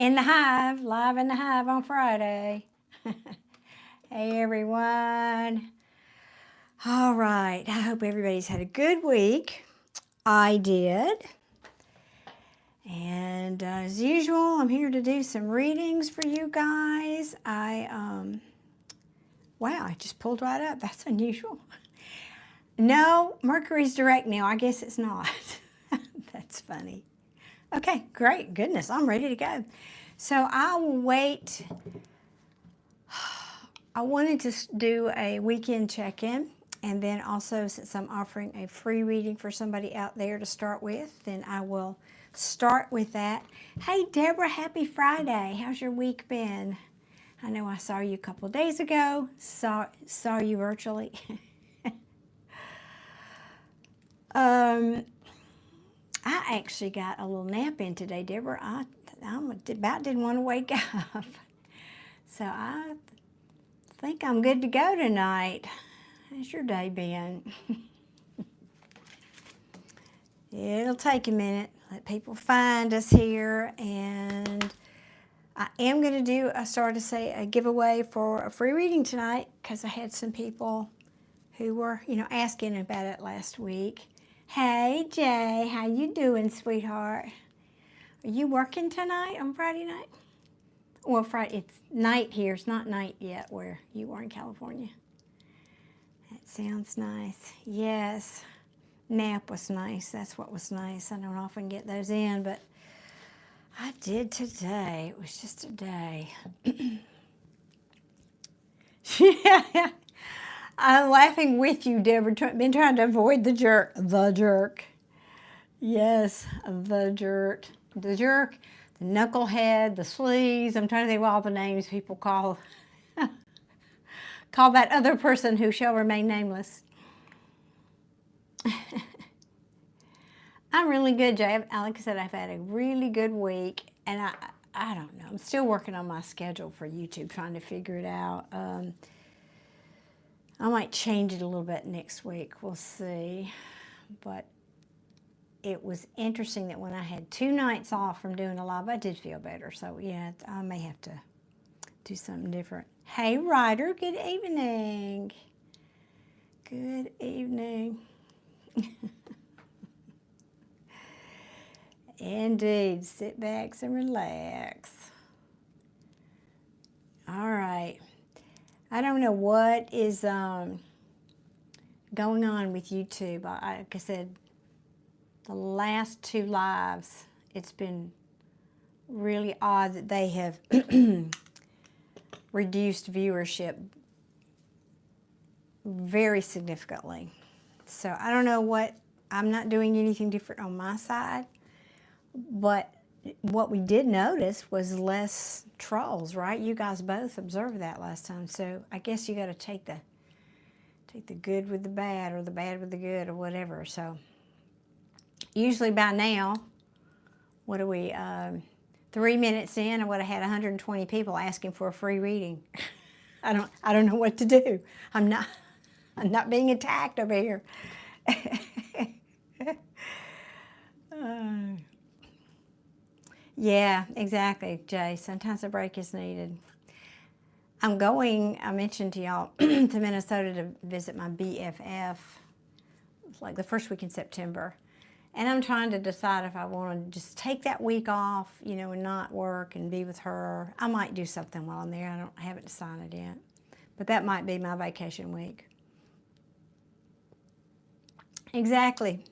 In the Hive, live in the Hive on Friday. Hey everyone. All right, I hope everybody's had a good week. I did. And as usual, I'm here to do some readings for you guys. Wow, I just pulled right up. That's unusual. No, Mercury's direct now. I guess it's not. That's funny. Okay, great. Goodness, I'm ready to go. So I will wait. I wanted to do a weekend check-in, and then also, since I'm offering a free reading for somebody out there to start with, then I will start with that. Hey Deborah, happy Friday. How's your week been? I know I saw you a couple of days ago. Saw you virtually. I actually got a little nap in today, Deborah. I about didn't want to wake up. So I think I'm good to go tonight. How's your day been? It'll take a minute. Let people find us here. And I am going to do, a giveaway for a free reading tonight, because I had some people who were, asking about it last week. Hey, Jay, how you doing, sweetheart? Are you working tonight on Friday night? Well, Friday, it's night here. It's not night yet where you are in California. That sounds nice. Yes. Nap was nice. That's what was nice. I don't often get those in, but I did today. It was just a day. Yeah. I'm laughing with you, Deborah. Been trying to avoid the jerk. The jerk. Yes, the jerk. The jerk, the knucklehead, the sleaze. I'm trying to think of all the names people call that other person who shall remain nameless. I'm really good, Jay. Like I said, I've had a really good week, and I don't know. I'm still working on my schedule for YouTube, trying to figure it out. I might change it a little bit next week. We'll see. But it was interesting that when I had 2 nights off from doing a live, I did feel better. So, yeah, I may have to do something different. Hey, Ryder. Good evening. Good evening. Indeed. Sit back and relax. All right. I don't know what is going on with YouTube. Like I said, the last 2 lives, it's been really odd that they have reduced viewership very significantly. So I don't know what, I'm not doing anything different on my side, but what we did notice was less trolls, right? You guys both observed that last time. So I guess you got to take the good with the bad, or the bad with the good, or whatever. So usually by now, what are we, 3 minutes in, I would have had 120 people asking for a free reading. I don't know what to do. I'm not being attacked over here. Yeah, exactly, Jay. Sometimes a break is needed. I mentioned to y'all, to Minnesota to visit my BFF. It's like the first week in September. And I'm trying to decide if I want to just take that week off, and not work and be with her. I might do something while I'm there. I haven't decided yet. But that might be my vacation week. Exactly.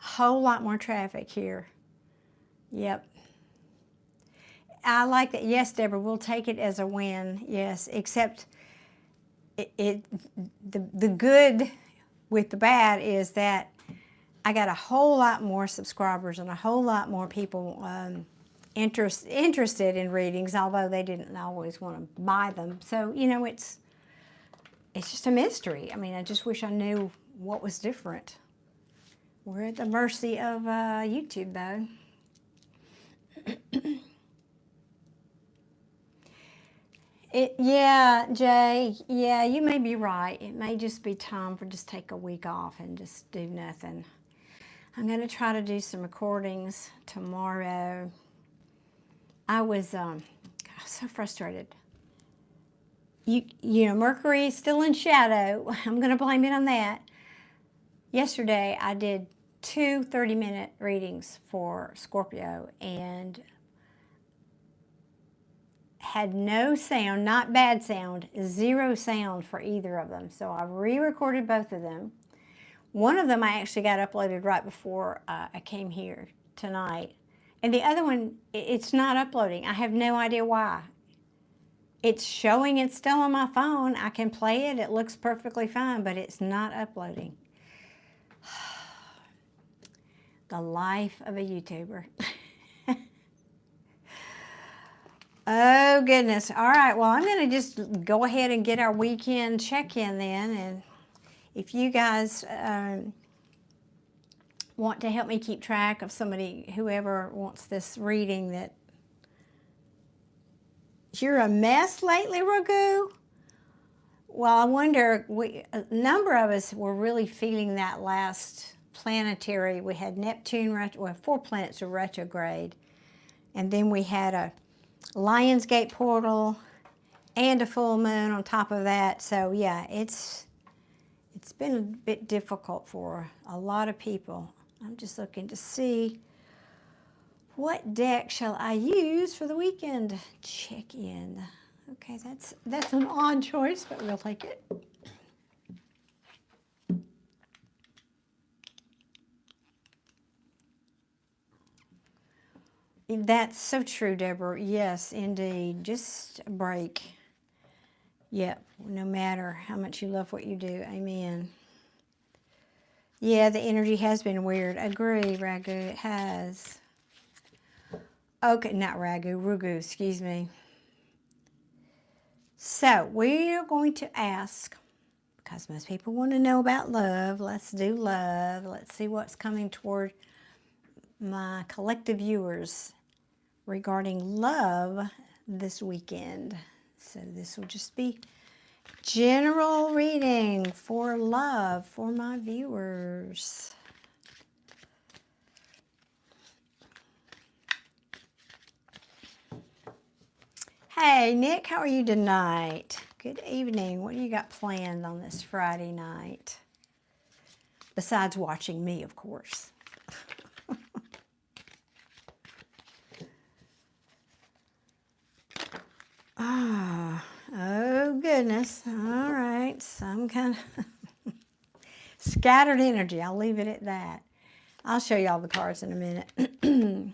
A whole lot more traffic here. Yep. I like that. Yes, Deborah, we'll take it as a win. Yes, except the good with the bad is that I got a whole lot more subscribers and a whole lot more people interested in readings, although they didn't always want to buy them. So, it's just a mystery. I mean, I just wish I knew what was different. We're at the mercy of YouTube, though. Yeah, Jay, yeah, you may be right. It may just be time for just take a week off and just do nothing. I'm going to try to do some recordings tomorrow. I was so frustrated. You know, Mercury is still in shadow. I'm going to blame it on that. Yesterday, I did 2 30-minute readings for Scorpio and had no sound, not bad sound, 0 sound for either of them. So I re-recorded both of them. One of them I actually got uploaded right before I came here tonight. And the other one, it's not uploading. I have no idea why. It's showing it's still on my phone. I can play it. It looks perfectly fine, but it's not uploading. The life of a YouTuber. Oh, goodness. All right. Well, I'm going to just go ahead and get our weekend check-in then. And if you guys want to help me keep track of somebody, whoever wants this reading, that you're a mess lately, Ragu? Well, I wonder, a number of us were really feeling that last planetary. We had Neptune, well, 4 planets are retrograde. And then we had a Lionsgate portal and a full moon on top of that. So yeah, it's been a bit difficult for a lot of people. I'm just looking to see what deck shall I use for the weekend check-in. Okay, that's an odd choice, but we'll take it. That's so true, Deborah. Yes, indeed. Just a break. Yep, no matter how much you love what you do. Amen. Yeah, the energy has been weird. Agree, Ragu. It has. Okay, not Ragu. Rugu, excuse me. So, we are going to ask, because most people want to know about love. Let's do love. Let's see what's coming toward my collective viewers regarding love this weekend. So this will just be general reading for love for my viewers. Hey Nick, how are you tonight? Good evening. What do you got planned on this Friday night? Besides watching me, of course. Oh goodness. All right, some kind of scattered energy. I'll leave it at that. I'll show you all the cards in a minute.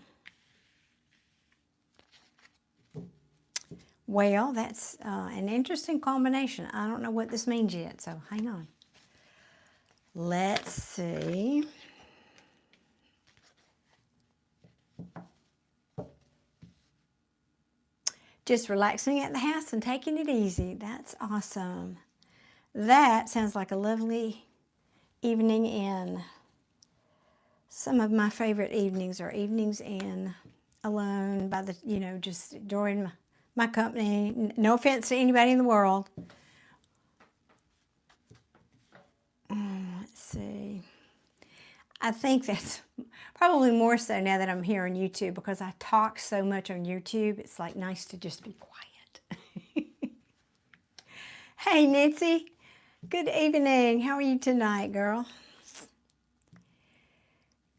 Well, that's an interesting combination. I don't know what this means yet, so hang on. Let's see. Just relaxing at the house and taking it easy. That's awesome. That sounds like a lovely evening in. Some of my favorite evenings are evenings in alone by the, you know, just enjoying my company. No offense to anybody in the world. Let's see. I think that's probably more so now that I'm here on YouTube, because I talk so much on YouTube. It's like nice to just be quiet. Hey, Nancy. Good evening. How are you tonight, girl?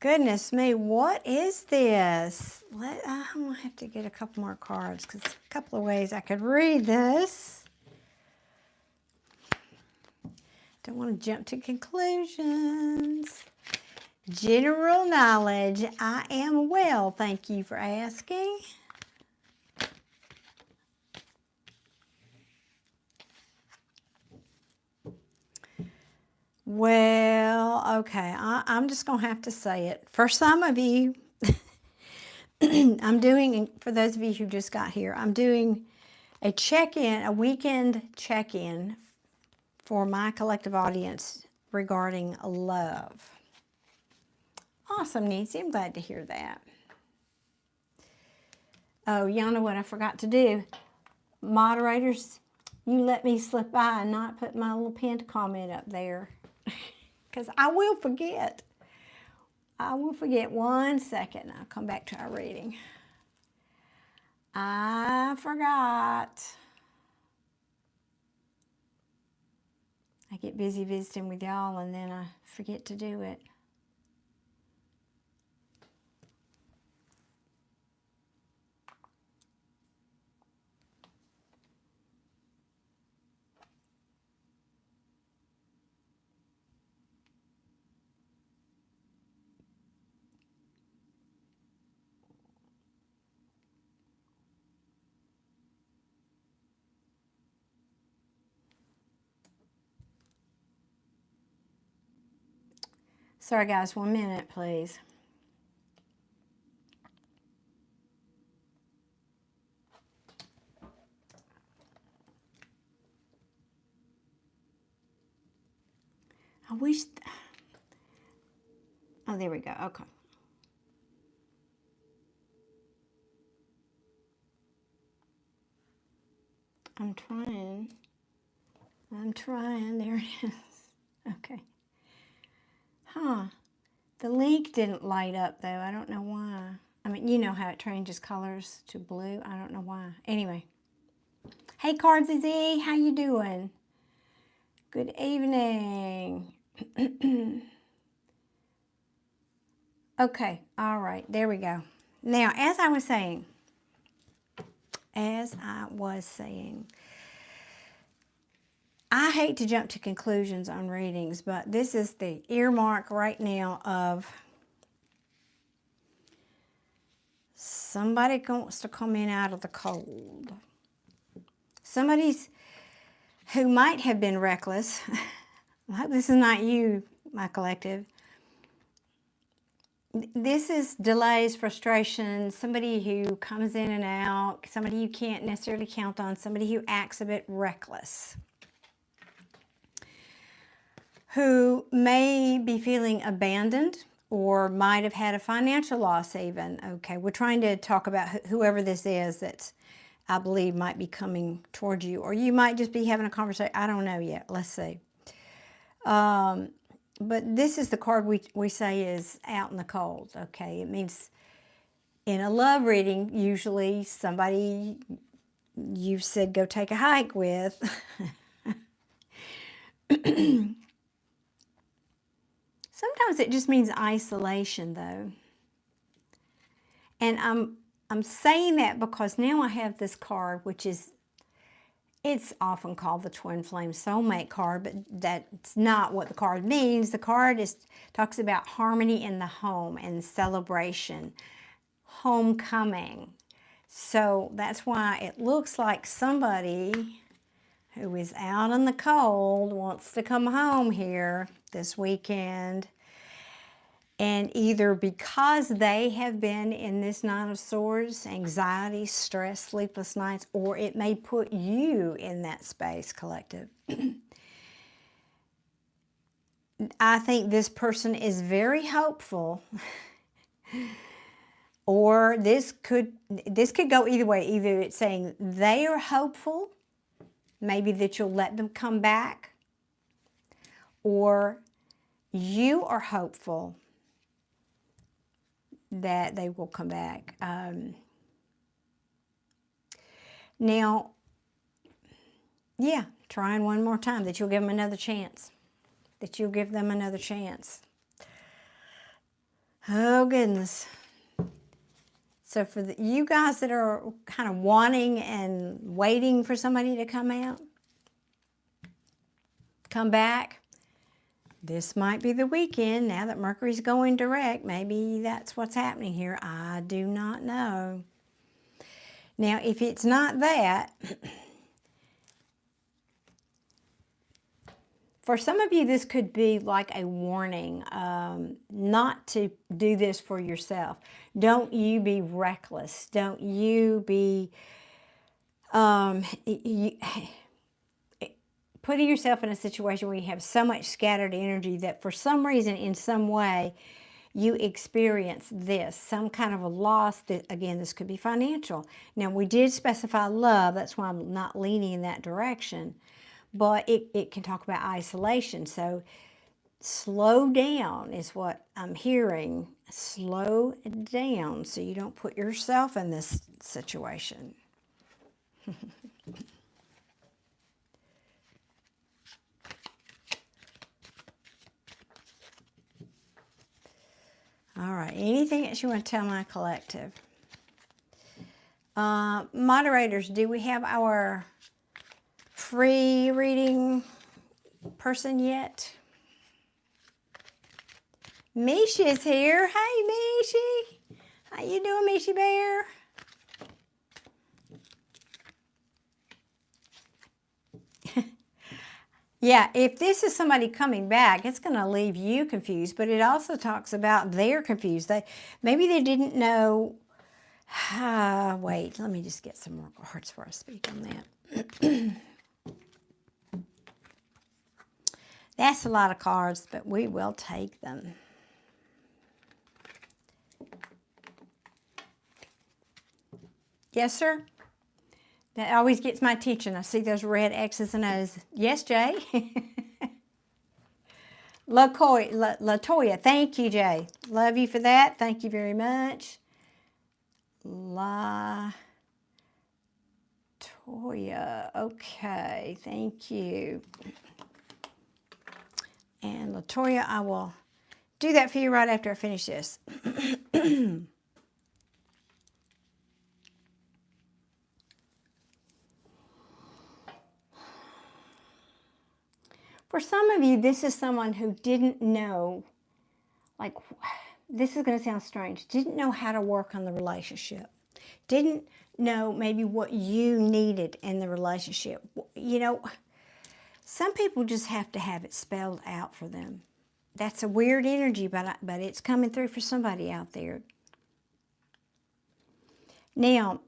Goodness me, what is this? I'm going to have to get a couple more cards, because a couple of ways I could read this. Don't want to jump to conclusions. General knowledge. I am well, thank you for asking. Well, okay, I'm just going to have to say it. For some of you, I'm doing, for those of you who just got here, I'm doing a check-in, a weekend check-in for my collective audience regarding love. Awesome, Nancy. I'm glad to hear that. Oh, y'all know what I forgot to do? Moderators, you let me slip by and not put my little pinned comment up there. Because I will forget. I will forget. 1 second. I'll come back to our reading. I forgot. I get busy visiting with y'all and then I forget to do it. Sorry guys, 1 minute please. I wish, oh there we go, okay. I'm trying, there it is. Okay. Huh, the link didn't light up though, I don't know why. I mean, you know how it changes colors to blue, I don't know why. Anyway. Hey Cardsy Z, how you doing? Good evening. Okay, all right, there we go. Now, as I was saying, I hate to jump to conclusions on readings, but this is the earmark right now of somebody wants to come in out of the cold. Somebody's who might have been reckless. I hope this is not you, my collective. This is delays, frustration, somebody who comes in and out, somebody you can't necessarily count on, somebody who acts a bit reckless, who may be feeling abandoned or might have had a financial loss even. Okay, we're trying to talk about whoever this is that I believe might be coming towards you, or you might just be having a conversation. I don't know yet. Let's see. But this is the card we say is out in the cold, okay? It means in a love reading, usually somebody you've said go take a hike with. Sometimes it just means isolation, though. And I'm saying that because now I have this card, which is, it's often called the Twin Flame Soulmate card, but that's not what the card means. The card talks about harmony in the home and celebration, homecoming. So that's why it looks like somebody who is out in the cold wants to come home here this weekend. And either because they have been in this Nine of Swords, anxiety, stress, sleepless nights, or it may put you in that space, collective. I think this person is very hopeful. Or this could go either way. Either it's saying they are hopeful, maybe that you'll let them come back, or you are hopeful that they will come back. Now, yeah, trying one more time, that you'll give them another chance. That you'll give them another chance. Oh, goodness. So for you guys that are kind of wanting and waiting for somebody to come out, come back, this might be the weekend. Now that Mercury's going direct, maybe that's what's happening here. I do not know. Now, if it's not that, for some of you, this could be like a warning not to do this for yourself. Don't you be reckless. Don't you be putting yourself in a situation where you have so much scattered energy that for some reason, in some way, you experience this, some kind of a loss. That, again, this could be financial. Now, we did specify love. That's why I'm not leaning in that direction. But it can talk about isolation. So Slow down is what I'm hearing. Slow down so you don't put yourself in this situation. All right, anything else you want to tell my collective? Moderators, do we have our free reading person yet? Misha's here. Hey, Mishy. How you doing, Mishy Bear? Yeah, if this is somebody coming back, it's going to leave you confused, but it also talks about they're confused. Maybe they didn't know. Wait, let me just get some more cards before I speak on that. That's a lot of cards, but we will take them. Yes, sir? That always gets my attention. I see those red X's and O's. Yes, Jay? Latoya, thank you, Jay. Love you for that. Thank you very much. Latoya, okay, thank you. And Latoya, I will do that for you right after I finish this. For some of you, this is someone who didn't know, like, this is going to sound strange, didn't know how to work on the relationship. Didn't know maybe what you needed in the relationship. You know, some people just have to have it spelled out for them. That's a weird energy, but it's coming through for somebody out there. Now,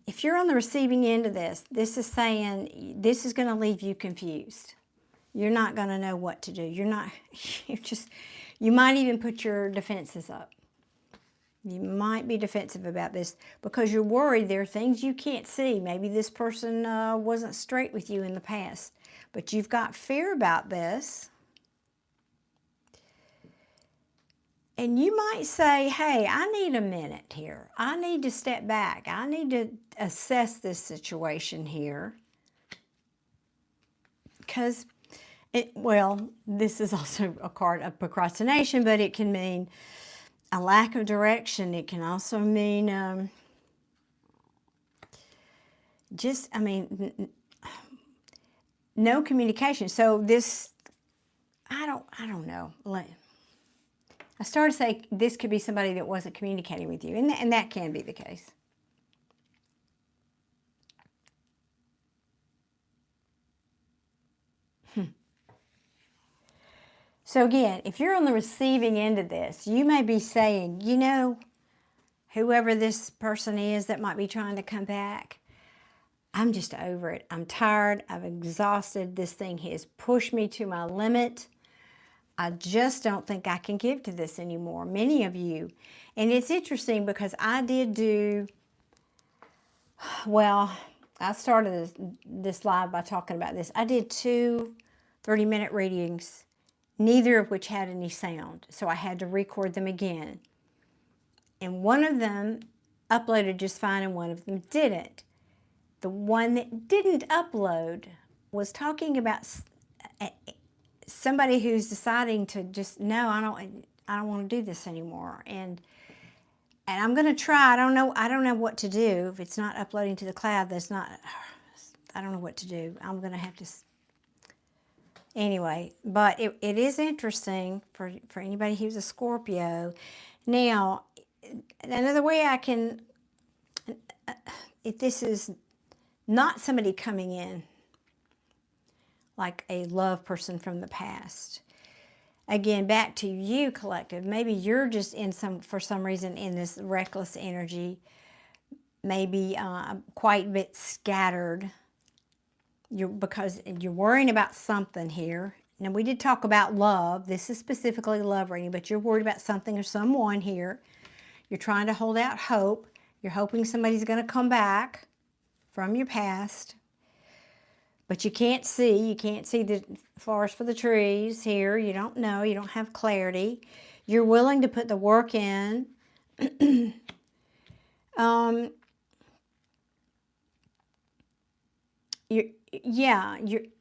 if you're on the receiving end of this, this is saying this is going to leave you confused. You're not going to know what to do. You might even put your defenses up. You might be defensive about this because you're worried there are things you can't see. Maybe this person wasn't straight with you in the past, but you've got fear about this. And you might say, hey, I need a minute here. I need to step back. I need to assess this situation here. Because, this is also a card of procrastination, but it can mean a lack of direction. It can also mean no communication. So this, I don't know. I started to say this could be somebody that wasn't communicating with you, and that can be the case. So again, if you're on the receiving end of this, you may be saying, you know, whoever this person is that might be trying to come back, I'm just over it. I'm tired. I'm exhausted. This thing has pushed me to my limit. I just don't think I can give to this anymore. Many of you. And it's interesting because I did do, I started this live by talking about this. I did 2 30-minute readings, neither of which had any sound. So I had to record them again. And one of them uploaded just fine and one of them didn't. The one that didn't upload was talking about somebody who's deciding to just, no, I don't want to do this anymore. And I'm going to try. I don't know what to do. If it's not uploading to the cloud, I don't know what to do. I'm going to have to, anyway, but it is interesting for anybody who's a Scorpio. Now, another way I can, if this is not somebody coming in, like a love person from the past. Again, back to you, collective. Maybe you're just for some reason in this reckless energy, maybe quite a bit scattered. Because you're worrying about something here. Now, we did talk about love. This is specifically love reading, but you're worried about something or someone here. You're trying to hold out hope. You're hoping somebody's going to come back from your past. But you can't see. You can't see the forest for the trees here. You don't know. You don't have clarity. You're willing to put the work in.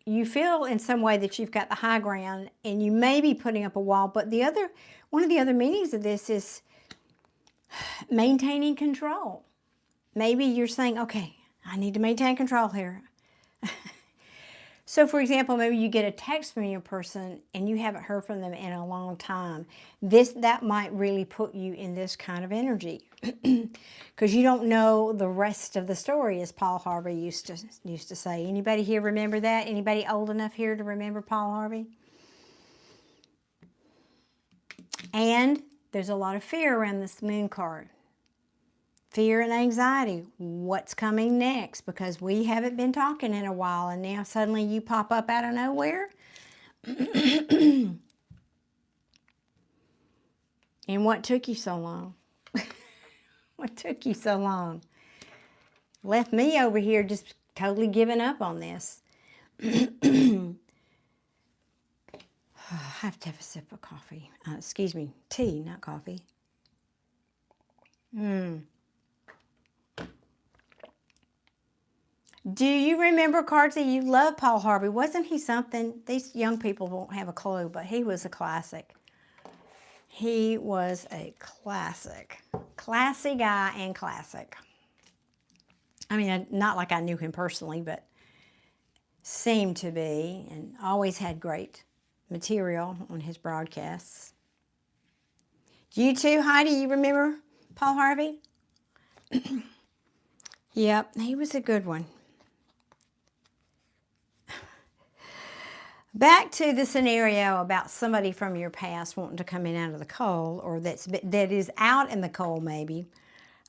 You feel in some way that you've got the high ground, and you may be putting up a wall. But one of the other meanings of this is maintaining control. Maybe you're saying, okay, I need to maintain control here. So, for example, maybe you get a text from your person and you haven't heard from them in a long time. That might really put you in this kind of energy because you don't know the rest of the story, as Paul Harvey used to say. Anybody here remember that? Anybody old enough here to remember Paul Harvey? And there's a lot of fear around this moon card. Fear and anxiety. What's coming next? Because we haven't been talking in a while, and now suddenly you pop up out of nowhere. And what took you so long? What took you so long? Left me over here just totally giving up on this. I have to have a sip of coffee. Excuse me, tea, not coffee. Do you remember cards that you love Paul Harvey? Wasn't he something? These young people won't have a clue, but he was a classic. He was a classic. Classy guy and classic. I mean, not like I knew him personally, but seemed to be, and always had great material on his broadcasts. You too, Heidi, you remember Paul Harvey? Yep, he was a good one. Back to the scenario about somebody from your past wanting to come in out of the cold, or that is out in the cold maybe.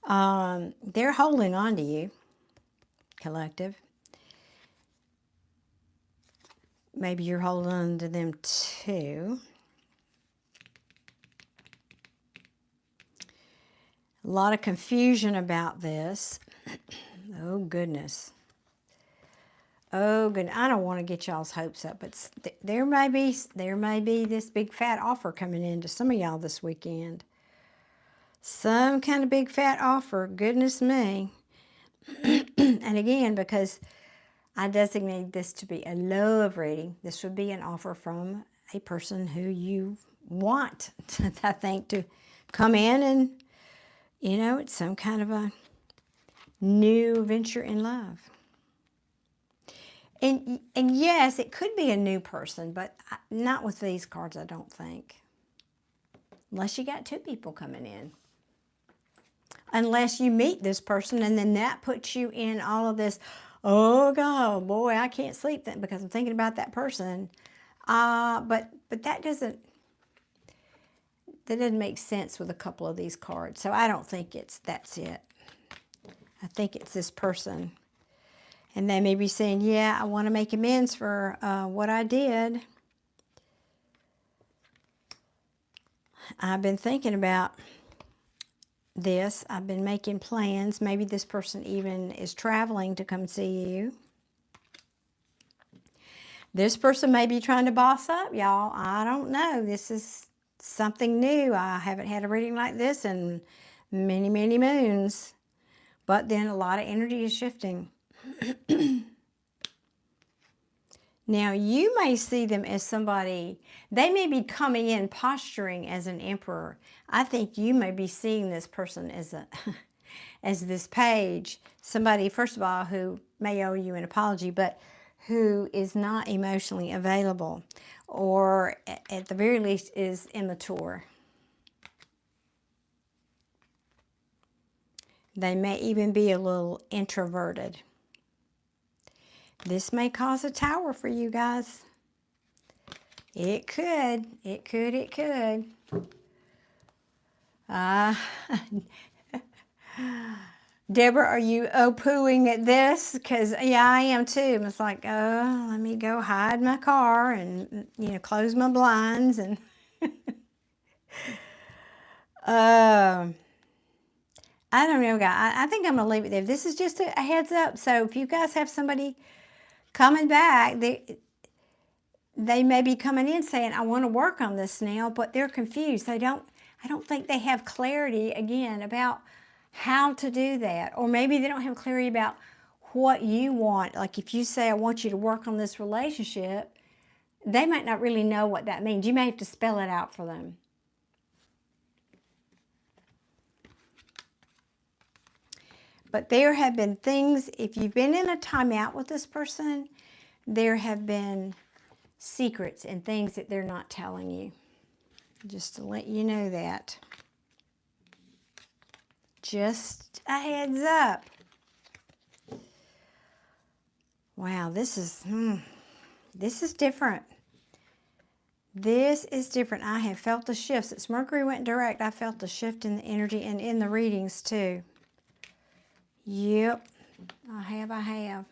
They're holding on to you, collective. Maybe you're holding on to them too. A lot of confusion about this. Oh, goodness. Oh, good. I don't want to get y'all's hopes up, but there may be this big fat offer coming in to some of y'all this weekend. Some kind of big fat offer. Goodness me. And again, because I designate this to be a love reading, this would be an offer from a person who you want, I think, to come in and, it's some kind of a new venture in love. And yes, it could be a new person, but not with these cards, I don't think. Unless you got two people coming in. Unless you meet this person and then that puts you in all of this, oh God, boy, I can't sleep then because I'm thinking about that person. But that doesn't make sense with a couple of these cards. So I don't think that's it. I think it's this person. And they may be saying, yeah, I want to make amends for what I did. I've been thinking about this. I've been making plans. Maybe this person even is traveling to come see you. This person may be trying to boss up, y'all. I don't know. This is something new. I haven't had a reading like this in many, many moons. But then a lot of energy is shifting. Now, you may see them as somebody, they may be coming in posturing as an emperor. I think you may be seeing this person as as this page, somebody, first of all, who may owe you an apology, but who is not emotionally available, or at the very least is immature. They may even be a little introverted. This may cause a tower for you guys. It could. It could. It could. Deborah, are you pooing at this? Because, yeah, I am too. It's like, oh, let me go hide my car and, close my blinds. And I don't know, guys. I think I'm going to leave it there. This is just a heads up. So if you guys have somebody coming back. They may be coming in saying, I want to work on this now, but they're confused. I don't think they have clarity, again, about how to do that. Or maybe they don't have clarity about what you want. Like if you say, I want you to work on this relationship, they might not really know what that means. You may have to spell it out for them. But there have been things, if you've been in a timeout with this person, there have been secrets and things that they're not telling you. Just to let you know that. Just a heads up. Wow, this is different. This is different. I have felt the shift. Since Mercury went direct, I felt the shift in the energy and in the readings too. Yep, I have.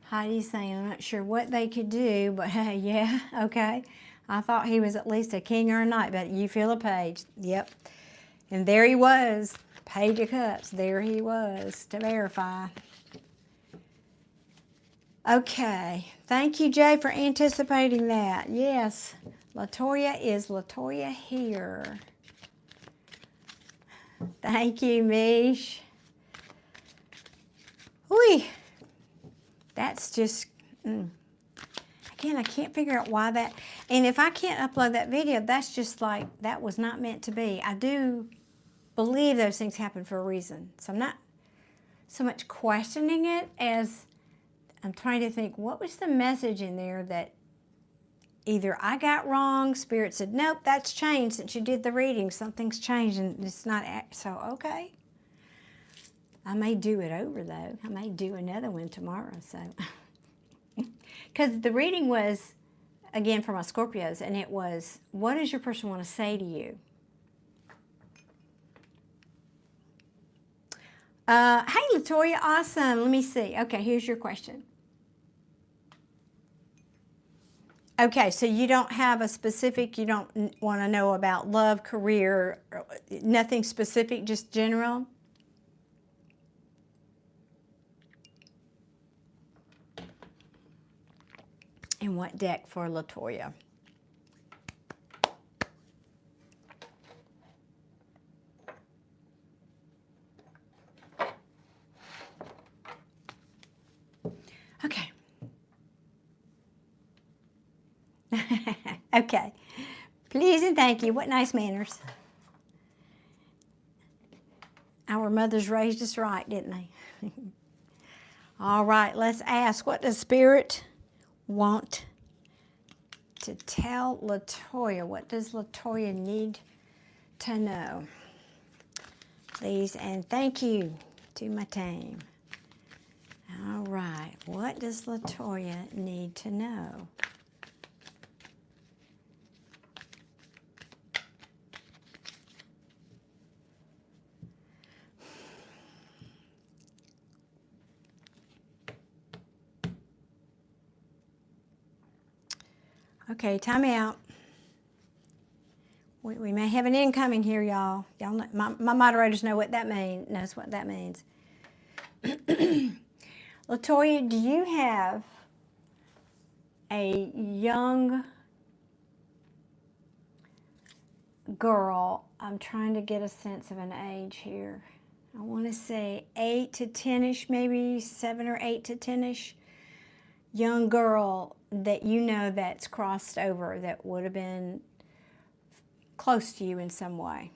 Heidi's saying, I'm not sure what they could do, but hey, yeah, okay. I thought he was at least a king or a knight, but you feel a page. Yep. And there he was, Page of Cups. There he was to verify. Okay. Thank you, Jay, for anticipating that. Yes. Latoya is Latoya here. Thank you, Mish. Whee. That's just, again, I can't figure out why that, and if I can't upload that video, that's just like, that was not meant to be. I do believe those things happen for a reason. So I'm not so much questioning it as I'm trying to think, what was the message in there that either I got wrong, Spirit said, nope, that's changed since you did the reading. Something's changed and it's not, so okay. I may do it over, though. I may do another one tomorrow, so. Because the reading was, again, for my Scorpios, and it was, what does your person want to say to you? Hey, Latoya, awesome. Let me see. Okay, here's your question. Okay, so you don't have a specific, you don't want to know about love, career, nothing specific, just general? And what deck for Latoya? Okay. Okay. Please and thank you. What nice manners. Our mothers raised us right, didn't they? All right, let's ask, what does Spirit want to tell Latoya? What does Latoya need to know? Please and thank you to my team. All right, what does Latoya need to know? Okay, time out. We may have an incoming here, y'all. Y'all know, my moderators know what that means. Knows what that means. Latoya, do you have a young girl? I'm trying to get a sense of an age here. I want to say 8 to 10-ish, maybe 7 or 8 to 10-ish. Young girl that you know that's crossed over, that would have been close to you in some way.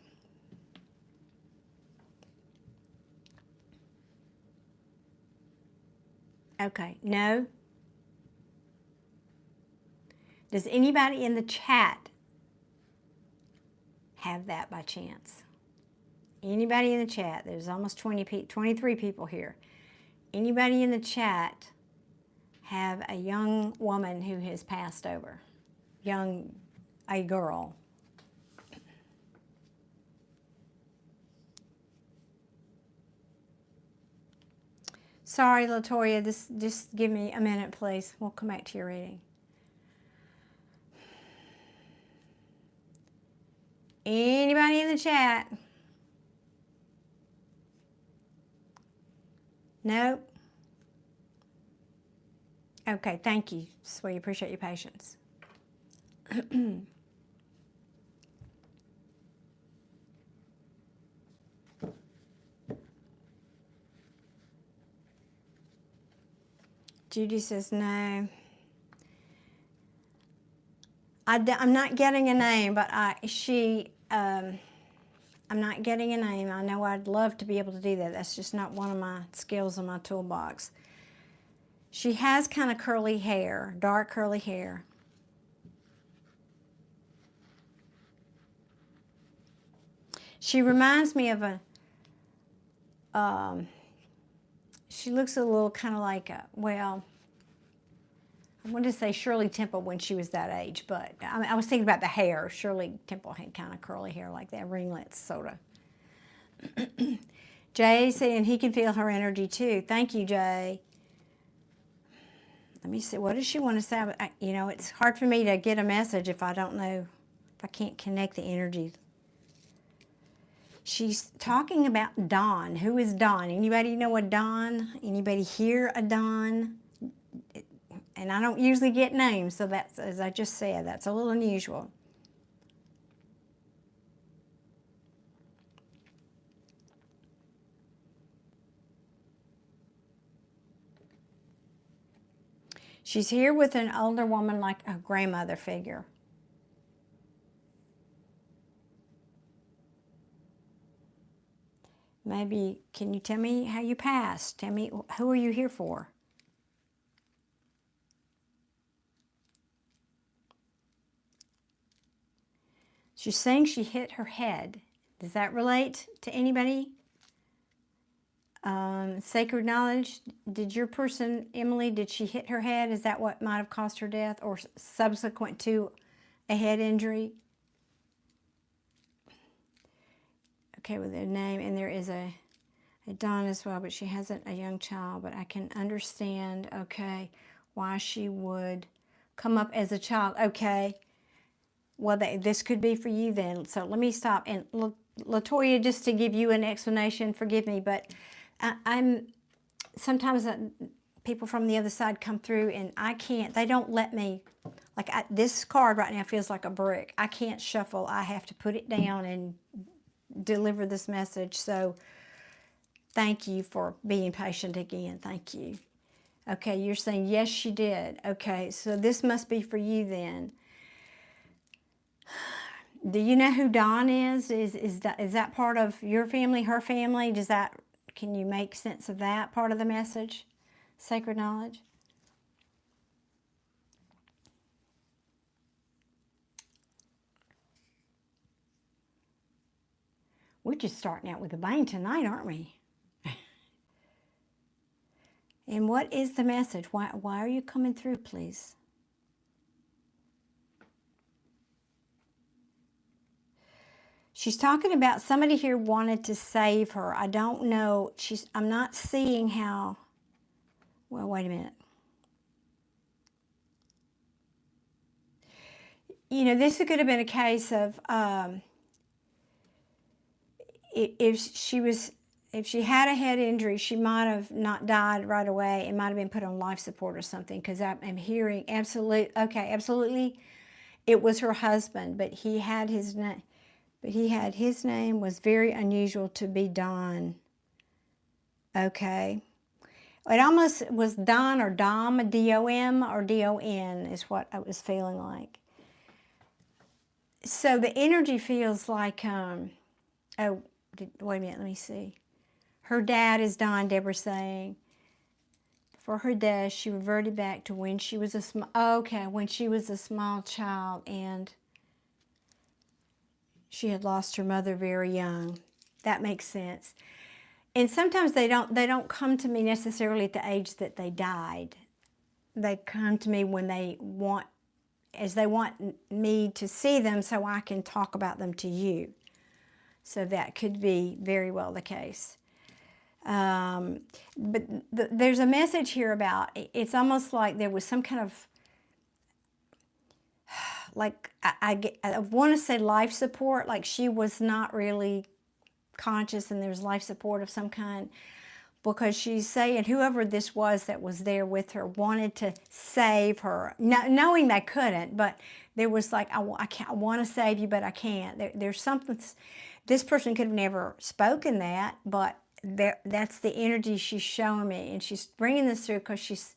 Okay, no? Does anybody in the chat have that by chance? Anybody in the chat? There's almost 23 people here. Anybody in the chat have a young woman who has passed over? A girl. Sorry, Latoya, just give me a minute, please. We'll come back to your reading. Anybody in the chat? Nope. Okay, thank you, sweetie. Appreciate your patience. Judy says no. I'm not getting a name, but I'm not getting a name. I know I'd love to be able to do that. That's just not one of my skills in my toolbox. She has kind of curly hair, dark curly hair. She reminds me of she looks a little kind of like well, I wanted to say Shirley Temple when she was that age, but I was thinking about the hair. Shirley Temple had kind of curly hair like that, ringlets, sort of. Jay saying he can feel her energy too. Thank you, Jay. Let me see. What does she want to say? You know, it's hard for me to get a message if I don't know, if I can't connect the energy. She's talking about Dawn. Who is Dawn? Anybody know a Dawn? Anybody hear a Dawn? And I don't usually get names, so that's, as I just said, that's a little unusual. She's here with an older woman, like a grandmother figure. Maybe, can you tell me how you passed? Tell me, who are you here for? She's saying she hit her head. Does that relate to anybody? Sacred knowledge, did your person, Emily, did she hit her head? Is that what might have caused her death, or subsequent to a head injury? Okay, with their name, and there is a Dawn as well, but she hasn't a young child, but I can understand, okay, why she would come up as a child. Okay, well, this could be for you then. So let me stop. And Latoya, just to give you an explanation, forgive me, but sometimes people from the other side come through and I can't, they don't let me, like this card right now feels like a brick. I can't shuffle. I have to put it down and deliver this message. So thank you for being patient again. Thank you. Okay, you're saying, yes, she did. Okay, so this must be for you then. Do you know who Dawn is? Is that part of your family, her family? Can you make sense of that part of the message? Sacred knowledge? We're just starting out with a bang tonight, aren't we? And what is the message? Why are you coming through, please? She's talking about somebody here wanted to save her. I don't know. I'm not seeing how. Well, wait a minute. You know, this could have been a case of if she had a head injury, she might have not died right away. It might have been put on life support or something, because I'm hearing absolutely, it was her husband, but he had his name. But his name was very unusual to be Don. Okay. It almost was Don or Dom, D-O-M or D-O-N is what I was feeling like. So the energy feels like, wait a minute, let me see. Her dad is Don, Deborah's saying. For her death, she reverted back to when she was when she was a small child, and she had lost her mother very young. That makes sense. And sometimes they don't come to me necessarily at the age that they died. They come to me when they want me to see them so I can talk about them to you. So that could be very well the case. But there's a message here about, it's almost like there was some kind of, like, I want to say life support, like she was not really conscious and there's life support of some kind. because she's saying whoever this was that was there with her wanted to save her, knowing they couldn't, but there was like, I want to save you, but I can't. There's something, this person could have never spoken that, but that's the energy she's showing me, and she's bringing this through because she's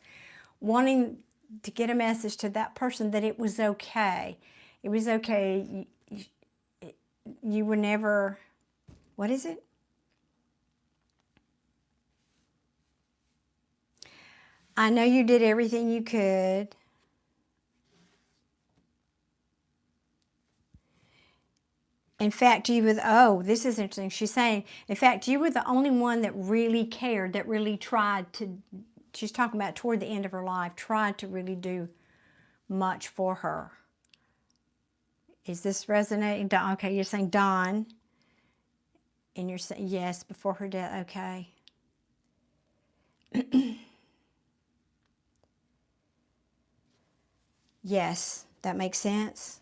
wanting to get a message to that person that it was okay. It was okay. You were never, what is it? I know you did everything you could. In fact, you were, oh, this is interesting. She's saying, in fact, you were the only one that really cared, that really tried to, she's talking about toward the end of her life, tried to really do much for her. Is this resonating? Okay, you're saying Dawn. And you're saying, yes, before her death. Okay. Yes, that makes sense.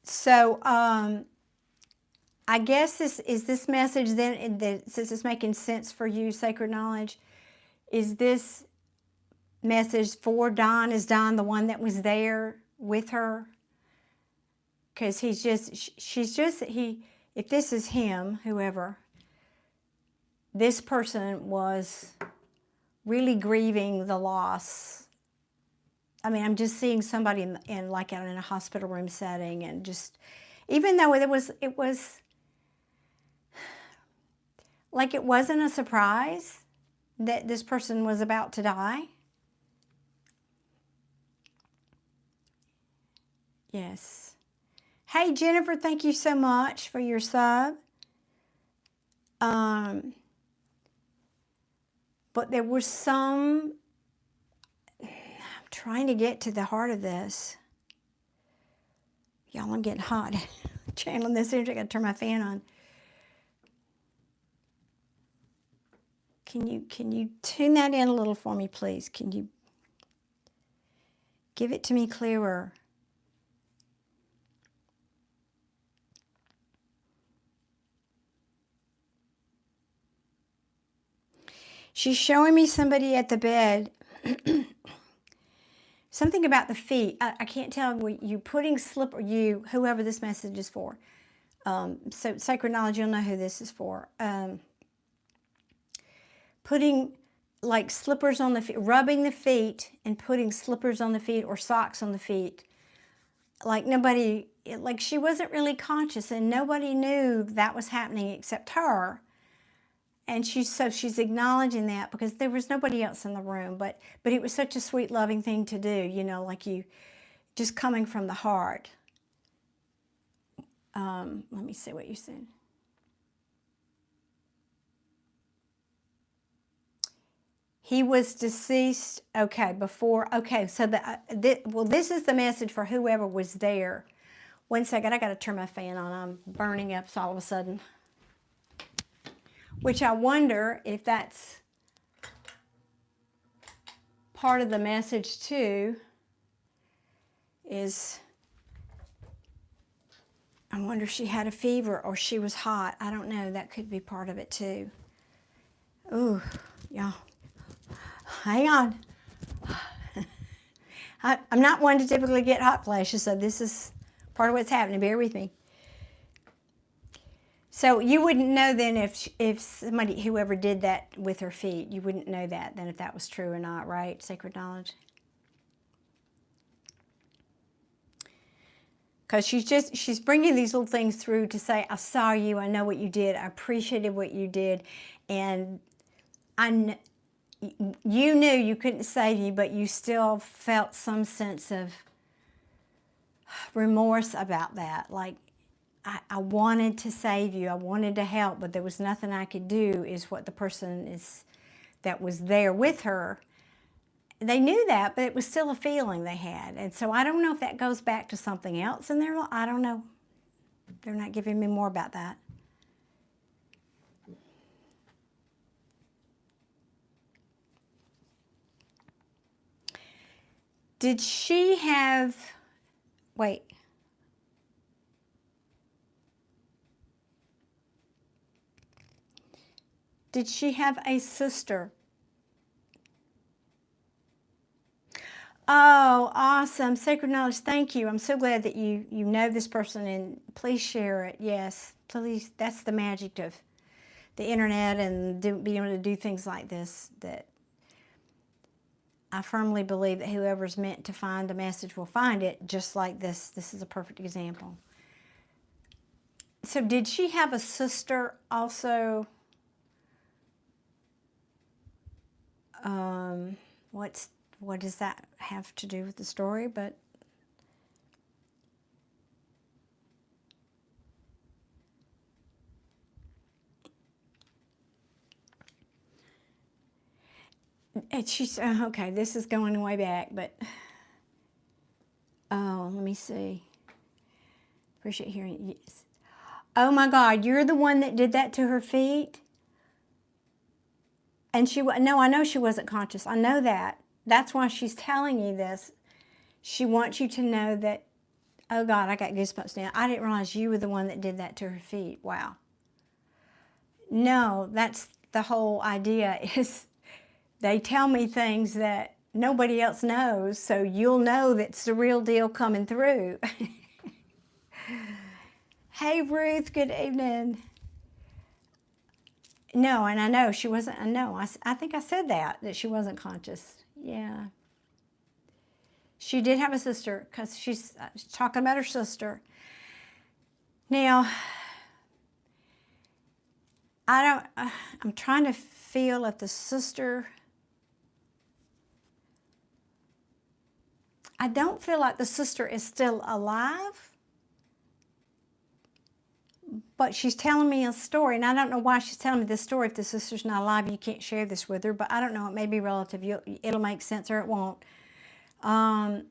So, I guess this message then, since it's making sense for you, Sacred Knowledge, is this message for Don? Is Don the one that was there with her? Because if this is him, whoever, this person was really grieving the loss. I mean, I'm just seeing somebody in like in a hospital room setting, and just, even though it was like it wasn't a surprise that this person was about to die. Yes. Hey, Jennifer, thank you so much for your sub. But there was some, I'm trying to get to the heart of this. Y'all, I'm getting hot. Channeling this energy, I gotta turn my fan on. Can you tune that in a little for me, please? Can you give it to me clearer? She's showing me somebody at the bed. Something about the feet. I can't tell. You putting whoever this message is for. So Sacred Knowledge, you'll know who this is for. Putting like slippers on the feet, rubbing the feet and putting slippers on the feet or socks on the feet. Like nobody, like she wasn't really conscious, and nobody knew that was happening except her. And she's acknowledging that because there was nobody else in the room, but it was such a sweet, loving thing to do, you know, like you, just coming from the heart. Let me see what you said. He was deceased, okay, before, okay, so this is the message for whoever was there. 1 second, I got to turn my fan on. I'm burning up all of a sudden. Which I wonder if that's part of the message too, is I wonder if she had a fever or she was hot. I don't know. That could be part of it too. Ooh, y'all. Hang on. I'm not one to typically get hot flashes, so this is part of what's happening. Bear with me. So you wouldn't know then if somebody, whoever did that with her feet, you wouldn't know that then if that was true or not, right? Sacred Knowledge. Because she's bringing these little things through to say, I saw you, I know what you did, I appreciated what you did, and you knew you couldn't save me, but you still felt some sense of remorse about that. Like, I wanted to save you, I wanted to help, but there was nothing I could do, is what the person that was there with her. They knew that, but it was still a feeling they had. And so I don't know if that goes back to something else in their life. I don't know. They're not giving me more about that. Did she have, wait. Did she have a sister? Oh, awesome. Sacred knowledge, thank you. I'm so glad that you know this person, and please share it. Yes, please. That's the magic of the internet and being able to do things like this, that I firmly believe that whoever's meant to find a message will find it, just like this. This is a perfect example. So did she have a sister also? What does that have to do with the story? But she's okay. This is going way back, but oh, let me see. Appreciate hearing. Yes. Oh my God, you're the one that did that to her feet. And no, I know she wasn't conscious. I know that. That's why she's telling you this. She wants you to know that, oh God, I got goosebumps now. I didn't realize you were the one that did that to her feet. Wow. No, that's the whole idea, is they tell me things that nobody else knows, so you'll know that's the real deal coming through. Hey Ruth, good evening. No, and I know she wasn't, no, I think I said that she wasn't conscious. Yeah. She did have a sister, because she's talking about her sister. Now, I'm trying to feel if the sister, I don't feel like the sister is still alive, but she's telling me a story, and I don't know why she's telling me this story. If the sister's not alive, you can't share this with her, but I don't know, it may be relative. It'll make sense or it won't. I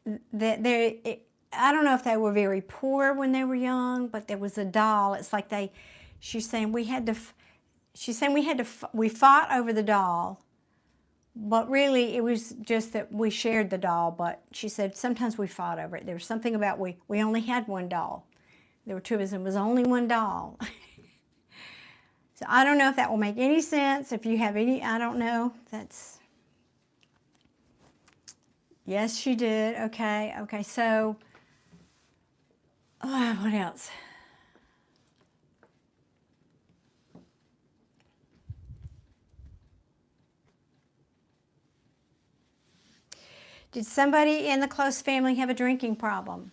don't know if they were very poor when they were young, but there was a doll. It's like she's saying we fought over the doll, but really it was just that we shared the doll. But she said sometimes we fought over it. There was something about we only had one doll. There were two of us, and it was only one doll. So I don't know if that will make any sense. If you have any, I don't know. Yes, she did. Okay, so, what else? Did somebody in the close family have a drinking problem?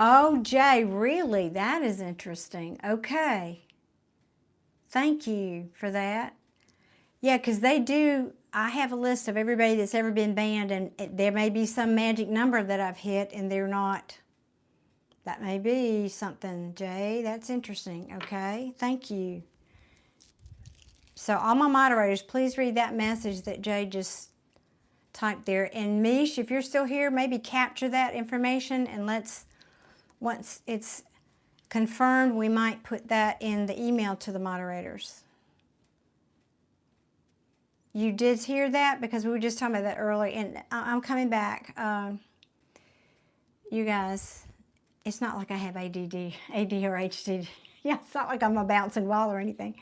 Oh, Jay, really? That is interesting. Okay. Thank you for that. Yeah, because they do, I have a list of everybody that's ever been banned, and there may be some magic number that I've hit, and they're not. That may be something, Jay. That's interesting. Okay. Thank you. So all my moderators, please read that message that Jay just typed there. And Mish, if you're still here, maybe capture that information, and once it's confirmed, we might put that in the email to the moderators. You did hear that? Because we were just talking about that earlier, and I'm coming back. You guys, it's not like I have AD or HDD. Yeah, it's not like I'm a bouncing ball or anything.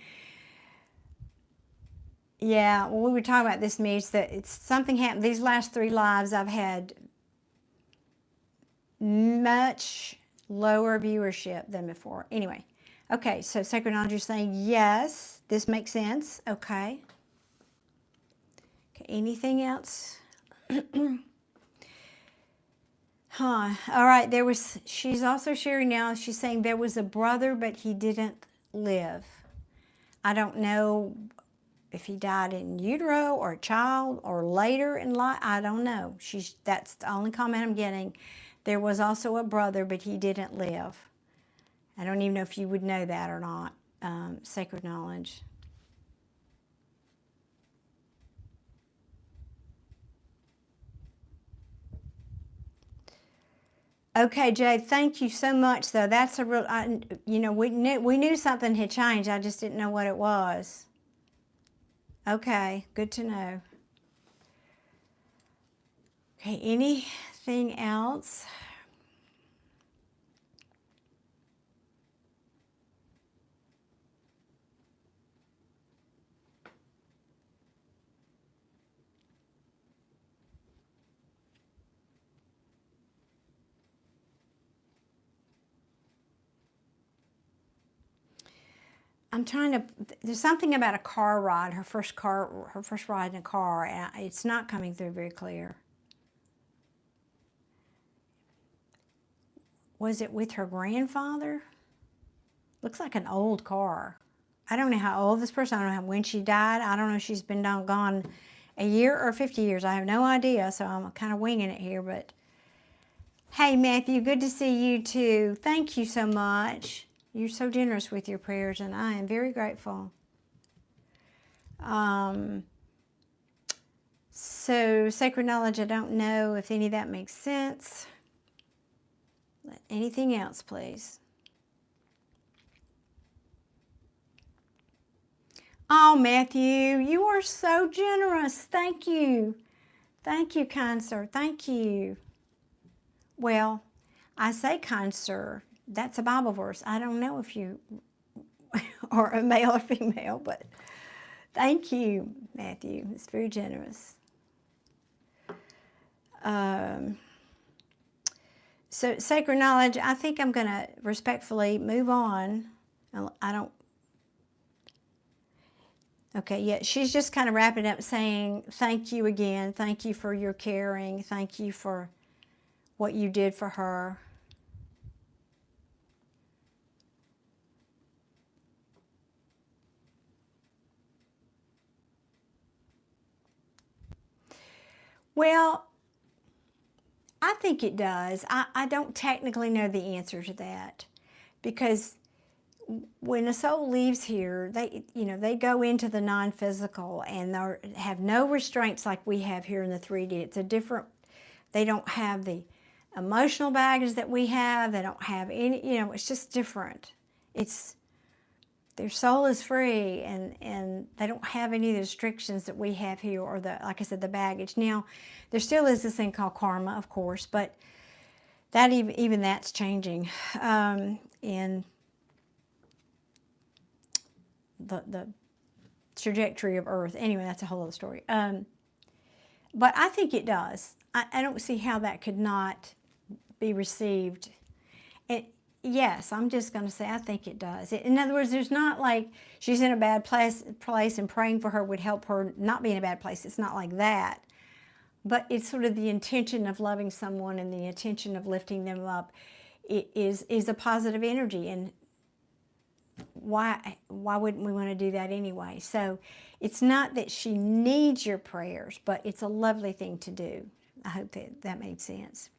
Yeah, well, we were talking about this, Mish, that it's something happened. These last 3 lives, I've had much lower viewership than before. Anyway, okay, so Sacred Knowledge is saying, yes, this makes sense. Okay. Okay, anything else? All right, she's also sharing now, she's saying there was a brother, but he didn't live. I don't know if he died in utero or a child or later in life. I don't know. That's the only comment I'm getting. There was also a brother, but he didn't live. I don't even know if you would know that or not. Sacred Knowledge. Okay, Jade, thank you so much, though. That's a real, we knew something had changed. I just didn't know what it was. Okay, good to know. Okay, anything else? I'm trying to, there's something about a car ride, her first ride in a car, and it's not coming through very clear. Was it with her grandfather? Looks like an old car. I don't know how old this person, I don't know when she died. I don't know if she's been gone a year or 50 years. I have no idea, so I'm kind of winging it here. But hey, Matthew, good to see you too. Thank you so much. You're so generous with your prayers, and I am very grateful. So, sacred knowledge, I don't know if any of that makes sense. Anything else, please? Oh, Matthew, you are so generous. Thank you. Thank you, kind sir. Thank you. Well, I say kind sir. That's a Bible verse. I don't know if you are a male or female, but thank you, Matthew. It's very generous. So sacred knowledge, I think I'm going to respectfully move on. I don't. Okay, yeah, she's just kind of wrapping up saying, thank you again. Thank you for your caring. Thank you for what you did for her. Well, I think it does. I don't technically know the answer to that, because when a soul leaves here, they go into the non-physical and they have no restraints like we have here in the 3D. It's a different, they don't have the emotional baggage that we have. They don't have any, it's just different. Their soul is free, and they don't have any of the restrictions that we have here, or like I said, the baggage. Now, there still is this thing called karma, of course, but that even that's changing in the trajectory of Earth. Anyway, that's a whole other story. But I think it does. I don't see how that could not be received. Yes, I'm just going to say I think it does. In other words, there's not like she's in a bad place and praying for her would help her not be in a bad place. It's not like that. But it's sort of the intention of loving someone and the intention of lifting them up is a positive energy. And why wouldn't we want to do that anyway? So it's not that she needs your prayers, but it's a lovely thing to do. I hope that made sense.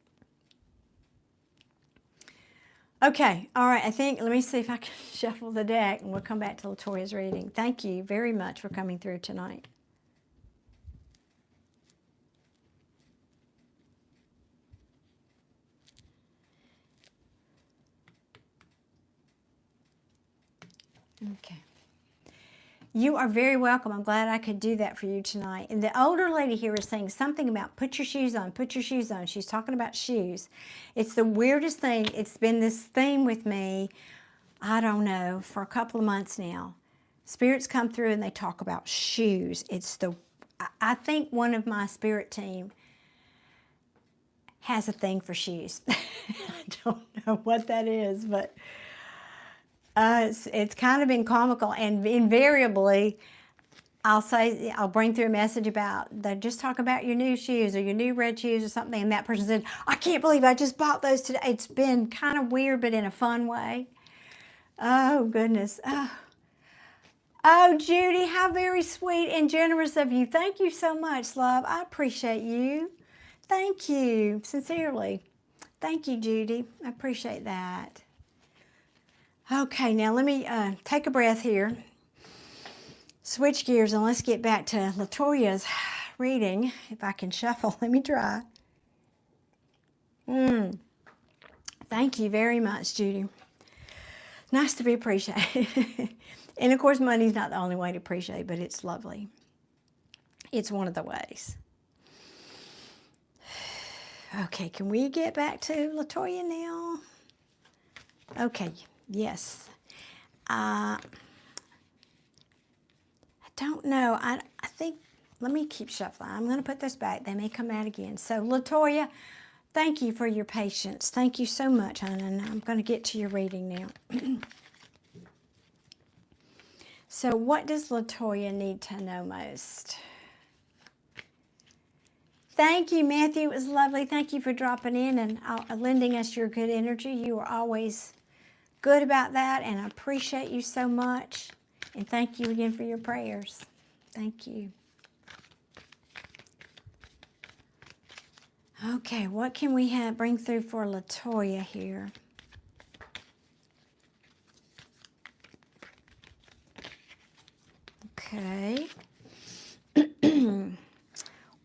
Okay, all right, let me see if I can shuffle the deck, and we'll come back to Latoya's reading. Thank you very much for coming through tonight. Okay. You are very welcome. I'm glad I could do that for you tonight. And the older lady here is saying something about put your shoes on, put your shoes on. She's talking about shoes. It's the weirdest thing. It's been this theme with me, I don't know, for a couple of months now. Spirits come through and they talk about shoes. I think one of my spirit team has a thing for shoes. I don't know what that is, but it's kind of been comical, and invariably I'll bring through a message about, they just talk about your new shoes or your new red shoes or something, and that person said, I can't believe I just bought those today. It's been kind of weird, but in a fun way. Oh, goodness. Oh, Judy, how very sweet and generous of you. Thank you so much, love. I appreciate you. Thank you, sincerely. Thank you, Judy. I appreciate that. Okay, now let me take a breath here, switch gears, and let's get back to Latoya's reading. If I can shuffle, let me try. Thank you very much, Judy. Nice to be appreciated. And of course, money's not the only way to appreciate, but it's lovely. It's one of the ways. Okay, can we get back to Latoya now? Okay, yes. I don't know. I think, let me keep shuffling. I'm going to put this back. They may come out again. So, Latoya, thank you for your patience. Thank you so much, hon. And I'm going to get to your reading now. So, what does Latoya need to know most? Thank you, Matthew. It was lovely. Thank you for dropping in and lending us your good energy. You are always good about that, and I appreciate you so much. And thank you again for your prayers. Thank you. Okay, what can we bring through for Latoya here? Okay.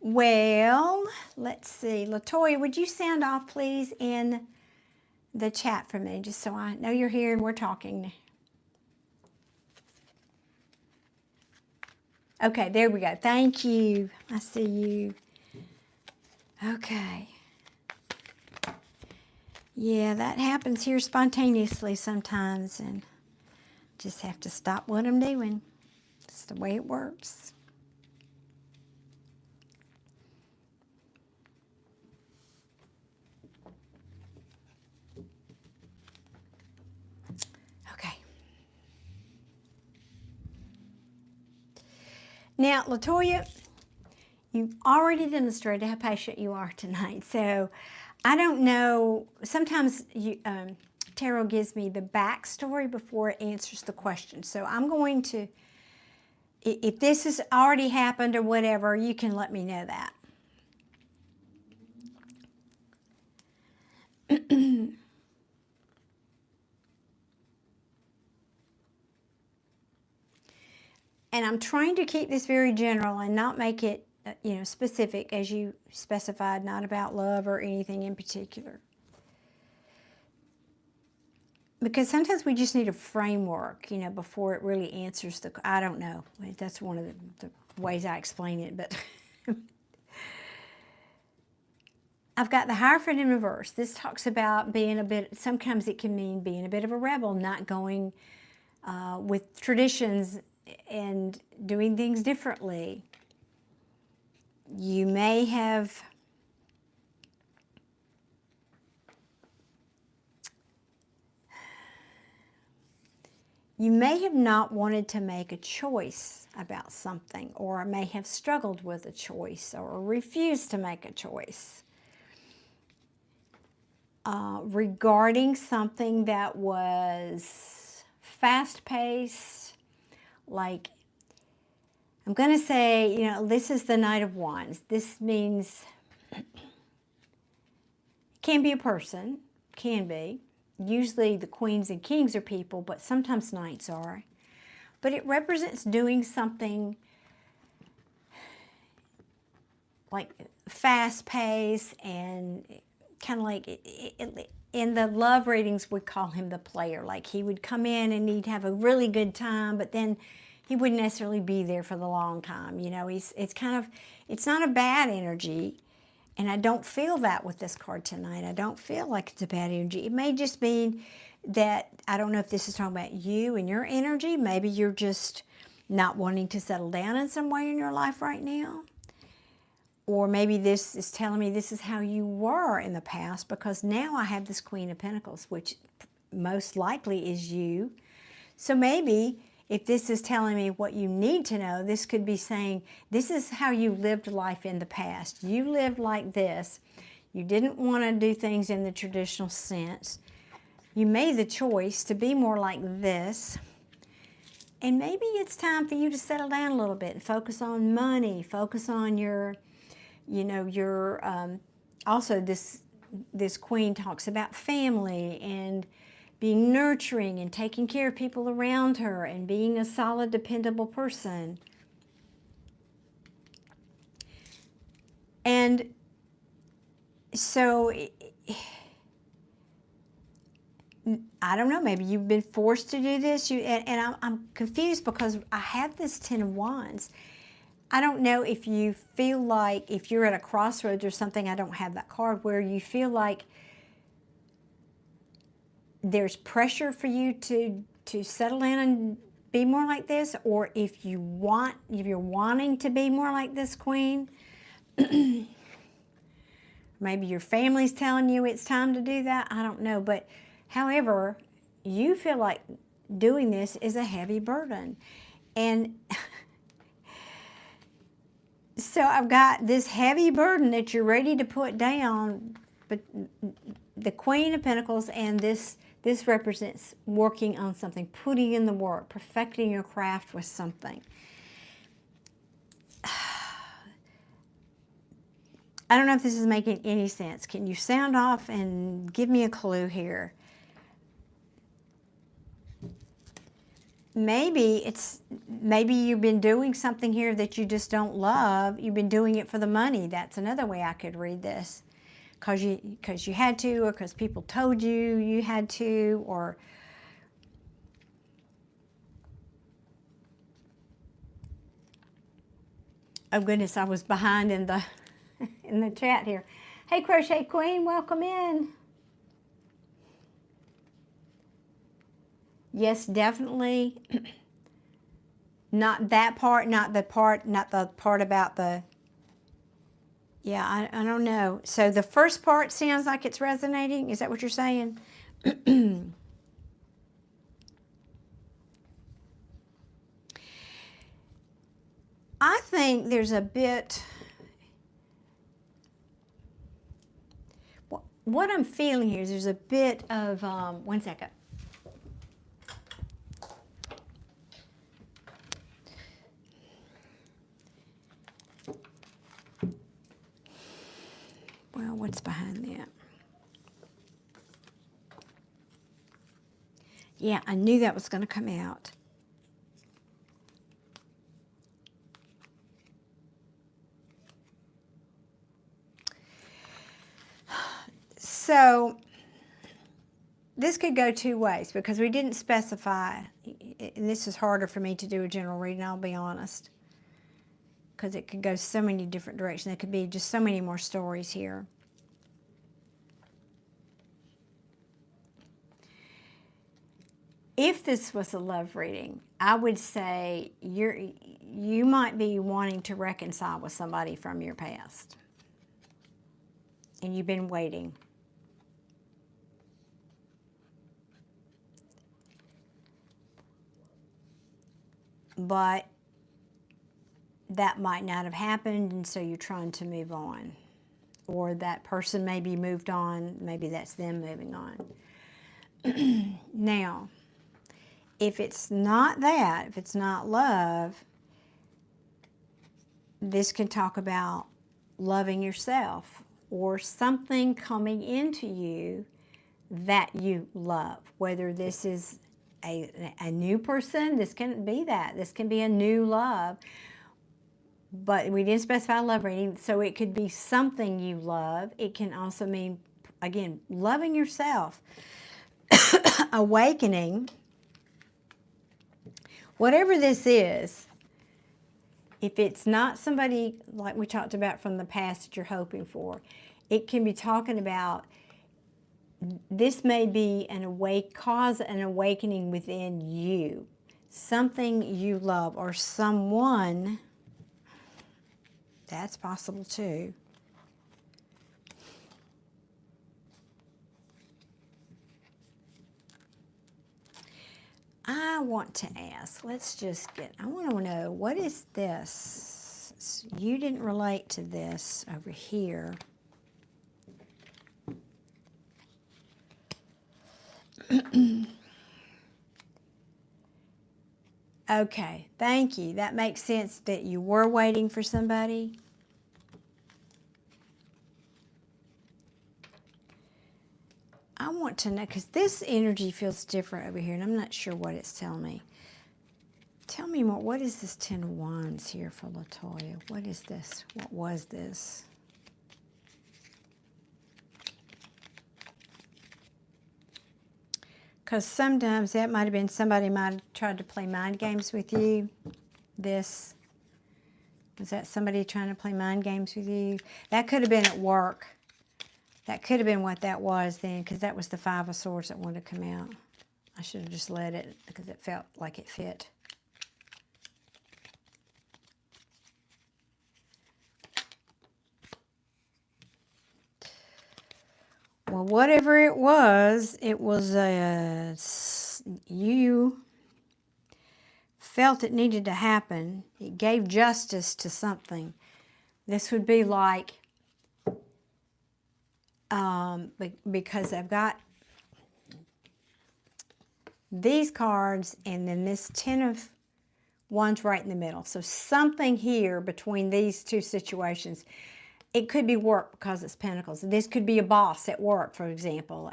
Well, let's see. Latoya, would you sound off, please, in the chat for me, just so I know you're here and we're talking. Okay, there we go. Thank you. I see you. Okay. Yeah, that happens here spontaneously sometimes, and just have to stop what I'm doing. It's the way it works. Okay. Now, Latoya, you've already demonstrated how patient you are tonight. So I don't know, sometimes tarot gives me the backstory before it answers the question. So I'm going to, if this has already happened or whatever, you can let me know that. And I'm trying to keep this very general and not make it, specific, as you specified, not about love or anything in particular. Because sometimes we just need a framework, before it really answers I don't know. That's one of the ways I explain it, but I've got the Hierophant in reverse. This talks about being sometimes it can mean being a bit of a rebel, not going with traditions and doing things differently. You may have not wanted to make a choice about something, or may have struggled with a choice, or refused to make a choice regarding something that was fast-paced. Like, I'm going to say, this is the Knight of Wands. This means it can be a person, can be. Usually the queens and kings are people, but sometimes knights are. But it represents doing something like fast-paced and kind of like, in the love readings, we call him the player. Like, he would come in and he'd have a really good time, but then he wouldn't necessarily be there for the long time. It's not a bad energy. And I don't feel that with this card tonight. I don't feel like it's a bad energy. It may just mean that, I don't know if this is talking about you and your energy. Maybe you're just not wanting to settle down in some way in your life right now. Or maybe this is telling me this is how you were in the past, because now I have this Queen of Pentacles, which most likely is you. So maybe if this is telling me what you need to know, this could be saying, this is how you lived life in the past. You lived like this. You didn't want to do things in the traditional sense. You made the choice to be more like this. And maybe it's time for you to settle down a little bit and focus on money, focus on your, also this queen talks about family and being nurturing and taking care of people around her and being a solid, dependable person. And so I don't know, maybe you've been forced to do this. I'm confused because I have this Ten of Wands. I don't know if you feel like, if you're at a crossroads or something, I don't have that card, where you feel like there's pressure for you to settle in and be more like this, or if you're wanting to be more like this Queen. Maybe your family's telling you it's time to do that. I don't know. But however, you feel like doing this is a heavy burden. And so I've got this heavy burden that you're ready to put down, but the Queen of Pentacles, and this represents working on something, putting in the work, perfecting your craft with something. I don't know if this is making any sense. Can you sound off and give me a clue here? Maybe you've been doing something here that you just don't love. You've been doing it for the money. That's another way I could read this. Because you had to, or because people told you you had to, or oh goodness, I was behind in the in the chat here. Hey, Crochet Queen, welcome in. Yes, definitely. Not that part, not the part about the, yeah, I don't know. So the first part sounds like it's resonating. Is that what you're saying? I think there's a bit, what I'm feeling here is there's a bit of, one second. Well, what's behind that? Yeah, I knew that was going to come out. So this could go two ways because we didn't specify, and this is harder for me to do a general reading, I'll be honest, because it could go so many different directions. There could be just so many more stories here. If this was a love reading, I would say you might be wanting to reconcile with somebody from your past, and you've been waiting. But that might not have happened, and so you're trying to move on. Or that person maybe moved on, maybe that's them moving on. Now, if it's not that, if it's not love, this can talk about loving yourself or something coming into you that you love. Whether this is a new person, this can be that. This can be a new love. But we didn't specify love reading, so it could be something you love. It can also mean, again, loving yourself, awakening. Whatever this is, if it's not somebody like we talked about from the past that you're hoping for, it can be talking about, this may be cause an awakening within you. Something you love or someone. That's possible too. I want to ask, I want to know, what is this? You didn't relate to this over here. Okay, thank you. That makes sense that you were waiting for somebody. I want to know, because this energy feels different over here, and I'm not sure what it's telling me. Tell me more. What is this Ten of Wands here for Latoya? What is this? What was this? Because sometimes that might have been somebody might have tried to play mind games with you. Was that somebody trying to play mind games with you? That could have been at work. That could have been what that was then, because that was the Five of Swords that wanted to come out. I should have just let it because it felt like it fit. Well, whatever it was you felt it needed to happen. It gave justice to something. This would be like, because I've got these cards and then this Ten of Wands right in the middle. So something here between these two situations. It could be work because it's Pentacles. This could be a boss at work, for example,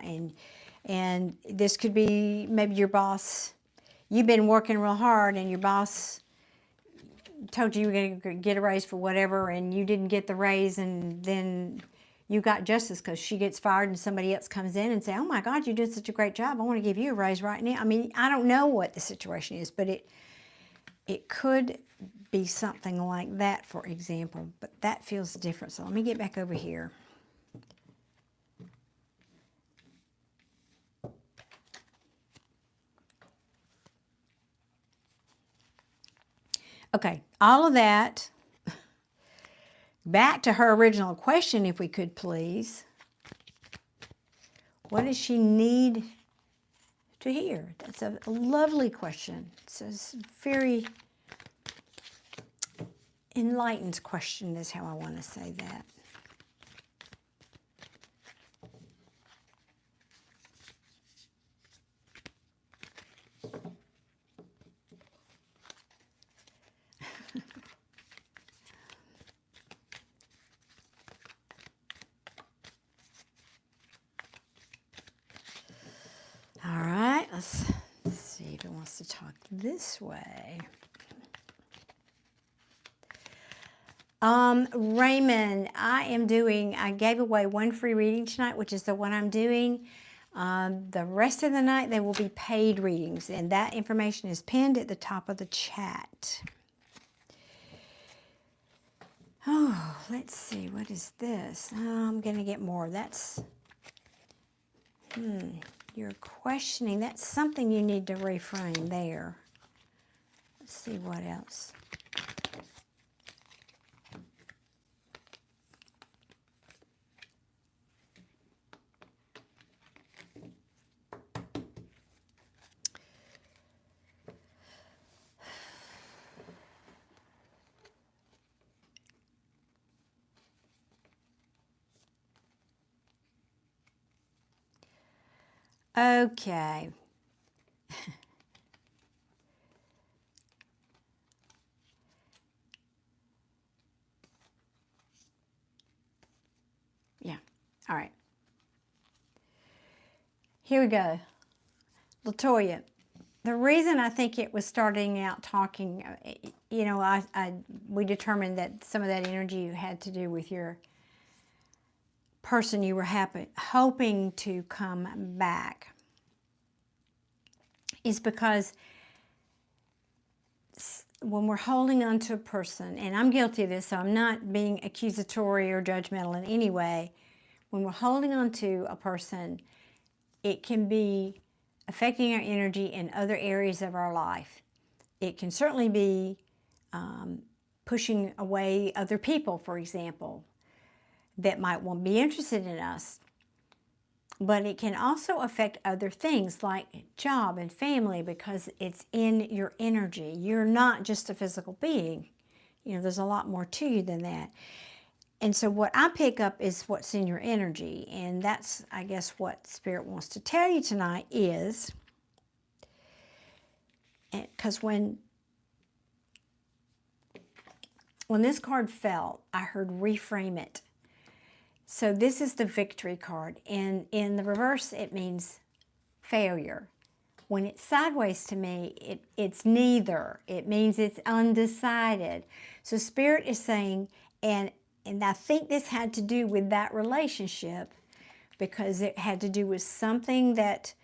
and this could be maybe your boss. You've been working real hard, and your boss told you were going to get a raise for whatever, and you didn't get the raise, and then you got justice because she gets fired, and somebody else comes in and say, "Oh my God, you did such a great job. I want to give you a raise right now." I mean, I don't know what the situation is, but it could be something like that, for example, but that feels different. So let me get back over here. Okay, all of that. Back to her original question, if we could please. What does she need to hear? That's a lovely question. It's a very enlightened question is how I want to say that. All right, let's see if it wants to talk this way. Raymond, I gave away one free reading tonight, which is the one I'm doing. The rest of the night, they will be paid readings, and that information is pinned at the top of the chat. Oh, let's see, what is this? I'm going to get more. That's, you're questioning. That's something you need to reframe there. Let's see what else. Okay. Yeah. All right. Here we go. Latoya, the reason I think it was starting out talking, you know, we determined that some of that energy had to do with your person you were hoping to come back, is because when we're holding on to a person, and I'm guilty of this, so I'm not being accusatory or judgmental in any way. When we're holding on to a person, it can be affecting our energy in other areas of our life. It can certainly be pushing away other people, for example, that might want to be interested in us. But it can also affect other things like job and family, because it's in your energy. You're not just a physical being. You know, there's a lot more to you than that. And so what I pick up is what's in your energy. And that's, I guess, what Spirit wants to tell you tonight is, because when this card fell, I heard reframe it. So this is the victory card, and in the reverse it means failure. When it's sideways to me, it's neither. It means it's undecided. So Spirit is saying, and I think this had to do with that relationship, because it had to do with something that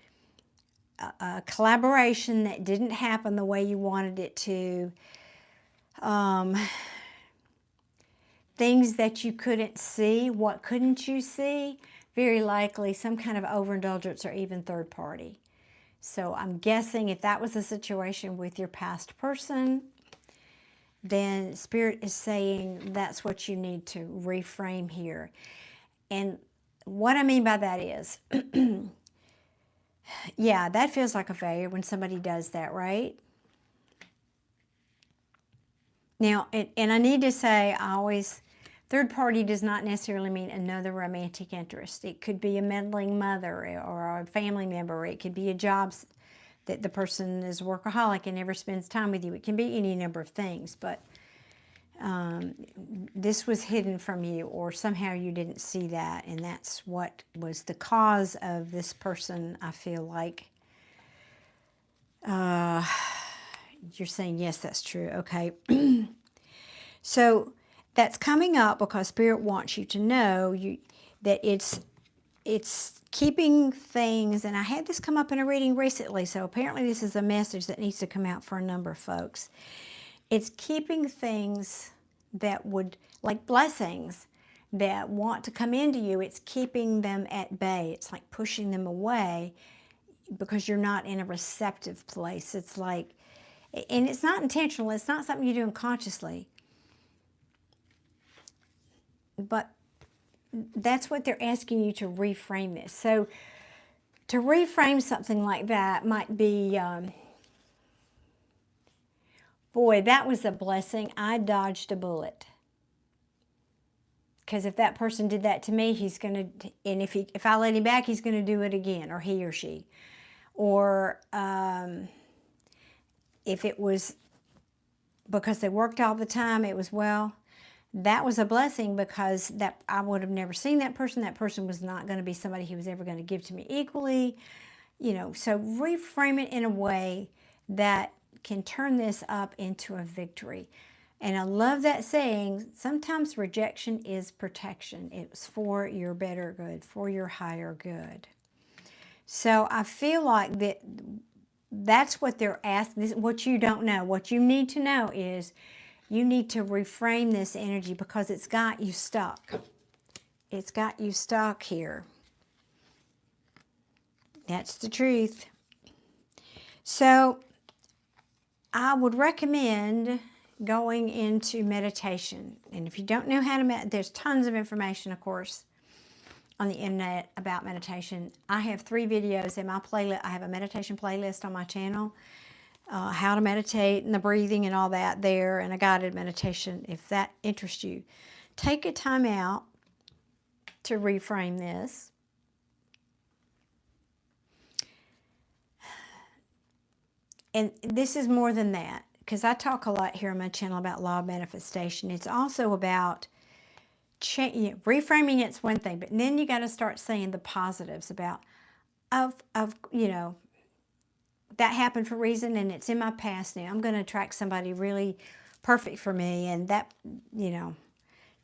a collaboration that didn't happen the way you wanted it to. Things that you couldn't see. What couldn't you see? Very likely some kind of overindulgence or even third party. So I'm guessing if that was the situation with your past person, then Spirit is saying that's what you need to reframe here. And what I mean by that is, yeah, that feels like a failure when somebody does that, right? Now, and I need to say, third party does not necessarily mean another romantic interest. It could be a meddling mother or a family member. It could be a job that the person is a workaholic and never spends time with you. It can be any number of things, but this was hidden from you, or somehow you didn't see that, and that's what was the cause of this person. I feel like you're saying, yes, that's true. Okay. So that's coming up because Spirit wants you to know that it's keeping things, and I had this come up in a reading recently, so apparently this is a message that needs to come out for a number of folks. It's keeping things that would, like blessings, that want to come into you. It's keeping them at bay. It's like pushing them away because you're not in a receptive place. It's like, and it's not intentional. It's not something you're doing consciously. But that's what they're asking you to reframe this. So to reframe something like that might be, boy, that was a blessing. I dodged a bullet. Because if that person did that to me, he's going to, and if I let him back, he's going to do it again, or he or she. Or if it was because they worked all the time, it was, well, that was a blessing because that I would have never seen that person. That person was not going to be somebody he was ever going to give to me equally. You know, so reframe it in a way that can turn this up into a victory. And I love that saying, sometimes rejection is protection. It's for your better good, for your higher good. So I feel like that's what they're asking. What you don't know, what you need to know is you need to reframe this energy because it's got you stuck. It's got you stuck here. That's the truth. So I would recommend going into meditation. And if you don't know how to meditate, there's tons of information, of course, on the internet about meditation. I have 3 videos in my playlist. I have a meditation playlist on my channel. How to meditate and the breathing and all that there, and a guided meditation if that interests you. Take a time out to reframe this. And this is more than that, because I talk a lot here on my channel about law of manifestation. It's also about reframing. It's one thing, but then you got to start saying the positives about you know, that happened for a reason and it's in my past now. I'm going to attract somebody really perfect for me, and that, you know,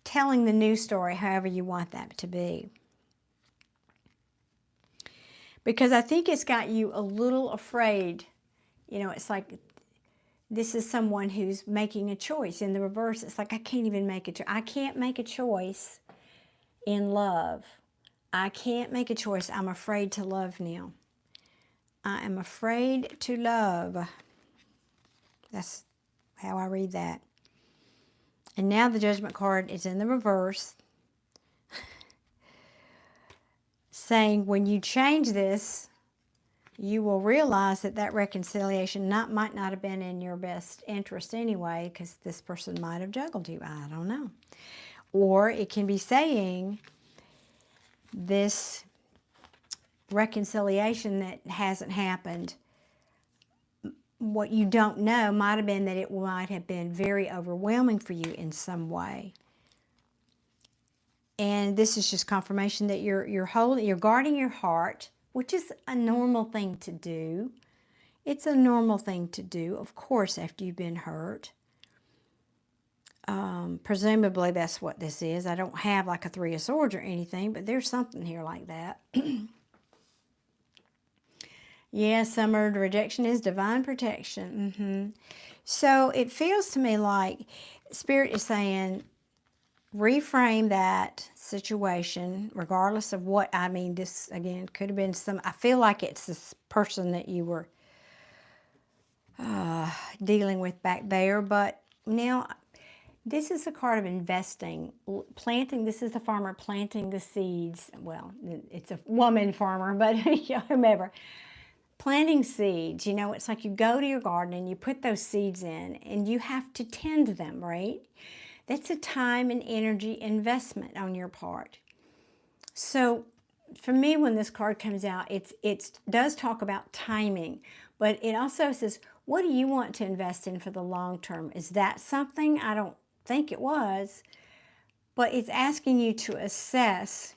telling the new story however you want that to be. Because I think it's got you a little afraid. You know, it's like this is someone who's making a choice. In the reverse, it's like I can't even make a choice. I can't make a choice in love. I can't make a choice. I'm afraid to love now. I am afraid to love. That's how I read that. And now the Judgment card is in the reverse, saying when you change this, you will realize that reconciliation might not have been in your best interest anyway, because this person might have juggled you. I don't know. Or it can be saying this reconciliation that hasn't happened, what you don't know might have been that it might have been very overwhelming for you in some way. And this is just confirmation that you're guarding your heart, which is a normal thing to do. It's a normal thing to do, of course, after you've been hurt. Presumably that's what this is. I don't have like a 3 of Swords or anything, but there's something here like that. Yes, summer rejection is divine protection. So it feels to me like Spirit is saying, reframe that situation, regardless of what, I mean, this, again, could have been I feel like it's this person that you were dealing with back there, but now this is a card of investing, planting. This is the farmer planting the seeds. Well, it's a woman farmer, but whomever. Planting seeds, it's like you go to your garden and you put those seeds in and you have to tend them, right? That's a time and energy investment on your part. So for me, when this card comes out, it does talk about timing, but it also says, what do you want to invest in for the long term? Is that something? I don't think it was, but it's asking you to assess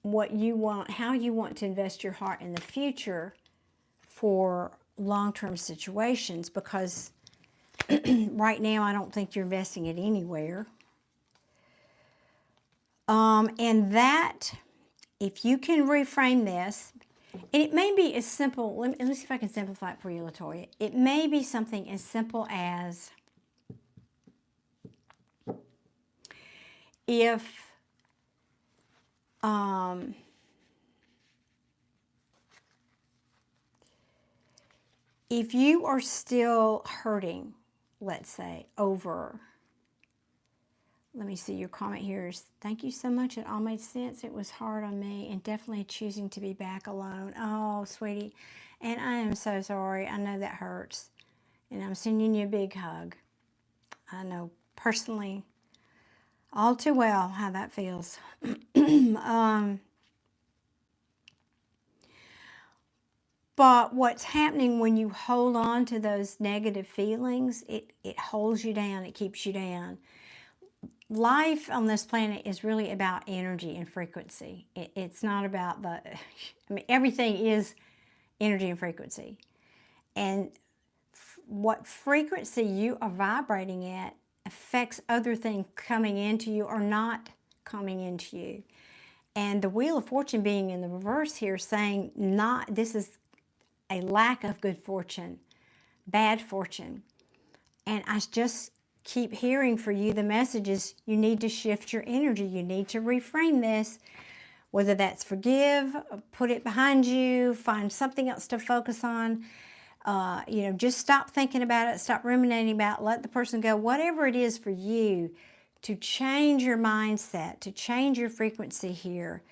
what you want, how you want to invest your heart in the future for long-term situations, because right now I don't think you're investing it anywhere. And that, if you can reframe this, and it may be as simple, let me see if I can simplify it for you, Latoya. It may be something as simple as, if if you are still hurting, let's say, over, let me see, your comment here is, thank you so much, it all made sense. It was hard on me, and definitely choosing to be back alone. Oh, sweetie, and I am so sorry. I know that hurts, and I'm sending you a big hug. I know personally all too well how that feels. But what's happening when you hold on to those negative feelings, it holds you down, it keeps you down. Life on this planet is really about energy and frequency. It's not about everything is energy and frequency. And what frequency you are vibrating at affects other things coming into you or not coming into you. And the Wheel of Fortune being in the reverse here, saying this is a lack of good fortune, bad fortune. And I just keep hearing for you the messages, you need to shift your energy. You need to reframe this, whether that's forgive, put it behind you, find something else to focus on. Just stop thinking about it, stop ruminating about it, let the person go. Whatever it is for you to change your mindset, to change your frequency here.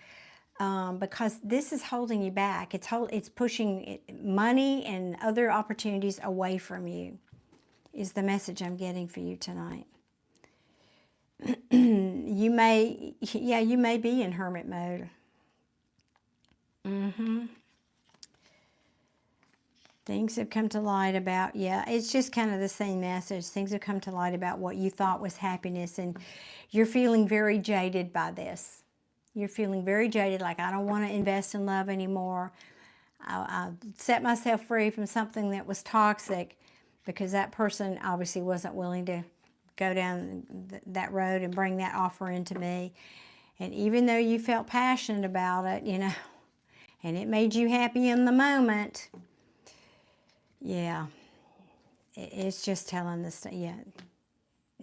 Because this is holding you back. It's pushing money and other opportunities away from you, is the message I'm getting for you tonight. You may be in hermit mode. Things have come to light about, it's just kind of the same message. Things have come to light about what you thought was happiness, and you're feeling very jaded by this. You're feeling very jaded, like, I don't want to invest in love anymore. I set myself free from something that was toxic, because that person obviously wasn't willing to go down that road and bring that offer into me. And even though you felt passionate about it, and it made you happy in the moment, it's just telling this,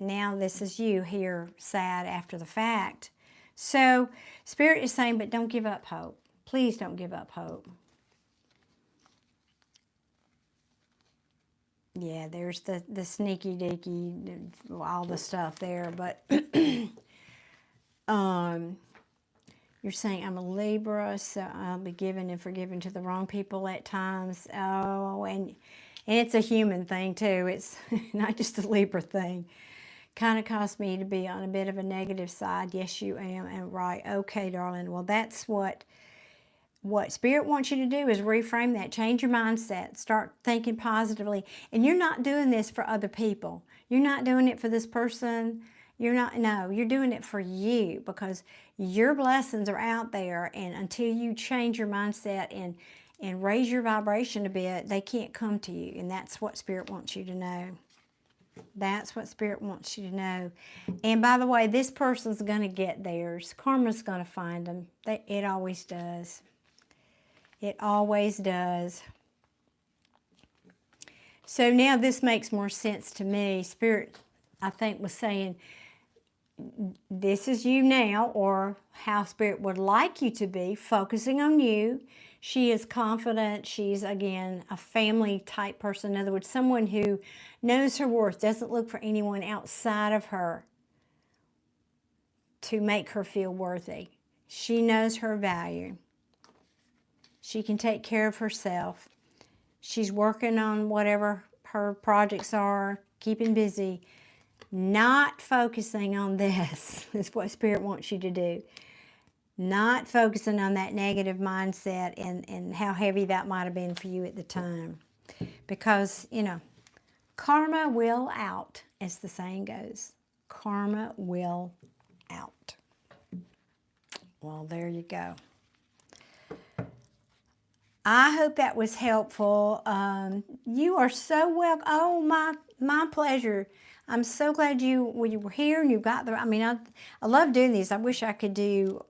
now this is you here, sad after the fact. So Spirit is saying, but don't give up hope. Please don't give up hope. Yeah, there's the sneaky deaky, all the stuff there, but you're saying, I'm a Libra, so I'll be given and forgiven to the wrong people at times. Oh, and it's a human thing too. It's not just a Libra thing. Kind of caused me to be on a bit of a negative side. Yes, you am. And right. Okay, darling. Well, that's what Spirit wants you to do, is reframe that. Change your mindset. Start thinking positively. And you're not doing this for other people. You're not doing it for this person. No, you're doing it for you, because your blessings are out there. And until you change your mindset and raise your vibration a bit, they can't come to you. And that's what Spirit wants you to know. That's what Spirit wants you to know. And by the way, this person's going to get theirs. Karma's going to find them. It always does. It always does. So now this makes more sense to me. Spirit, I think, was saying, this is you now, or how Spirit would like you to be, focusing on you. She is confident. She's, again, a family type person. In other words, someone who knows her worth, doesn't look for anyone outside of her to make her feel worthy. She knows her value. She can take care of herself. She's working on whatever her projects are, keeping busy. Not focusing on this is what Spirit wants you to do. Not focusing on that negative mindset and how heavy that might have been for you at the time. Because, you know, karma will out, as the saying goes. Karma will out. Well, there you go. I hope that was helpful. You are so welcome. Oh, my pleasure. I'm so glad you were here and you got the, I mean, I love doing these. I wish I could do,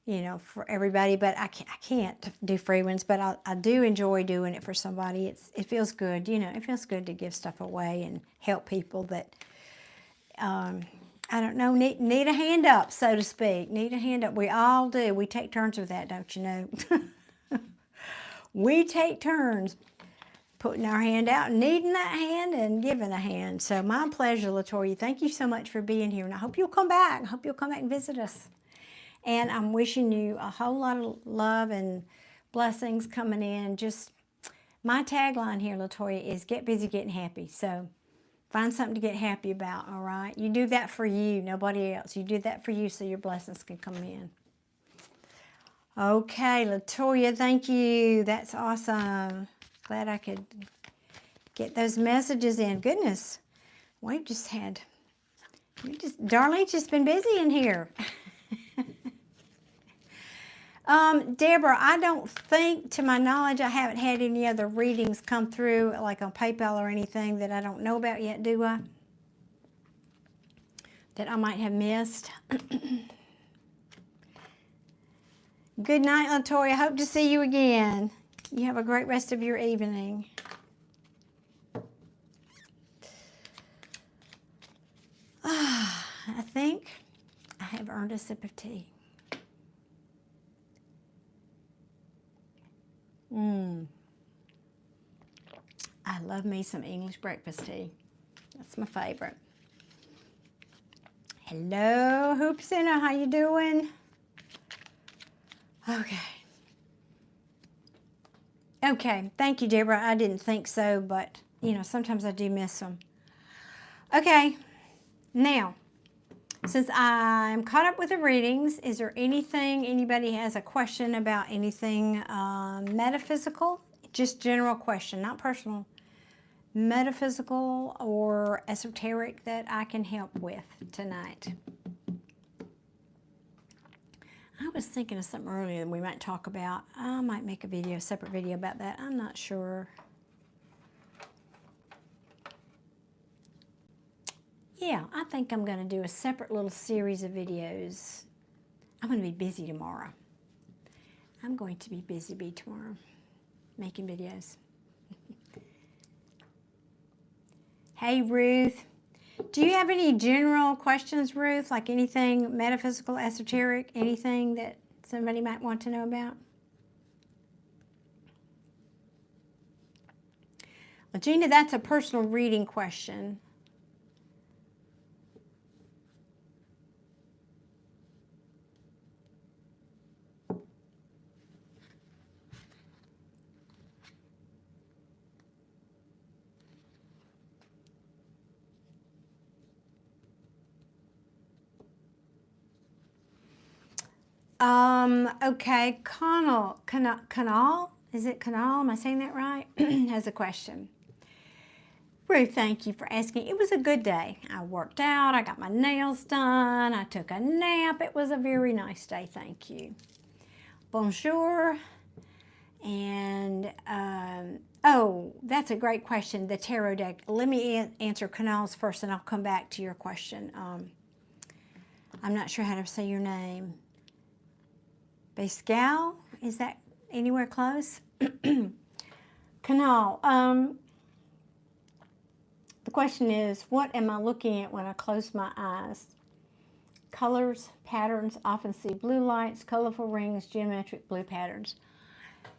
you know, for everybody, but I can't do free ones, but I do enjoy doing it for somebody. It feels good, you know, it feels good to give stuff away and help people that, I don't know, need a hand up, so to speak. Need a hand up. We all do. We take turns with that, don't you know? We take turns putting our hand out, needing that hand and giving a hand. So my pleasure, Latoya. Thank you so much for being here. And I hope you'll come back. I hope you'll come back and visit us. And I'm wishing you a whole lot of love and blessings coming in. Just my tagline here, Latoya, is get busy getting happy. So find something to get happy about, all right? You do that for you, nobody else. You do that for you so your blessings can come in. Okay, Latoya, thank you. That's awesome. Glad I could get those messages in. Goodness, Darlene's just been busy in here. Deborah, I don't think, to my knowledge, I haven't had any other readings come through, like on PayPal or anything that I don't know about yet, do I? That I might have missed. Good night, Latoya. Hope to see you again. You have a great rest of your evening. I think I have earned a sip of tea. I love me some English breakfast tea. That's my favorite. Hello, Hoopsina. How you doing? Okay, thank you, Deborah. I didn't think so, but, you know, sometimes I do miss them. Okay, now, since I'm caught up with the readings, is there anything, anybody has a question about anything metaphysical? Just general question, not personal. Metaphysical or esoteric that I can help with tonight? I was thinking of something earlier that we might talk about. I might make a separate video about that. I'm not sure. Yeah, I think I'm going to do a separate little series of videos. I'm going to be busy tomorrow. I'm going to be busy tomorrow, making videos. Hey, Ruth. Do you have any general questions, Ruth? Like anything metaphysical, esoteric, anything that somebody might want to know about? Well, Gina, that's a personal reading question. Okay, Kanal, is it Kanal? Am I saying that right? Has a question. Ruth, thank you for asking. It was a good day. I worked out, I got my nails done, I took a nap. It was a very nice day, thank you. Bonjour. And, oh, that's a great question, the tarot deck. Let me answer Kanal's first and I'll come back to your question. I'm not sure how to say your name. Bascal, is that Anywhere close? Canal. The question is, what am I looking at when I close my eyes? Colors, patterns, often see blue lights, colorful rings, geometric blue patterns.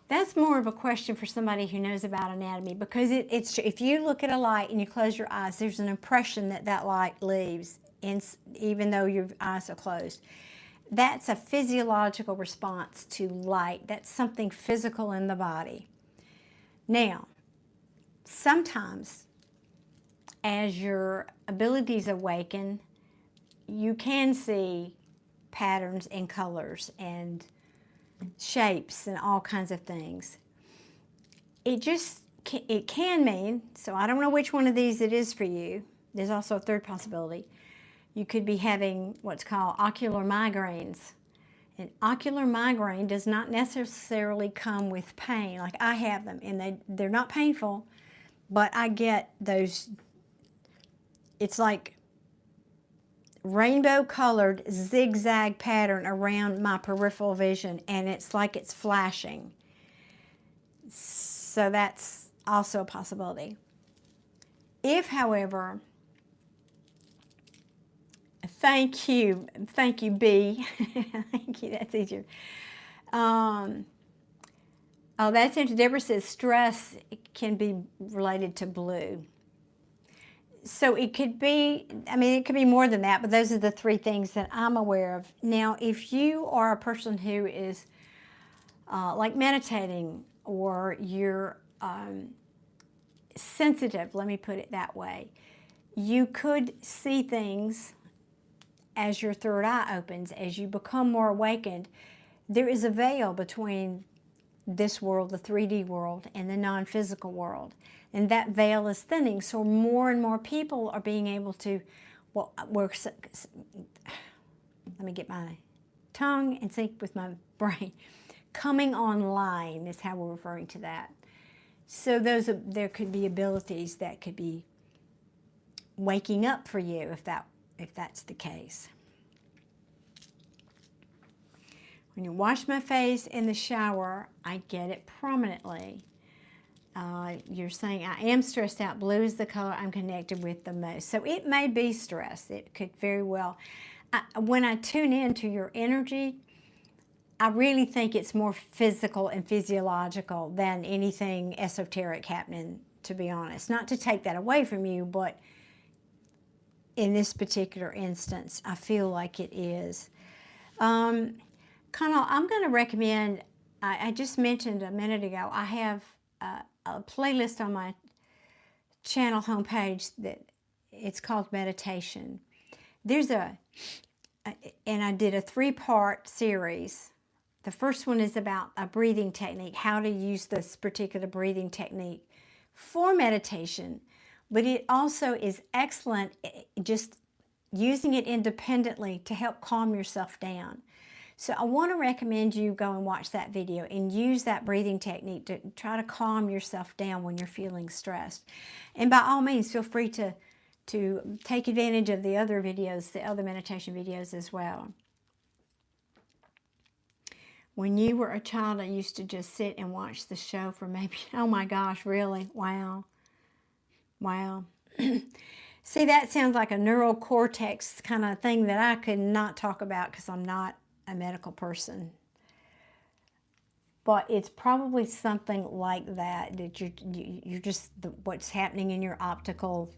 That's more of a question for somebody who knows about anatomy, because it's if you look at a light and you close your eyes, there's an impression that that light leaves, even though your eyes are closed. That's a physiological response to light. That's something physical in the body. Now, sometimes as your abilities awaken, you can see patterns and colors and shapes and all kinds of things. It can mean, so I don't know which one of these it is for you. There's also a third possibility. You could be having what's called ocular migraines. An ocular migraine does not necessarily come with pain. Like I have them, and they're not painful, but I get those, it's like rainbow colored zigzag pattern around my peripheral vision, and it's like it's flashing. So that's also a possibility. If, however, thank you, B. Thank you, that's easier. Oh, that's interesting. Deborah says stress can be related to blue. So it could be, I mean, it could be more than that, but those are the three things that I'm aware of. Now, if you are a person who is like meditating, or you're sensitive, let me put it that way, you could see things as your third eye opens, as you become more awakened. There is a veil between this world, the 3D world, and the non-physical world. And that veil is thinning, so more and more people are being able to, well, let me get my tongue in sync with my brain. Coming online is how we're referring to that. So there could be abilities that could be waking up for you if that's the case. When you wash my face in the shower, I get it prominently. You're saying I am stressed out. Blue is the color I'm connected with the most. So it may be stress. It could very well. When I tune into your energy, I really think it's more physical and physiological than anything esoteric happening, to be honest. Not to take that away from you, but in this particular instance, I feel like it is. Connell, I'm going to recommend, I just mentioned a minute ago, I have a playlist on my channel homepage that it's called Meditation. There's and I did a 3-part series. The first one is about a breathing technique, how to use this particular breathing technique for meditation, but it also is excellent just using it independently to help calm yourself down. So I want to recommend you go and watch that video and use that breathing technique to try to calm yourself down when you're feeling stressed. And by all means, feel free to take advantage of the other videos, the other meditation videos as well. When you were a child, I used to just sit and watch the show for maybe, oh my gosh, really? Wow. Wow. See, that sounds like a neural cortex kind of thing that I could not talk about because I'm not a medical person. But it's probably something like that you're just, what's happening in your optical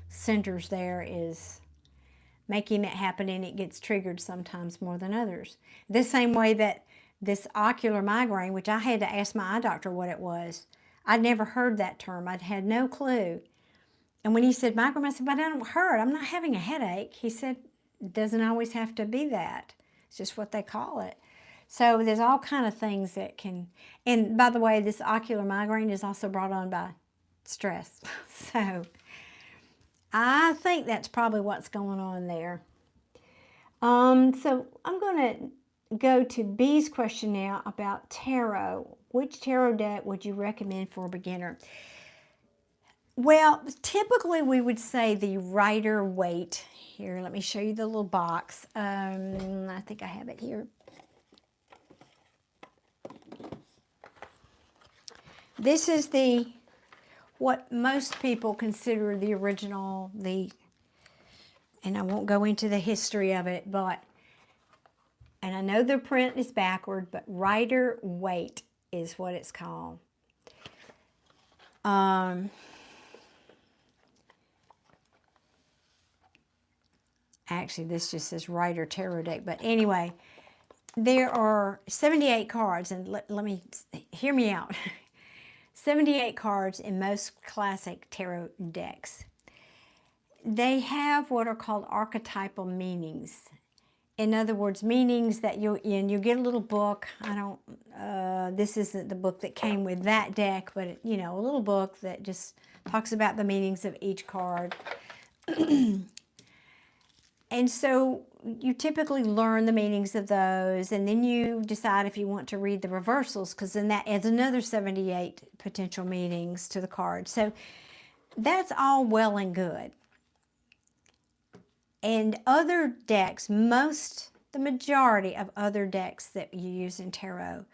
centers there is making it happen, and it gets triggered sometimes more than others. The same way that this ocular migraine, which I had to ask my eye doctor what it was. I'd never heard that term. I'd had no clue. And when he said migraine, I said, but I don't hurt. I'm not having a headache. He said, it doesn't always have to be that. It's just what they call it. So there's all kind of things that can, and by the way, this ocular migraine is also brought on by stress. So I think that's probably what's going on there. So I'm going to go to B's question now about tarot. Which tarot deck would you recommend for a beginner? Well, typically we would say the Rider-Waite. Here, let me show you the little box. I think I have it here. This is what most people consider the original, and I won't go into the history of it, and I know the print is backward, but Rider Waite is what it's called. Actually, this just says Rider Tarot Deck, but anyway, there are 78 cards, and let me, hear me out. 78 cards in most classic tarot decks. They have what are called archetypal meanings. In other words, meanings that you get a little book. This isn't the book that came with that deck, but a little book that just talks about the meanings of each card. And so you typically learn the meanings of those, and then you decide if you want to read the reversals, because then that adds another 78 potential meanings to the card. So that's all well and good. And other decks, the majority of other decks that you use in tarot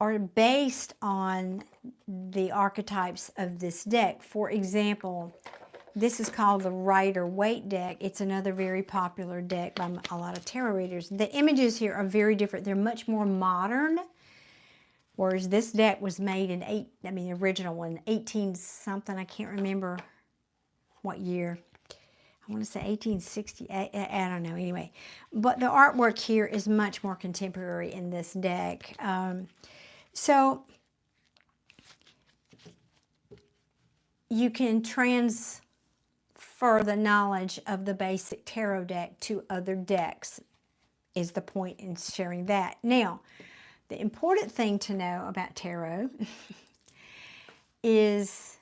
are based on the archetypes of this deck. For example, this is called the Rider Waite deck. It's another very popular deck by a lot of tarot readers. The images here are very different. They're much more modern, whereas this deck was made in the original one, 18 something. I can't remember what year. I want to say 1860. I don't know. Anyway, but the artwork here is much more contemporary in this deck. So you can transfer the knowledge of the basic tarot deck to other decks, is the point in sharing that. Now, the important thing to know about tarot is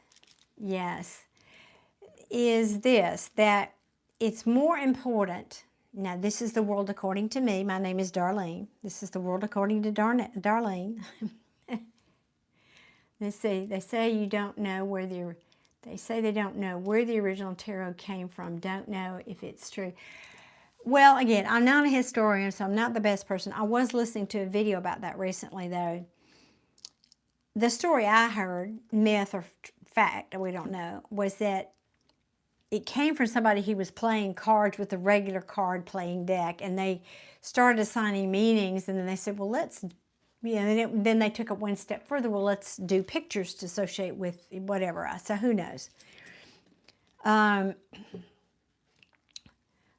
this, that it's more important. Now, this is the world according to me. My name is Darlene. This is the world according to Darlene. They say you don't know where they say they don't know where the original tarot came from. Don't know if it's true. Well, again, I'm not a historian, so I'm not the best person. I was listening to a video about that recently, though. The story I heard, myth or fact, we don't know, was that it came from somebody who was playing cards with a regular card playing deck, and they started assigning meanings, and then they said, well, then they took it one step further. Well, let's do pictures to associate with whatever. So who knows?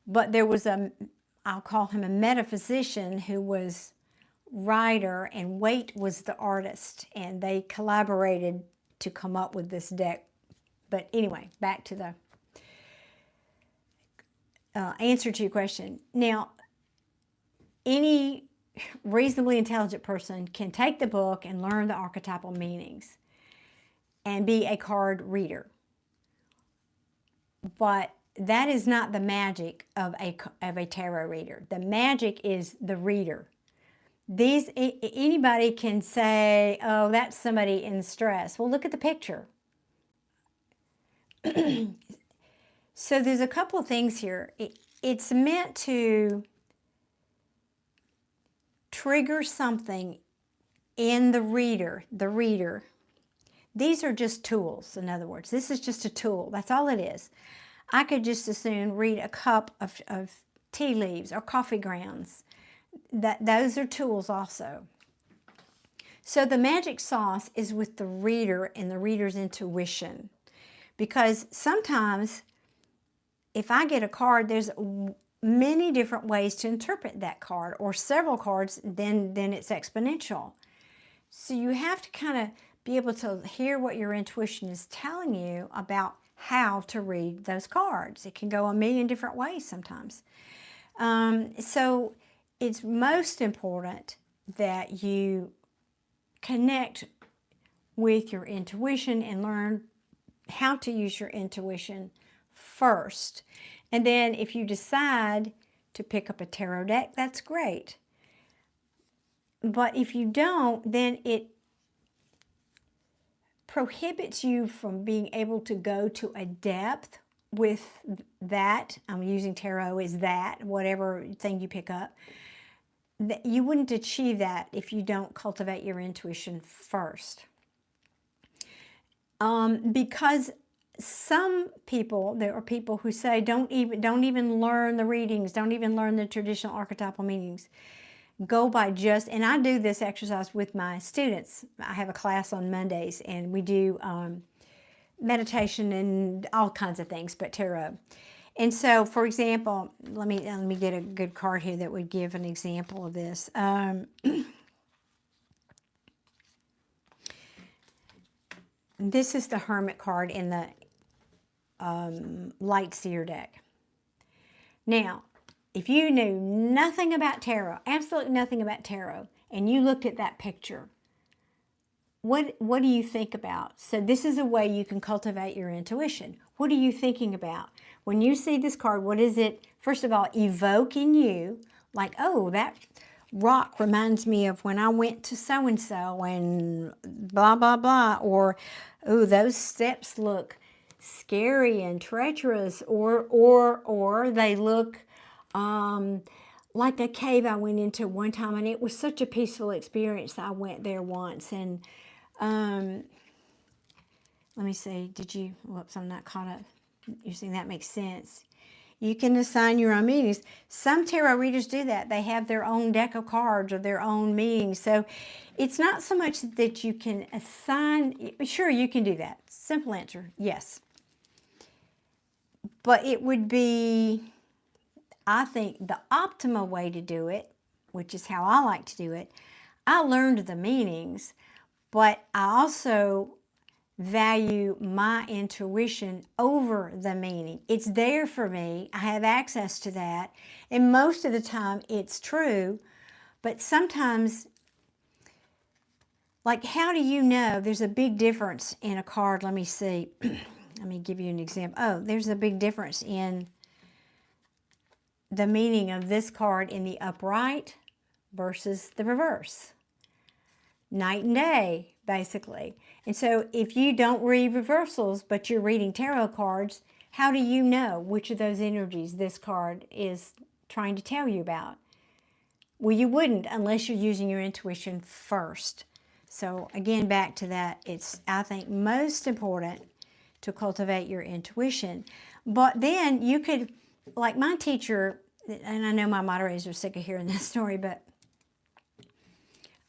But there was I'll call him a metaphysician who was Rider, and Waite was the artist, and they collaborated to come up with this deck. But anyway, back to the answer to your question. Now, any reasonably intelligent person can take the book and learn the archetypal meanings and be a card reader. But that is not the magic of a tarot reader. The magic is the reader. Anybody can say, oh, that's somebody in stress. Well, look at the picture. So there's a couple of things here. It's meant to trigger something in the reader. These are just tools, in other words. This is just a tool. That's all it is. I could just as soon read a cup of tea leaves or coffee grounds. Those are tools also. So the magic sauce is with the reader and the reader's intuition. Because sometimes if I get a card, there's many different ways to interpret that card, or several cards, then it's exponential. So you have to kind of be able to hear what your intuition is telling you about how to read those cards. It can go a million different ways sometimes. So it's most important that you connect with your intuition and learn how to use your intuition first. And then if you decide to pick up a tarot deck, that's great. But if you don't, then it prohibits you from being able to go to a depth with that. I'm using tarot as that, whatever thing you pick up. You wouldn't achieve that if you don't cultivate your intuition first. Because some people, there are people who say don't even learn the readings, don't even learn the traditional archetypal meanings. Go by just, and I do this exercise with my students. I have a class on Mondays, and we do meditation and all kinds of things, but tarot. And so, for example, let me get a good card here that would give an example of this. This is the Hermit card in the Light Seer deck. Now, if you knew nothing about tarot, absolutely nothing about tarot, and you looked at that picture, what do you think about? So this is a way you can cultivate your intuition. What are you thinking about? When you see this card, what is it, first of all, evoke in you? Like, oh, that rock reminds me of when I went to so-and-so and blah, blah, blah. Or, oh, those steps look scary and treacherous. Or they look like a cave I went into one time, and it was such a peaceful experience. I went there once, and let me see, whoops, I'm not caught up. You see, that makes sense. You can assign your own meanings. Some tarot readers do that. They have their own deck of cards or their own meanings. So it's not so much that you can assign, sure, you can do that. Simple answer, yes. But it would be, I think, the optimal way to do it, which is how I like to do it. I learned the meanings, but I also value my intuition over the meaning. It's there for me. I have access to that. And most of the time it's true. But sometimes, like, how do you know? There's a big difference in a card. Let me see. Let me give you an example. Oh, there's a big difference in the meaning of this card in the upright versus the reverse. Night and day, basically. And so if you don't read reversals, but you're reading tarot cards, how do you know which of those energies this card is trying to tell you about? Well, you wouldn't unless you're using your intuition first. So again, back to that, it's, I think, most important to cultivate your intuition. But then you could, like my teacher, and I know my moderators are sick of hearing this story, but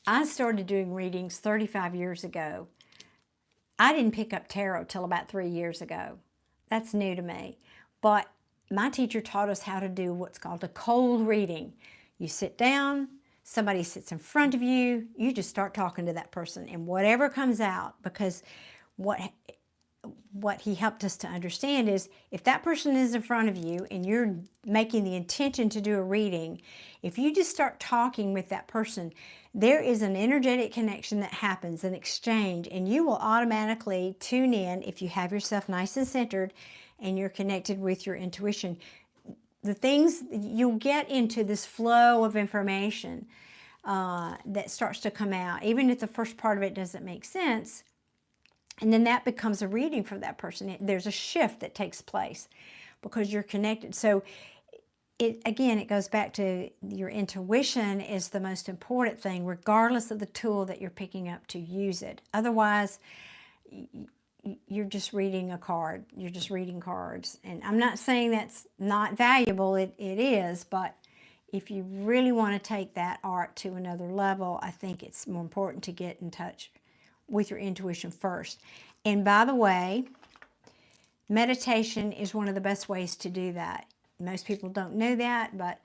I started doing readings 35 years ago. I didn't pick up tarot till about 3 years ago. That's new to me. But my teacher taught us how to do what's called a cold reading. You sit down, somebody sits in front of you, you just start talking to that person, and whatever comes out, because what he helped us to understand is if that person is in front of you and you're making the intention to do a reading, if you just start talking with that person, there is an energetic connection that happens, an exchange, and you will automatically tune in if you have yourself nice and centered and you're connected with your intuition. The things, you'll get into this flow of information that starts to come out, even if the first part of it doesn't make sense. And then that becomes a reading for that person. There's a shift that takes place because you're connected. So it goes back to your intuition is the most important thing, regardless of the tool that you're picking up to use it. Otherwise, you're just reading a card. You're just reading cards. And I'm not saying that's not valuable. It is. But if you really want to take that art to another level, I think it's more important to get in touch with your intuition first. And by the way, meditation is one of the best ways to do that. Most people don't know that, but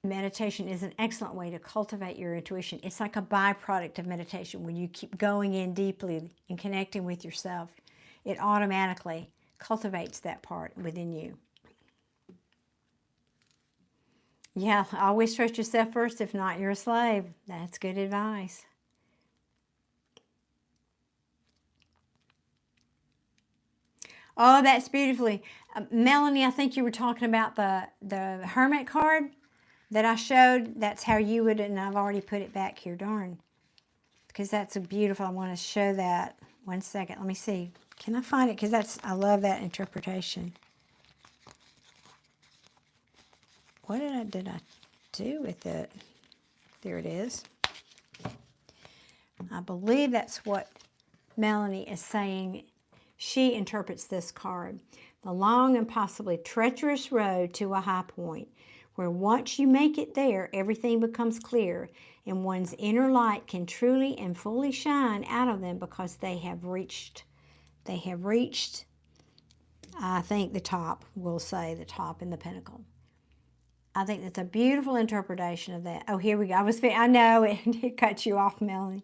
meditation is an excellent way to cultivate your intuition. It's like a byproduct of meditation. When you keep going in deeply and connecting with yourself, it automatically cultivates that part within you. Yeah, always trust yourself first. If not, you're a slave. That's good advice. Oh, that's beautifully. Melanie, I think you were talking about the Hermit card that I showed. That's how you would, and I've already put it back here, darn. Because that's a beautiful, I want to show that. 1 second, let me see. Can I find it? Because I love that interpretation. What did I do with it? There it is. I believe that's what Melanie is saying, she interprets this card, the long and possibly treacherous road to a high point, where once you make it there, everything becomes clear, and one's inner light can truly and fully shine out of them because they have reached, I think the top, we'll say the top in the pinnacle. I think that's a beautiful interpretation of that. Oh, here we go. I know it cut you off, Melanie.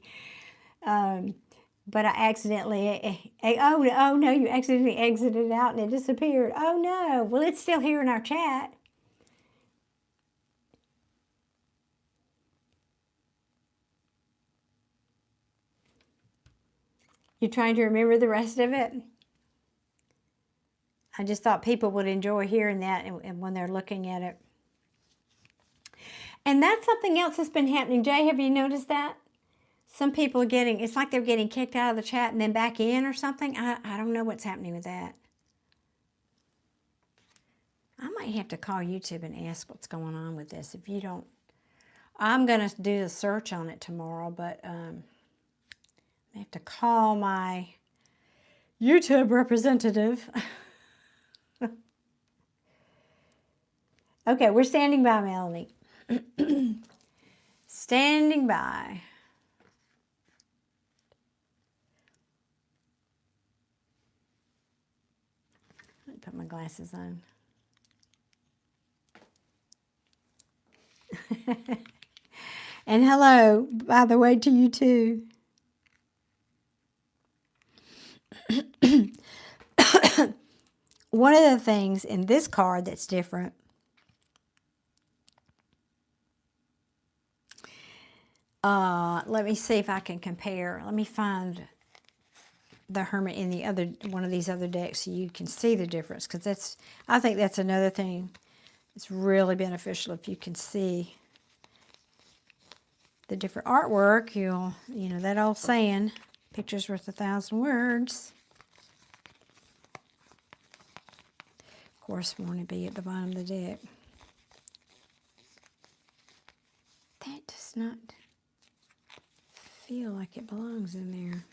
But I accidentally, oh no, you accidentally exited out and it disappeared. Oh no, well, it's still here in our chat. You're trying to remember the rest of it? I just thought people would enjoy hearing that and when they're looking at it. And that's something else that's been happening. Jay, have you noticed that? Some people are getting, it's like they're getting kicked out of the chat and then back in or something. I don't know what's happening with that. I might have to call YouTube and ask what's going on with this. If you don't, I'm going to do a search on it tomorrow, but I have to call my YouTube representative. Okay, we're standing by, Melanie. Standing by. Let me put my glasses on. And hello, by the way, to you too. One of the things in this card that's different, let me see if I can compare. Let me find the Hermit in the other one of these other decks so you can see the difference, because I think that's another thing that's really beneficial. If you can see the different artwork, you know that old saying, picture's worth 1,000 words. Of course, we want to be at the bottom of the deck. That does not feel like it belongs in there.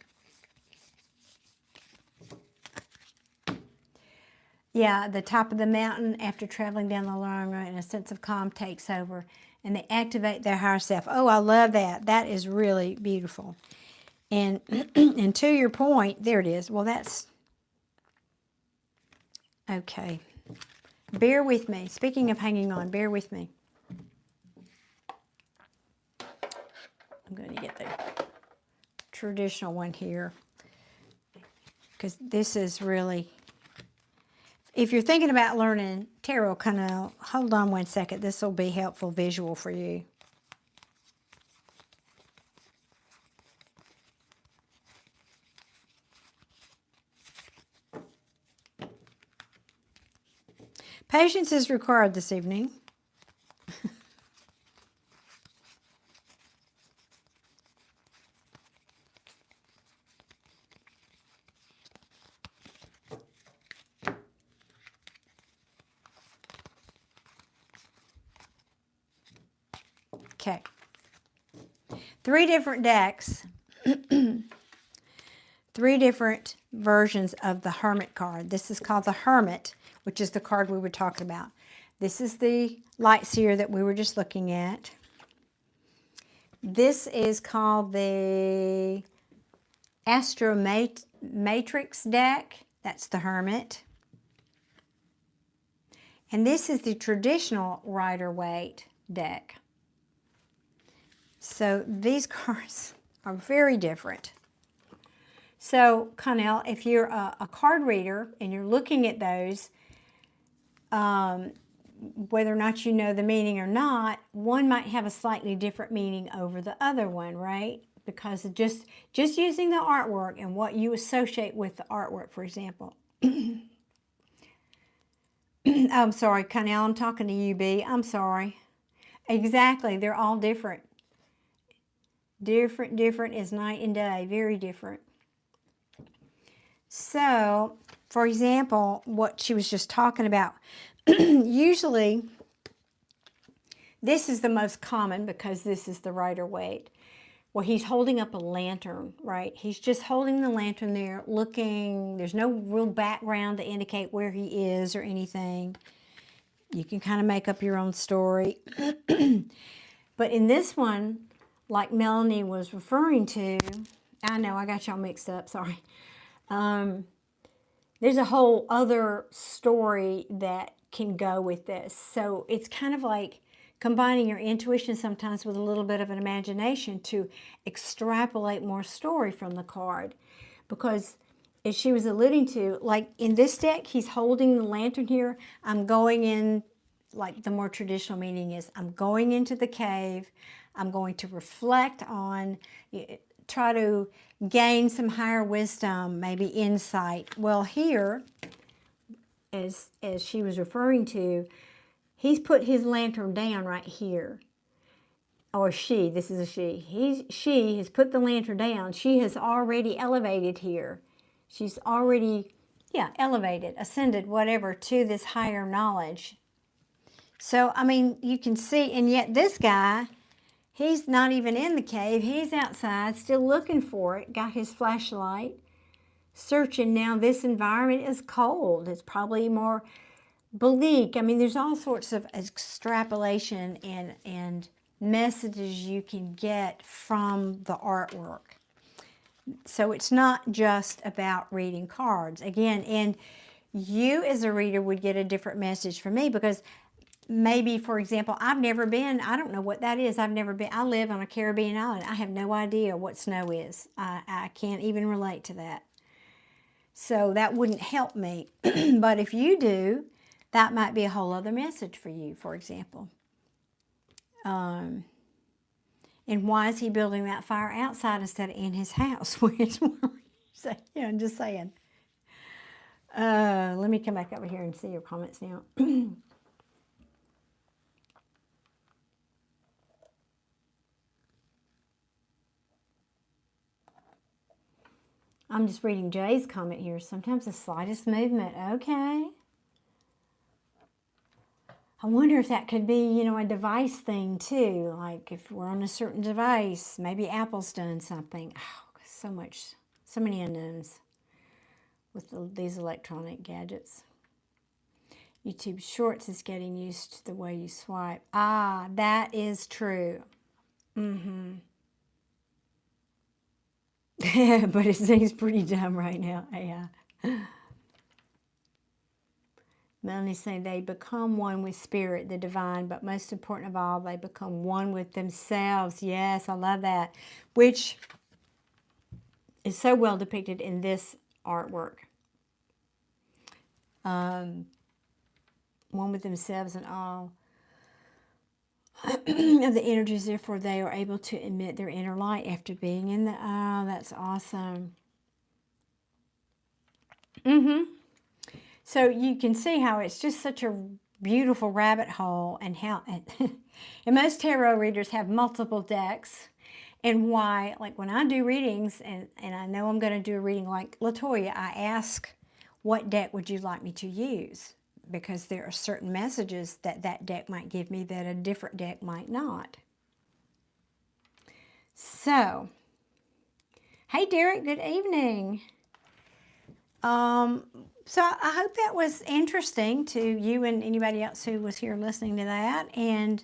Yeah, the top of the mountain, after traveling down the long road, and a sense of calm takes over, and they activate their higher self. Oh, I love that. That is really beautiful. And, and to your point, there it is. Well, that's, okay. Bear with me. Speaking of hanging on, bear with me. I'm going to get the traditional one here, because this is really, if you're thinking about learning tarot, kind of hold on one second. This will be helpful visual for you. Patience is required this evening. Okay. 3 different decks. 3 different versions of the Hermit card. This is called the Hermit, which is the card we were talking about. This is the Light Seer that we were just looking at. This is called the Astro Matrix deck. That's the Hermit. And this is the traditional Rider-Waite deck. So these cards are very different. So, Connell, if you're a card reader and you're looking at those, whether or not you know the meaning or not, one might have a slightly different meaning over the other one, right? Because just using the artwork and what you associate with the artwork, for example. I'm sorry, Connell, I'm talking to you, B. I'm sorry. Exactly, they're all different. Different is night and day, very different. So, for example, what she was just talking about, usually this is the most common because this is the Rider-Waite. well, he's holding up a lantern, right? He's just holding the lantern there, looking. There's no real background to indicate where he is or anything. You can kind of make up your own story. But in this one, like Melanie was referring to, I know I got y'all mixed up, sorry. There's a whole other story that can go with this. So it's kind of like combining your intuition sometimes with a little bit of an imagination to extrapolate more story from the card. Because as she was alluding to, like in this deck, he's holding the lantern here. I'm going in, like the more traditional meaning is, I'm going into the cave. I'm going to reflect on, try to gain some higher wisdom, maybe insight. Well, here, as she was referring to, he's put his lantern down right here. Or she, this is a she. She has put the lantern down. She has already elevated here. She's already, elevated, ascended, whatever, to this higher knowledge. So, I mean, you can see, and yet this guy, he's not even in the cave. He's outside, still looking for it, got his flashlight, searching. Now, this environment is cold. It's probably more bleak. I mean, there's all sorts of extrapolation and messages you can get from the artwork. So it's not just about reading cards. Again, and you as a reader would get a different message from me because maybe, for example, I've never been, I don't know what that is. I've never been, I live on a Caribbean island. I have no idea what snow is. I can't even relate to that. So that wouldn't help me. But if you do, that might be a whole other message for you, for example. And why is he building that fire outside instead of in his house? Which, I'm just saying. Let me come back over here and see your comments now. I'm just reading Jay's comment here. Sometimes the slightest movement. Okay. I wonder if that could be, a device thing too. Like if we're on a certain device, maybe Apple's done something. Oh, so many unknowns with these electronic gadgets. YouTube Shorts is getting used to the way you swipe. Ah, that is true. But it seems pretty dumb right now. Yeah. Melanie's saying they become one with spirit, the divine, but most important of all, they become one with themselves. Yes, I love that. Which is so well depicted in this artwork. One with themselves and all of the energies, therefore they are able to emit their inner light after being in the, oh, that's awesome. So you can see how it's just such a beautiful rabbit hole, and how, and most tarot readers have multiple decks, and why, like when I do readings, and I know I'm going to do a reading like Latoya, I ask, what deck would you like me to use? Because there are certain messages that that deck might give me that a different deck might not. So, hey Derek, good evening. So I hope that was interesting to you and anybody else who was here listening to that. And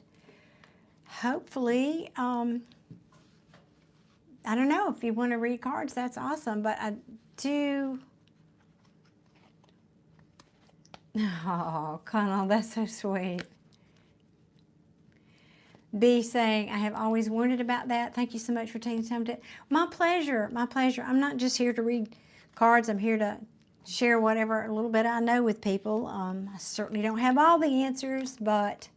hopefully, I don't know, if you want to read cards, that's awesome. But I do... Oh, Connell, that's so sweet. B saying, I have always wondered about that. Thank you so much for taking time to... My pleasure, my pleasure. I'm not just here to read cards. I'm here to share whatever a little bit I know with people. I certainly don't have all the answers, but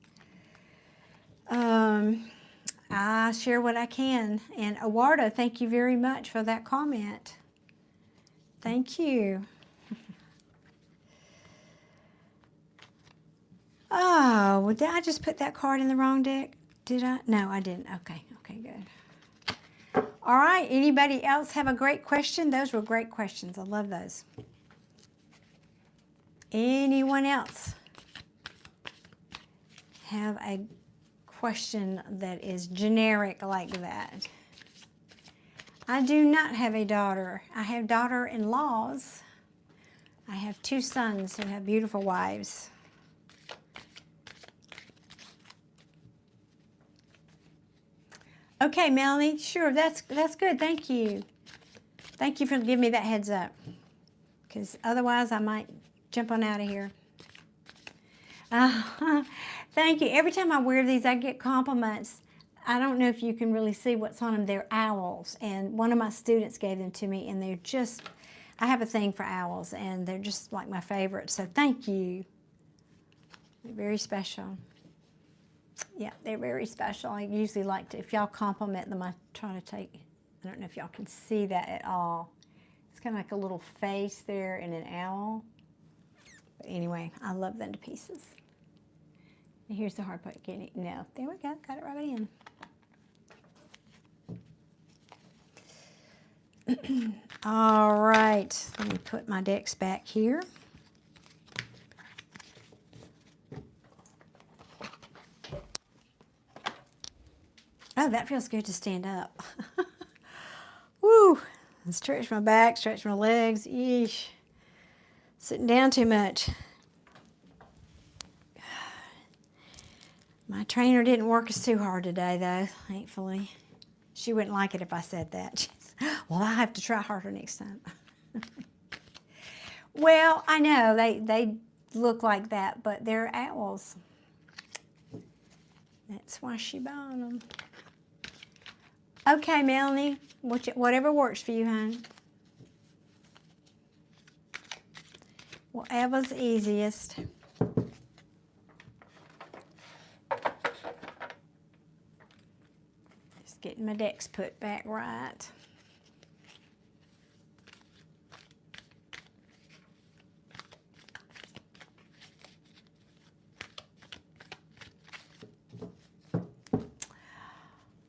I share what I can. And Awardo, thank you very much for that comment. Thank you. Oh, did I just put that card in the wrong deck? Did I? No, I didn't. Okay, good. All right, anybody else have a great question? Those were great questions. I love those. Anyone else have a question that is generic like that? I do not have a daughter. I have daughter-in-laws. I have 2 sons who have beautiful wives. Okay, Melanie, sure, that's good. Thank you. Thank you for giving me that heads up, because otherwise I might jump on out of here. Thank you. Every time I wear these, I get compliments. I don't know if you can really see what's on them. They're owls, and one of my students gave them to me, and they're just, I have a thing for owls, and they're just like my favorite, so thank you. They're very special. Yeah, they're very special. I usually like to, if y'all compliment them, I try to take, I don't know if y'all can see that at all. It's kind of like a little face there and an owl. But anyway, I love them to pieces. And here's the hard part, getting it. No, there we go, got it right in. All right, let me put my decks back here. Oh, that feels good to stand up. Woo! Stretch my back, stretch my legs. Yeesh. Sitting down too much. My trainer didn't work us too hard today, though, thankfully. She wouldn't like it if I said that. Well, I have to try harder next time. Well, I know, they look like that, but they're owls. That's why she bought them. Okay, Melanie, whatever works for you, hon. Whatever's easiest. Just getting my decks put back right.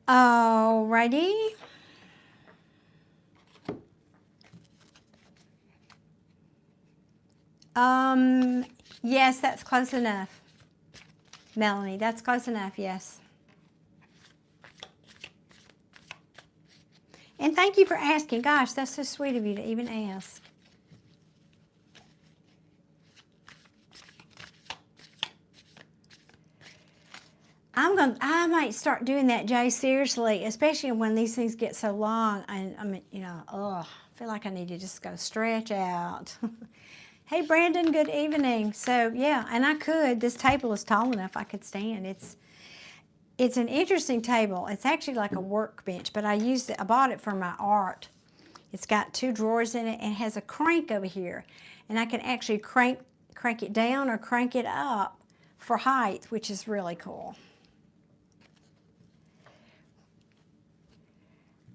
Alrighty. Yes, that's close enough. Melanie, that's close enough, yes. And thank you for asking. Gosh, that's so sweet of you to even ask. I might start doing that, Jay, seriously, especially when these things get so long. And I mean, you know, I feel like I need to just go stretch out. Hey, Brandon, good evening. So, yeah, and I could. This table is tall enough I could stand. It's an interesting table. It's actually like a workbench, but I bought it for my art. It's got 2 drawers in it and it has a crank over here. And I can actually crank it down or crank it up for height, which is really cool.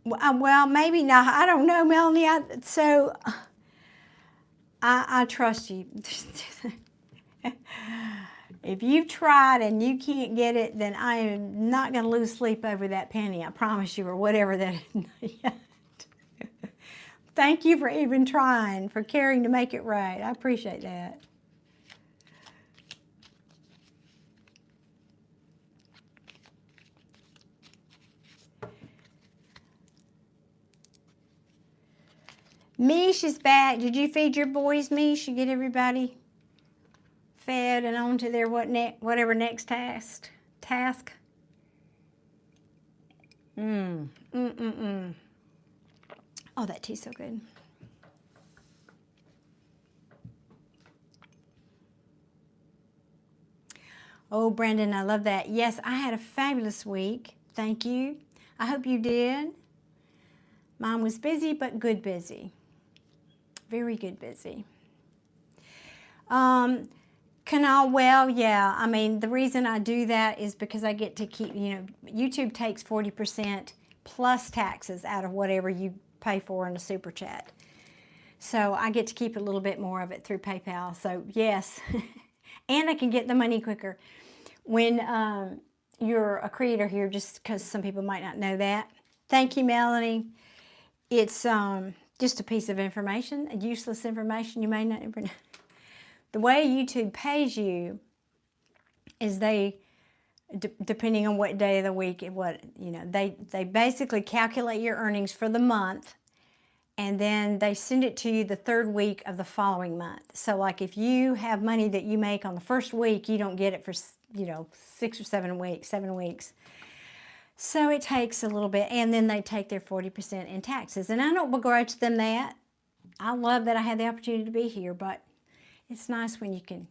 Well, maybe not. I don't know, Melanie. I trust you. If you've tried and you can't get it, then I am not going to lose sleep over that penny, I promise you, or whatever that is. Thank you for even trying, for caring to make it right. I appreciate that. Mish is back. Did you feed your boys, Mish? You get everybody fed and on to their whatever next task? Oh, that tea's so good. Oh, Brandon, I love that. Yes, I had a fabulous week. Thank you. I hope you did. Mine was busy, but good busy. Very good busy. Well, yeah, I mean, the reason I do that is because I get to keep, YouTube takes 40% plus taxes out of whatever you pay for in a super chat. So I get to keep a little bit more of it through PayPal. So yes, and I can get the money quicker. When you're a creator here, just because some people might not know that. Thank you, Melanie. It's just a piece of information, a useless information you may not ever know. The way YouTube pays you is they depending on what day of the week, they basically calculate your earnings for the month, and then they send it to you the third week of the following month. So like if you have money that you make on the first week, you don't get it for, 6 or 7 weeks, 7 weeks. So it takes a little bit, and then they take their 40% in taxes. And I don't begrudge them that. I love that I had the opportunity to be here, but it's nice when you can,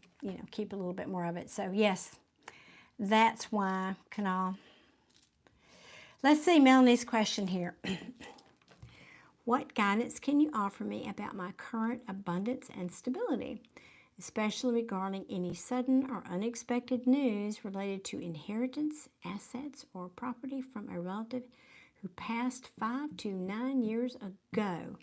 keep a little bit more of it. So yes, that's why, Kanal. Let's see Melanie's question here. What guidance can you offer me about my current abundance and stability, especially regarding any sudden or unexpected news related to inheritance, assets, or property from a relative who passed 5 to 9 years ago?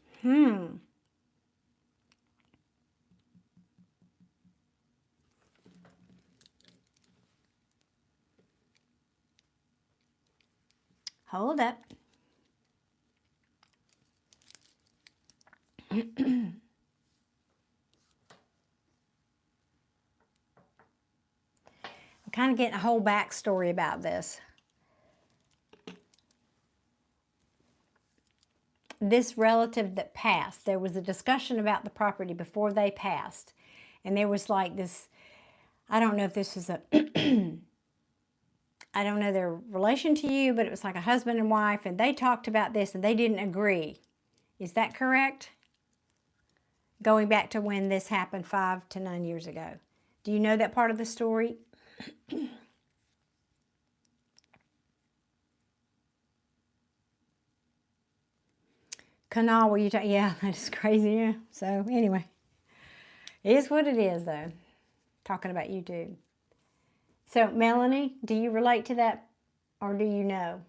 Hold up. I'm kind of getting a whole backstory about this. This relative that passed, there was a discussion about the property before they passed. And there was like this, I don't know if this was a, I don't know their relation to you, but it was like a husband and wife, and they talked about this and they didn't agree. Is that correct? Going back to when this happened 5 to 9 years ago. Do you know that part of the story? Kanal, were you talking? Yeah, that's crazy. Yeah. So anyway, it is what it is, though. Talking about YouTube. So Melanie, do you relate to that, or do you know?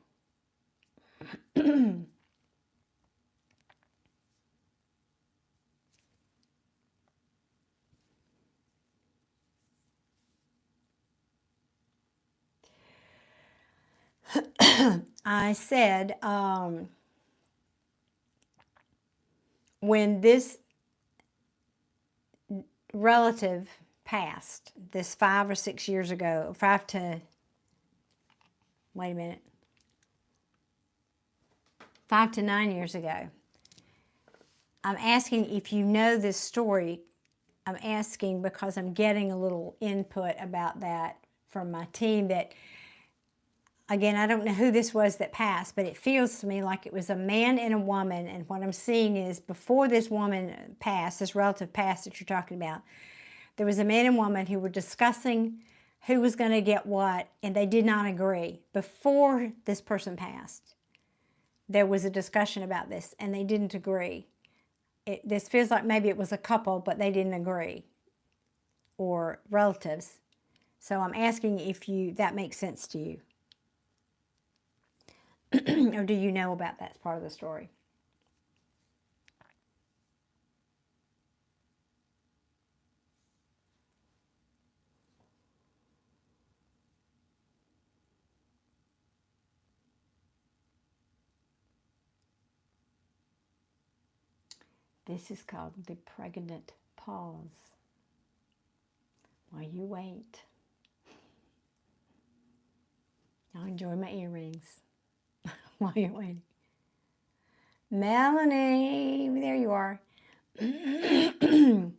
I said, when this relative passed, this 5 or 6 years ago, 5 to, wait a minute, 5 to 9 years ago, I'm asking if you know this story. I'm asking because I'm getting a little input about that from my team that, again, I don't know who this was that passed, but it feels to me like it was a man and a woman. And what I'm seeing is before this woman passed, this relative passed that you're talking about, there was a man and woman who were discussing who was going to get what, and they did not agree. Before this person passed, there was a discussion about this, and they didn't agree. This feels like maybe it was a couple, but they didn't agree, or relatives. So I'm asking if that makes sense to you. Or do you know about that part of the story? This is called the pregnant pause. While you wait. I'll enjoy my earrings while you're waiting. Melanie, there you are. It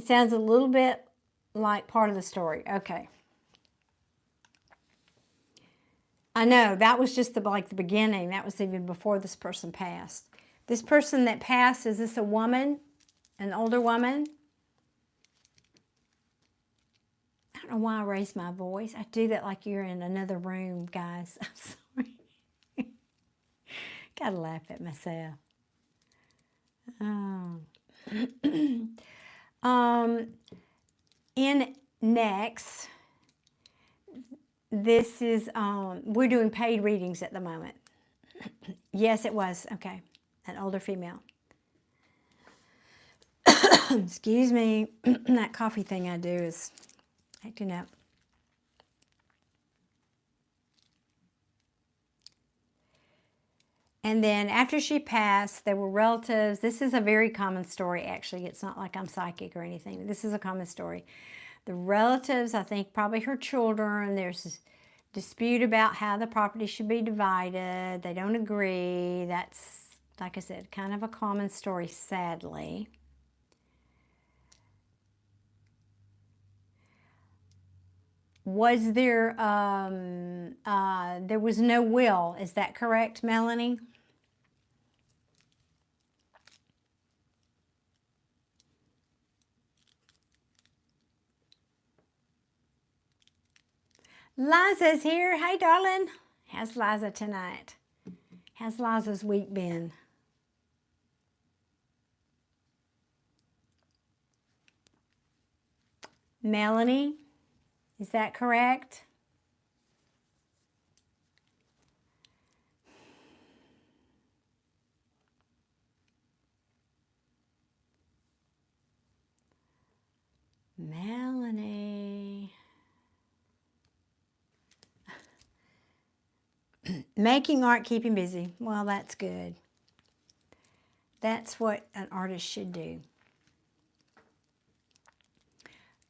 sounds a little bit like part of the story. Okay. I know, that was just the beginning. That was even before this person passed. This person that passed, is this a woman? An older woman? I don't know why I raised my voice. I do that like you're in another room, guys. I'm sorry. Gotta laugh at myself. In next, this is, we're doing paid readings at the moment. Yes, it was. Okay. An older female. Excuse me. That coffee thing I do is acting up. And then after she passed, there were relatives. This is a very common story, actually. It's not like I'm psychic or anything. This is a common story. The relatives, I think probably her children, dispute about how the property should be divided. They don't agree. That's, like I said, kind of a common story, sadly. Was there, there was no will. Is that correct, Melanie? Liza's here. Hey, darling. How's Liza tonight? How's Liza's week been? Melanie, is that correct? Melanie. Making art, keeping busy. Well, that's good. That's what an artist should do.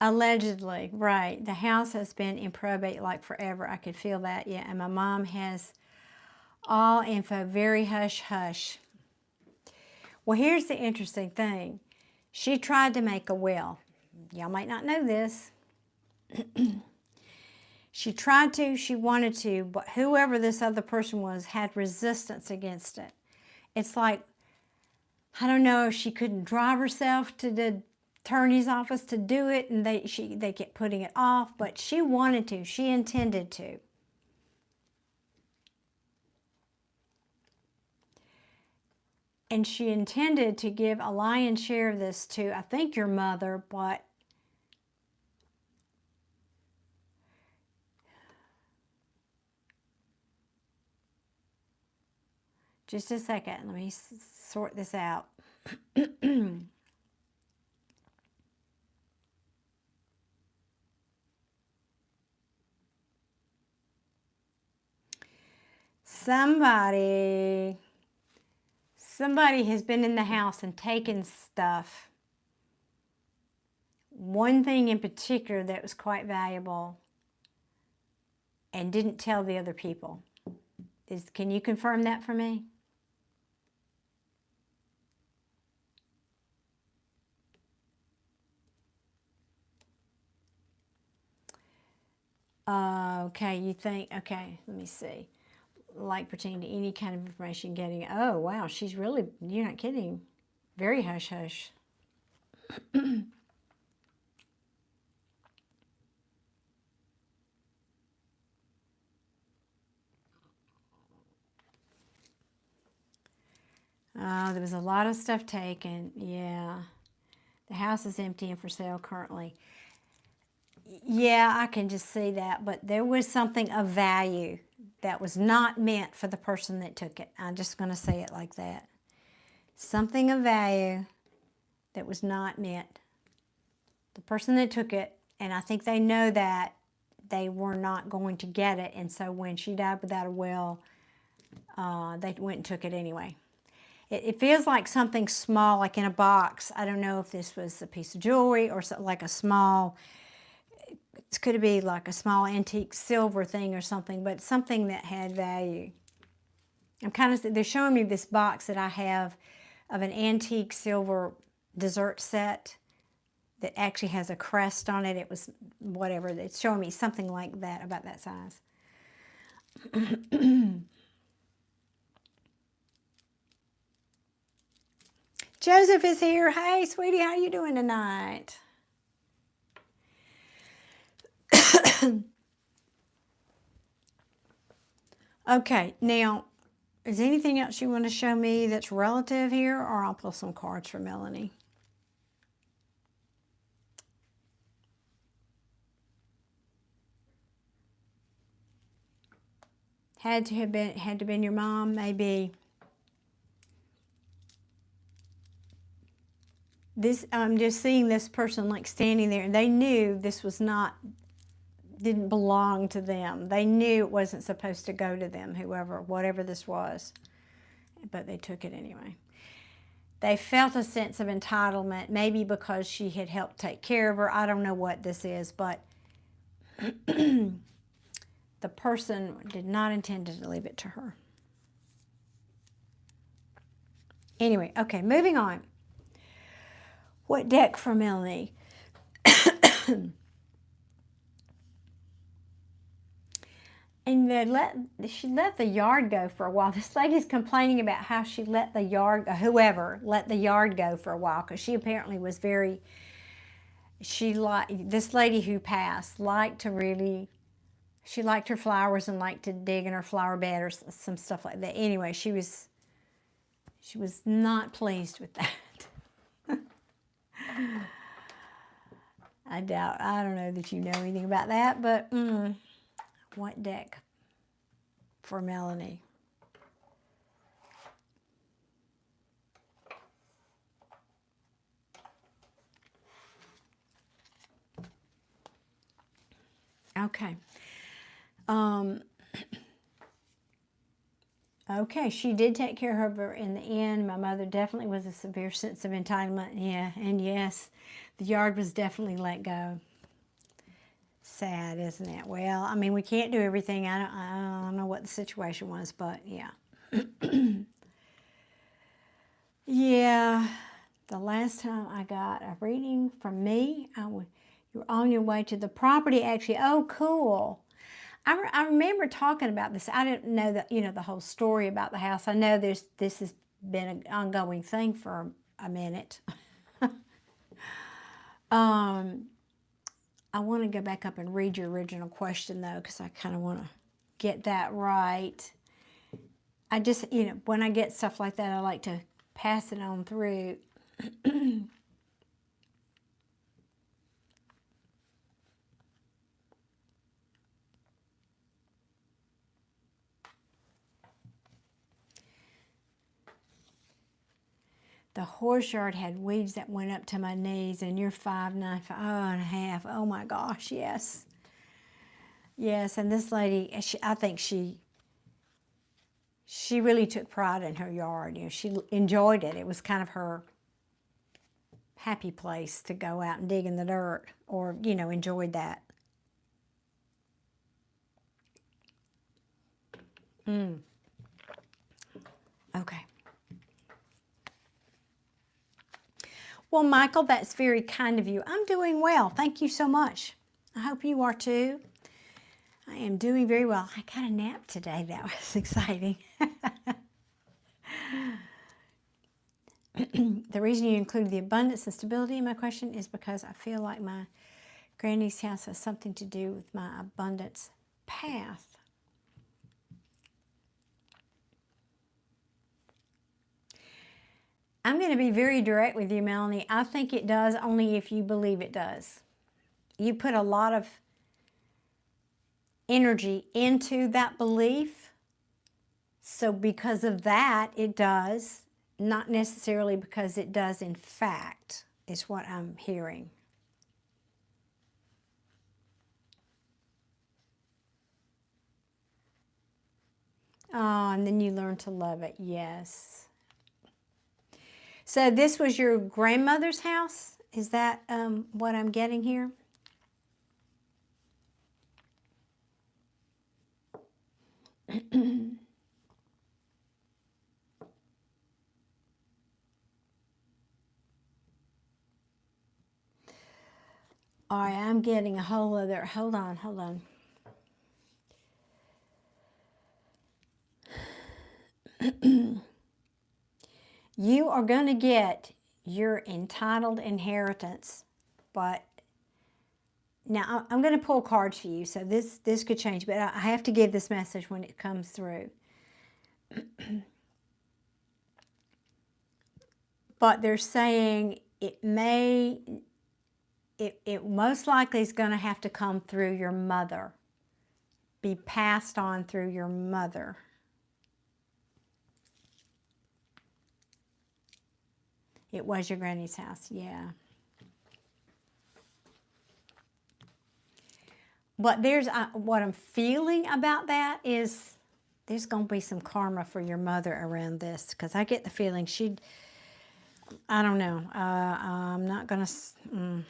Allegedly, right. The house has been in probate like forever. I could feel that, yeah. And my mom has all info, very hush-hush. Well, here's the interesting thing. She tried to make a will. Y'all might not know this. She tried to, she wanted to, but whoever this other person was had resistance against it. It's like, I don't know if she couldn't drive herself to the attorney's office to do it, and they kept putting it off, but she wanted to, she intended to. And she intended to give a lion's share of this to, I think, your mother, but just a second, let me sort this out. Somebody has been in the house and taken stuff. One thing in particular that was quite valuable and didn't tell the other people. Can you confirm that for me? Okay, you think, okay, let me see. Like pertaining to any kind of information getting, oh, wow, she's really, you're not kidding. Very hush-hush. There was a lot of stuff taken, yeah. The house is empty and for sale currently. Yeah, I can just see that, but there was something of value that was not meant for the person that took it. I'm just going to say it like that. Something of value that was not meant. The person that took it, and I think they know that they were not going to get it, and so when she died without a will, they went and took it anyway. It feels like something small, like in a box. I don't know if this was a piece of jewelry or something like a small, it could be like a small antique silver thing or something, but something that had value. I'm kind of, they're showing me this box that I have of an antique silver dessert set that actually has a crest on it. It was whatever, it's showing me something like that, about that size. Joseph is here. Hey, sweetie, how you doing tonight? Okay, now, is there anything else you want to show me that's relative here, or I'll pull some cards for Melanie? Had to have been your mom, maybe. This, I'm just seeing this person like standing there, and they knew this was not, didn't belong to them. They knew it wasn't supposed to go to them, whatever this was, but they took it anyway. They felt a sense of entitlement, maybe because she had helped take care of her. I don't know what this is, but the the person did not intend to leave it to her. Anyway, okay, moving on. What deck for Melanie? And she let the yard go for a while. This lady's complaining about how she let the yard, whoever let the yard go for a while, because she apparently was very, this lady who passed liked to really, she liked her flowers and liked to dig in her flower bed or some stuff like that. Anyway, she was not pleased with that. I don't know that you know anything about that, but what deck for Melanie? Okay. Okay, she did take care of her in the end. My mother definitely was a severe sense of entitlement. Yeah, and yes, the yard was definitely let go. Sad, isn't it? Well, I mean, we can't do everything. I don't know what the situation was, but yeah. Yeah, the last time I got a reading from me, you're on your way to the property, actually. Oh, cool. I remember talking about this. I didn't know that, the whole story about the house. I know this has been an ongoing thing for a minute. I want to go back up and read your original question, though, because I kind of want to get that right. I just, when I get stuff like that, I like to pass it on through. The horse yard had weeds that went up to my knees, and you're 5'9", 5.5". Oh my gosh, yes. Yes, and this lady, I think she really took pride in her yard. She enjoyed it. It was kind of her happy place to go out and dig in the dirt, or, enjoyed that. Okay. Well, Michael, that's very kind of you. I'm doing well. Thank you so much. I hope you are too. I am doing very well. I got a nap today. That was exciting. The reason you included the abundance and stability in my question is because I feel like my granny's house has something to do with my abundance path. I'm going to be very direct with you, Melanie. I think it does only if you believe it does. You put a lot of energy into that belief. So because of that, it does. Not necessarily because it does in fact, is what I'm hearing. Oh, and then you learn to love it. Yes. So this was your grandmother's house? Is that what I'm getting here? All right, I'm getting a whole other, hold on. You are going to get your entitled inheritance, but now I'm going to pull cards for you, so this could change, but I have to give this message when it comes through. But they're saying it most likely is going to have to come through your mother, be passed on through your mother. It was your granny's house, yeah. But there's what I'm feeling about that is there's going to be some karma for your mother around this, because I get the feeling she'd, I don't know, I'm not going to...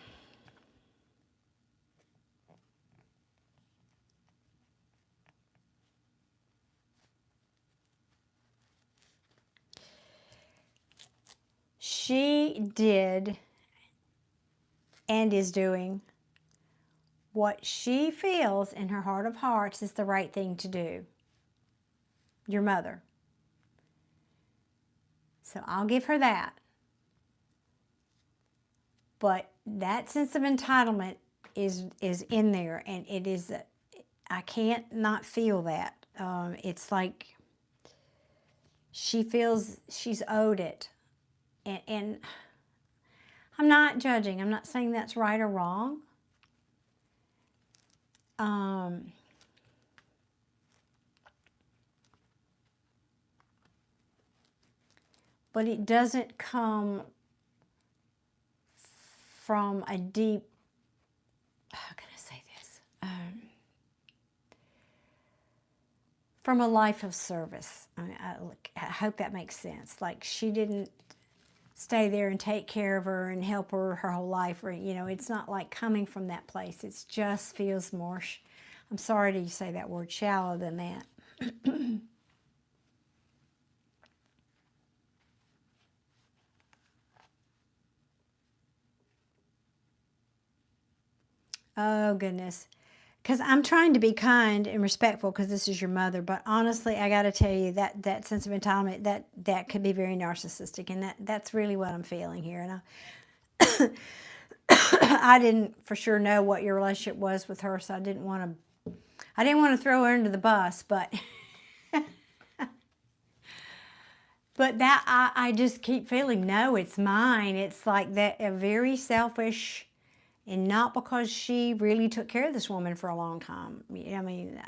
she did and is doing what she feels in her heart of hearts is the right thing to do. Your mother. So I'll give her that. But that sense of entitlement is in there, and it is, I can't not feel that. It's like she feels she's owed it. And I'm not judging. I'm not saying that's right or wrong. But it doesn't come from a deep, how can I say this? From a life of service. I mean, I hope that makes sense. Like, she didn't stay there and take care of her and help her whole life. Or, you know, it's not like coming from that place. It just feels more, I'm sorry to say that word, shallow than that. Oh, goodness. Because I'm trying to be kind and respectful because this is your mother. But honestly, I got to tell you that sense of entitlement, that could be very narcissistic. And that's really what I'm feeling here. And I didn't for sure know what your relationship was with her, so I didn't want to throw her under the bus. But but that I just keep feeling, no, it's mine. It's like that, a very selfish. And not because she really took care of this woman for a long time. I mean,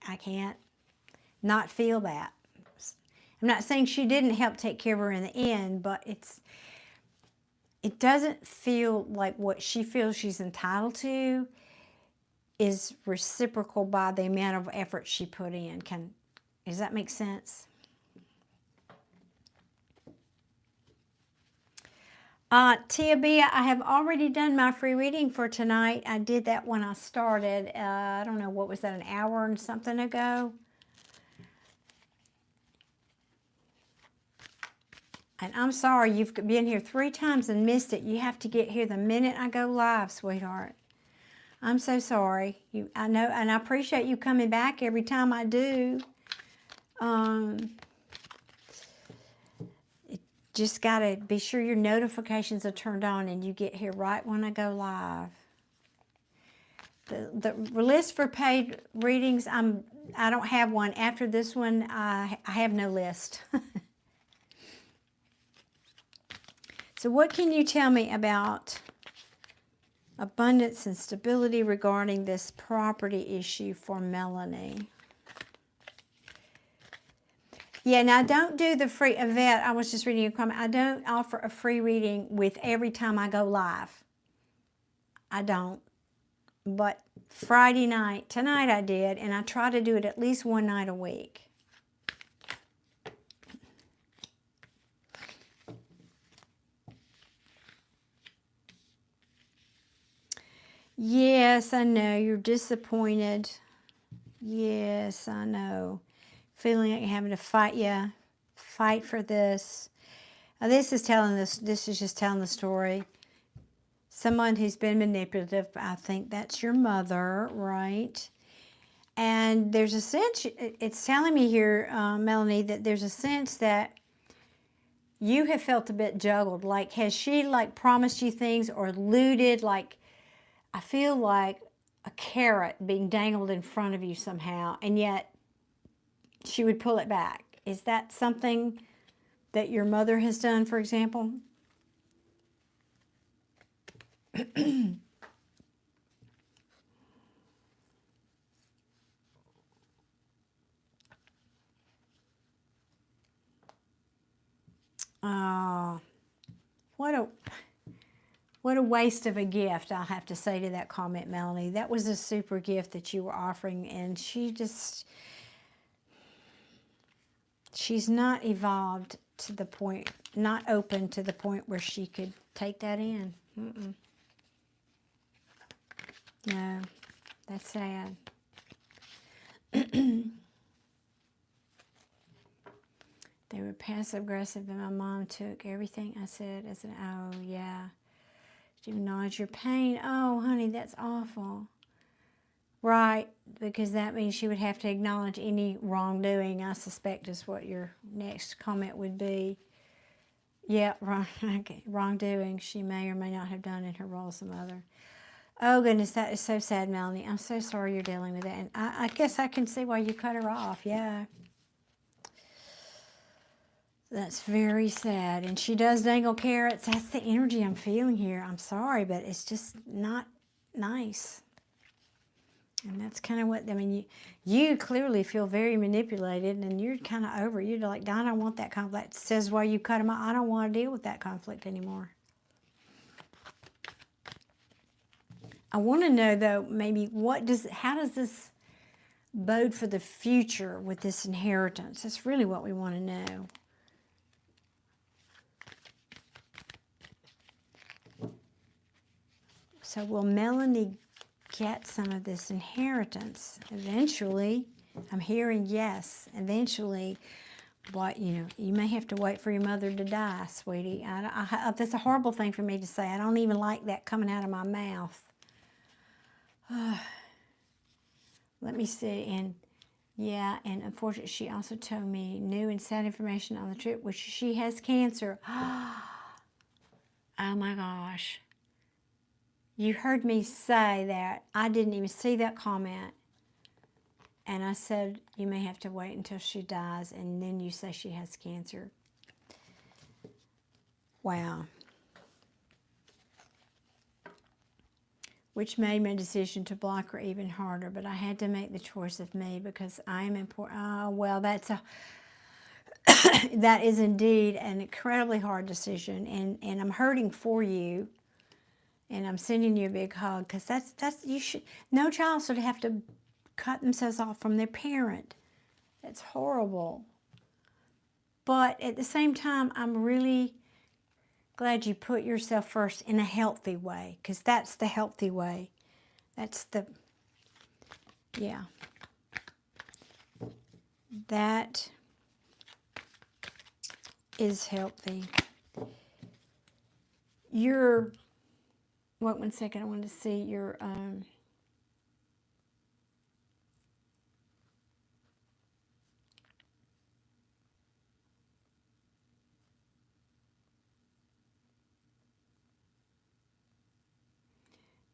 I can't not feel that. I'm not saying she didn't help take care of her in the end, but it doesn't feel like what she feels she's entitled to is reciprocal by the amount of effort she put in. Does that make sense? Tabia, I have already done my free reading for tonight. I did that when I started. I don't know, what was that, an hour and something ago? And I'm sorry, you've been here 3 times and missed it. You have to get here the minute I go live, sweetheart. I'm so sorry. I know, and I appreciate you coming back every time I do. Just got to be sure your notifications are turned on and you get here right when I go live. The list for paid readings, I don't have one. After this one, I have no list. So what can you tell me about abundance and stability regarding this property issue for Melanie? Yeah, now don't do the free event. I was just reading a comment. I don't offer a free reading with every time I go live. I don't. But Friday night, tonight I did, and I try to do it at least one night a week. Yes, I know. You're disappointed. Yes, I know. Feeling like you're having to fight for this. Now, this is just telling the story. Someone who's been manipulative, I think that's your mother, right? And there's a sense, it's telling me here, Melanie, that there's a sense that you have felt a bit juggled. Like, has she like promised you things or alluded? Like, I feel like a carrot being dangled in front of you somehow, and yet she would pull it back. Is that something that your mother has done, for example? Oh, what a waste of a gift, I'll have to say to that comment, Melanie. That was a super gift that you were offering, and she's not evolved to the point, not open to the point where she could take that in. No, that's sad. They were passive aggressive and my mom took everything I said as an, oh yeah. She acknowledged your pain. Oh, honey, that's awful. Right, because that means she would have to acknowledge any wrongdoing, I suspect is what your next comment would be. Yeah, wrongdoing she may or may not have done in her role as a mother. Oh, goodness, that is so sad, Melanie. I'm so sorry you're dealing with that. And I guess I can see why you cut her off, yeah. That's very sad. And she does dangle carrots. That's the energy I'm feeling here. I'm sorry, but it's just not nice. And that's kind of what, I mean, you clearly feel very manipulated, and you're kind of over it. You're like, Don, I don't want that conflict. It says why you cut them out. I don't want to deal with that conflict anymore. I want to know, though, maybe how does this bode for the future with this inheritance? That's really what we want to know. So will Melanie get some of this inheritance eventually? I'm hearing yes, eventually. But, you may have to wait for your mother to die, sweetie. That's a horrible thing for me to say. I don't even like that coming out of my mouth. Let me see. And, yeah, and unfortunately, she also told me new and sad information on the trip, which she has cancer. Oh, my gosh. You heard me say that. I didn't even see that comment. And I said, you may have to wait until she dies, and then you say she has cancer. Wow. Which made my decision to block her even harder, but I had to make the choice of me because I am important. Oh, well, that is indeed an incredibly hard decision, and I'm hurting for you. And I'm sending you a big hug, because no child should have to cut themselves off from their parent. That's horrible. But at the same time, I'm really glad you put yourself first in a healthy way, because that's the healthy way. Yeah. That is healthy. Wait 1 second, I wanted to see your,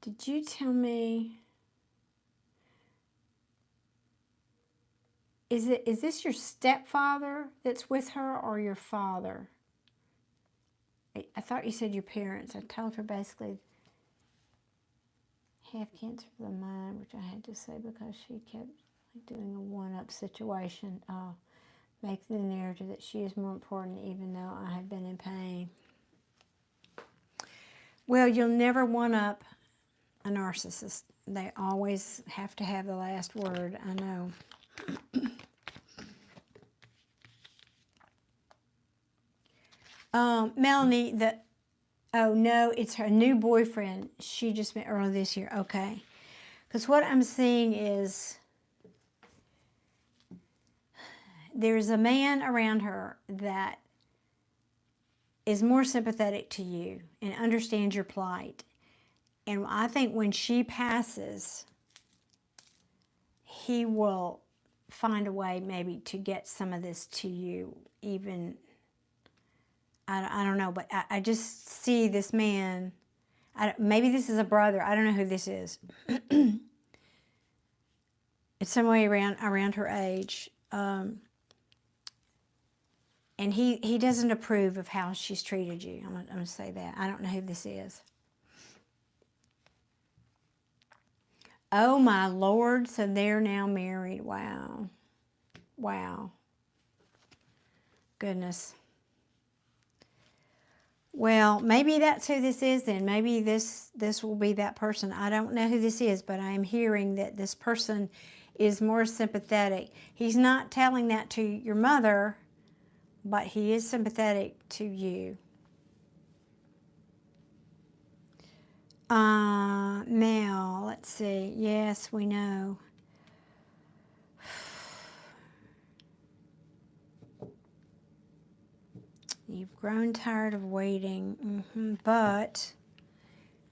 did you tell me, is this your stepfather that's with her, or your father? I thought you said your parents. I told her basically have cancer of the mind, which I had to say because she kept doing a one-up situation. Make the narrative that she is more important even though I have been in pain. Well, you'll never one-up a narcissist. They always have to have the last word, I know. Melanie, oh no, it's her new boyfriend. She just met earlier this year. Okay. Because what I'm seeing is there's a man around her that is more sympathetic to you and understands your plight. And I think when she passes, he will find a way maybe to get some of this to you. Even, I don't know, but I just see this man. Maybe this is a brother. I don't know who this is. It's some way around her age. And he doesn't approve of how she's treated you. I'm going to say that. I don't know who this is. Oh, my Lord. So they're now married. Wow. Wow. Goodness. Well, maybe that's who this is then. Maybe this will be that person. I don't know who this is, but I am hearing that this person is more sympathetic. He's not telling that to your mother, but he is sympathetic to you. Now, let's see. Yes, we know. you've grown tired of waiting. But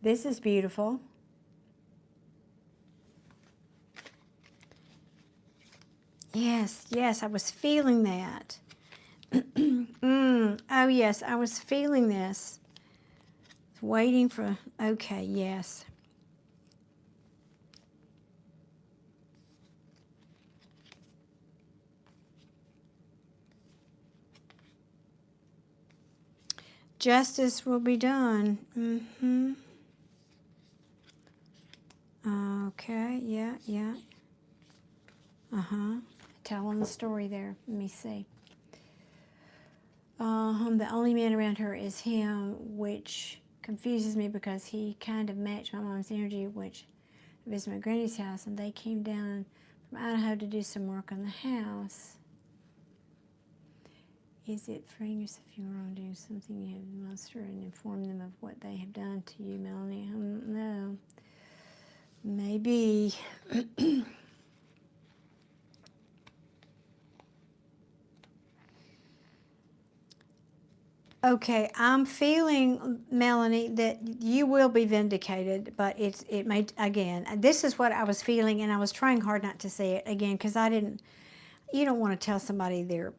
this is beautiful. Yes, yes, I was feeling that. Oh, yes, I was feeling this. Waiting for, okay, yes. Justice will be done. Okay, yeah, yeah. Telling the story there. Let me see. The only man around her is him, which confuses me because he kind of matched my mom's energy, which I visited my granny's house, and they came down from Idaho to do some work on the house. Is it freeing yourself if you are wrongdoing something you have to muster and inform them of what they have done to you, Melanie? I don't know. Maybe. Okay, I'm feeling, Melanie, that you will be vindicated, but it may, again, this is what I was feeling, and I was trying hard not to say it again, because you don't want to tell somebody their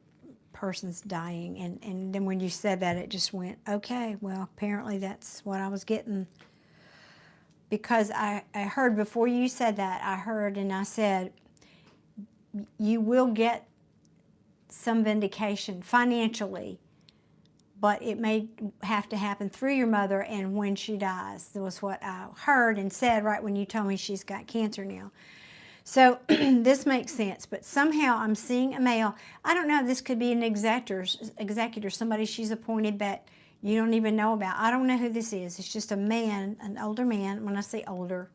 person's dying, and then when you said that, it just went, okay, well, apparently that's what I was getting, because I heard before you said that, I heard and I said, you will get some vindication financially, but it may have to happen through your mother and when she dies. That was what I heard and said right when you told me she's got cancer now. So this makes sense, but somehow I'm seeing a male. I don't know, this could be an executor, somebody she's appointed that you don't even know about. I don't know who this is. It's just a man, an older man. When I say older,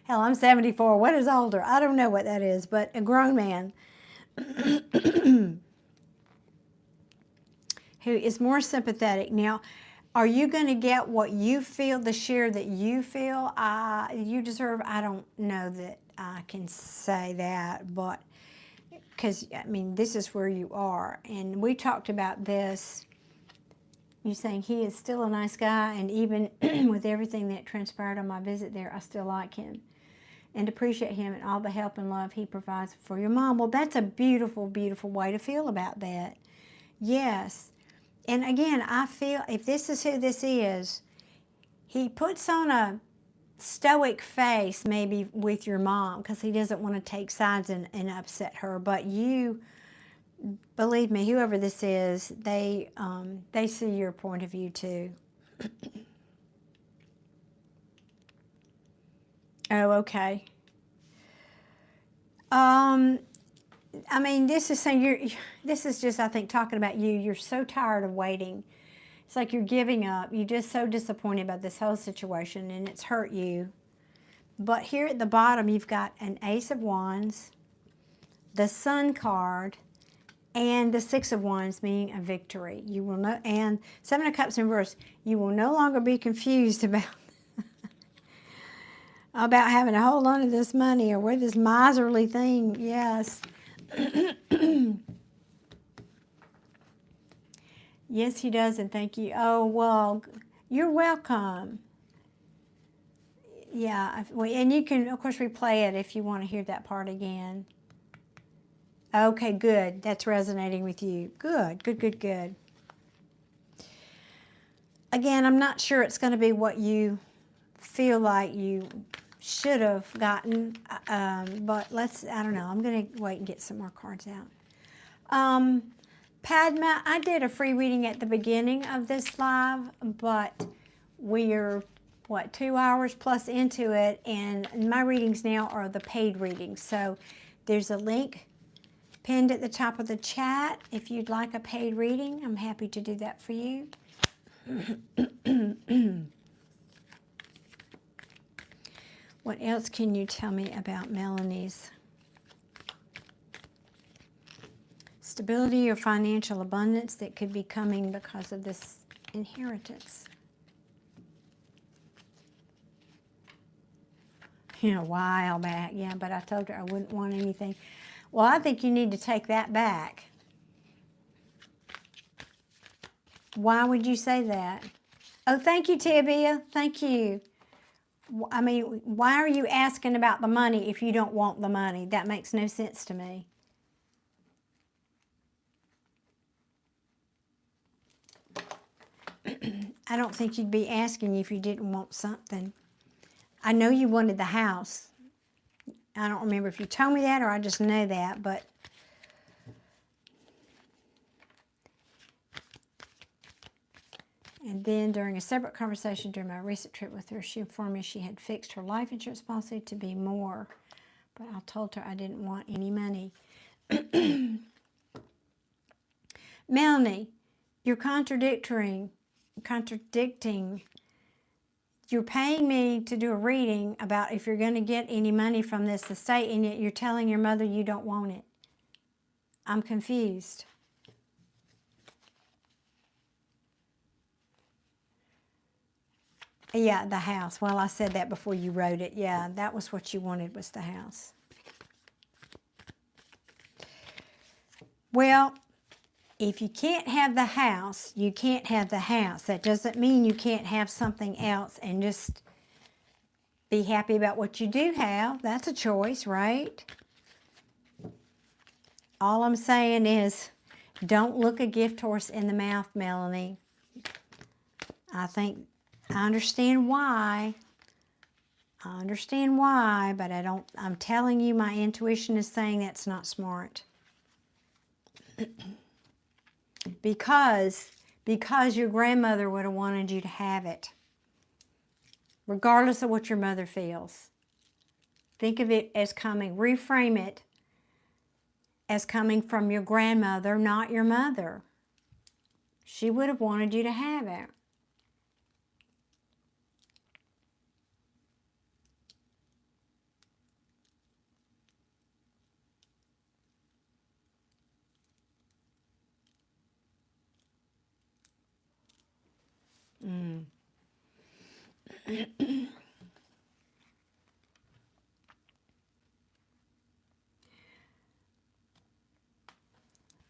hell, I'm 74. What is older? I don't know what that is, but a grown man who is more sympathetic. Now, are you going to get what you feel, the share that you feel you deserve? I don't know that I can say that, but because, I mean, this is where you are. And we talked about this. You saying he is still a nice guy, and even with everything that transpired on my visit there, I still like him and appreciate him and all the help and love he provides for your mom. Well, that's a beautiful, beautiful way to feel about that. Yes. And again, I feel if this is who this is, he puts on a stoic face maybe with your mom because he doesn't want to take sides and upset her. But you, believe me, whoever this is, they see your point of view too. Oh, okay. I mean, this is saying this is just, I think, talking about you. You're so tired of waiting. It's like you're giving up. You're just so disappointed about this whole situation, and it's hurt you. But here at the bottom, you've got an Ace of Wands, the Sun card, and the Six of Wands, meaning a victory. You will know, and Seven of Cups in reverse. You will no longer be confused about about having to hold on to this money or where this miserly thing. Yes. Yes, he does, and thank you. Oh, well, you're welcome. Yeah, and you can, of course, replay it if you want to hear that part again. Okay, good. That's resonating with you. Good, good, good, good. Again, I'm not sure it's going to be what you feel like you should have gotten, but I don't know. I'm going to wait and get some more cards out. Padma, I did a free reading at the beginning of this live, but we're, 2 hours plus into it, and my readings now are the paid readings. So there's a link pinned at the top of the chat. If you'd like a paid reading, I'm happy to do that for you. What else can you tell me about Melanie's stability or financial abundance that could be coming because of this inheritance? A while back, yeah, but I told her I wouldn't want anything. Well, I think you need to take that back. Why would you say that? Oh, thank you, Tabia. Thank you. I mean, why are you asking about the money if you don't want the money? That makes no sense to me. I don't think you'd be asking if you didn't want something. I know you wanted the house. I don't remember if you told me that or I just know that, but and then during a separate conversation during my recent trip with her, she informed me she had fixed her life insurance policy to be more, but I told her I didn't want any money. Melanie, you're contradicting. You're paying me to do a reading about if you're going to get any money from this estate, and yet you're telling your mother you don't want it. I'm confused. Yeah, the house. Well, I said that before you wrote it. Yeah, that was what you wanted, was the house. Well, if you can't have the house, you can't have the house. That doesn't mean you can't have something else and just be happy about what you do have. That's a choice, right? All I'm saying is don't look a gift horse in the mouth, Melanie. I understand why. I understand why, but I'm telling you, my intuition is saying that's not smart. Because your grandmother would have wanted you to have it, regardless of what your mother feels. Think of it as coming, reframe it as coming from your grandmother, not your mother. She would have wanted you to have it.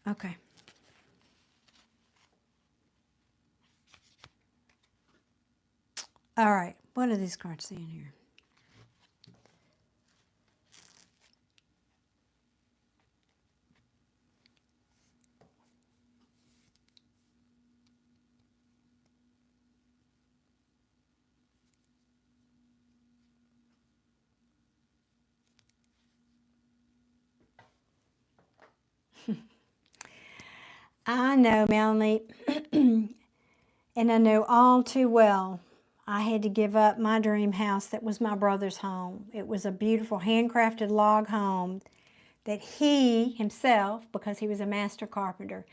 Okay. All right. What are these cards saying here? I know, Melanie, and I know all too well, I had to give up my dream house that was my brother's home. It was a beautiful handcrafted log home that he himself, because he was a master carpenter,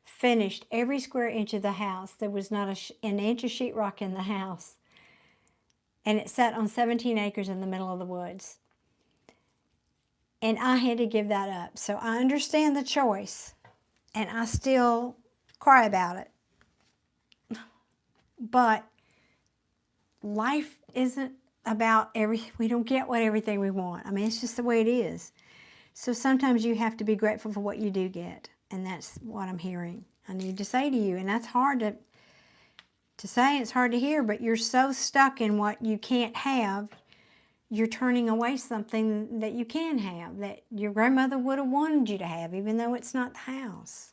finished every square inch of the house. There was not an inch of sheetrock in the house. And it sat on 17 acres in the middle of the woods. And I had to give that up. So I understand the choice. And I still cry about it. But life isn't about we don't get everything we want. I mean, it's just the way it is. So sometimes you have to be grateful for what you do get. And that's what I'm hearing. I need to say to you. And that's hard to say. It's hard to hear. But you're so stuck in what you can't have. You're turning away something that you can have, that your grandmother would have wanted you to have, even though it's not the house.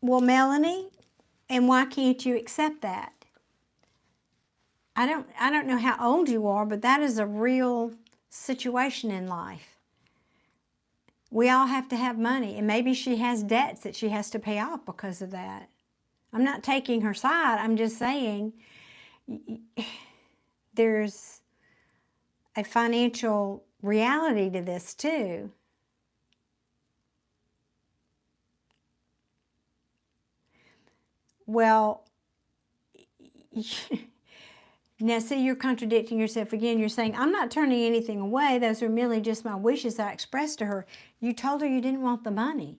Well, Melanie, and why can't you accept that? I don't know how old you are, but that is a real situation in life. We all have to have money, and maybe she has debts that she has to pay off because of that. I'm not taking her side. I'm just saying there's a financial reality to this too. Well, Now, see, you're contradicting yourself again. You're saying, I'm not turning anything away. Those are merely just my wishes I expressed to her. You told her you didn't want the money.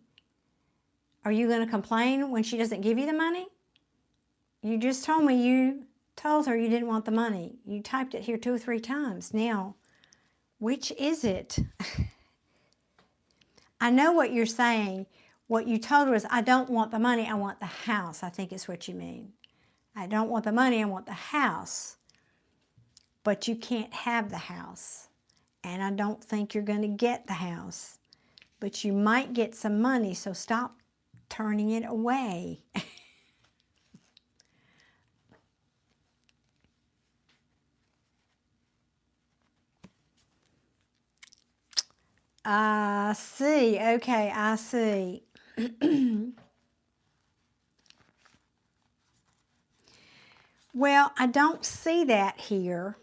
Are you going to complain when she doesn't give you the money? You just told me you told her you didn't want the money. You typed it here 2 or 3 times. Now, which is it? I know what you're saying. What you told her is, I don't want the money, I want the house. I think it's what you mean. I don't want the money, I want the house. But you can't have the house. And I don't think you're going to get the house. But you might get some money, so stop turning it away. I see. Okay, I see. Well, I don't see that here.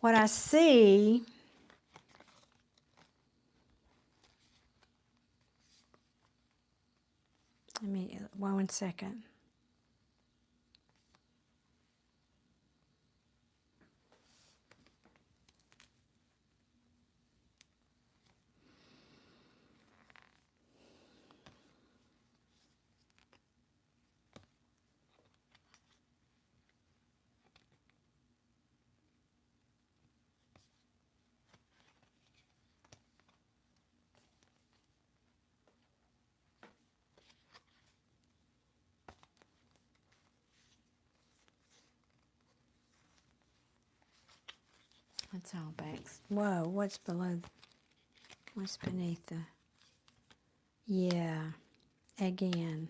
What I see, let me, 1 second. That's all backs. Whoa, what's below? What's beneath the? Yeah, again.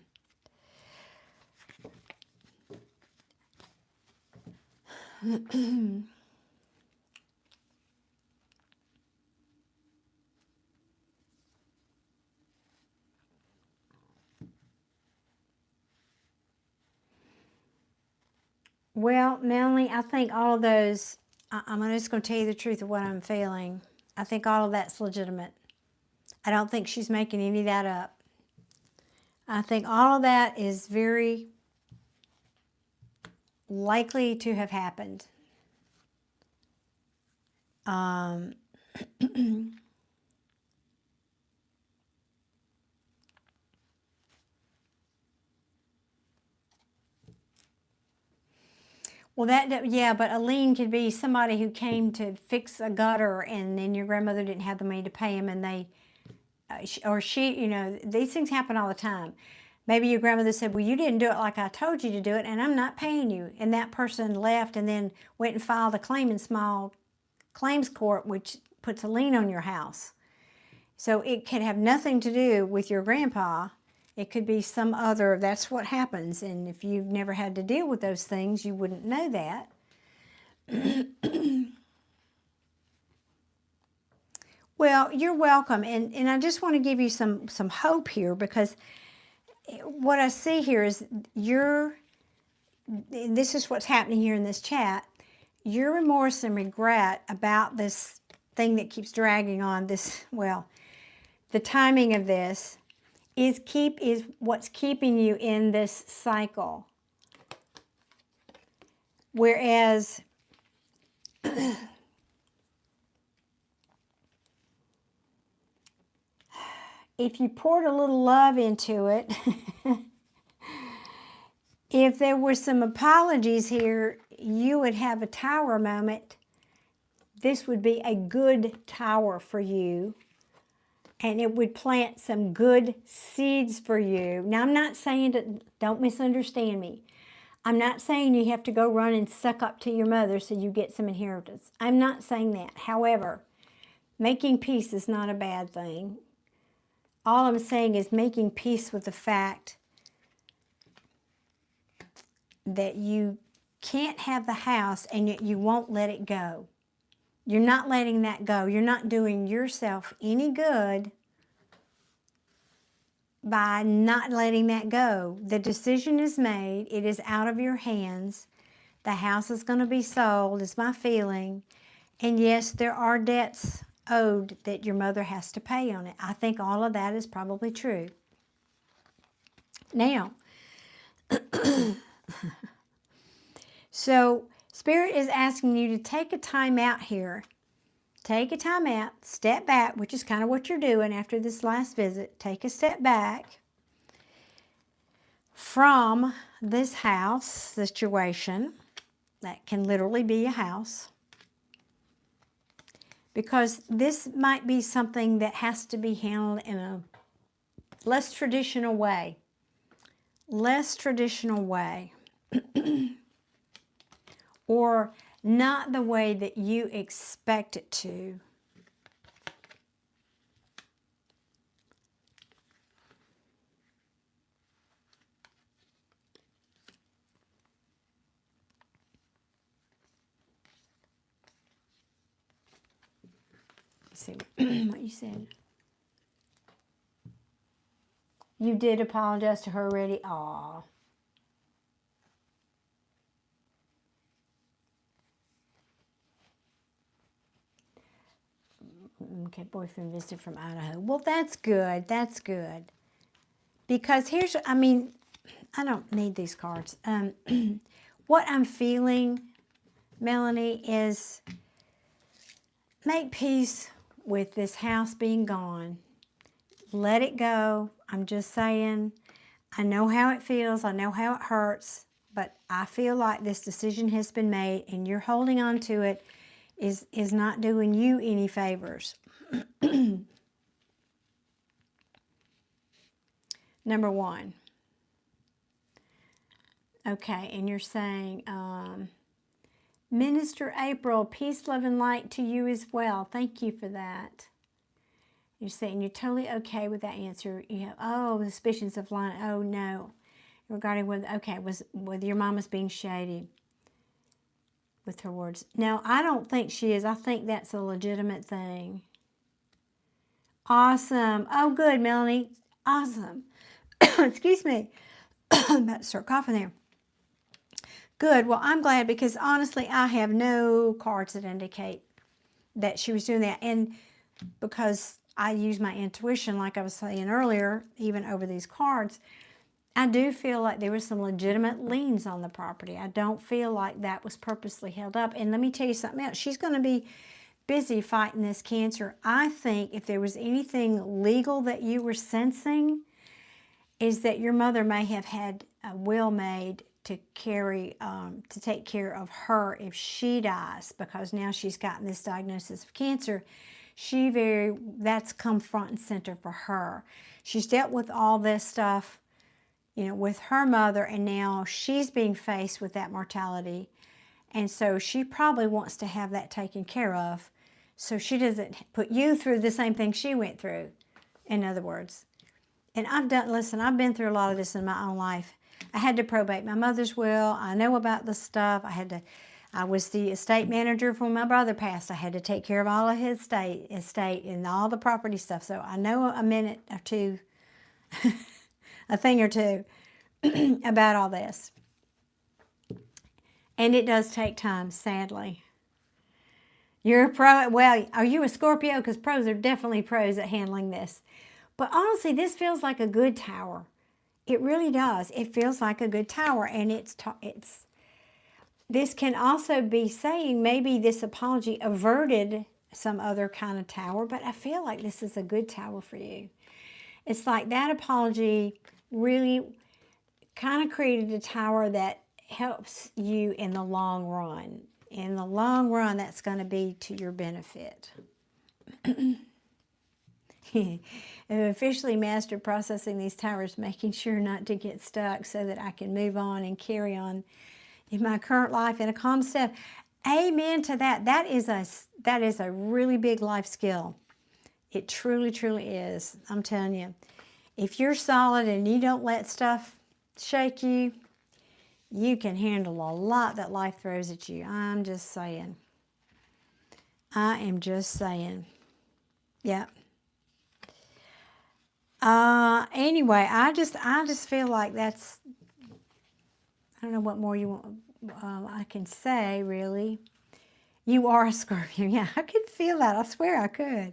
Well, Melanie, I think all of those, I'm just going to tell you the truth of what I'm feeling. I think all of that's legitimate. I don't think she's making any of that up. I think all of that is very likely to have happened. Well, yeah, but a lien could be somebody who came to fix a gutter and then your grandmother didn't have the money to pay him and they, or she, you know, these things happen all the time. Maybe your grandmother said, well, you didn't do it like I told you to do it and I'm not paying you. And that person left and then went and filed a claim in small claims court, which puts a lien on your house. So it could have nothing to do with your grandpa. It could be some other, that's what happens. And if you've never had to deal with those things, you wouldn't know that. Well, you're welcome. And I just want to give you some hope here, because what I see here is this is what's happening here in this chat, your remorse and regret about this thing that keeps dragging on, this, well, the timing of this is what's keeping you in this cycle. Whereas if you poured a little love into it, if there were some apologies here, you would have a tower moment. This would be a good tower for you. And it would plant some good seeds for you. Now, I'm not saying don't misunderstand me. I'm not saying you have to go run and suck up to your mother so you get some inheritance. I'm not saying that. However, making peace is not a bad thing. All I'm saying is making peace with the fact that you can't have the house and yet you won't let it go. You're not letting that go. You're not doing yourself any good by not letting that go. The decision is made. It is out of your hands. The house is going to be sold, is my feeling. And yes, there are debts owed that your mother has to pay on it. I think all of that is probably true. Now, So Spirit is asking you to take a time out here. Take a time out, step back, which is kind of what you're doing after this last visit. Take a step back from this house situation. That can literally be a house. Because this might be something that has to be handled in a less traditional way. Less traditional way. Or not the way that you expect it to. Let's see what you said. You did apologize to her already? Aw. Okay, boyfriend visited from Idaho. Well, that's good. That's good. Because here's, I mean, I don't need these cards. What I'm feeling, Melanie, is make peace with this house being gone. Let it go. I'm just saying, I know how it feels. I know how it hurts. But I feel like this decision has been made and you're holding on to it is not doing you any favors. Number one. Okay, and you're saying, Minister April, peace, love, and light to you as well. Thank you for that. You're saying you're totally okay with that answer. You have, suspicions of lying. Oh, no. Regarding whether, whether your mom was being shady with her words. No, I don't think she is. I think that's a legitimate thing. Awesome. Oh, good, Melanie. Awesome. Excuse me. I'm about to start coughing there. Good. Well, I'm glad because honestly, I have no cards that indicate that she was doing that. And because I use my intuition, like I was saying earlier, even over these cards, I do feel like there were some legitimate liens on the property. I don't feel like that was purposely held up. And let me tell you something else. She's going to be busy fighting this cancer. I think if there was anything legal that you were sensing, is that your mother may have had a will made to to take care of her if she dies, because now she's gotten this diagnosis of cancer. That's come front and center for her. She's dealt with all this stuff, with her mother, and now she's being faced with that mortality. And so she probably wants to have that taken care of so she doesn't put you through the same thing she went through, in other words. And I've been through a lot of this in my own life. I had to probate my mother's will. I know about the stuff. I was the estate manager when my brother passed. I had to take care of all of his estate and all the property stuff. So I know a minute or two, a thing or two about all this. And it does take time, sadly. You're a pro. Well, are you a Scorpio? Because pros are definitely pros at handling this. But honestly, this feels like a good tower. It really does. It feels like a good tower. And this can also be saying maybe this apology averted some other kind of tower, but I feel like this is a good tower for you. It's like that apology really kind of created a tower that helps you in the long run. In the long run, that's going to be to your benefit. I've officially mastered processing these towers, making sure not to get stuck so that I can move on and carry on in my current life in a calm step. Amen to that. That is a really big life skill. It truly, truly is. I'm telling you. If you're solid and you don't let stuff shake you, you can handle a lot that life throws at you. I'm just saying. I am just saying. Yeah. Anyway, I just feel like that's, I don't know what more you want, I can say, really. You are a Scorpio. Yeah, I could feel that. I swear I could.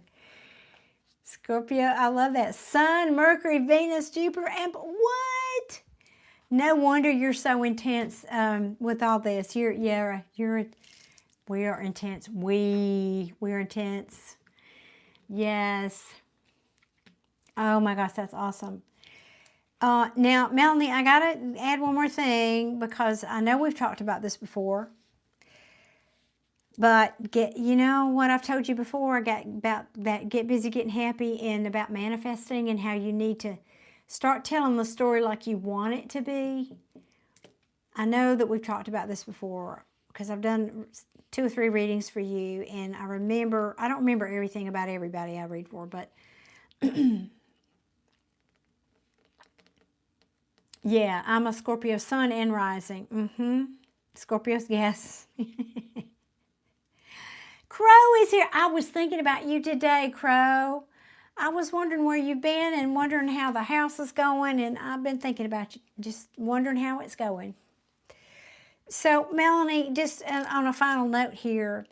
Scorpio, I love that. Sun, Mercury, Venus, Jupiter, and what? No wonder you're so intense with all this. We are intense. We're intense. Yes. Oh my gosh, that's awesome. Now, Melanie, I got to add one more thing because I know we've talked about this before. But you know what I've told you before about that get busy getting happy and about manifesting and how you need to start telling the story like you want it to be. I know that we've talked about this before because I've done 2 or 3 readings for you, and I don't remember everything about everybody I read for, but yeah, I'm a Scorpio sun and rising. Scorpios, yes. Crow is here. I was thinking about you today, Crow. I was wondering where you've been and wondering how the house is going, and I've been thinking about you, just wondering how it's going. So, Melanie, just on a final note here,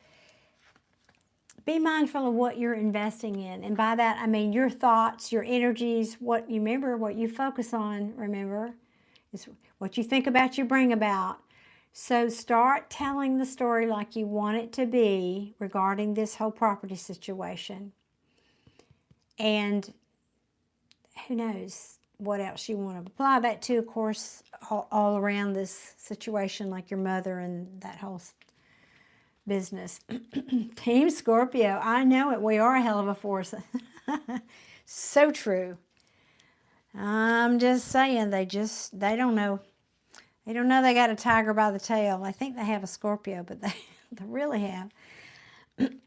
be mindful of what you're investing in. And by that, I mean your thoughts, your energies, what you focus on, remember, is what you think about, you bring about. So start telling the story like you want it to be regarding this whole property situation. And who knows what else you want to apply that to, of course, all around this situation, like your mother and that whole business. Team Scorpio, I know it. We are a hell of a force. So true. I'm just saying, they don't know. They don't know they got a tiger by the tail. I think they have a Scorpio, but they really have.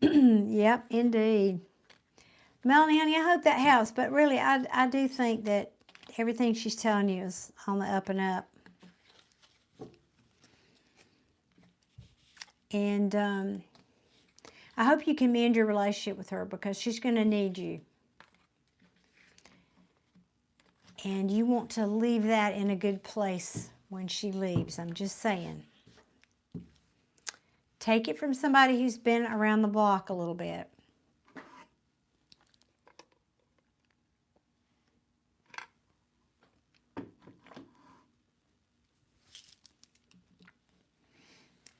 Yep, indeed. Melanie, honey, I hope that helps. But really, I do think that everything she's telling you is on the up and up. And I hope you can mend your relationship with her because she's going to need you. And you want to leave that in a good place when she leaves. I'm just saying. Take it from somebody who's been around the block a little bit.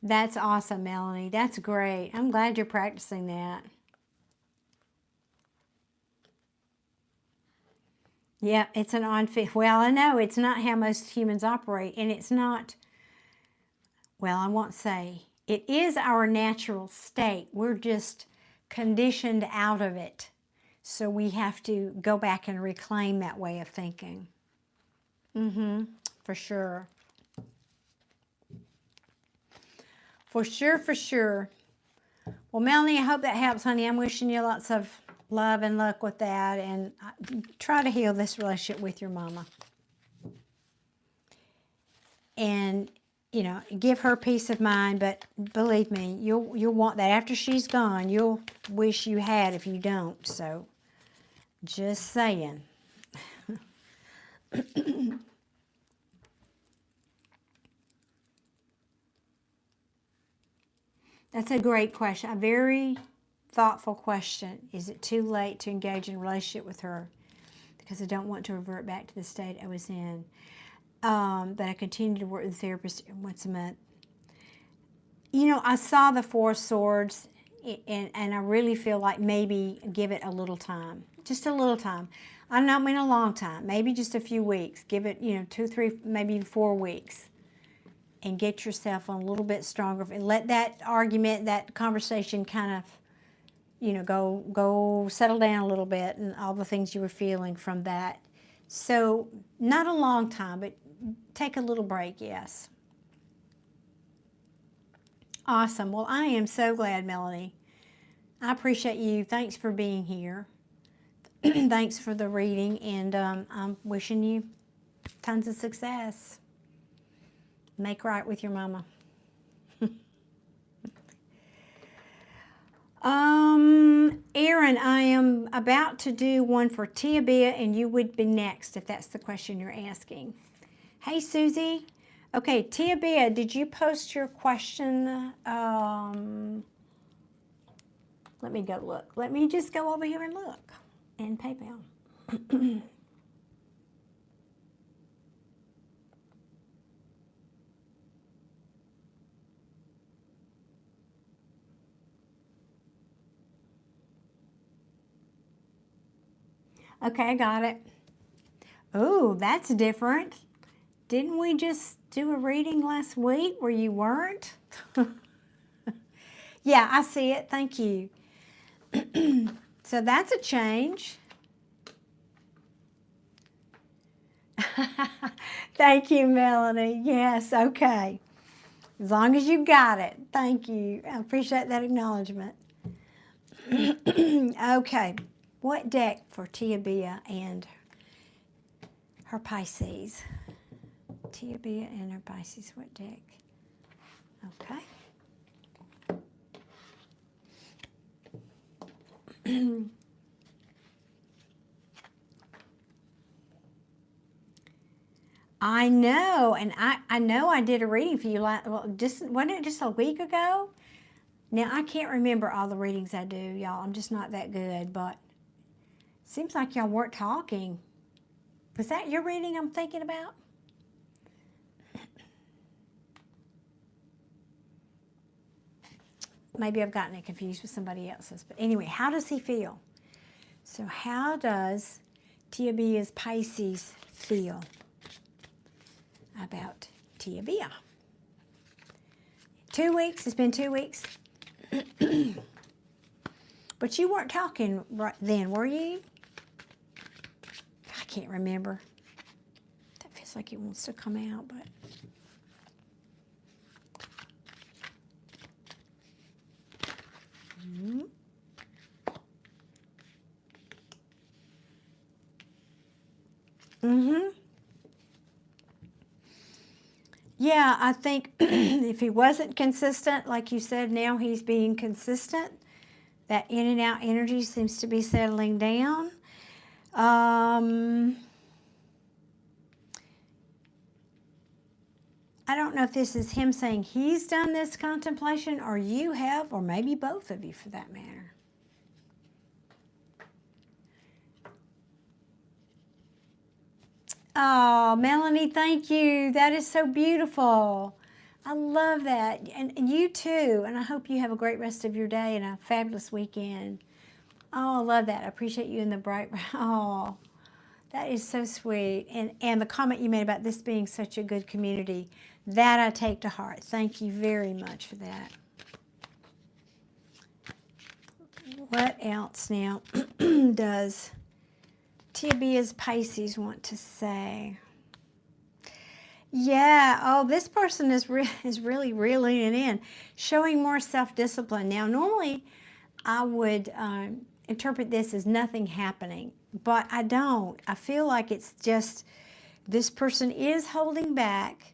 That's awesome, Melanie. That's great. I'm glad you're practicing that. Yeah, it's an odd fit. Well, I know it's not how most humans operate, and it's not, well, I won't say. It is our natural state. We're just conditioned out of it. So we have to go back and reclaim that way of thinking. For sure. For sure, for sure. Well, Melanie, I hope that helps, honey. I'm wishing you lots of love and luck with that, and try to heal this relationship with your mama. And, you know, give her peace of mind, but believe me, you'll want that. After she's gone, you'll wish you had if you don't. So, just saying. That's a great question. A very thoughtful question. Is it too late to engage in a relationship with her? Because I don't want to revert back to the state I was in. But I continue to work with the therapist once a month. You know, I saw the 4 swords, and I really feel like maybe give it a little time. Just a little time. I don't mean a long time. Maybe just a few weeks. Give it, 2, 3, maybe 4 weeks. And get yourself a little bit stronger. And let that argument, that conversation kind of, go settle down a little bit and all the things you were feeling from that. So, not a long time, but take a little break, yes. Awesome. Well, I am so glad, Melanie. I appreciate you. Thanks for being here. Thanks for the reading, and I'm wishing you tons of success. Make right with your mama. Aaron, I am about to do one for Tabia, and you would be next if that's the question you're asking. Hey, Susie. Okay, Tabia, did you post your question? Let me go look. Let me just go over here and look in PayPal. Okay, I got it. Oh, that's different. Didn't we just do a reading last week where you weren't? Yeah, I see it. Thank you. So that's a change. Thank you, Melanie. Yes, okay. As long as you got it. Thank you. I appreciate that acknowledgement. Okay. What deck for Tabia and her Pisces? Tabia and her Pisces, what deck? Okay. I know, and I know I did a reading for you, wasn't it just a week ago? Now, I can't remember all the readings I do, y'all. I'm just not that good, but it seems like y'all weren't talking. Was that your reading I'm thinking about? Maybe I've gotten it confused with somebody else's. But anyway, how does he feel? So how does Tabia's Pisces feel about Tabia? 2 weeks? It's been 2 weeks? But you weren't talking right then, were you? I can't remember. That feels like it wants to come out, but... Mm-hmm. Yeah, I think if he wasn't consistent, like you said, now he's being consistent. That in and out energy seems to be settling down. I don't know if this is him saying he's done this contemplation or you have, or maybe both of you for that matter. Oh, Melanie, thank you. That is so beautiful. I love that. And you too. And I hope you have a great rest of your day and a fabulous weekend. Oh, I love that. I appreciate you in the bright. Oh, that is so sweet. And the comment you made about this being such a good community, that I take to heart. Thank you very much for that. What else now does Tabia's Pisces want to say? Yeah, oh, this person is really leaning in, showing more self-discipline. Now, normally I would interpret this as nothing happening, but I don't. I feel like it's just this person is holding back,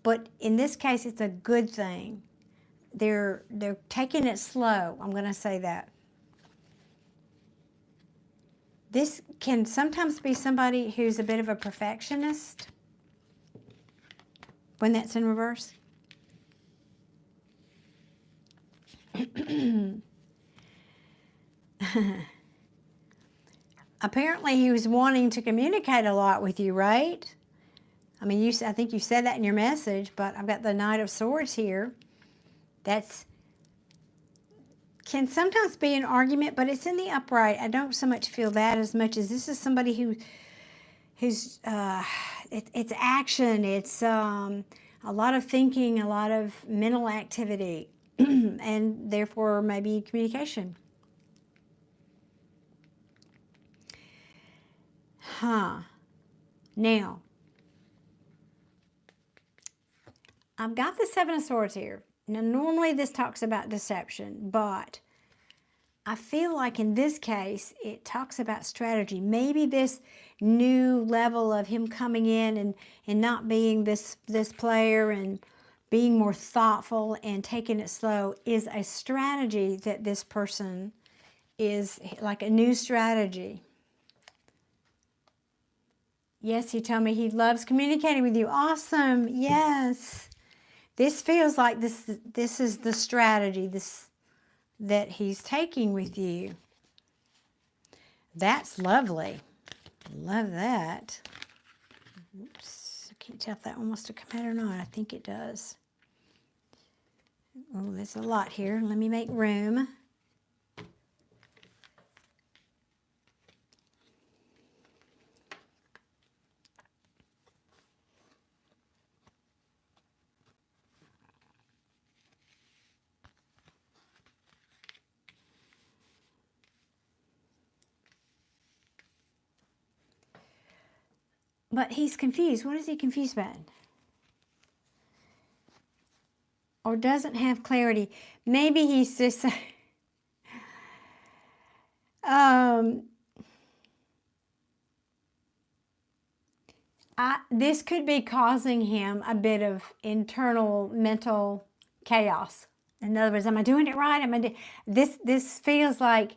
but in this case, it's a good thing. They're taking it slow. I'm going to say that. This can sometimes be somebody who's a bit of a perfectionist when that's in reverse. Apparently he was wanting to communicate a lot with you, right? I mean, I think you said that in your message, but I've got the Knight of Swords here. That's can sometimes be an argument, but it's in the upright. I don't so much feel that as much as this is somebody who's it's action. It's a lot of thinking, a lot of mental activity, and therefore maybe communication. Now, I've got the Seven of Swords here. Now, normally this talks about deception, but I feel like in this case, it talks about strategy. Maybe this new level of him coming in and not being this player and being more thoughtful and taking it slow is a strategy that this person is like a new strategy. Yes, he told me he loves communicating with you. Awesome. Yes. This feels like this is the strategy that he's taking with you. That's lovely. Love that. Oops. I can't tell if that one wants to come out or not. I think it does. Oh, there's a lot here. Let me make room. But he's confused. What is he confused about? Or doesn't have clarity. Maybe he's just... this could be causing him a bit of internal mental chaos. In other words, am I doing it right? This feels like,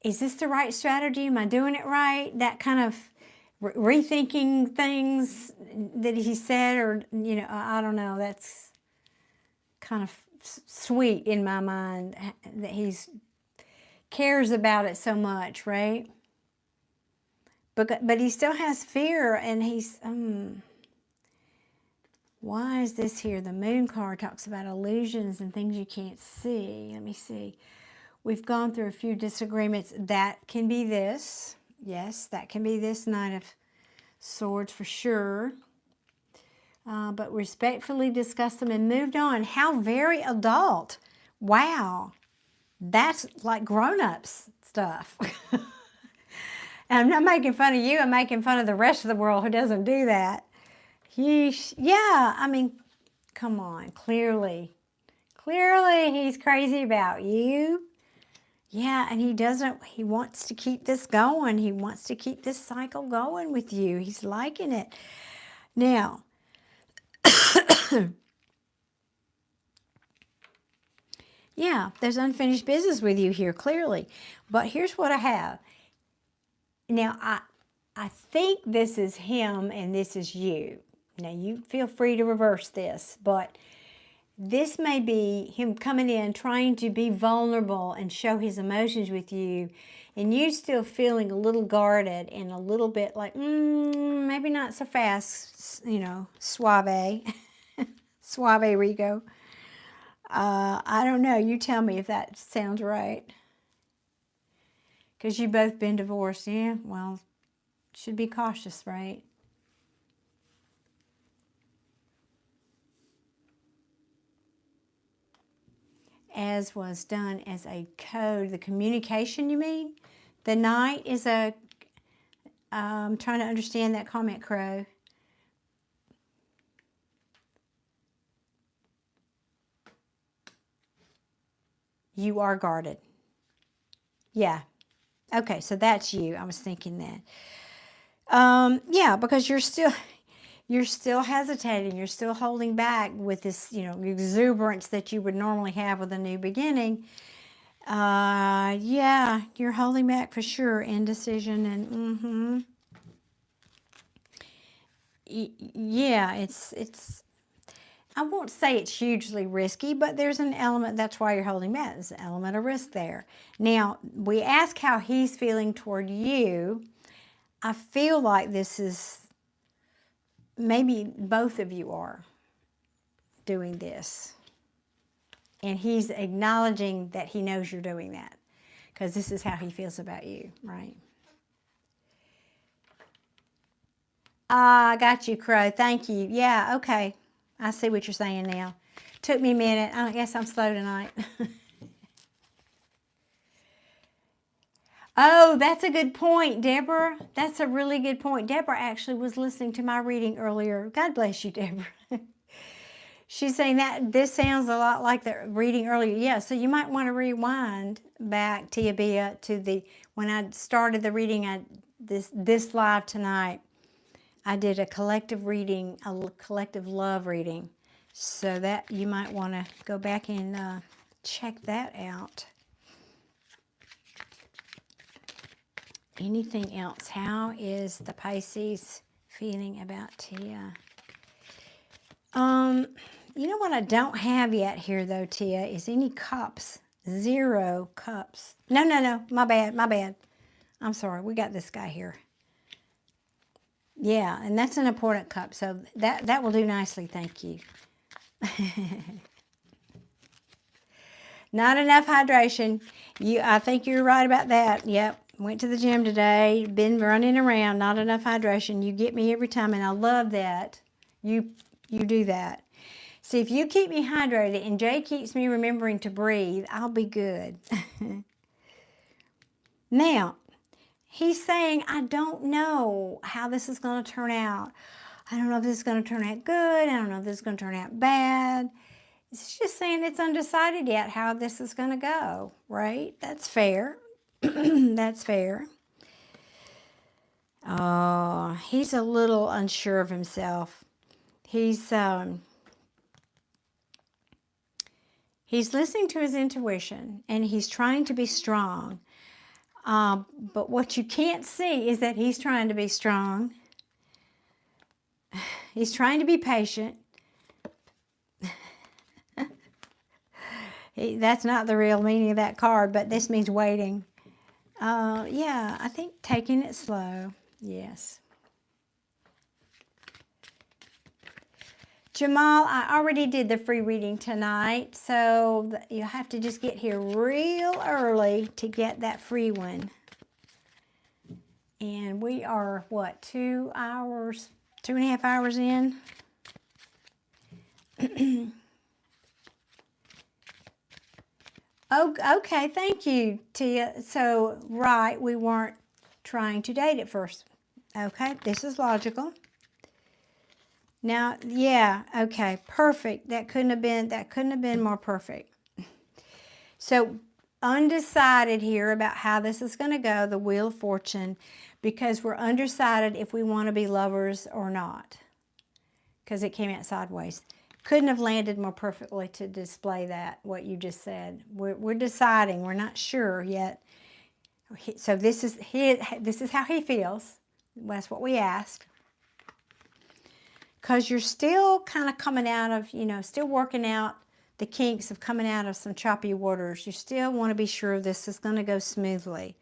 is this the right strategy? Am I doing it right? That kind of rethinking things that he said, or, you know, I don't know. That's kind of sweet in my mind that he's cares about it so much, right? But he still has fear, and he's, why is this here? The Moon card talks about illusions and things you can't see. Let me see. We've gone through a few disagreements. That can be this. Yes, that can be this Knight of Swords for sure. But respectfully discussed them and moved on. How very adult. Wow. That's like grown-ups stuff. And I'm not making fun of you. I'm making fun of the rest of the world who doesn't do that. Yeah, I mean, come on. Clearly he's crazy about you. Yeah, and he wants to keep this going. He wants to keep this cycle going with you. He's liking it. Now, yeah, there's unfinished business with you here, clearly. But here's what I have. Now, I think this is him and this is you. Now, you feel free to reverse this, but this may be him coming in, trying to be vulnerable and show his emotions with you, and you still feeling a little guarded and a little bit like, maybe not so fast, you know, suave, suave Rigo. I don't know. You tell me if that sounds right. Because you've both been divorced. Yeah, well, should be cautious, right? As was done as a code. The communication, you mean? The Knight is a... I'm trying to understand that comment, Crow. You are guarded. Yeah. Okay, so that's you. I was thinking that. Yeah, because you're still hesitating. You're still holding back with this, you know, exuberance that you would normally have with a new beginning. Yeah, you're holding back for sure. Indecision and yeah, it's. I won't say it's hugely risky, but there's an element, that's why you're holding back. There's an element of risk there. Now, we ask how he's feeling toward you. I feel like this is, maybe both of you are doing this. And he's acknowledging that he knows you're doing that. Because this is how he feels about you, right? I got you, Crow. Thank you. Yeah, okay. I see what you're saying now. Took me a minute. I guess I'm slow tonight. Oh, that's a good point, Deborah. That's a really good point. Deborah actually was listening to my reading earlier. God bless you, Deborah. She's saying that this sounds a lot like the reading earlier. Yeah, so you might want to rewind back, Tabia, to when I started the reading, this live tonight. I did a collective reading, a collective love reading. So that you might want to go back and check that out. Anything else? How is the Pisces feeling about Tia? You know what I don't have yet here, though, Tia, is any cups. 0 cups. No. My bad. I'm sorry. We got this guy here. Yeah, and that's an important cup, so that will do nicely, thank you. Not enough hydration. I think you're right about that. Yep, went to the gym today, been running around, not enough hydration. You get me every time, and I love that. You do that. See, if you keep me hydrated and Jay keeps me remembering to breathe, I'll be good. Now, He's saying, I don't know how this is going to turn out. I don't know if this is going to turn out good. I don't know if this is going to turn out bad. It's just saying it's undecided yet how this is going to go, right? That's fair. That's fair. Oh, he's a little unsure of himself. He's listening to his intuition, and he's trying to be strong. But what you can't see is that he's trying to be strong. He's trying to be patient. That's not the real meaning of that card, but this means waiting. Yeah, I think taking it slow. Yes. Jamal, I already did the free reading tonight, so you have to just get here real early to get that free one. And we are, what, 2 hours, 2.5 hours in? Oh, okay, thank you, Tia. So, right, we weren't trying to date at first. Okay, this is logical. Now, yeah, okay, perfect. That couldn't have been more perfect. So, undecided here about how this is going to go, the Wheel of Fortune, because we're undecided if we want to be lovers or not, because it came out sideways. Couldn't have landed more perfectly to display that, what you just said. We're deciding. We're not sure yet. So this is how he feels. That's what we asked. Because you're still kind of coming out of, still working out the kinks of coming out of some choppy waters. You still want to be sure this is going to go smoothly.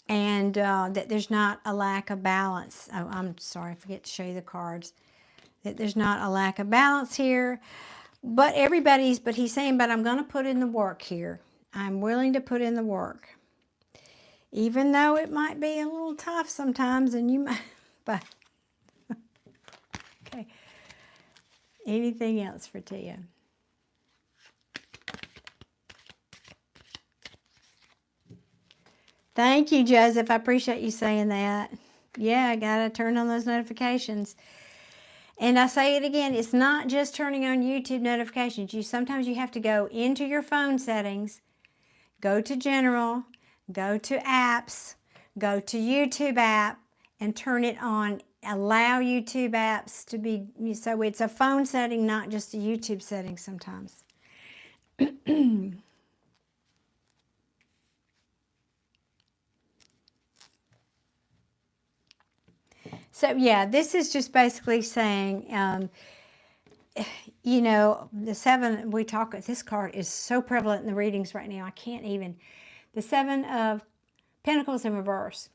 And that there's not a lack of balance. Oh, I'm sorry, I forget to show you the cards. That there's not a lack of balance here. But he's saying, but I'm going to put in the work here. I'm willing to put in the work. Even though it might be a little tough sometimes, and you might, but, okay. Anything else for Tia? Thank you, Joseph. I appreciate you saying that. Yeah, I got to turn on those notifications. And I say it again, it's not just turning on YouTube notifications. Sometimes you have to go into your phone settings, go to General, go to Apps, go to YouTube app, and turn it on. Allow YouTube apps to be, so it's a phone setting, not just a YouTube setting sometimes. So yeah, this is just basically saying, the 7, this card is so prevalent in the readings right now, I can't even. The 7 of Pentacles in reverse.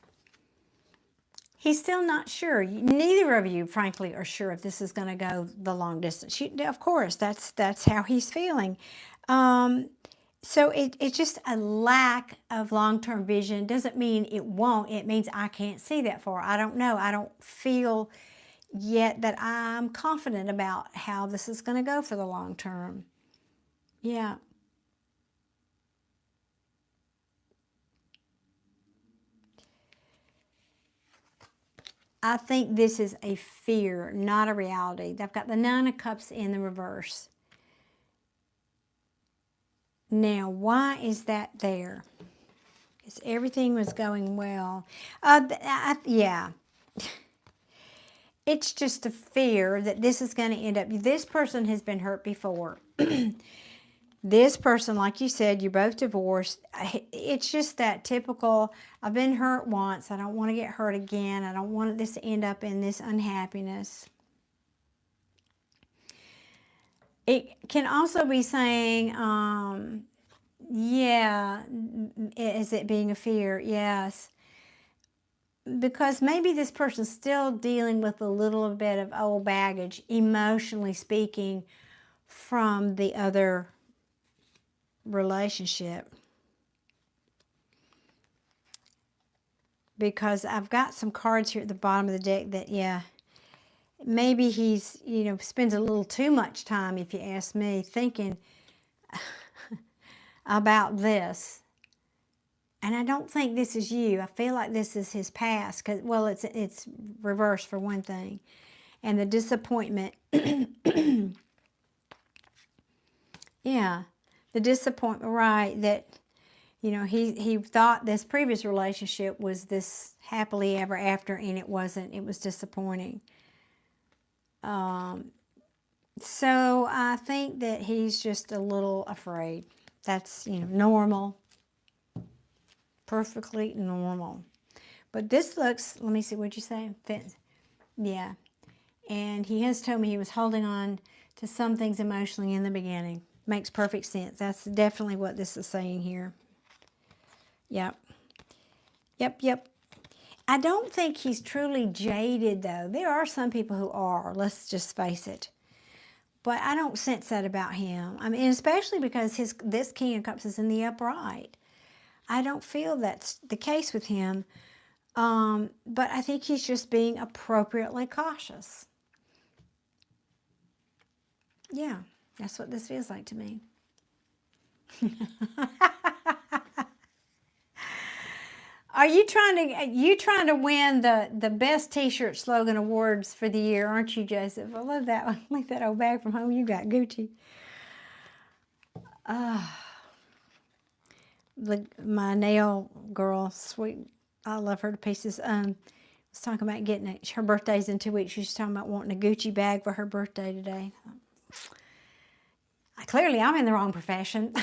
He's still not sure. Neither of you, frankly, are sure if this is going to go the long distance. Of course, that's how he's feeling. So it's just a lack of long-term vision. Doesn't mean it won't. It means I can't see that far. I don't know. I don't feel yet that I'm confident about how this is going to go for the long term. Yeah. I think this is a fear, not a reality. I've got the 9 of Cups in the reverse. Now, why is that there? Because everything was going well. Yeah. It's just a fear that this is going to end up. This person has been hurt before. This person, like you said, you're both divorced. It's just that typical, I've been hurt once. I don't want to get hurt again. I don't want this to end up in this unhappiness. It can also be saying, yeah, is it being a fear? Yes. Because maybe this person's still dealing with a little bit of old baggage, emotionally speaking, from the other relationship. Because I've got some cards here at the bottom of the deck that, yeah, maybe he's, spends a little too much time, if you ask me, thinking about this. And I don't think this is you. I feel like this is his past. Cause, well, it's reversed for one thing. And the disappointment. Yeah. The disappointment, right, that, you know, he thought this previous relationship was this happily ever after, and it wasn't. It was disappointing. So I think that he's just a little afraid. That's, you know, normal. Perfectly normal. But this looks, let me see, what'd you say? Fits. Yeah. And he has told me he was holding on to some things emotionally in the beginning. Makes perfect sense. That's definitely what this is saying here. Yep. Yep. I don't think he's truly jaded, though. There are some people who are, let's just face it. But I don't sense that about him. I mean, especially because this King of Cups is in the upright. I don't feel that's the case with him. But I think he's just being appropriately cautious. Yeah, that's what this feels like to me. Are you trying to win the best T-shirt slogan awards for the year, aren't you, Joseph? I love that one. Like that old bag from home. You got Gucci. My nail girl, sweet. I love her to pieces. Was talking about getting it. Her birthday's in 2 weeks. She's talking about wanting a Gucci bag for her birthday today. Clearly, I'm in the wrong profession.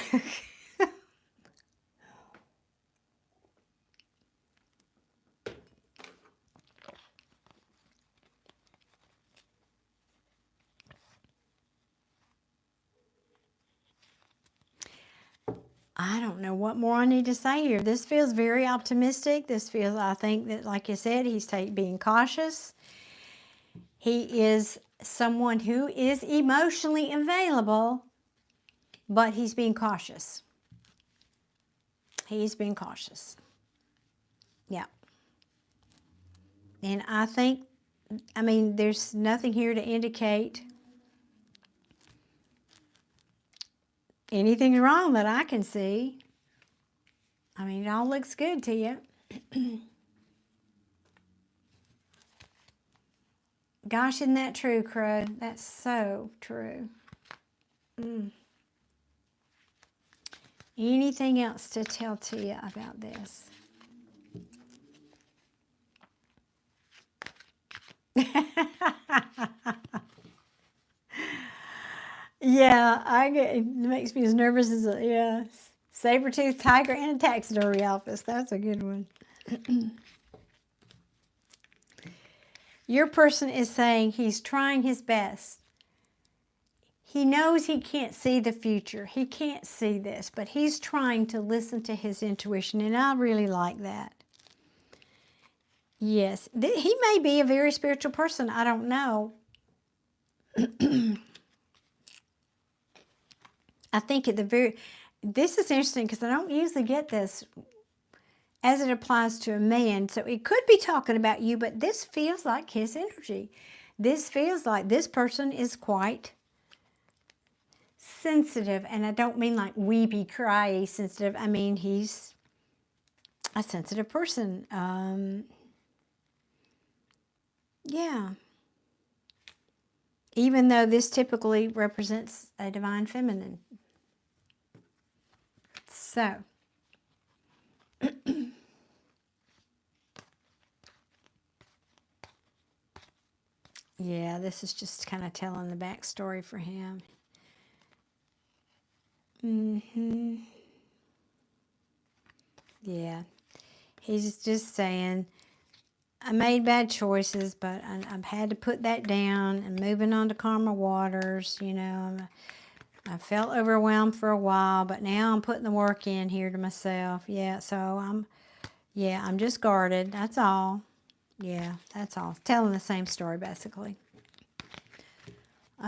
I don't know what more I need to say here. This feels very optimistic. This feels, I think that, like you said, he's being cautious. He is someone who is emotionally available, but he's being cautious. He's being cautious. Yeah. And I think, I mean, there's nothing here to indicate anything's wrong that I can see. I mean, it all looks good to you. Gosh, isn't that true, Crow? That's so true. Anything else to tell Tia about this? Yeah, it makes me as nervous as a saber-toothed tiger in a taxidermy office. That's a good one. Your person is saying he's trying his best. He knows he can't see the future. He can't see this, but he's trying to listen to his intuition, and I really like that. Yes, he may be a very spiritual person. I don't know. I think this is interesting because I don't usually get this as it applies to a man. So it could be talking about you, but this feels like his energy. This feels like this person is quite sensitive. And I don't mean like weepy, cryy sensitive. I mean, he's a sensitive person. Yeah. Even though this typically represents a divine feminine. So, yeah, this is just kind of telling the backstory for him. Yeah, he's just saying, I made bad choices, but I've had to put that down and moving on to calmer waters. You know, I felt overwhelmed for a while, but now I'm putting the work in here to myself. Yeah, so I'm just guarded. That's all. Yeah, that's all. Telling the same story, basically.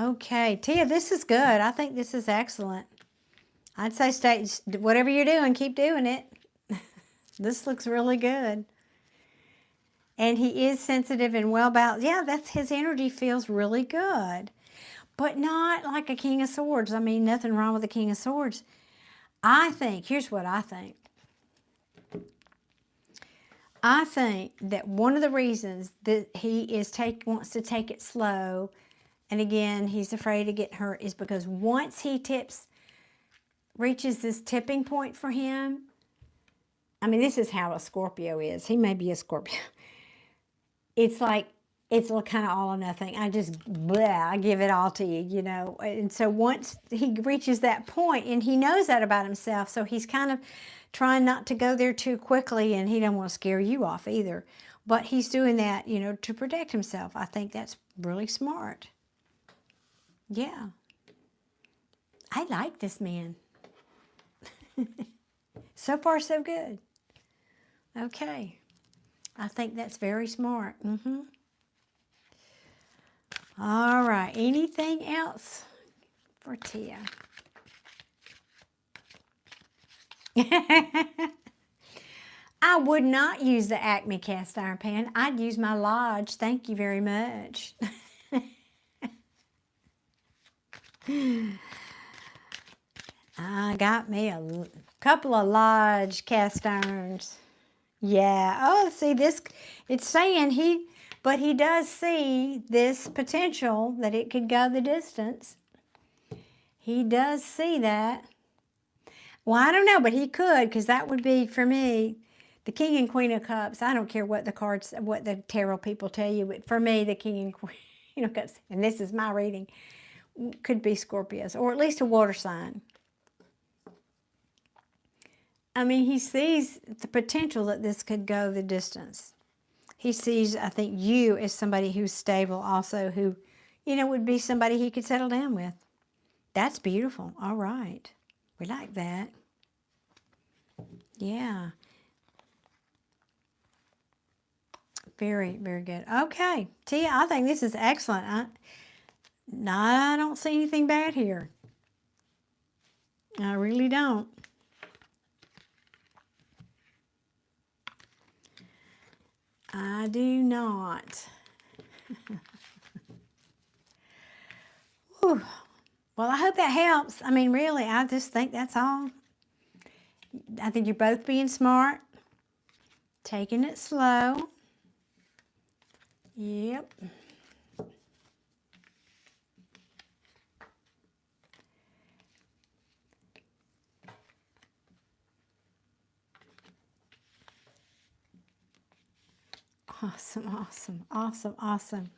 Okay, Tia, this is good. I think this is excellent. I'd say whatever you're doing, keep doing it. This looks really good. And he is sensitive and well-balanced. Yeah, his energy feels really good. But not like a King of Swords. I mean, nothing wrong with a King of Swords. I think, here's what I think. I think that one of the reasons that he is wants to take it slow, and again, he's afraid of getting hurt, is because once he reaches this tipping point for him, I mean, this is how a Scorpio is. He may be a Scorpio. It's like, it's kind of all or nothing. I give it all to you, you know. And so once he reaches that point, and he knows that about himself, so he's kind of trying not to go there too quickly, and he don't want to scare you off either. But he's doing that, you know, to protect himself. I think that's really smart. Yeah. I like this man. So far, so good. Okay. I think that's very smart. All right. Anything else for Tia? I would not use the Acme cast iron pan. I'd use my Lodge. Thank you very much. I got me a couple of Lodge cast irons. Yeah. Oh, see this, it's saying but he does see this potential that it could go the distance. He does see that. Well, I don't know, but he could, because that would be, for me, the King and Queen of Cups. I don't care what the tarot people tell you, but for me, the King and Queen of Cups, and this is my reading, could be Scorpios, or at least a water sign. I mean, he sees the potential that this could go the distance. He sees, I think, you as somebody who's stable also, who, you know, would be somebody he could settle down with. That's beautiful. All right. We like that. Yeah. Very, very good. Okay. Tia, I think this is excellent. I don't see anything bad here. I really don't. I do not. Whew. Well, I hope that helps. I mean, really, I just think that's all. I think you're both being smart, taking it slow. Yep. Awesome, awesome, awesome, awesome.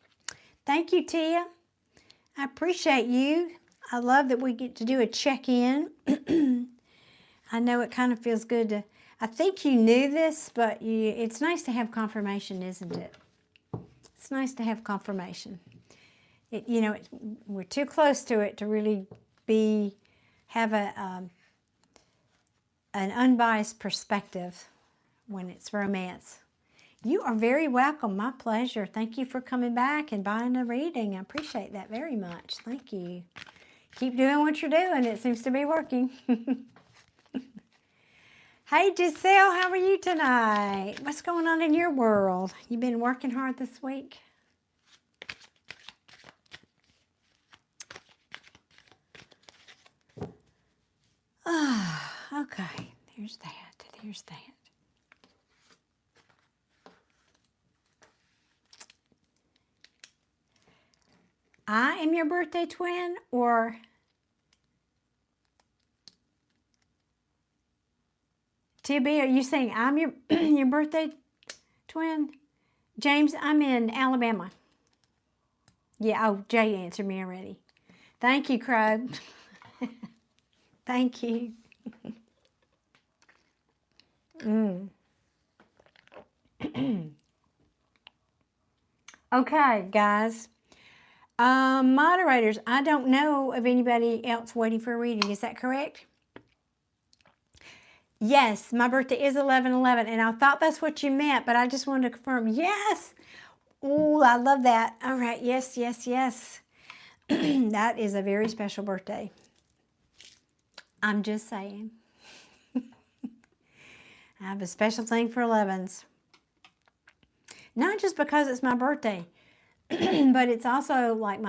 Thank you, Tia. I appreciate you. I love that we get to do a check-in. I know it kind of feels good to, I think you knew this, but it's nice to have confirmation, isn't it? It's nice to have confirmation. We're too close to it to really have an unbiased perspective when it's romance. You are very welcome. My pleasure. Thank you for coming back and buying a reading. I appreciate that very much. Thank you. Keep doing what you're doing. It seems to be working. Hey, Giselle, how are you tonight? What's going on in your world? You been working hard this week? Okay. There's that. There's that. I am your birthday twin, or Tabia, are you saying I'm your your birthday twin? James, I'm in Alabama. Yeah, oh, Jay answered me already. Thank you, Crow. Thank you. Okay, guys. Moderators, I don't know of anybody else waiting for a reading. Is that correct? Yes, my birthday is 11/11, and I thought that's what you meant, but I just wanted to confirm. Yes. Ooh, I love that. All right. Yes, yes, yes. That is a very special birthday. I'm just saying. I have a special thing for 11s. Not just because it's my birthday, but it's also like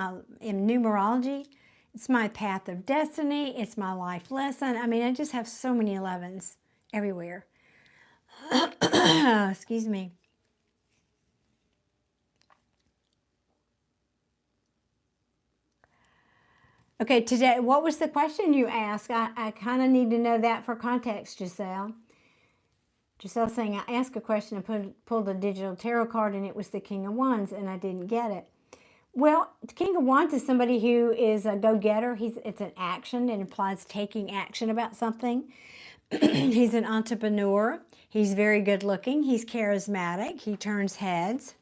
in numerology, it's my path of destiny. It's my life lesson. I mean, I just have so many 11s everywhere. Excuse me. Okay, today, what was the question you asked? I kind of need to know that for context, Giselle. Giselle's saying, I asked a question and pulled a digital tarot card, and it was the King of Wands, and I didn't get it. Well, the King of Wands is somebody who is a go-getter. It's an action. It implies taking action about something. He's an entrepreneur. He's very good-looking. He's charismatic. He turns heads.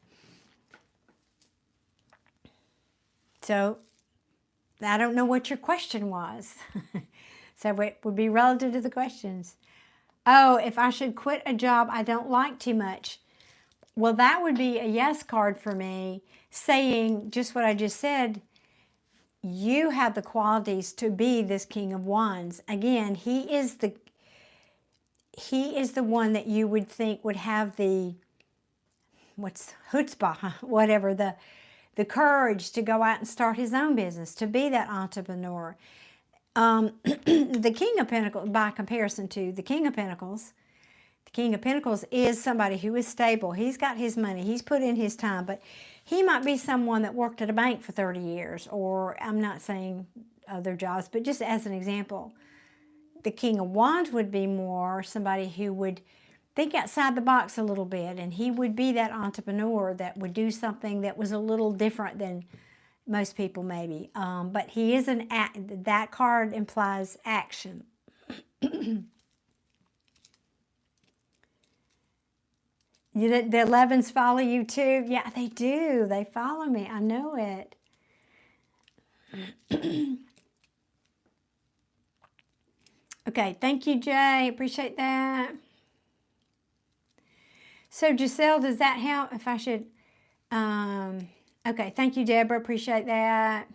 So I don't know what your question was. So it would be relative to the questions. Oh, if I should quit a job I don't like too much. Well, that would be a yes card for me, saying just what I just said. You have the qualities to be this King of Wands. Again, he is the one that you would think would have the, what's chutzpah, whatever, the courage to go out and start his own business, to be that entrepreneur. The King of Pentacles, by comparison to the King of Pentacles, the King of Pentacles is somebody who is stable. He's got his money. He's put in his time, but he might be someone that worked at a bank for 30 years, or I'm not saying other jobs, but just as an example, the King of Wands would be more somebody who would think outside the box a little bit, and he would be that entrepreneur that would do something that was a little different than most people maybe. But he is that card implies action. The 11s follow you too? Yeah, they do. They follow me. I know it. Okay, thank you, Jay. Appreciate that. So, Giselle, does that help if I should... okay, thank you, Deborah. Appreciate that.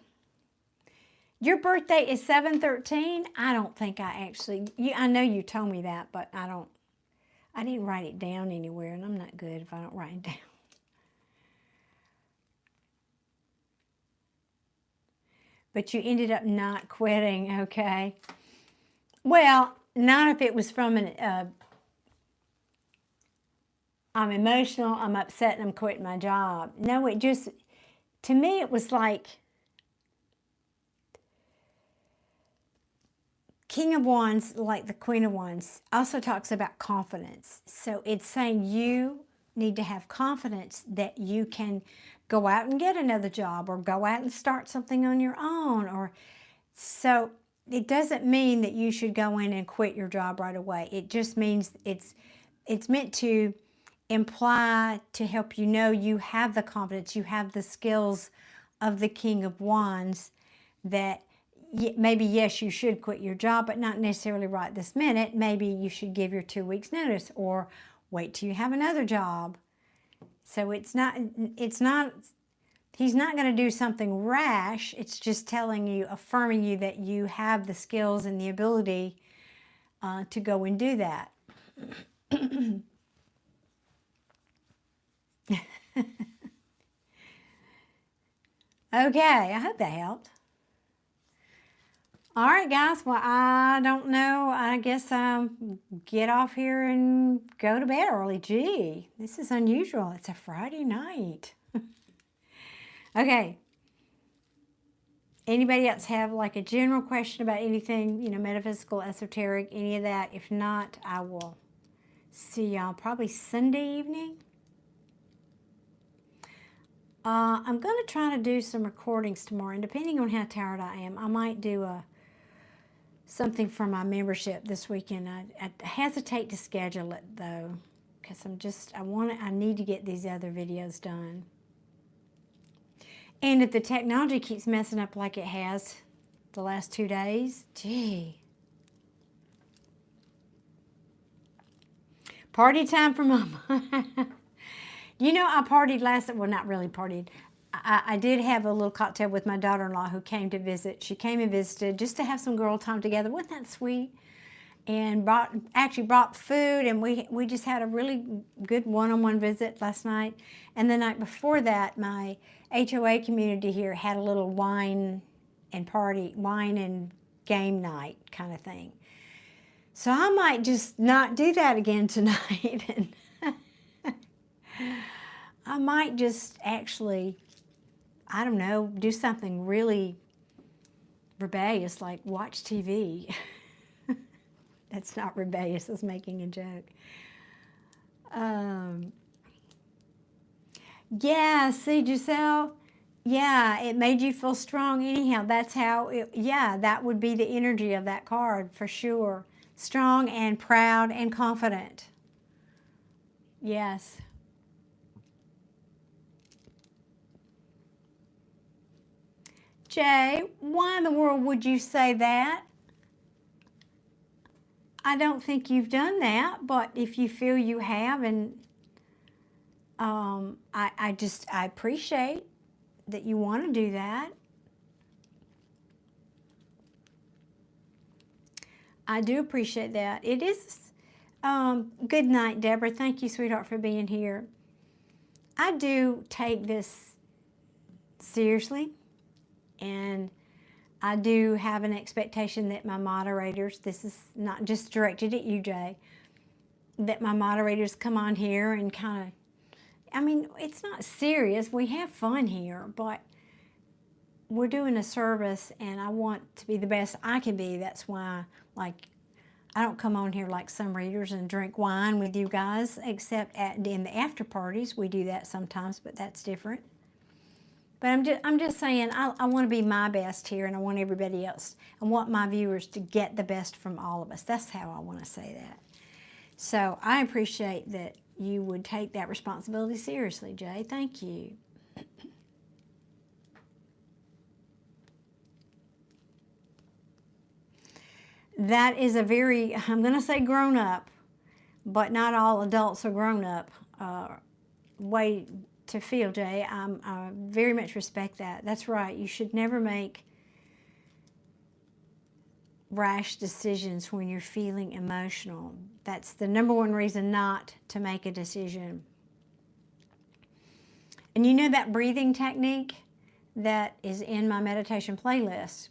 Your birthday is 7/13? I don't think I actually... I know you told me that, but I didn't write it down anywhere, and I'm not good if I don't write it down. But you ended up not quitting, okay? Well, not if it was from an... I'm emotional, I'm upset, and I'm quitting my job. No, it just... To me, it was like... King of Wands, like the Queen of Wands, also talks about confidence. So it's saying you need to have confidence that you can go out and get another job, or go out and start something on your own. Or so it doesn't mean that you should go in and quit your job right away. It just means it's meant to imply, to help you know you have the confidence, you have the skills of the King of Wands, that maybe, yes, you should quit your job, but not necessarily right this minute. Maybe you should give your 2 weeks notice, or wait till you have another job. So he's not going to do something rash. It's just telling you, affirming you that you have the skills and the ability to go and do that. Okay, I hope that helped. All right, guys. Well, I don't know. I guess get off here and go to bed early. Gee, this is unusual. It's a Friday night. Okay. Anybody else have like a general question about anything, metaphysical, esoteric, any of that? If not, I will see y'all probably Sunday evening. I'm going to try to do some recordings tomorrow, and depending on how tired I am, I might do something for my membership this weekend. I hesitate to schedule it though, because I need to get these other videos done. And if the technology keeps messing up like it has the last 2 days, gee. Party time for Mama. I partied not really partied. I did have a little cocktail with my daughter-in-law who came to visit. She came and visited just to have some girl time together. Wasn't that sweet? And brought food, and we just had a really good one-on-one visit last night. And the night before that, my HOA community here had a little wine and game night kind of thing. So I might just not do that again tonight. I might just actually, I don't know, do something really rebellious like watch TV. That's not rebellious, it's making a joke. Yeah, see, Giselle, yeah, it made you feel strong anyhow. That's how, yeah, that would be the energy of that card for sure. Strong and proud and confident. Yes. Jay, why in the world would you say that? I don't think you've done that, but if you feel you have, and I appreciate that you want to do that. I do appreciate that. It is, good night, Deborah. Thank you, sweetheart, for being here. I do take this seriously, and I do have an expectation that my moderators, this is not just directed at you, Jay, that my moderators come on here and kind of, I mean, it's not serious. We have fun here, but we're doing a service, and I want to be the best I can be. That's why, like, I don't come on here like some readers and drink wine with you guys, except in the after parties. We do that sometimes, but that's different. But I'm just saying, I want to be my best here, and I want everybody else, I want my viewers to get the best from all of us. That's how I want to say that. So I appreciate that you would take that responsibility seriously, Jay. Thank you. That is a very, I'm going to say grown up, but not all adults are grown up way to feel, Jay. I very much respect that. That's right. You should never make rash decisions when you're feeling emotional. That's the number one reason not to make a decision. And you know that breathing technique that is in my meditation playlist?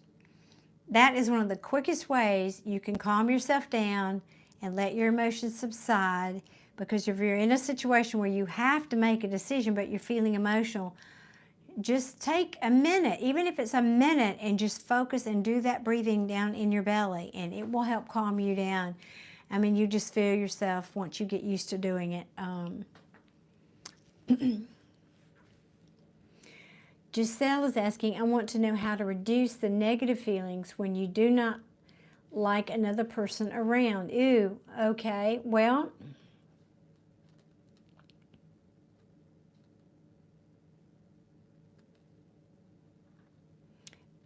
That is one of the quickest ways you can calm yourself down and let your emotions subside, because if you're in a situation where you have to make a decision but you're feeling emotional, just take a minute, even if it's a minute, and just focus and do that breathing down in your belly, and it will help calm you down. I mean, you just feel yourself once you get used to doing it. Giselle is asking, I want to know how to reduce the negative feelings when you do not like another person around. Ooh, okay, well,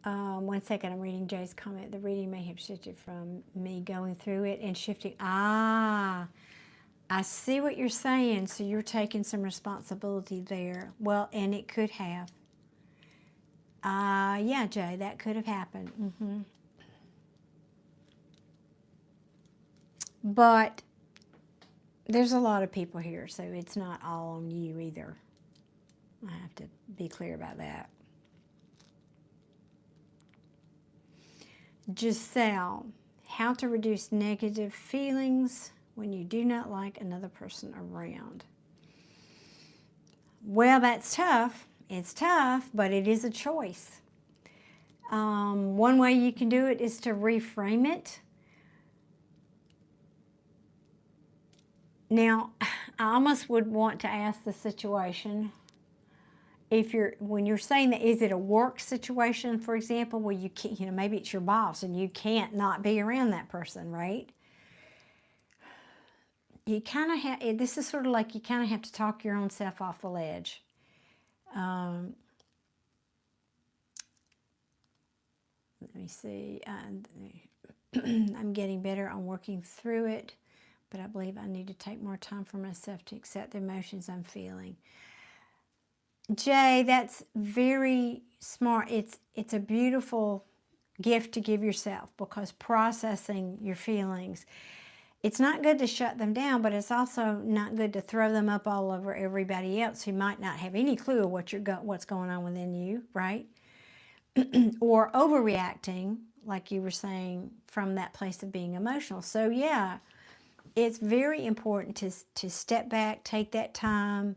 one second, I'm reading Jay's comment. The reading may have shifted from me going through it and shifting. Ah, I see what you're saying. So you're taking some responsibility there. Well, and it could have. Yeah, Jay, that could have happened. But there's a lot of people here, so it's not all on you either. I have to be clear about that. Giselle, how to reduce negative feelings when you do not like another person around. Well, that's tough. It's tough, but it is a choice. One way you can do it is to reframe it. Now, I almost would want to ask the situation, when you're saying that, is it a work situation, for example, where you can't, maybe it's your boss and you can't not be around that person, right? You kind of have, this is sort of like you kind of have to talk your own self off the ledge. Let me see. I'm getting better on working through it, but I believe I need to take more time for myself to accept the emotions I'm feeling. Jay, that's very smart. It's a beautiful gift to give yourself, because processing your feelings, it's not good to shut them down, but it's also not good to throw them up all over everybody else who might not have any clue of what's going on within you, right? Or overreacting, like you were saying, from that place of being emotional. So yeah, it's very important to step back, take that time,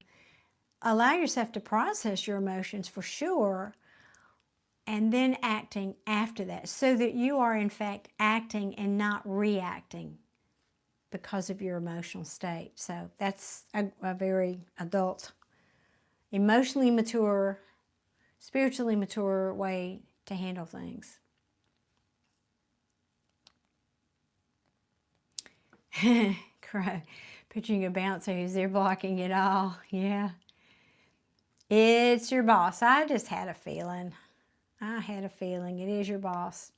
allow yourself to process your emotions for sure, and then acting after that, so that you are in fact acting and not reacting because of your emotional state. So that's a very adult, emotionally mature, spiritually mature way to handle things. Crow, picturing a bouncer who's there blocking it all. Yeah. It's your boss. I just had a feeling. I had a feeling. It is your boss.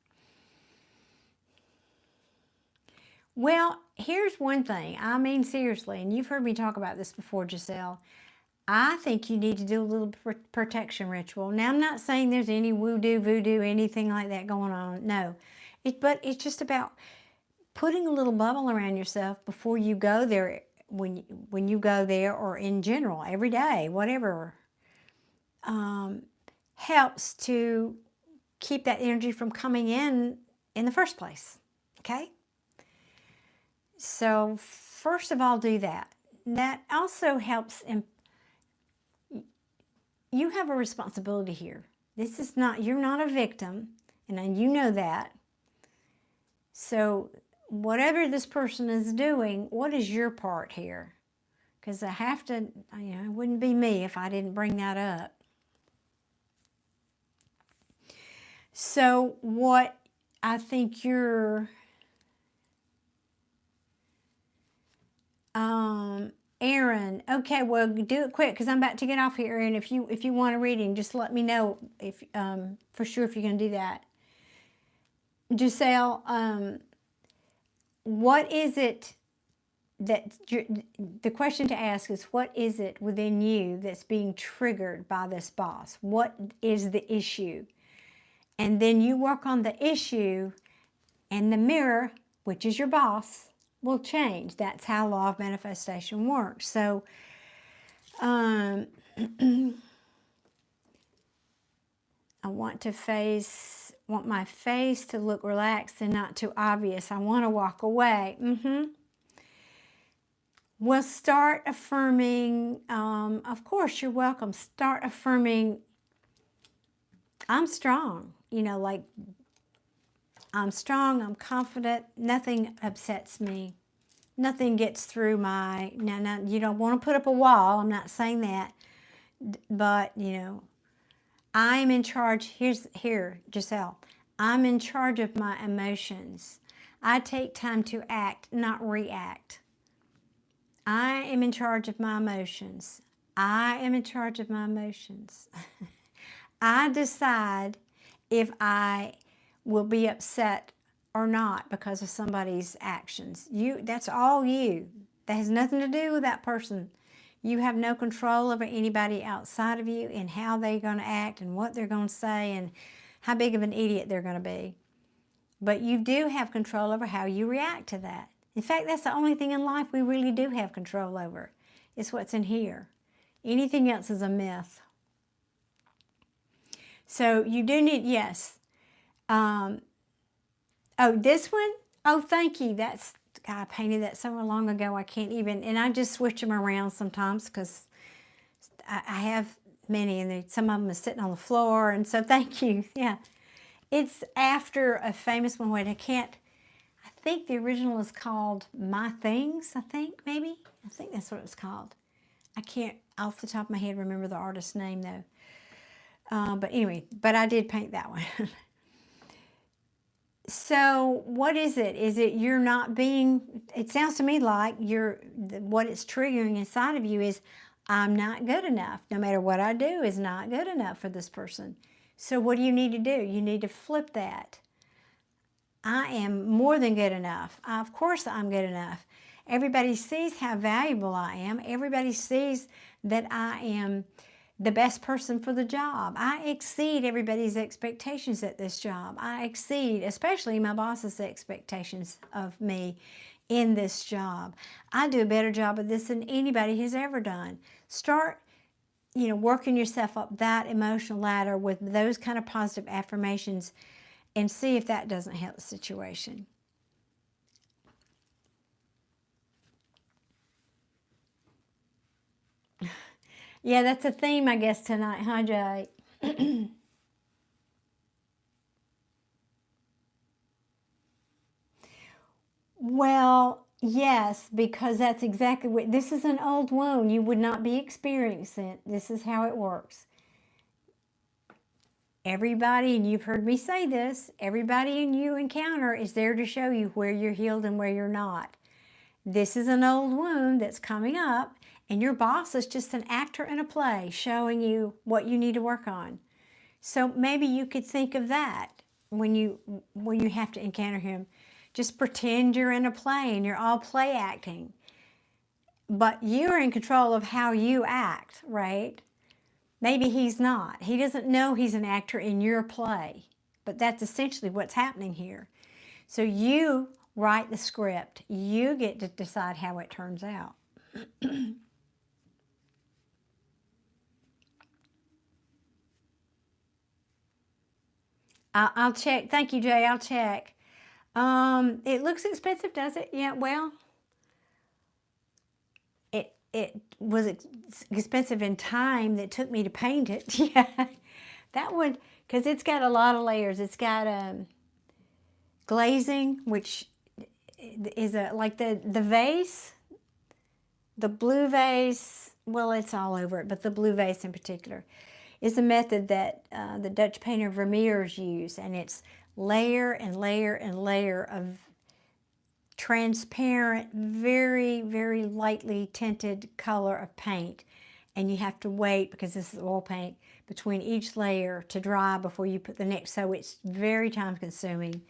Well, here's one thing. I mean, seriously, and you've heard me talk about this before, Giselle. I think you need to do a little protection ritual. Now, I'm not saying there's any voodoo, anything like that going on. No. But it's just about putting a little bubble around yourself before you go there, when you go there, or in general, every day, whatever, helps to keep that energy from coming in the first place, okay? So first of all, do that. That also helps. You have a responsibility here. This is not, you're not a victim, and you know that. So whatever this person is doing, what is your part here? Because I have to, it wouldn't be me if I didn't bring that up. So what I think you're, Aaron, okay, well, do it quick because I'm about to get off here. And if you want a reading, just let me know if for sure if you're going to do that. Giselle, what is it that the question to ask is, what is it within you that's being triggered by this boss? What is the issue? And then you work on the issue, and the mirror, which is your boss, will change. That's how law of manifestation works. So I want my face to look relaxed and not too obvious. I want to walk away. Well, start affirming, of course, you're welcome. Start affirming, I'm strong. Like, I'm strong, I'm confident, nothing upsets me. Nothing gets through my, now, you don't want to put up a wall, I'm not saying that. But, I'm in charge. Here, Giselle, I'm in charge of my emotions. I take time to act, not react. I am in charge of my emotions. I am in charge of my emotions. I decide if I will be upset or not because of somebody's actions. That's all you. That has nothing to do with that person. You have no control over anybody outside of you and how they're going to act and what they're going to say and how big of an idiot they're going to be. But you do have control over how you react to that. In fact, that's the only thing in life we really do have control over. It's what's in here. Anything else is a myth. So you do need, yes. Oh, this one? Oh, thank you. I painted that so long ago I can't even, and I just switch them around sometimes because I have many and some of them are sitting on the floor, and so thank you. Yeah. It's after a famous one. Wait, I think the original is called My Things, I think that's what it's called. I can't, off the top of my head, remember the artist's name though. But anyway, I did paint that one. So what is it? Is it you're not being, it sounds to me like what it's triggering inside of you is, I'm not good enough. No matter what I do is not good enough for this person. So what do you need to do? You need to flip that. I am more than good enough. Of course I'm good enough. Everybody sees how valuable I am. Everybody sees that I am the best person for the job. I exceed everybody's expectations at this job. I exceed, especially my boss's expectations of me in this job. I do a better job of this than anybody has ever done. Start, working yourself up that emotional ladder with those kind of positive affirmations and see if that doesn't help the situation. Yeah, that's a theme, I guess, tonight, huh, Jay? Well, yes, because that's exactly what, this is an old wound. You would not be experiencing it. This is how it works. Everybody, and you've heard me say this, everybody you encounter is there to show you where you're healed and where you're not. This is an old wound that's coming up, and your boss is just an actor in a play showing you what you need to work on. So maybe you could think of that when you have to encounter him. Just pretend you're in a play and you're all play acting. But you're in control of how you act, right? Maybe he's not. He doesn't know he's an actor in your play. But that's essentially what's happening here. So you write the script. You get to decide how it turns out. I'll check. Thank you, Jay. I'll check. It looks expensive, does it? Yeah, well, it was expensive in time that took me to paint it. Yeah, that would, because it's got a lot of layers. It's got glazing, which is like the vase, the blue vase. Well, it's all over it, but the blue vase in particular is a method that the Dutch painter Vermeers used, and it's layer and layer and layer of transparent, very, very lightly tinted color of paint. And you have to wait, because this is oil paint, between each layer to dry before you put the next. So it's very time consuming.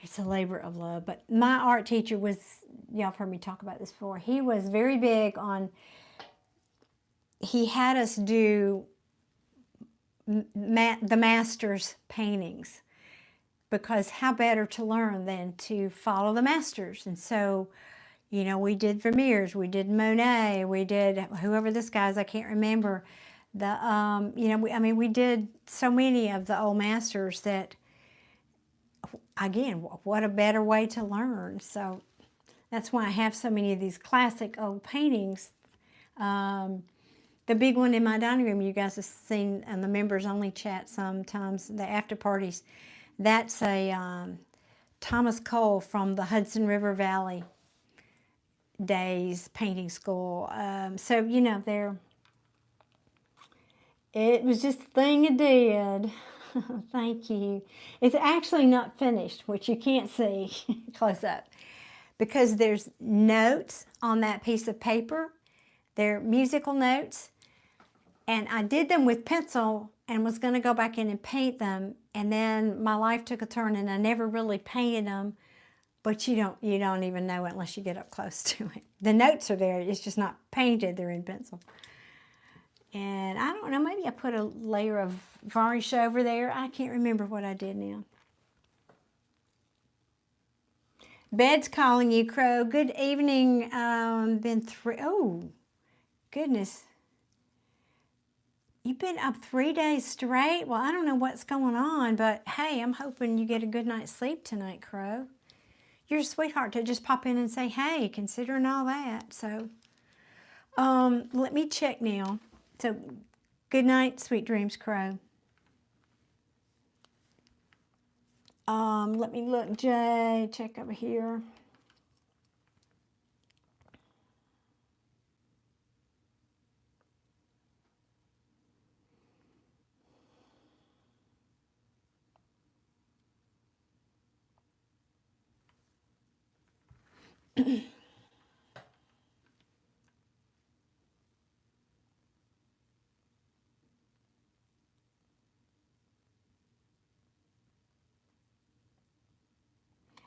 It's a labor of love. But my art teacher was, y'all have heard me talk about this before, he was very big on, he had us do the master's paintings, because how better to learn than to follow the masters. And so, you know, we did Vermeers, we did Monet, we did whoever this guy is, I can't remember. You know, we did so many of the old masters that, again, what a better way to learn. So that's why I have so many of these classic old paintings. The big one in my dining room, you guys have seen in the members only chat sometimes, the after parties. That's a Thomas Cole from the Hudson River Valley days painting school. So, you know, it was just a thing I did. Thank you. It's actually not finished, which you can't see close up, because there's notes on that piece of paper. They're musical notes. And I did them with pencil and was going to go back in and paint them. And then my life took a turn and I never really painted them. But you don't even know it unless you get up close to it. The notes are there. It's just not painted. They're in pencil. And I don't know, maybe I put a layer of varnish over there. I can't remember what I did now. Bed's calling you, Crow. Good evening. Oh, goodness. You've been up 3 days straight? Well, I don't know what's going on, but hey, I'm hoping you get a good night's sleep tonight, Crow. You're a sweetheart to just pop in and say, hey, considering all that. So, let me check now. So, good night, sweet dreams, Crow. Let me look, Jay, check over here.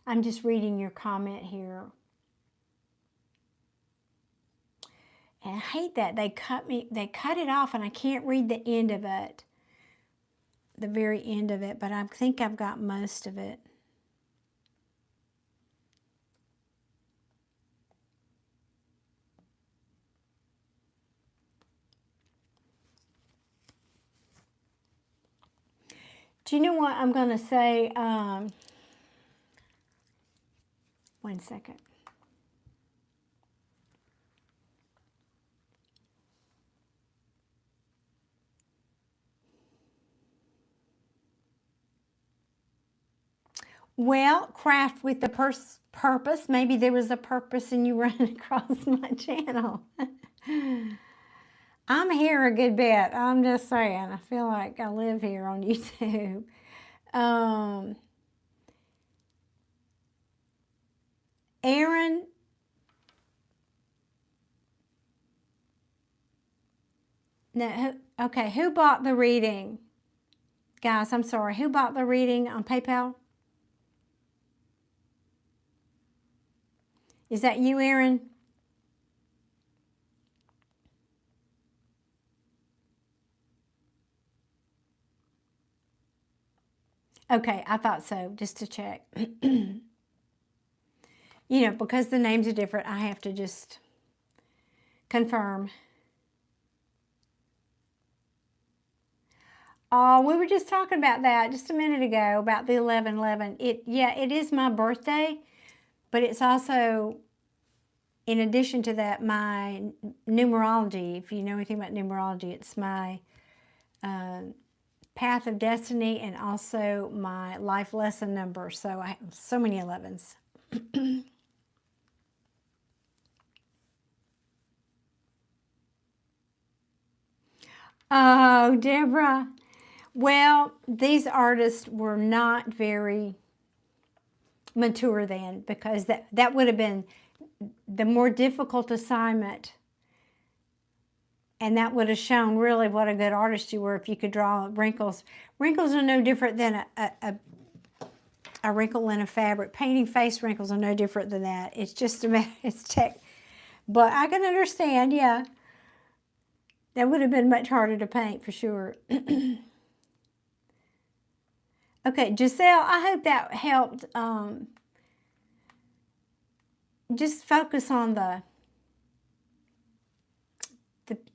I'm just reading your comment here. And I hate that they cut it off and I can't read the end of it. The very end of it, but I think I've got most of it. Do you know what I'm going to say? One second. Well, craft with the purpose. Maybe there was a purpose and you ran across my channel. I'm here a good bit. I'm just saying. I feel like I live here on YouTube. Aaron, no, okay, who bought the reading? Guys, I'm sorry. Who bought the reading on PayPal? Is that you, Aaron? Okay, I thought so, just to check. You know, because the names are different, I have to just confirm. Oh, we were just talking about that just a minute ago, about the 11:11. Yeah, it is my birthday, but it's also, in addition to that, my numerology. If you know anything about numerology, it's my path of destiny and also my life lesson number. So I have so many 11s. Oh, Deborah. Well, these artists were not very mature then, because that would have been the more difficult assignment. And that would have shown really what a good artist you were if you could draw wrinkles. Wrinkles are no different than a wrinkle in a fabric. Painting face wrinkles are no different than that. It's just a matter, it's tech. But I can understand, yeah. That would have been much harder to paint for sure. Okay, Giselle, I hope that helped. Just focus on the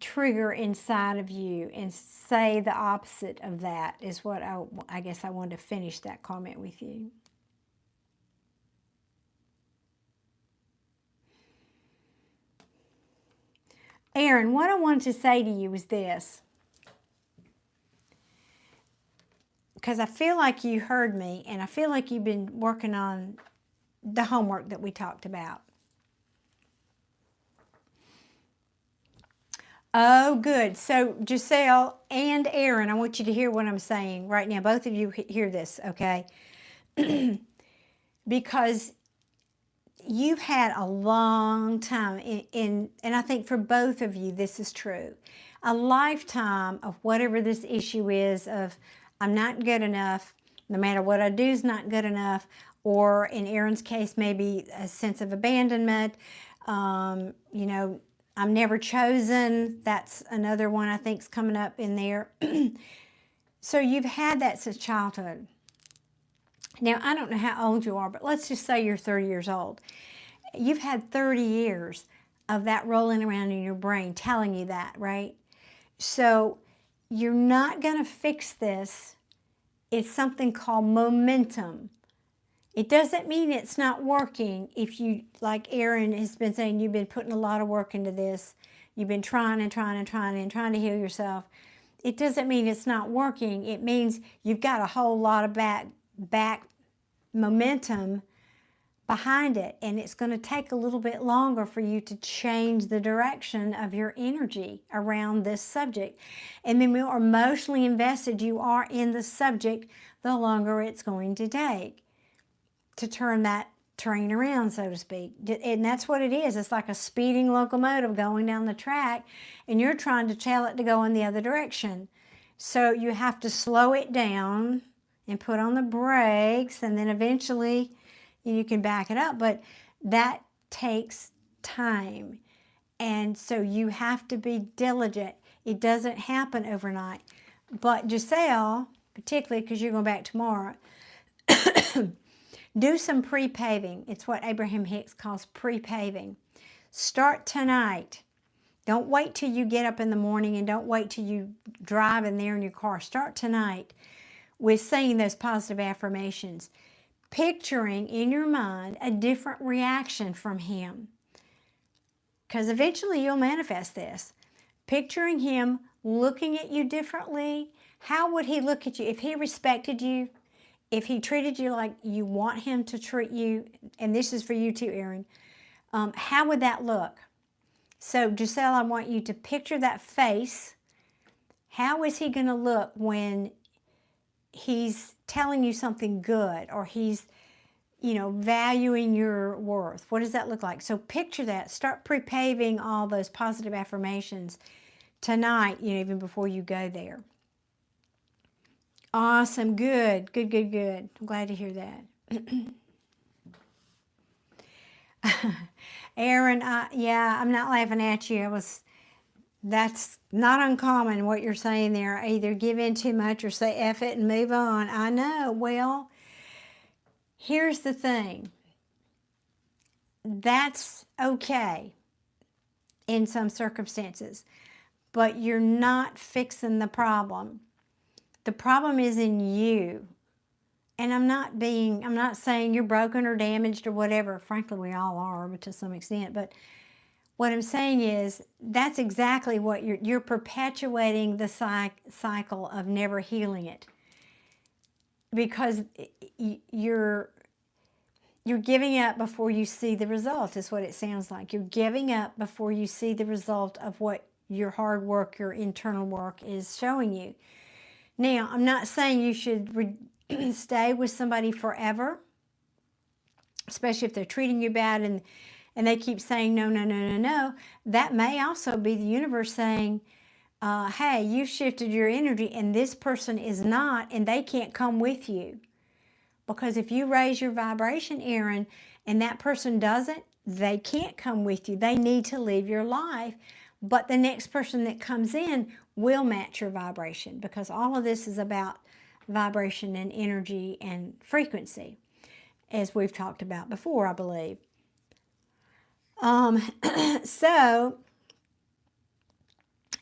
trigger inside of you and say the opposite of that is what I guess I wanted to finish that comment with you. Aaron, what I wanted to say to you was this, because I feel like you heard me and I feel like you've been working on the homework that we talked about. Oh, good. So, Giselle and Aaron, I want you to hear what I'm saying right now. Both of you hear this, okay? Because you've had a long time, and I think for both of you, this is true. A lifetime of whatever this issue is of, I'm not good enough, no matter what I do is not good enough, or in Aaron's case, maybe a sense of abandonment, you know, I'm never chosen. That's another one I think is coming up in there. So you've had that since childhood. Now, I don't know how old you are, but let's just say you're 30 years old. You've had 30 years of that rolling around in your brain telling you that, right? So you're not going to fix this. It's something called momentum. It doesn't mean it's not working if you, like Aaron has been saying, you've been putting a lot of work into this. You've been trying to heal yourself. It doesn't mean it's not working. It means you've got a whole lot of back momentum behind it, and it's going to take a little bit longer for you to change the direction of your energy around this subject. And the more emotionally invested you are in the subject, the longer it's going to take to turn that train around, so to speak. And that's what it is. It's like a speeding locomotive going down the track, and you're trying to tell it to go in the other direction. So you have to slow it down and put on the brakes, and then eventually you can back it up. But that takes time. And so you have to be diligent. It doesn't happen overnight. But Giselle, particularly because you're going back tomorrow, do some pre-paving. It's what Abraham Hicks calls pre-paving. Start tonight. Don't wait till you get up in the morning, and don't wait till you drive in there in your car. Start tonight with saying those positive affirmations, picturing in your mind a different reaction from him. Because eventually you'll manifest this. Picturing him looking at you differently. How would he look at you if he respected you? if he treated you like you want him to treat you, and this is for you too, Aaron, how would that look? So Giselle, I want you to picture that face. How is he going to look when he's telling you something good, or he's, you know, valuing your worth? What does that look like? So picture that. Start pre-paving all those positive affirmations tonight, you know, even before you go there. Awesome. Good. Good, good, good. I'm glad to hear that. Aaron, yeah, I'm not laughing at you. That's not uncommon what you're saying there. Either give in too much or say F it and move on. I know. Well, here's the thing. That's okay in some circumstances, but you're not fixing the problem. The problem is in you. And I'm not saying you're broken or damaged or whatever. Frankly, we all are, but to some extent. But what I'm saying is that's exactly what you're perpetuating the cycle of never healing it. Because you're giving up before you see the result, is what it sounds like. You're giving up before you see the result of what your hard work, your internal work is showing you. Now, I'm not saying you should stay with somebody forever, especially if they're treating you bad and they keep saying no, no, no, no, no. That may also be the universe saying, hey, you shifted your energy and this person is not, and they can't come with you. Because if you raise your vibration, Aaron, and that person doesn't, they can't come with you. They need to leave your life. But the next person that comes in will match your vibration, because all of this is about vibration and energy and frequency, as we've talked about before, I believe. So,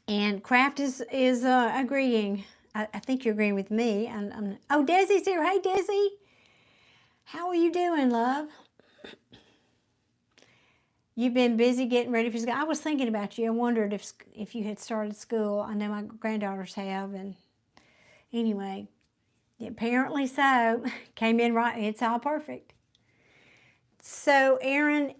and Kraft is agreeing. I think you're agreeing with me. Oh, Desi's here. Hey, Desi. How are you doing, love? You've been busy getting ready for school. I was thinking about you. I wondered if you had started school. I know my granddaughters have, and anyway, apparently so. Came in right. It's all perfect. So, Aaron,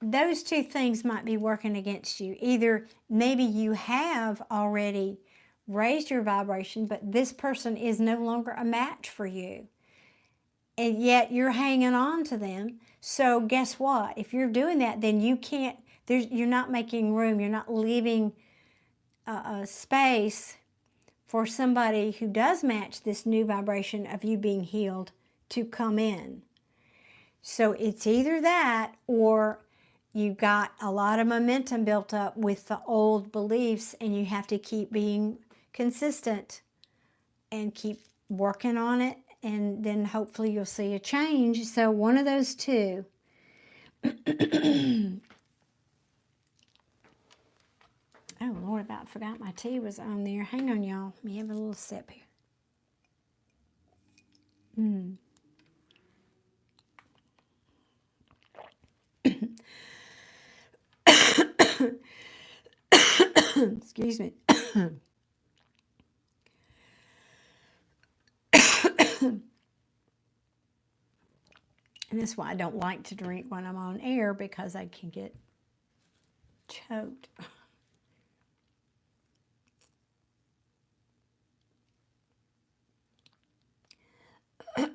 those two things might be working against you. Either maybe you have already raised your vibration, but this person is no longer a match for you. And yet you're hanging on to them. So guess what? If you're doing that, then you can't, you're not making room. You're not leaving a space for somebody who does match this new vibration of you being healed to come in. So it's either that, or you got a lot of momentum built up with the old beliefs, and you have to keep being consistent and keep working on it, and then hopefully you'll see a change. So one of those two. Oh, Lord, about forgot my tea was on there. Hang on, y'all. Let me have a little sip here. Excuse me. And that's why I don't like to drink when I'm on air, because I can get choked. Okay.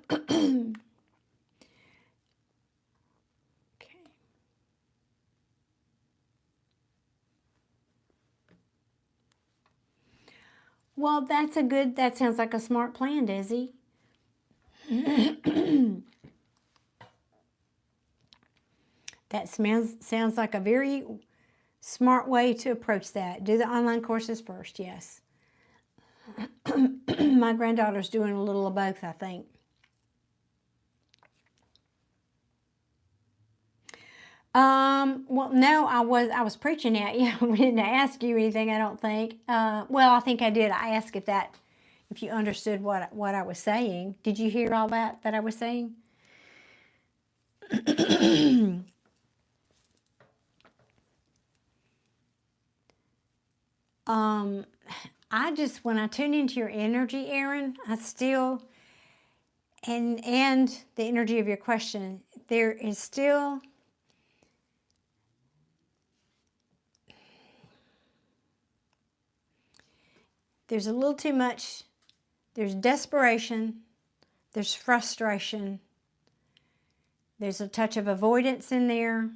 Well, that sounds like a smart plan, Desi. That sounds like a very smart way to approach that. Do the online courses first, yes. My granddaughter's doing a little of both, I think. Well, no, I was preaching at you. We didn't ask you anything, I don't think. Well, I think I did. I asked if you understood what I was saying. Did you hear all that I was saying? When I tune into your energy, Aaron, and the energy of your question, there is still there's a little too much. There's desperation, there's frustration, there's a touch of avoidance in there.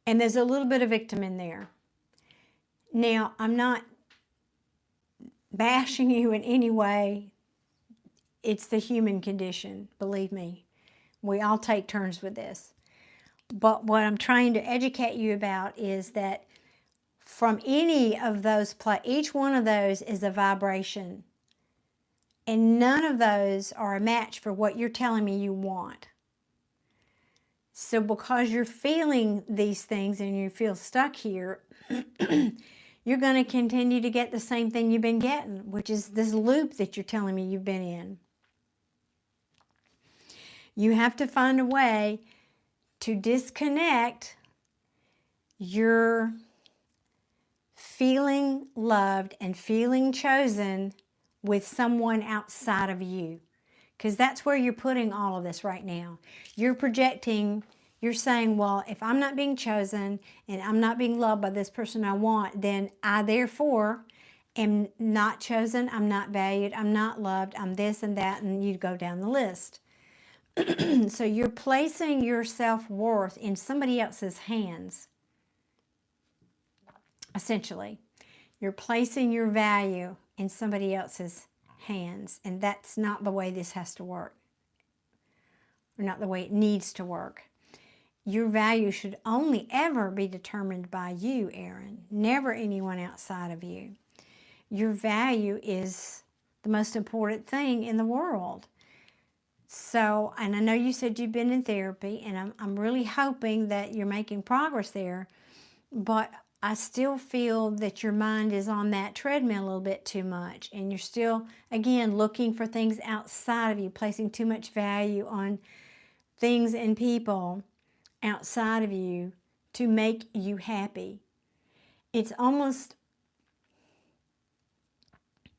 And there's a little bit of victim in there. Now, I'm not bashing you in any way. It's the human condition, believe me. We all take turns with this. But what I'm trying to educate you about is that from any of those, each one of those is a vibration. And none of those are a match for what you're telling me you want. So because you're feeling these things and you feel stuck here, you're going to continue to get the same thing you've been getting, which is this loop that you're telling me you've been in. You have to find a way to disconnect your feeling loved and feeling chosen with someone outside of you. Because that's where you're putting all of this right now. You're projecting, you're saying, well, if I'm not being chosen and I'm not being loved by this person I want, then I therefore am not chosen, I'm not valued, I'm not loved, I'm this and that, and you go down the list. So you're placing your self-worth in somebody else's hands, essentially. You're placing your value in somebody else's hands, and that's not the way this has to work, or not the way it needs to work. Your value should only ever be determined by you, Aaron, never anyone outside of you. Your value is the most important thing in the world. So, and I know you said you've been in therapy, and I'm really hoping that you're making progress there, but I still feel that your mind is on that treadmill a little bit too much, and you're still, again, looking for things outside of you, placing too much value on things and people outside of you to make you happy. It's almost,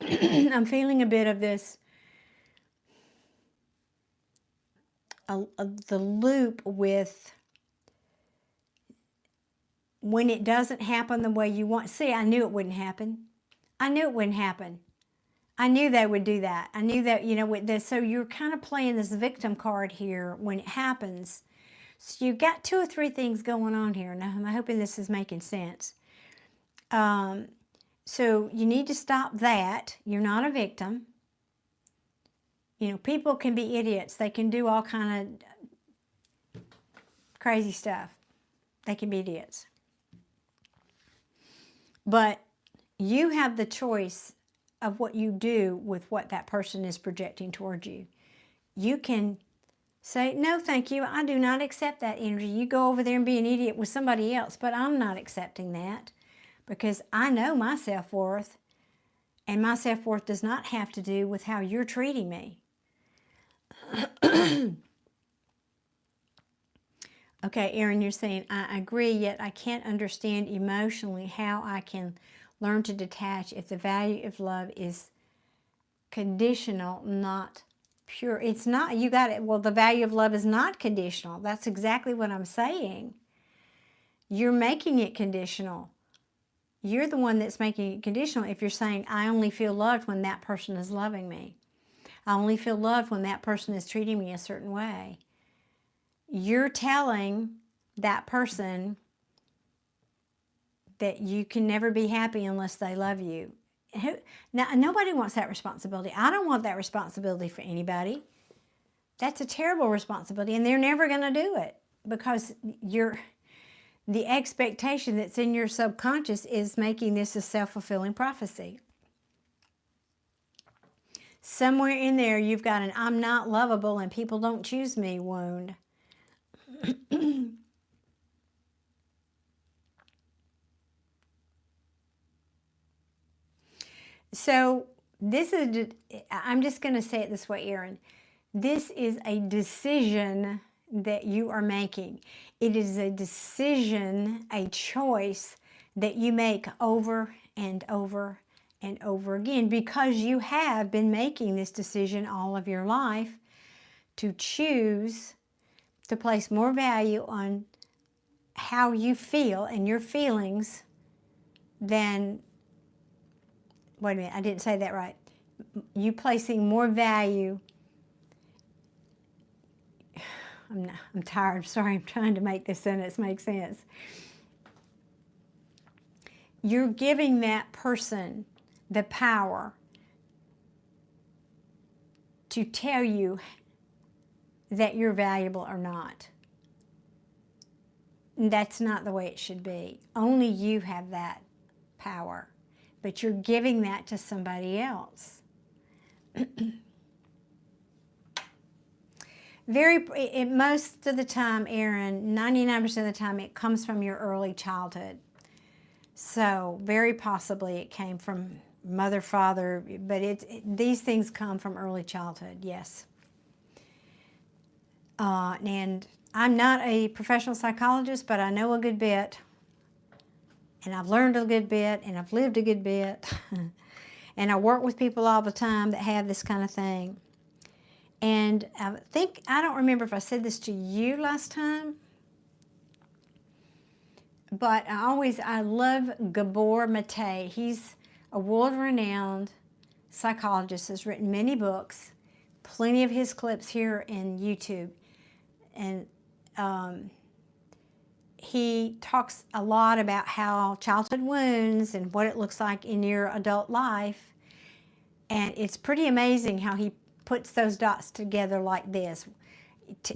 I'm feeling a bit of this, the loop with when it doesn't happen the way you want. See, I knew it wouldn't happen. I knew it wouldn't happen. I knew they would do that. I knew that, you know, with this. So you're kind of playing this victim card here when it happens. So you've got 2 or 3 things going on here. Now, I'm hoping this is making sense. So you need to stop that. You're not a victim. You know, people can be idiots. They can do all kind of crazy stuff. They can be idiots. But you have the choice of what you do with what that person is projecting towards you. You can say, no, thank you. I do not accept that energy. You go over there and be an idiot with somebody else, but I'm not accepting that because I know my self-worth, and my self-worth does not have to do with how you're treating me. Okay, Aaron, you're saying, I agree, yet I can't understand emotionally how I can learn to detach if the value of love is conditional, not pure. It's not, you got it. Well, the value of love is not conditional. That's exactly what I'm saying. You're making it conditional. You're the one that's making it conditional if you're saying, I only feel loved when that person is loving me. I only feel loved when that person is treating me a certain way. You're telling that person that you can never be happy unless they love you. Now, nobody wants that responsibility. I don't want that responsibility for anybody. That's a terrible responsibility, and they're never going to do it because the expectation that's in your subconscious is making this a self-fulfilling prophecy. Somewhere in there, you've got an I'm not lovable and people don't choose me wound. So this is, I'm just going to say it this way, Aaron. This is a decision that you are making. It is a decision, a choice that you make over and over and over again, because you have been making this decision all of your life to choose to place more value on how you feel and your feelings than, wait a minute, I didn't say that right. You placing more value, I'm tired, sorry, I'm trying to make this sentence make sense. You're giving that person the power to tell you that you're valuable or not. That's not the way it should be. Only you have that power, but you're giving that to somebody else. Most of the time, Aaron, 99% of the time, it comes from your early childhood. So very possibly it came from mother, father, but these things come from early childhood, yes. And I'm not a professional psychologist, but I know a good bit, and I've learned a good bit, and I've lived a good bit, and I work with people all the time that have this kind of thing. And I don't remember if I said this to you last time, but I love Gabor Mate. He's a world-renowned psychologist, has written many books, plenty of his clips here in YouTube. And he talks a lot about how childhood wounds and what it looks like in your adult life. And it's pretty amazing how he puts those dots together like this.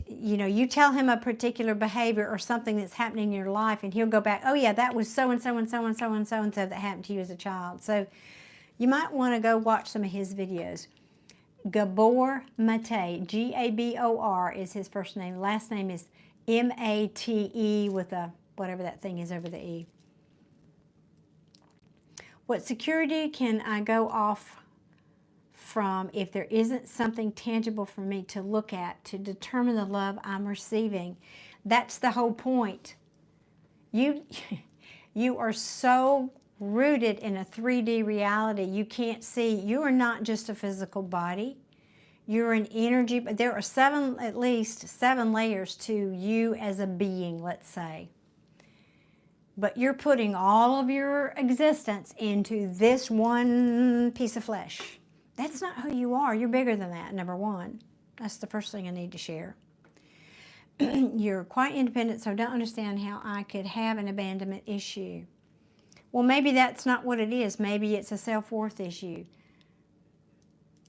You know, you tell him a particular behavior or something that's happening in your life, and he'll go back, oh yeah, that was so-and-so and so-and-so and so-and-so that happened to you as a child. So you might want to go watch some of his videos. Gabor Mate, G-A-B-O-R is his first name. Last name is M-A-T-E with a whatever that thing is over the E. What security can I go off from if there isn't something tangible for me to look at to determine the love I'm receiving? That's the whole point. You are so rooted in a 3D reality. You can't see. You are not just a physical body. You're an energy. But there are at least seven layers to you as a being, let's say. But you're putting all of your existence into this one piece of flesh. That's not who you are. You're bigger than that, number one. That's the first thing I need to share. You're quite independent, so don't understand how I could have an abandonment issue. Well, maybe that's not what it is. Maybe it's a self-worth issue.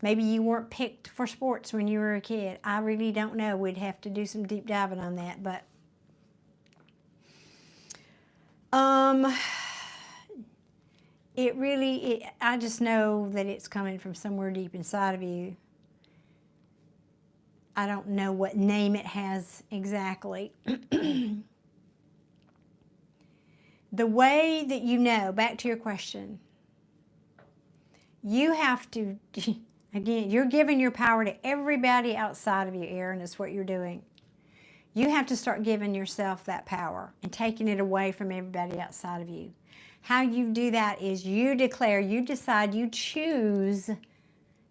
Maybe you weren't picked for sports when you were a kid. I really don't know. We'd have to do some deep diving on that. But I just know that it's coming from somewhere deep inside of you. I don't know what name it has exactly. The way that you know, back to your question, you have to, again, you're giving your power to everybody outside of you, Aaron, is what you're doing. You have to start giving yourself that power and taking it away from everybody outside of you. How you do that is you declare, you decide, you choose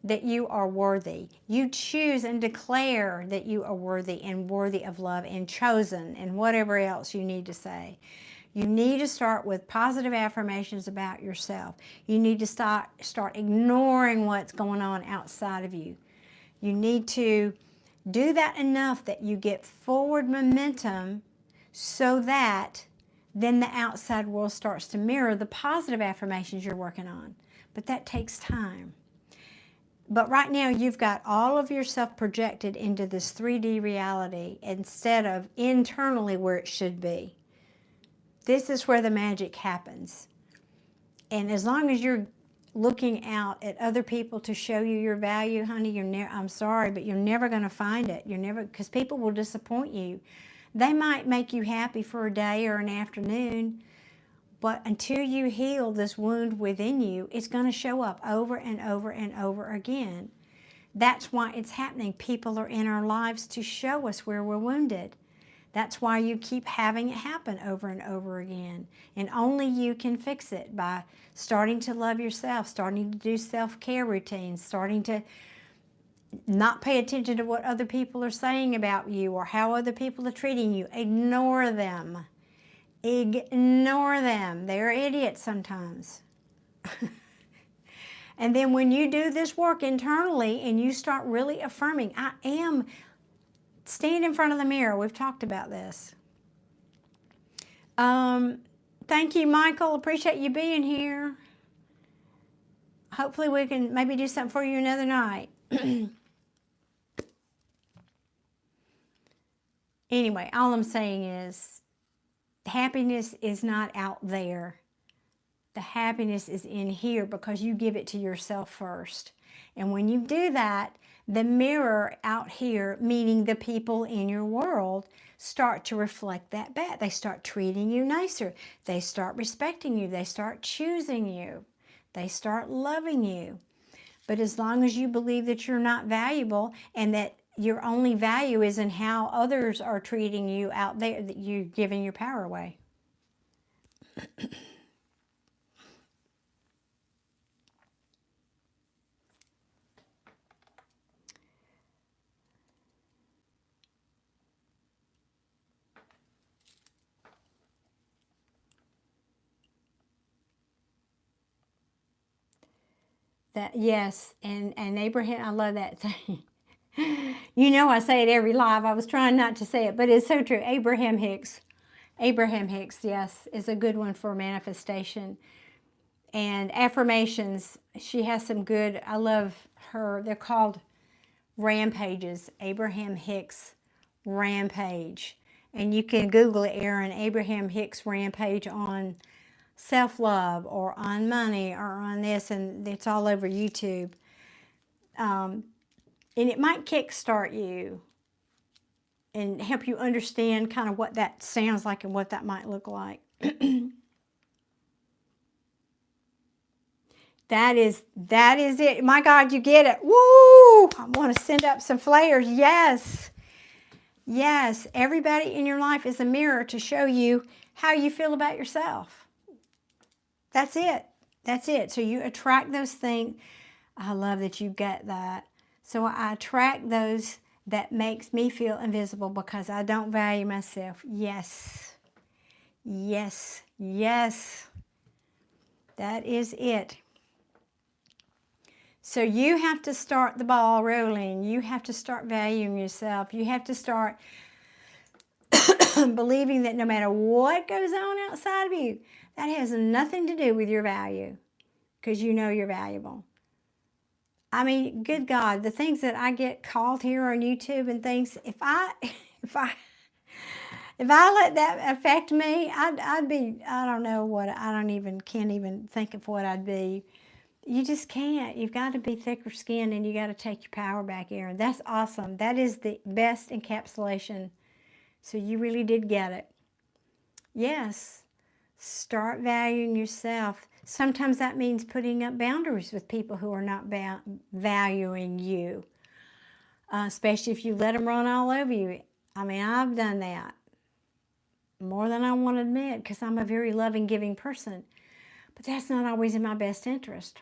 that you are worthy. You choose and declare that you are worthy and worthy of love and chosen and whatever else you need to say. You need to start with positive affirmations about yourself. You need to start ignoring what's going on outside of you. You need to do that enough that you get forward momentum so that then the outside world starts to mirror the positive affirmations you're working on. But that takes time. But right now you've got all of yourself projected into this 3D reality instead of internally where it should be. This is where the magic happens. And as long as you're looking out at other people to show you your value, honey, I'm sorry, but you're never going to find it. Because people will disappoint you. They might make you happy for a day or an afternoon, but until you heal this wound within you, it's going to show up over and over and over again. That's why it's happening. People are in our lives to show us where we're wounded. That's why you keep having it happen over and over again. And only you can fix it by starting to love yourself, starting to do self-care routines, starting to not pay attention to what other people are saying about you or how other people are treating you. Ignore them. Ignore them. They're idiots sometimes. And then when you do this work internally and you start really affirming, I am, stand in front of the mirror. We've talked about this. Thank you, Michael. Appreciate you being here. Hopefully we can maybe do something for you another night. Anyway, all I'm saying is happiness is not out there. The happiness is in here because you give it to yourself first. And when you do that, the mirror out here, meaning the people in your world, start to reflect that back. They start treating you nicer. They start respecting you. They start choosing you. They start loving you. But as long as you believe that you're not valuable and that your only value is in how others are treating you out there, that you're giving your power away. That, yes, and Abraham, I love that thing. You know I say it every live. I was trying not to say it, but it's so true. Abraham Hicks, yes, is a good one for manifestation. And affirmations, she has some good, I love her. They're called rampages. Abraham Hicks rampage. And you can Google it, Erin, Abraham Hicks rampage on self-love or on money or on this, and it's all over YouTube. And it might kickstart you and help you understand kind of what that sounds like and what that might look like. That is it. My God, you get it. Woo! I want to send up some flares. Yes. Yes. Everybody in your life is a mirror to show you how you feel about yourself. That's it. That's it. So you attract those things. I love that you get that. So I attract those that makes me feel invisible because I don't value myself. Yes. Yes. Yes. That is it. So you have to start the ball rolling. You have to start valuing yourself. You have to start believing that no matter what goes on outside of you, that has nothing to do with your value because you know you're valuable. I mean, good God, the things that I get called here on YouTube and things, if I let that affect me, I'd be, I don't know what, can't even think of what I'd be. You just can't. You've got to be thicker skinned and you got to take your power back, Erin. That's awesome. That is the best encapsulation. So you really did get it. Yes. Start valuing yourself. Sometimes that means putting up boundaries with people who are not valuing you. Especially if you let them run all over you. I mean, I've done that. More than I want to admit because I'm a very loving, giving person. But that's not always in my best interest.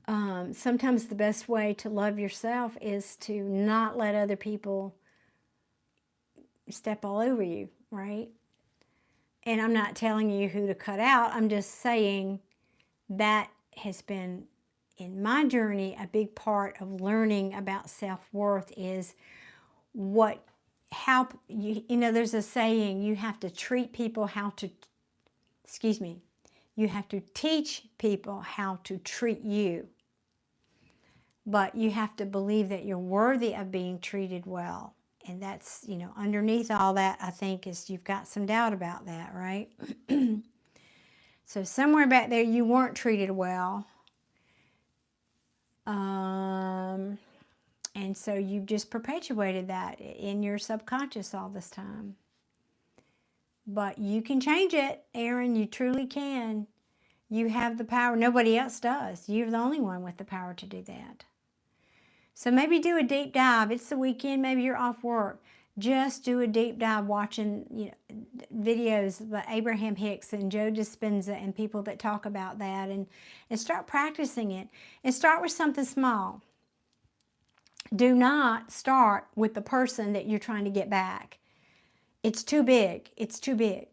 Sometimes the best way to love yourself is to not let other people step all over you, right? And I'm not telling you who to cut out. I'm just saying that has been, in my journey, a big part of learning about self-worth is you know, there's a saying, you have to treat people you have to teach people how to treat you. But you have to believe that you're worthy of being treated well. And that's, you know, underneath all that, I think, is you've got some doubt about that, right? So somewhere back there, you weren't treated well. And so you've just perpetuated that in your subconscious all this time. But you can change it, Erin. You truly can. You have the power. Nobody else does. You're the only one with the power to do that. So maybe do a deep dive. It's the weekend. Maybe you're off work. Just do a deep dive watching, you know, videos by Abraham Hicks and Joe Dispenza and people that talk about that, and start practicing it. And start with something small. Do not start with the person that you're trying to get back. It's too big. It's too big.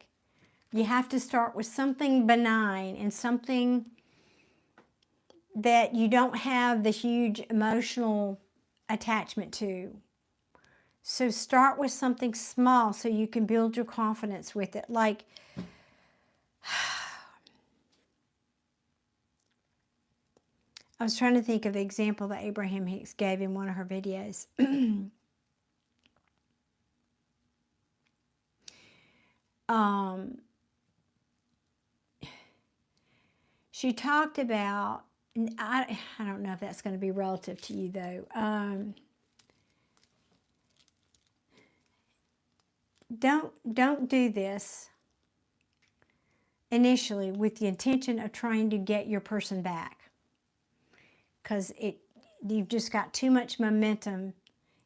You have to start with something benign and something that you don't have the huge emotional attachment to. So start with something small so you can build your confidence with it. Like, I was trying to think of the example that Abraham Hicks gave in one of her videos. She talked about, I don't know if that's going to be relative to you though. Don't do this initially with the intention of trying to get your person back, because you've just got too much momentum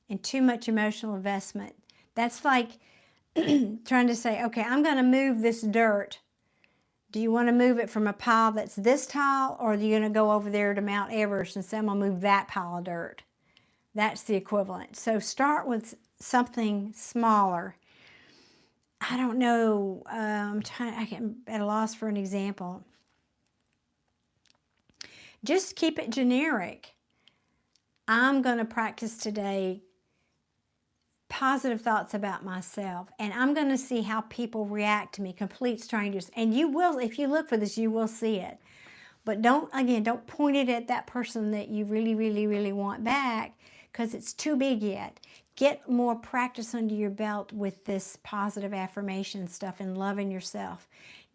and too much emotional investment. That's like trying to say, okay, I'm going to move this dirt. Do you want to move it from a pile that's this tall, or are you going to go over there to Mount Everest and say, I'm going to move that pile of dirt? That's the equivalent. So start with something smaller. I don't know. I'm at a loss for an example. Just keep it generic. I'm going to practice today positive thoughts about myself, and I'm going to see how people react to me, complete strangers. And you will, if you look for this, you will see it. But don't point it at that person that you really, really, really want back, because it's too big yet. Get more practice under your belt with this positive affirmation stuff and loving yourself.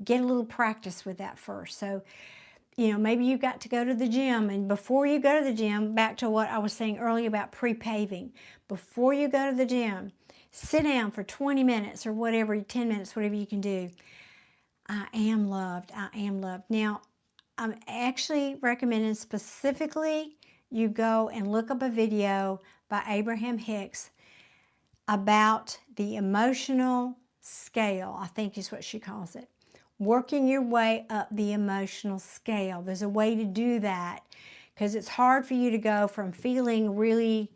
Get a little practice with that first. So, you know, maybe you've got to go to the gym, and before you go to the gym, back to what I was saying earlier about pre-paving, before you go to the gym, sit down for 20 minutes or whatever, 10 minutes, whatever you can do. I am loved. I am loved. Now, I'm actually recommending specifically you go and look up a video by Abraham Hicks about the emotional scale, I think is what she calls it. Working your way up the emotional scale. There's a way to do that, because it's hard for you to go from feeling really,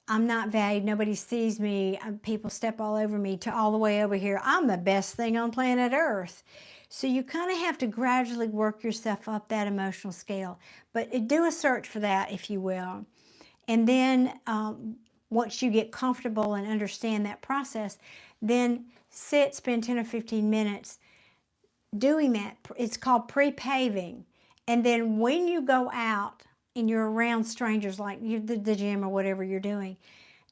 I'm not valued, nobody sees me, people step all over me, to all the way over here, I'm the best thing on planet Earth. So you kind of have to gradually work yourself up that emotional scale. But do a search for that, if you will. And then once you get comfortable and understand that process, then spend 10 or 15 minutes doing that. It's called pre-paving. And then when you go out and you're around strangers, like the gym or whatever you're doing,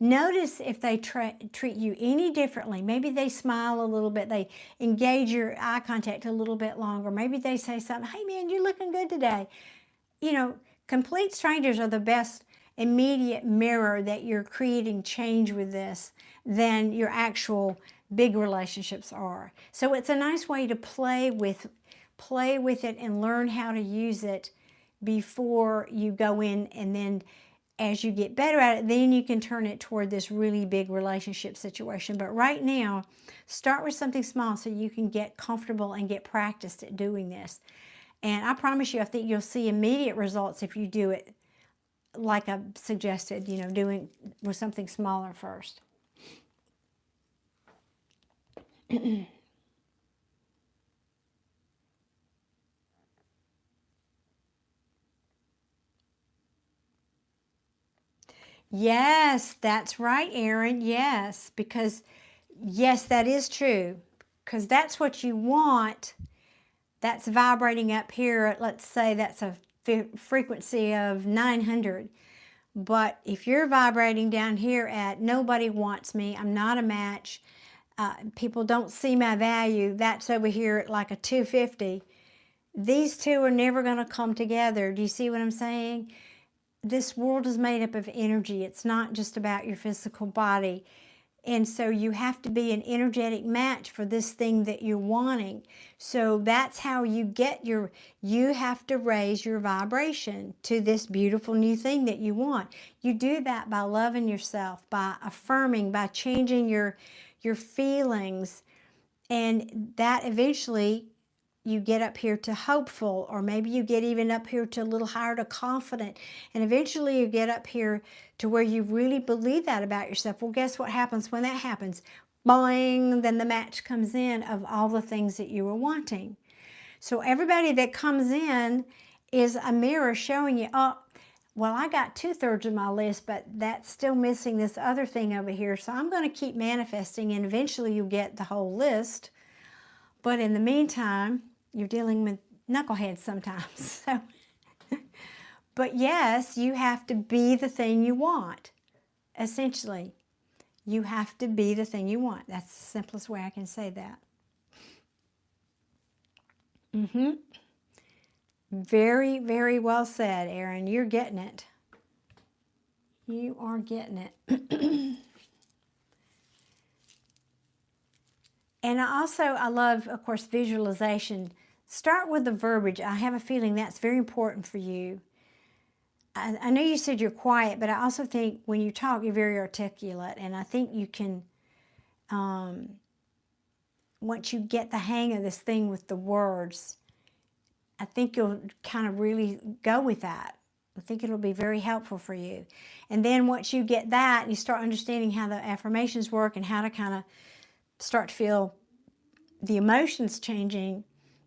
notice if they treat you any differently. Maybe they smile a little bit. They engage your eye contact a little bit longer. Maybe they say something, hey man, you're looking good today. You know, complete strangers are the best immediate mirror that you're creating change with this than your actual big relationships are. So it's a nice way to play with it and learn how to use it before you go in, and then as you get better at it, then you can turn it toward this really big relationship situation. But right now, start with something small so you can get comfortable and get practiced at doing this. And I promise you, I think you'll see immediate results if you do it like I suggested, you know, doing with something smaller first. Yes, that's right, Erin. Yes, because yes, that is true. Because that's what you want. That's vibrating up here at, let's say that's a frequency of 900. But if you're vibrating down here at nobody wants me, I'm not a match, people don't see my value, that's over here at like a 250. These two are never going to come together. Do you see what I'm saying? This world is made up of energy. It's not just about your physical body. And so you have to be an energetic match for this thing that you're wanting. So that's how you get you have to raise your vibration to this beautiful new thing that you want. You do that by loving yourself, by affirming, by changing your feelings. And that eventually you get up here to hopeful, or maybe you get even up here to a little higher to confident, and eventually you get up here to where you really believe that about yourself. Well, guess what happens when that happens? Boing, then the match comes in of all the things that you were wanting. So everybody that comes in is a mirror showing you, oh, well, I got 2/3 of my list, but that's still missing this other thing over here. So I'm going to keep manifesting, and eventually you'll get the whole list. But in the meantime, you're dealing with knuckleheads sometimes. So, but yes, you have to be the thing you want. Essentially, you have to be the thing you want. That's the simplest way I can say that. Very, very well said, Erin. You're getting it. You are getting it. And I love, of course, visualization. Start with the verbiage. I have a feeling that's very important for you. I know you said you're quiet, but I also think when you talk, you're very articulate. And I think you can, once you get the hang of this thing with the words, I think you'll kind of really go with that. I think it'll be very helpful for you. And then once you get that, and you start understanding how the affirmations work and how to kind of start to feel the emotions changing,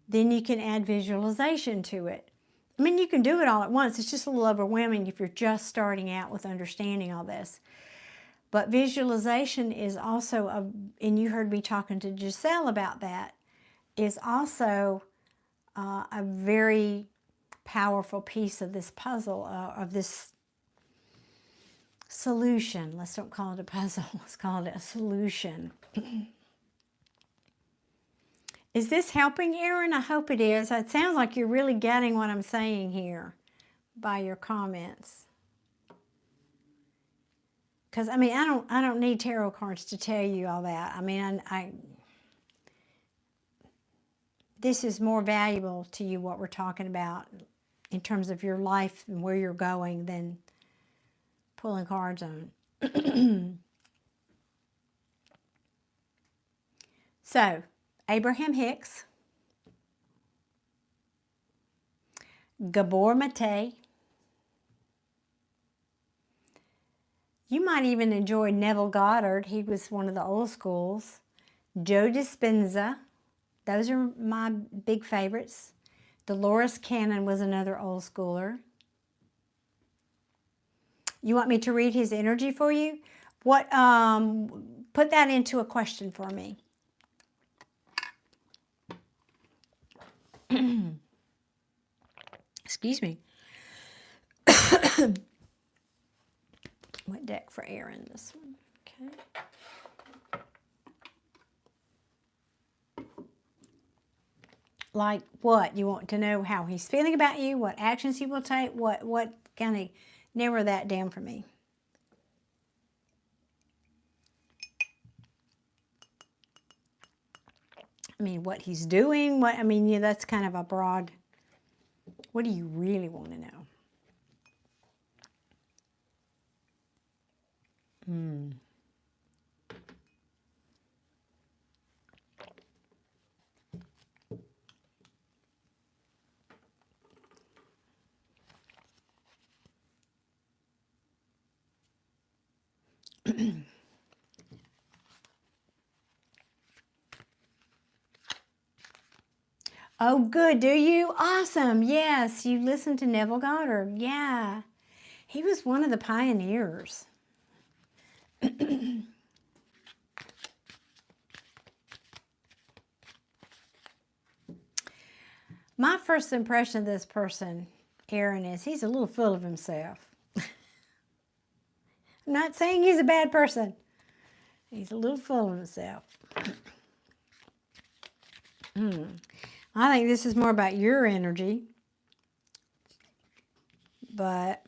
then you can add visualization to it. I mean, you can do it all at once. It's just a little overwhelming if you're just starting out with understanding all this. But visualization is also, and you heard me talking to Giselle about that, is also a very powerful piece of this puzzle, of this solution. Let's don't call it a puzzle. Let's call it a solution. Is this helping, Erin? I hope it is. It sounds like you're really getting what I'm saying here by your comments. Because, I mean, I don't need tarot cards to tell you all that. I mean, this is more valuable to you, what we're talking about in terms of your life and where you're going, than pulling cards on. So, Abraham Hicks, Gabor Mate. You might even enjoy Neville Goddard. He was one of the old schools. Joe Dispenza. Those are my big favorites. Dolores Cannon was another old schooler. You want me to read his energy for you? What? Put that into a question for me. Excuse me. What deck for Erin? This one. Okay. Like what? You want to know how he's feeling about you, what actions he will take, what kind of narrow that down for me. I mean, what he's doing, yeah, that's kind of a broad. What do you really want to know? Oh, good. Do you? Awesome. Yes, you listened to Neville Goddard. Yeah. He was one of the pioneers. My first impression of this person, Erin, is he's a little full of himself. I'm not saying he's a bad person. He's a little full of himself. I think this is more about your energy. But,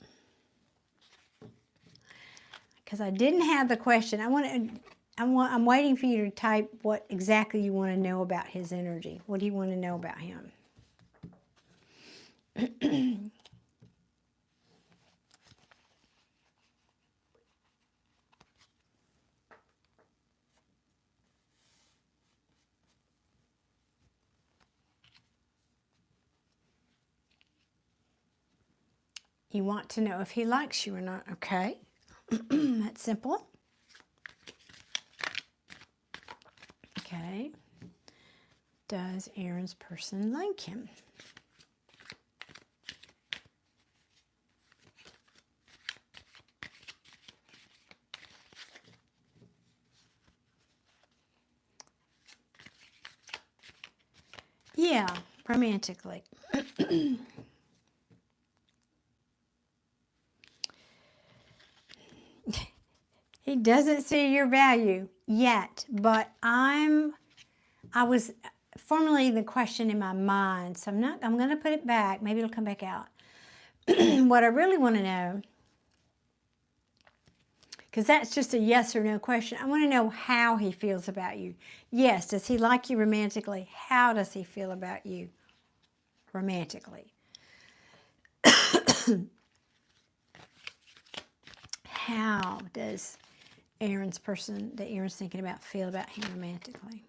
because I didn't have the question, I'm waiting for you to type what exactly you want to know about his energy. What do you want to know about him? You want to know if he likes you or not. Okay. That's simple. Okay. Does Aaron's person like him? Yeah, romantically. He doesn't see your value yet, but I was formulating the question in my mind, so I'm going to put it back. Maybe it'll come back out. What I really want to know, because that's just a yes or no question, I want to know how he feels about you. Yes, does he like you romantically? How does he feel about you romantically? How does Aaron's person that Aaron's thinking about feel about him romantically?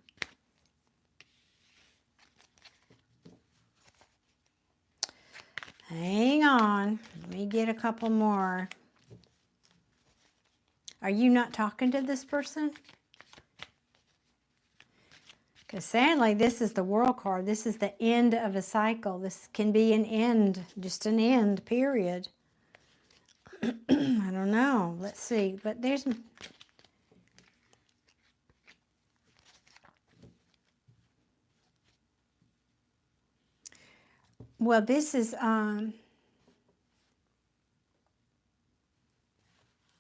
Hang on. Let me get a couple more. Are you not talking to this person? Because sadly, this is the World card. This is the end of a cycle. This can be an end, just an end, period. I don't know. Let's see. But there's... Well, this is...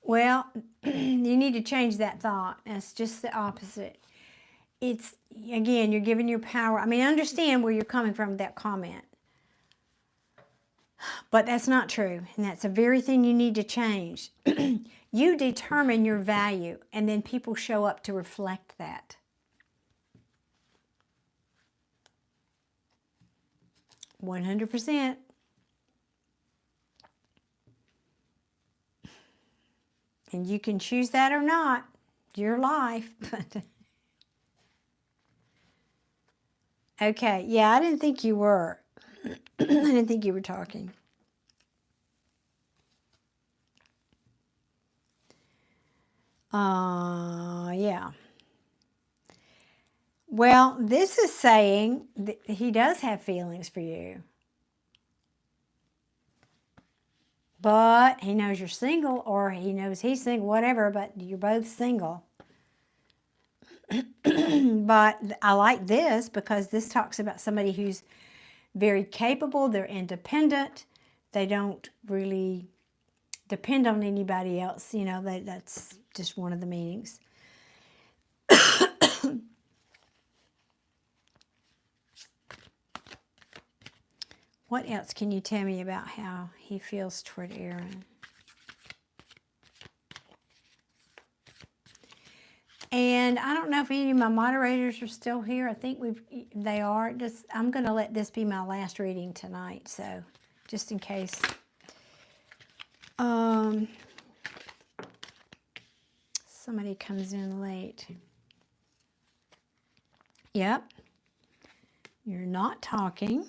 Well, you need to change that thought. It's just the opposite. It's, again, you're giving your power. I mean, I understand where you're coming from with that comment. But that's not true. And that's the very thing you need to change. You determine your value, and then people show up to reflect that. $100%. And you can choose that or not. Your life. Okay. Yeah, I didn't think you were. I didn't think you were talking. Yeah. Well, this is saying that he does have feelings for you. But he knows you're single, or he knows he's single, whatever, but you're both single. But I like this because this talks about somebody who's very capable, they're independent, they don't really depend on anybody else. You know, that's just one of the meanings. What else can you tell me about how he feels toward Aaron? And I don't know if any of my moderators are still here. I think they are. I'm going to let this be my last reading tonight, so just in case. Somebody comes in late. Yep. You're not talking.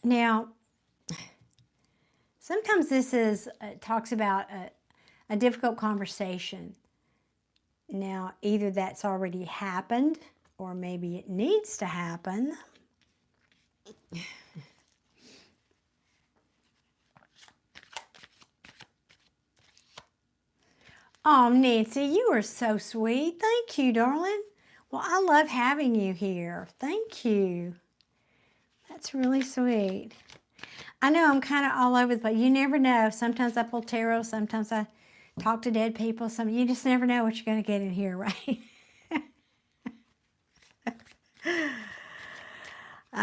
Now, sometimes this talks about a difficult conversation. Now, either that's already happened or maybe it needs to happen. Oh, Nancy, you are so sweet. Thank you, darling. Well, I love having you here. Thank you. That's really sweet. I know I'm kind of all over the place. You never know. Sometimes I pull tarot. Sometimes I talk to dead people. You just never know what you're going to get in here, right?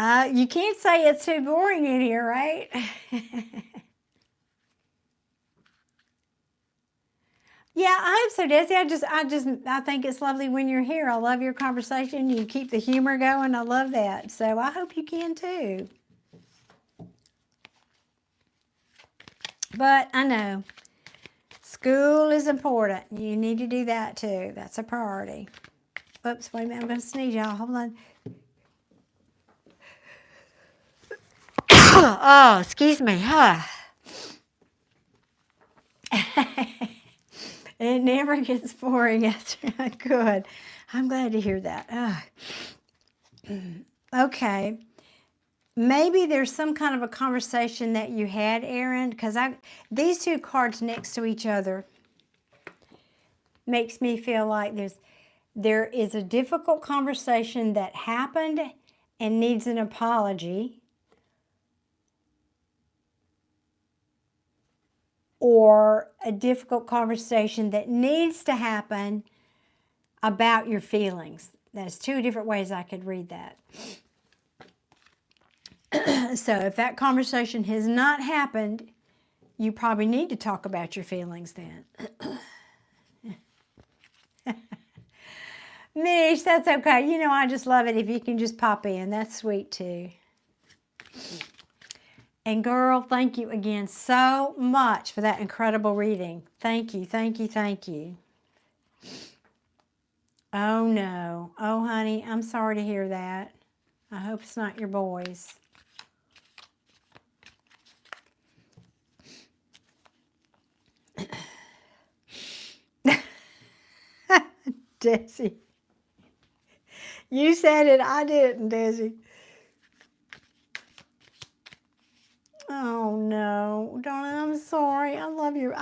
You can't say it's too boring in here, right? Yeah, I hope so, Desi. I think it's lovely when you're here. I love your conversation. You keep the humor going. I love that. So I hope you can too. But I know school is important. You need to do that too. That's a priority. Oops, wait a minute. I'm going to sneeze, y'all. Hold on. Oh, excuse me. It never gets boring after good. I'm glad to hear that. Okay. Maybe there's some kind of a conversation that you had, Aaron, because these two cards next to each other makes me feel like there is a difficult conversation that happened and needs an apology. Or a difficult conversation that needs to happen about your feelings. There's two different ways I could read that. So if that conversation has not happened, you probably need to talk about your feelings then. Mish, that's okay. You know, I just love it if you can just pop in. That's sweet too. And girl, thank you again so much for that incredible reading. Thank you, thank you, thank you. Oh no. Oh honey, I'm sorry to hear that. I hope it's not your boys. Desi. You said it, I didn't, Desi. Oh no, darling, I'm sorry. I love your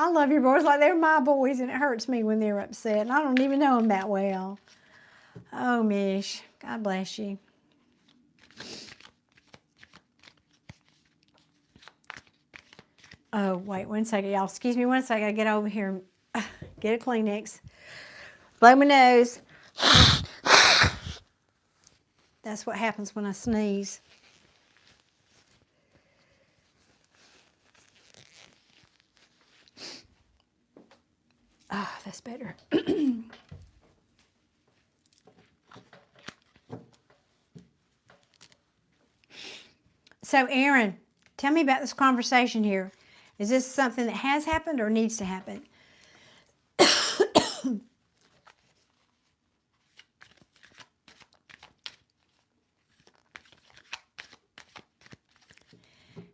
boys like they're my boys, and it hurts me when they're upset. And I don't even know them that well. Oh, Mish, God bless you. Oh, wait 1 second, y'all. Excuse me 1 second. I get over here and get a Kleenex. Blow my nose. That's what happens when I sneeze. Ah, oh, that's better. So, Aaron, tell me about this conversation here. Is this something that has happened or needs to happen?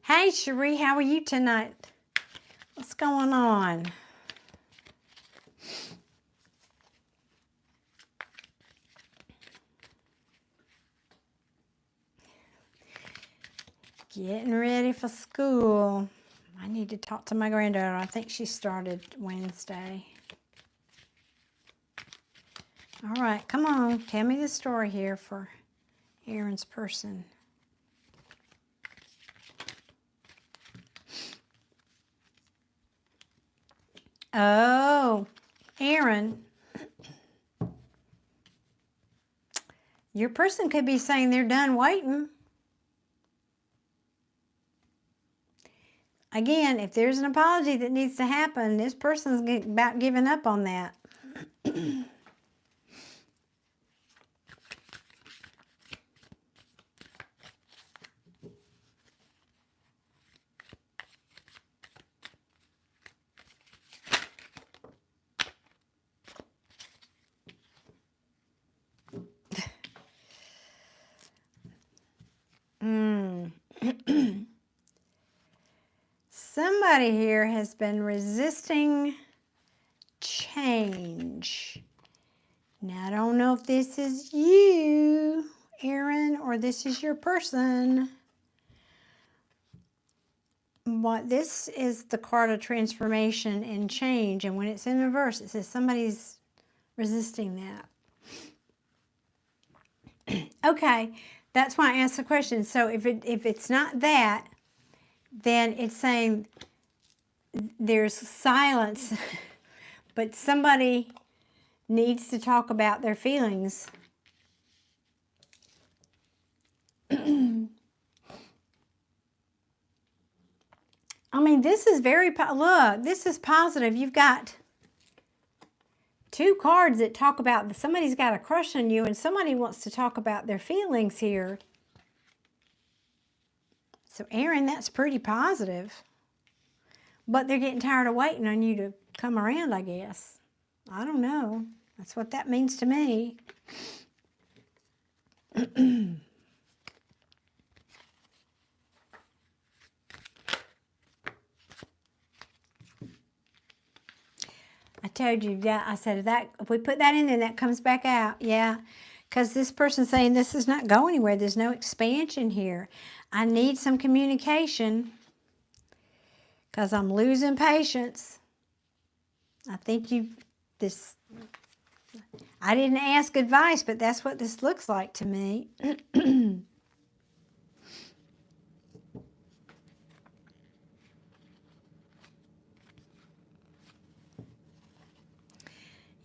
Hey, Cherie, how are you tonight? What's going on? Getting ready for school. I need to talk to my granddaughter. I think she started Wednesday. All right, come on. Tell me the story here for Aaron's person. Oh, Aaron. Your person could be saying they're done waiting. Again, if there's an apology that needs to happen, this person's about giving up on that. Somebody here has been resisting change. Now, I don't know if this is you, Aaron, or this is your person. But this is the card of transformation and change. And when it's in reverse, it says somebody's resisting that. Okay, that's why I asked the question. So if it's not that, then it's saying there's silence, but somebody needs to talk about their feelings. I mean, this is very, look, this is positive. You've got 2 cards that talk about somebody's got a crush on you and somebody wants to talk about their feelings here. So, Aaron, that's pretty positive. But they're getting tired of waiting on you to come around, I guess. I don't know. That's what that means to me. I told you that. I said that if we put that in there, that comes back out. Yeah. Because this person's saying this is not going anywhere. There's no expansion here. I need some communication because I'm losing patience. I think I didn't ask advice, but that's what this looks like to me.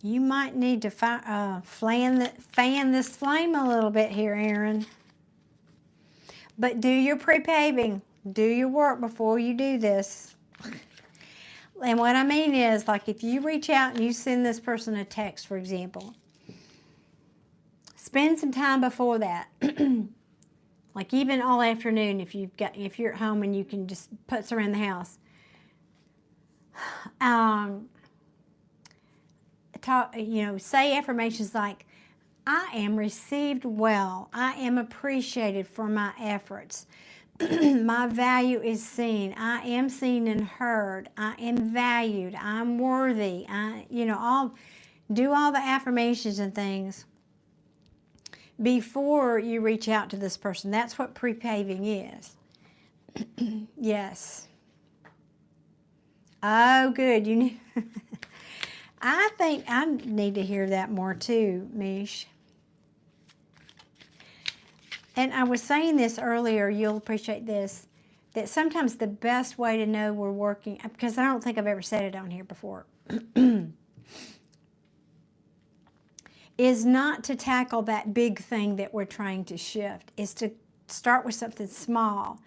You might need to fan this flame a little bit here, Aaron. But do your pre-paving. Do your work before you do this. And what I mean is, like, if you reach out and you send this person a text, for example, spend some time before that. Like even all afternoon, if you're at home and you can just putz around the house. Say affirmations like, I am received well. I am appreciated for my efforts. My value is seen. I am seen and heard. I am valued. I'm worthy. Do all the affirmations and things before you reach out to this person. That's what pre-paving is. Yes. Oh, good. I think I need to hear that more too, Mish. And I was saying this earlier, you'll appreciate this, that sometimes the best way to know we're working, because I don't think I've ever said it on here before, is not to tackle that big thing that we're trying to shift, is to start with something small.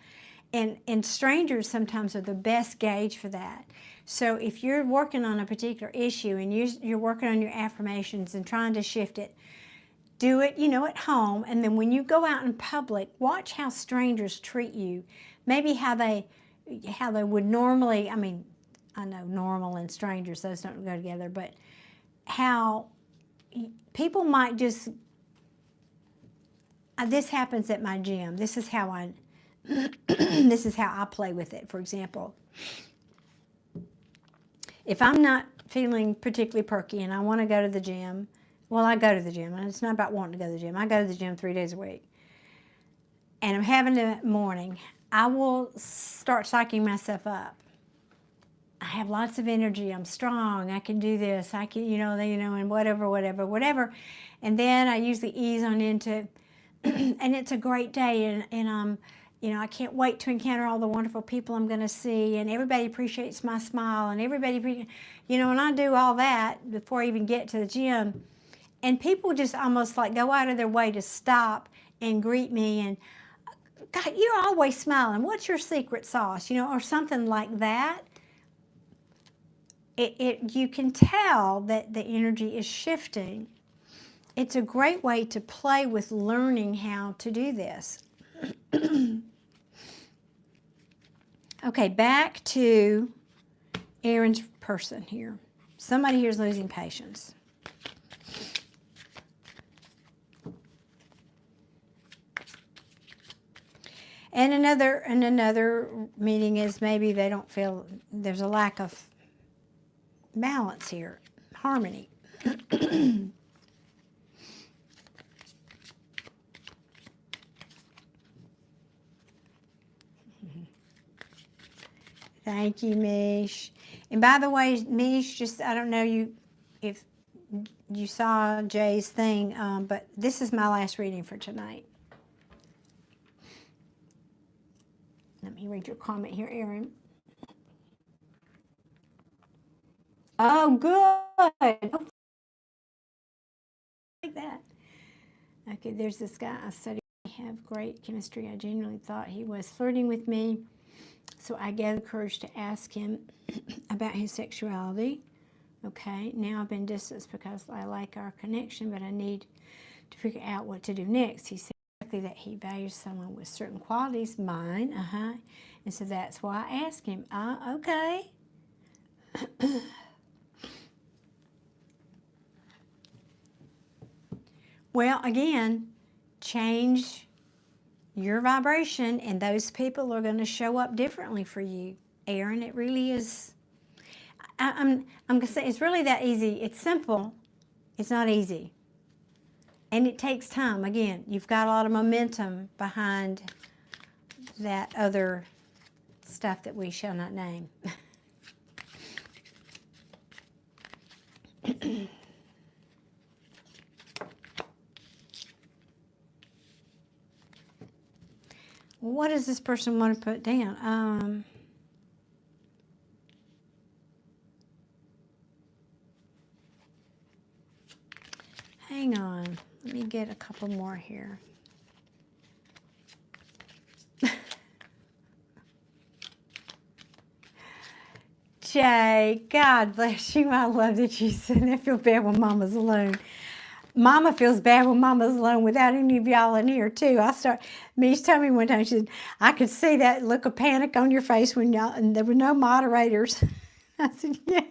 And strangers sometimes are the best gauge for that. So if you're working on a particular issue and you're working on your affirmations and trying to shift it, do it, at home. And then when you go out in public, watch how strangers treat you. Maybe how they would normally, I know normal and strangers, those don't go together, but how people might just, this happens at my gym. This is how I play with it, for example. If I'm not feeling particularly perky and I want to go to the gym, well, I go to the gym. And it's not about wanting to go to the gym. I go to the gym 3 days a week. And I'm having a morning. I will start psyching myself up. I have lots of energy. I'm strong. I can do this. I can, and whatever. And then I usually ease on into, and it's a great day. And I can't wait to encounter all the wonderful people I'm going to see, and everybody appreciates my smile, and everybody, and I do all that before I even get to the gym, and people just almost like go out of their way to stop and greet me, and God, you're always smiling. What's your secret sauce, or something like that. You can tell that the energy is shifting. It's a great way to play with learning how to do this. Okay, back to Aaron's person here. Somebody here is losing patience. And another meaning is maybe they don't feel there's a lack of balance here, harmony. Thank you, Mish. And by the way, Mish, I don't know if you saw Jay's thing, but this is my last reading for tonight. Let me read your comment here, Aaron. Oh, good. Oh, like that. Okay, there's this guy I studied. We have great chemistry. I genuinely thought he was flirting with me. So I gathered courage to ask him about his sexuality. Okay, now I've been distanced because I like our connection, but I need to figure out what to do next. He said that he values someone with certain qualities, mine, and so that's why I asked him. Okay. Well, again, change your vibration, and those people are going to show up differently for you, Aaron. It really is. I'm going to say it's really that easy. It's simple. It's not easy. And it takes time. Again, you've got a lot of momentum behind that other stuff that we shall not name. What does this person want to put down? Hang on. Let me get a couple more here. Jay, God bless you. I love that you said I feel bad when Mama's alone. Mama feels bad when Mama's alone without any of y'all in here, too. Mish told me one time, she said, I could see that look of panic on your face when y'all, and there were no moderators. I said, yeah.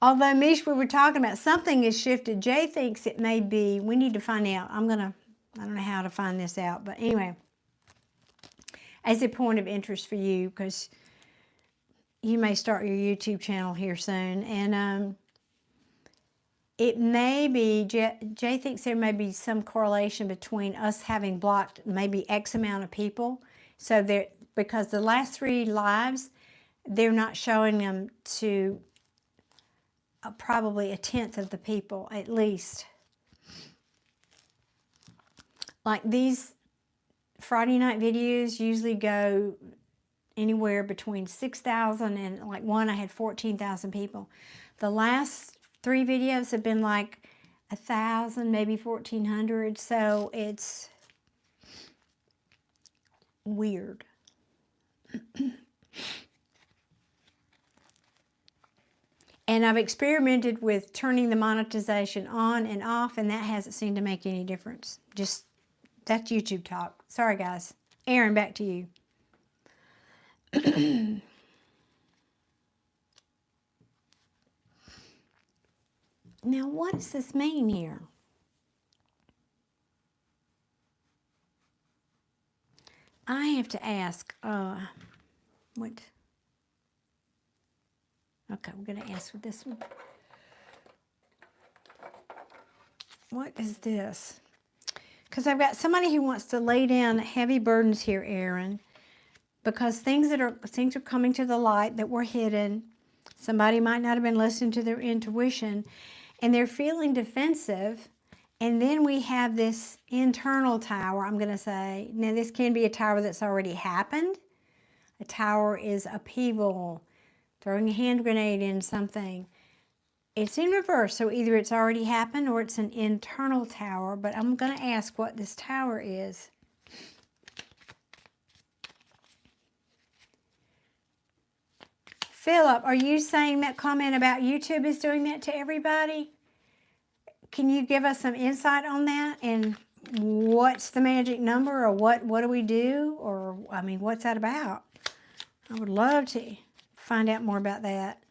Although, Mish, we were talking about something has shifted. Jay thinks it may be, we need to find out. I don't know how to find this out. But anyway, as a point of interest for you, because you may start your YouTube channel here soon. And it may be, Jay thinks there may be some correlation between us having blocked maybe X amount of people. So because the last 3 lives, they're not showing them to probably 1/10 of the people at least. Like these Friday night videos usually go anywhere between 6,000 and like one I had 14,000 people. The last 3 videos have been like 1,000, maybe 1,400. So it's weird. And I've experimented with turning the monetization on and off, and that hasn't seemed to make any difference. Just, that's YouTube talk. Sorry, guys. Aaron, back to you. Now, what does this mean here? I have to ask, what? Okay, we're going to ask with this one. What is this? Because I've got somebody who wants to lay down heavy burdens here, Aaron, because things are coming to the light that were hidden. Somebody might not have been listening to their intuition, and they're feeling defensive. And then we have this internal tower, I'm going to say. Now, this can be a tower that's already happened. A tower is upheaval, throwing a hand grenade in something. It's in reverse, so either it's already happened or it's an internal tower, but I'm going to ask what this tower is. Philip, are you saying that comment about YouTube is doing that to everybody? Can you give us some insight on that? And what's the magic number, or what do we do? Or, I mean, what's that about? I would love to find out more about that.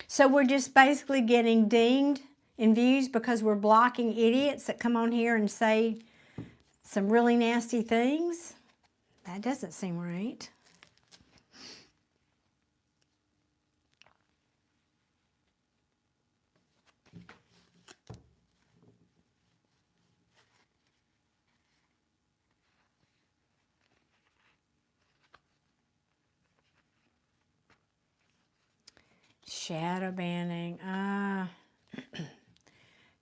So we're just basically getting dinged in views because we're blocking idiots that come on here and say some really nasty things? That doesn't seem right. Shadow banning.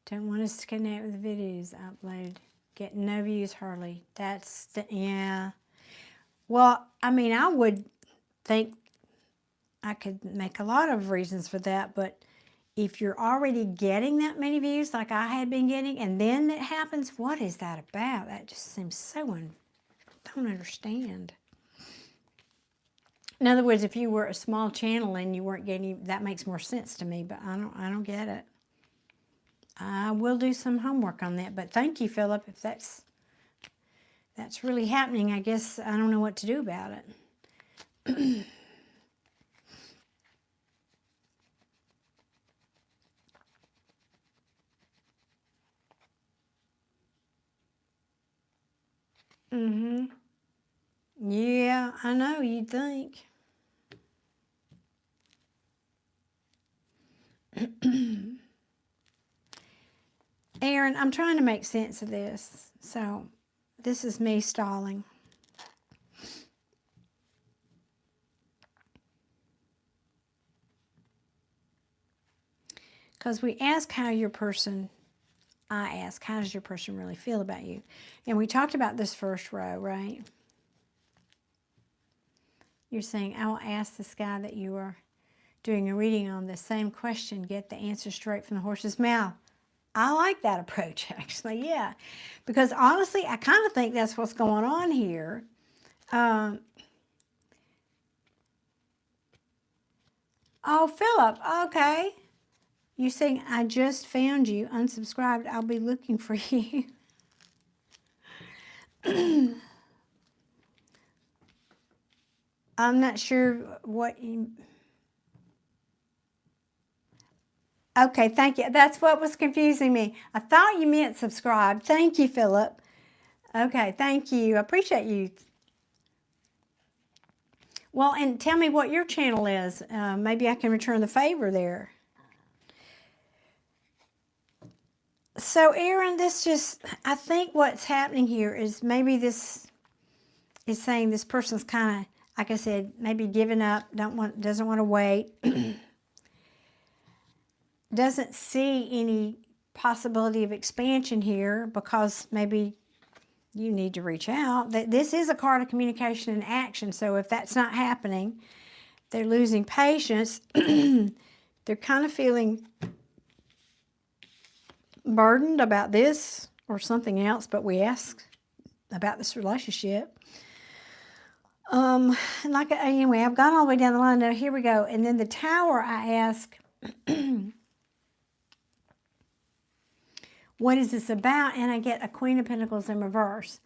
Don't want us to connect with videos upload. Get no views hardly. That's yeah. Well, I mean, I would think I could make a lot of reasons for that, but if you're already getting that many views like I had been getting, and then it happens, what is that about? That just seems so don't understand. In other words, if you were a small channel and you weren't getting, that makes more sense to me, but I don't get it. I will do some homework on that, but thank you, Philip. If that's really happening, I guess I don't know what to do about it. Mm-hmm. Yeah, I know, you'd think. Aaron, I'm trying to make sense of this, so this is me stalling. Because we ask how your person, I ask, how does your person really feel about you? And we talked about this first row, right? You're saying, I will ask this guy that you are doing a reading on the same question, get the answer straight from the horse's mouth. I like that approach, actually, yeah. Because honestly, I kind of think that's what's going on here. Oh, Philip, okay. You're saying, I just found you, unsubscribed. I'll be looking for you. I'm not sure what you... Okay, thank you. That's what was confusing me. I thought you meant subscribe. Thank you, Philip. Okay, thank you. I appreciate you. Well, and tell me what your channel is. Maybe I can return the favor there. So, Aaron, I think what's happening here is maybe this is saying this person's kind of, like I said, maybe giving up, doesn't want to wait. Doesn't see any possibility of expansion here because maybe you need to reach out. This is a card of communication and action, so if that's not happening, they're losing patience. They're kind of feeling burdened about this or something else, but we ask about this relationship. Anyway, I've gone all the way down the line. Now, here we go. And then the Tower, I ask... What is this about? And I get a Queen of Pentacles in reverse.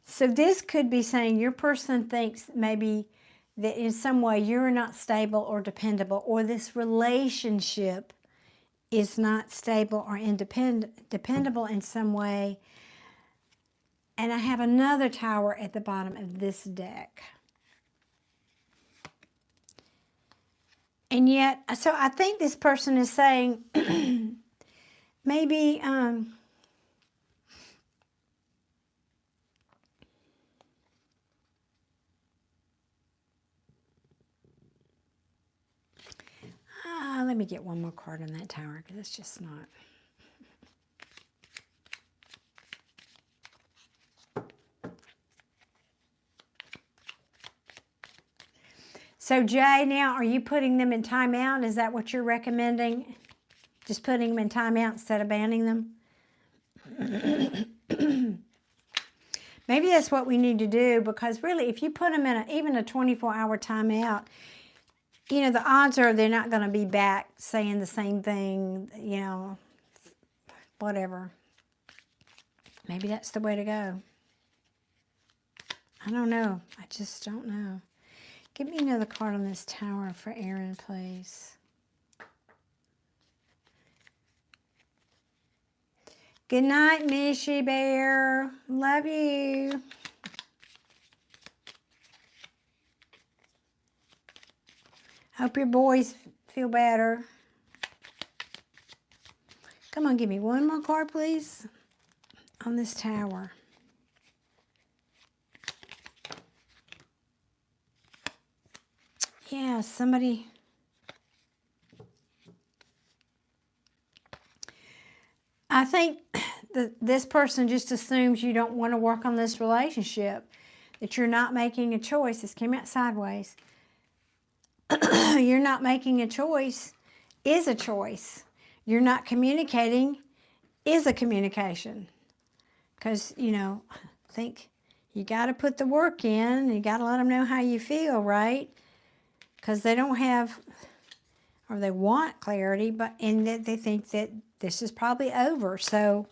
So this could be saying your person thinks maybe that in some way you're not stable or dependable, or this relationship is not stable or dependable in some way. And I have another Tower at the bottom of this deck. And yet, so I think this person is saying... Maybe, let me get one more card on that Tower, because it's just not. So, Jay, now, are you putting them in timeout? Is that what you're recommending? Just putting them in timeout instead of banning them? Maybe that's what we need to do, because really, if you put them in even a 24-hour timeout, you know, the odds are they're not going to be back saying the same thing, you know, whatever. Maybe that's the way to go. I don't know. I just don't know. Give me another card on this Tower for Aaron, please. Good night, Mishy Bear. Love you. Hope your boys feel better. Come on, give me one more card, please, on this Tower. Yeah, somebody... I think this person just assumes you don't want to work on this relationship, that you're not making a choice. This came out sideways. You're not making a choice is a choice. You're not communicating is a communication. Because, you know, I think You got to put the work in. You got to let them know how you feel, right? Because they don't have, or they want clarity, but and that they think that this is probably over. So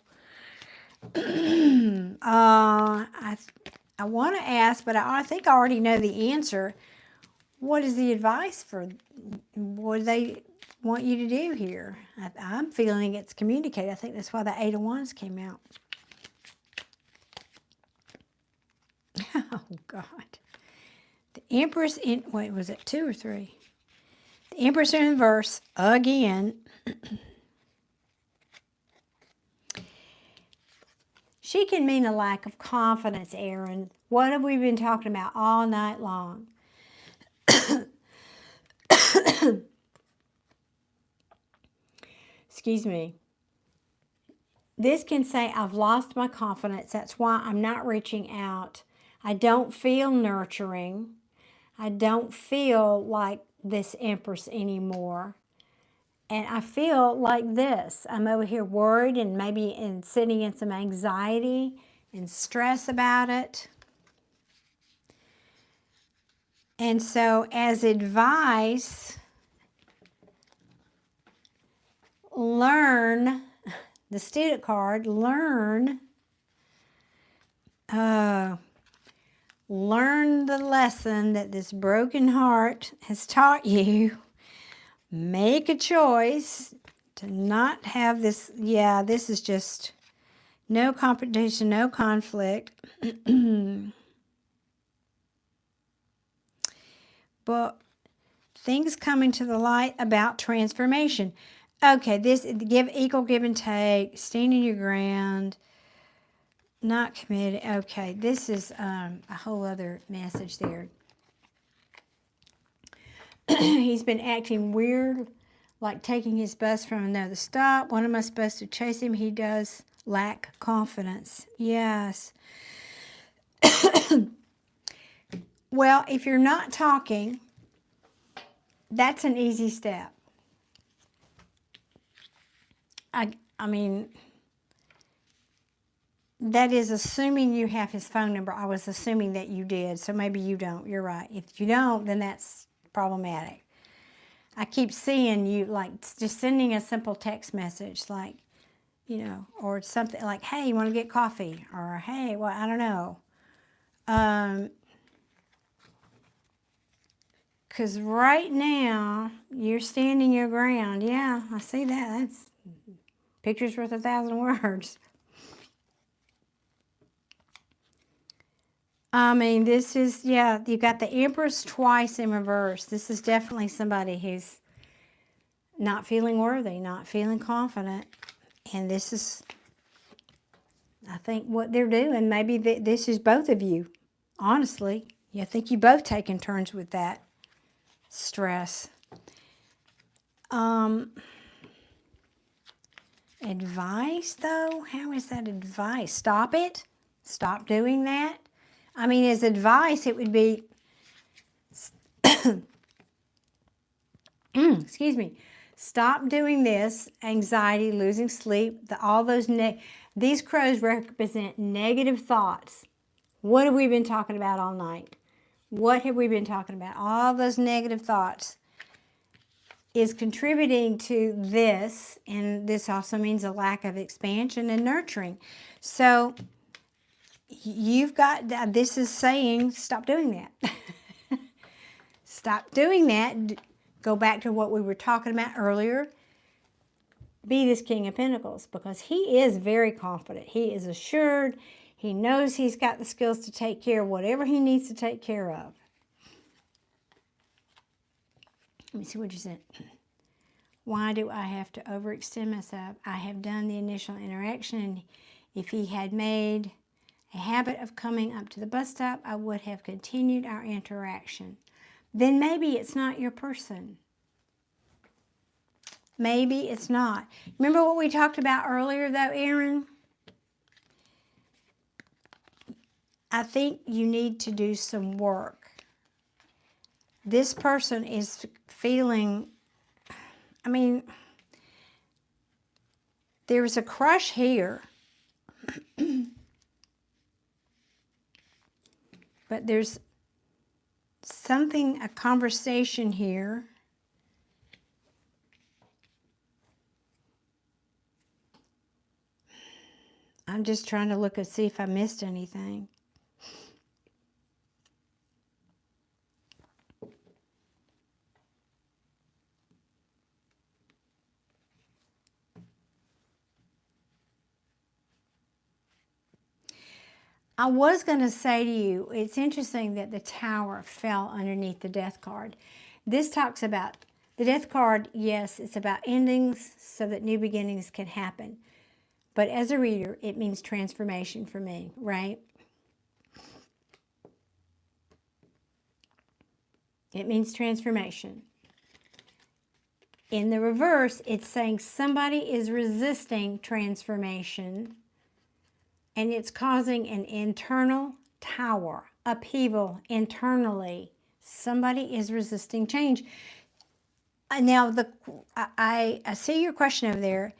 I want to ask, but I think I already know the answer. What is the advice for what do they want you to do here? I'm feeling it's communicate. I think that's why the 8 of Wands came out. Oh, God. The Empress in, wait, was it 2 or 3? The Empress in reverse, again. She can mean a lack of confidence, Aaron. What have we been talking about all night long? Excuse me. This can say, I've lost my confidence. That's why I'm not reaching out. I don't feel nurturing. I don't feel like this Empress anymore. And I feel like this. I'm over here worried and maybe sitting in some anxiety and stress about it. And so as advice, learn, the student card, learn the lesson that this broken heart has taught you. Make a choice to not have this, yeah, this is just no competition, no conflict. But things coming to the light about transformation. Okay, this equal give and take, standing your ground, not committed. Okay, this is a whole other message there. He's been acting weird, like taking his bus from another stop. When am I supposed to chase him? He does lack confidence. Yes. Well, if you're not talking, that's an easy step. I mean, that is assuming you have his phone number. I was assuming that you did, so maybe you don't. You're right. If you don't, then that's problematic. I keep seeing you like just sending a simple text message like, you know, or something like, hey, you want to get coffee? Or, hey, well, I don't know. Because right now, you're standing your ground. Yeah, I see that. That's picture's worth 1,000 words. I mean, this is, yeah, you got the Empress twice in reverse. This is definitely somebody who's not feeling worthy, not feeling confident. And this is, I think, what they're doing. Maybe this is both of you, honestly. I think you both taking turns with that stress. Advice, though? How is that advice? Stop it. Stop doing that. I mean, as advice, it would be, excuse me, stop doing this, anxiety, losing sleep, all those, these crows represent negative thoughts. What have we been talking about all night? What have we been talking about? All those negative thoughts is contributing to this, and this also means a lack of expansion and nurturing. So you've got, this is saying, stop doing that. Stop doing that. Go back to what we were talking about earlier. Be this King of Pentacles, because he is very confident. He is assured. He knows he's got the skills to take care of whatever he needs to take care of. Let me see what you said. Why do I have to overextend myself? I have done the initial interaction. If he had made a habit of coming up to the bus stop, I would have continued our interaction. Then maybe it's not your person. Maybe it's not. Remember what we talked about earlier, though, Aaron? I think you need to do some work. This person is feeling, I mean, there's a crush here. But there's something, a conversation here. I'm just trying to look and see if I missed anything. I was going to say to you, it's interesting that the Tower fell underneath the Death card. This talks about the Death card, yes, it's about endings so that new beginnings can happen. But as a reader, it means transformation for me, right? It means transformation. In the reverse, it's saying somebody is resisting transformation, and it's causing an internal tower, upheaval internally. Somebody is resisting change. Now, I see your question over there.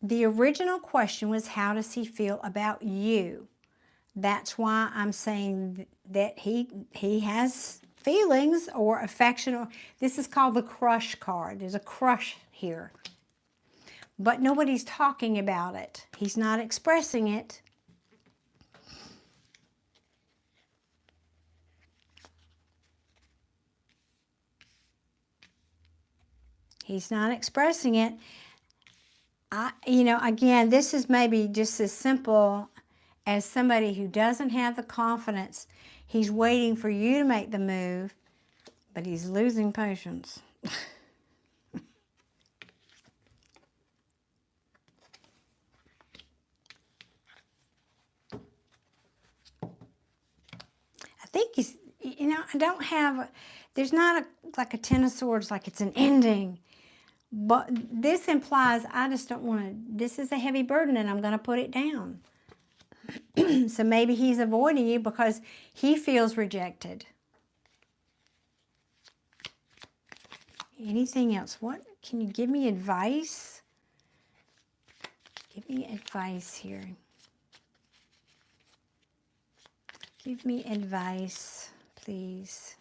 The original question was, how does he feel about you? That's why I'm saying that he has feelings or affection. Or, this is called the crush card. There's a crush here. But nobody's talking about it. He's not expressing it. He's not expressing it. Again, this is maybe just as simple as somebody who doesn't have the confidence. He's waiting for you to make the move, but he's losing patience. I think he's, I don't have, there's not like a Ten of Swords, like it's an ending. But this implies I just don't want to, this is a heavy burden and I'm going to put it down. So maybe he's avoiding you because he feels rejected. Anything else? What? Can you give me advice? Give me advice here. Give me advice, please.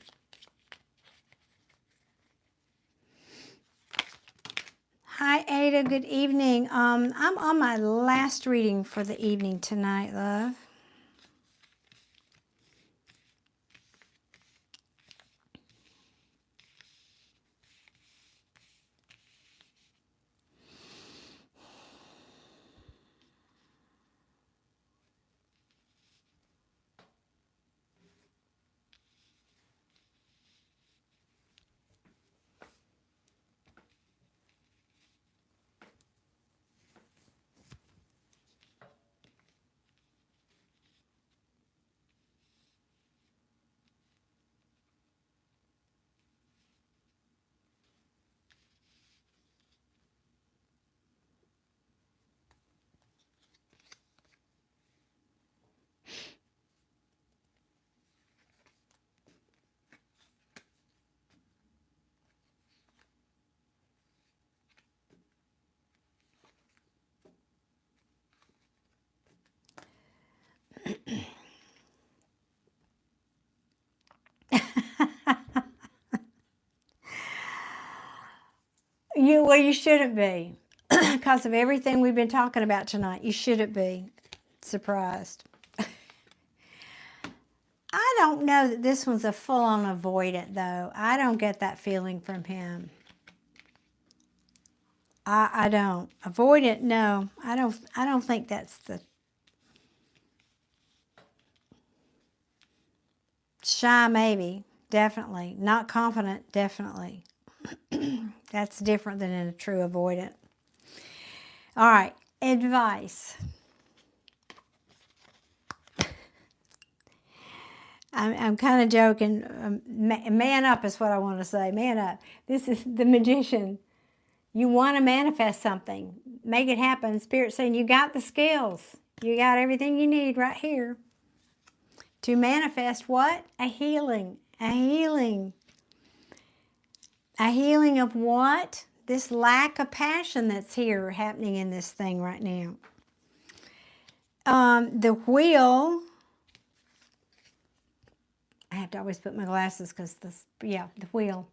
Hi, Ada. Good evening. I'm on my last reading for the evening tonight, love. You shouldn't be. Because of everything we've been talking about tonight, you shouldn't be surprised. I don't know that this one's a full-on avoidant, though. I don't get that feeling from him. I don't. Avoidant, no. I don't think that's the... Shy, maybe. Definitely. Not confident, definitely. That's different than in a true avoidant. All right, advice. I'm kind of joking. Man up is what I want to say. Man up. This is the Magician. You want to manifest something. Make it happen. Spirit's saying you got the skills. You got everything you need right here. To manifest what? A healing. A healing. A healing of what? This lack of passion that's here happening in this thing right now. The wheel I have to always put my glasses because this, yeah, the wheel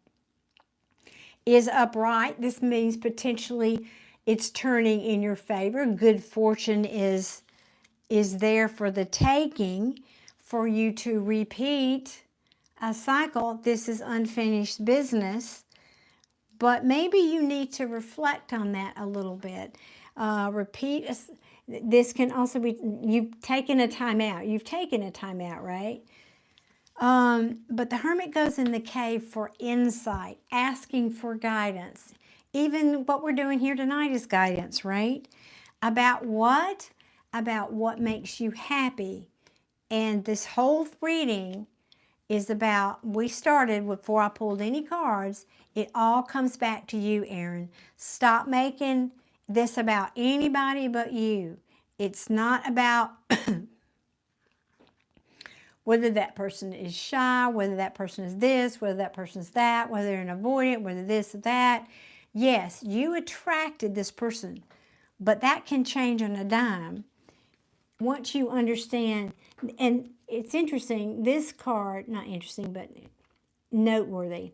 is upright. This means potentially it's turning in your favor. Good fortune is there for the taking, for you to repeat a cycle. This is unfinished business, but maybe you need to reflect on that a little bit. This can also be, you've taken a time out. You've taken a time out, right? But the hermit goes in the cave for insight, asking for guidance. Even what we're doing here tonight is guidance, right? About what? About what makes you happy. And this whole reading is about, we started before I pulled any cards, it all comes back to you, Aaron. Stop making this about anybody but you. It's not about whether that person is shy, whether that person is this, whether that person is that, whether they're an avoidant, whether this or that. Yes, you attracted this person, but that can change on a dime once you understand. And it's interesting, this card, not interesting, but noteworthy.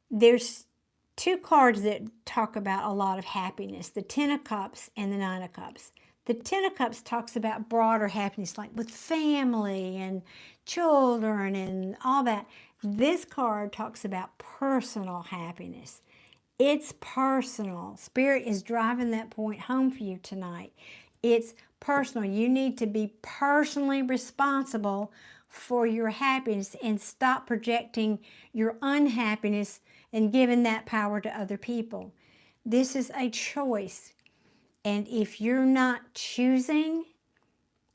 There's two cards that talk about a lot of happiness, the Ten of Cups and the Nine of Cups. The Ten of Cups talks about broader happiness, like with family and children and all that. This card talks about personal happiness. It's personal. Spirit is driving that point home for you tonight. It's personal. You need to be personally responsible for your happiness and stop projecting your unhappiness and giving that power to other people. This is a choice. And if you're not choosing,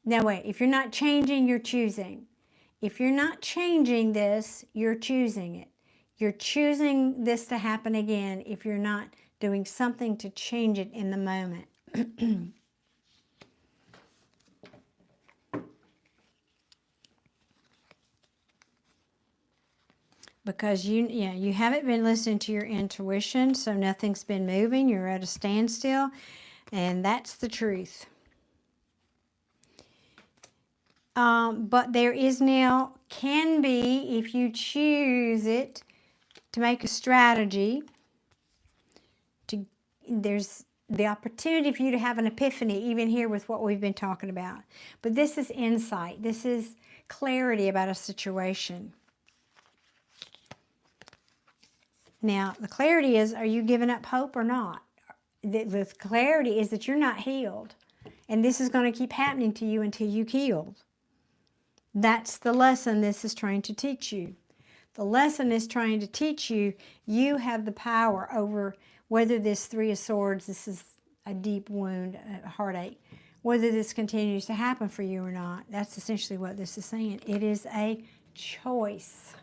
if you're not changing, you're choosing. If you're not changing this, you're choosing it. You're choosing this to happen again if you're not doing something to change it in the moment. Because you haven't been listening to your intuition, so nothing's been moving. You're at a standstill, and that's the truth. But there is now, can be, if you choose it, to make a strategy. There's the opportunity for you to have an epiphany, even here with what we've been talking about. But this is insight. This is clarity about a situation. Now, the clarity is, are you giving up hope or not? The clarity is that you're not healed. And this is going to keep happening to you until you're healed. That's the lesson this is trying to teach you. The lesson is trying to teach you, you have the power over whether this Three of Swords, this is a deep wound, a heartache, whether this continues to happen for you or not. That's essentially what this is saying. It is a choice.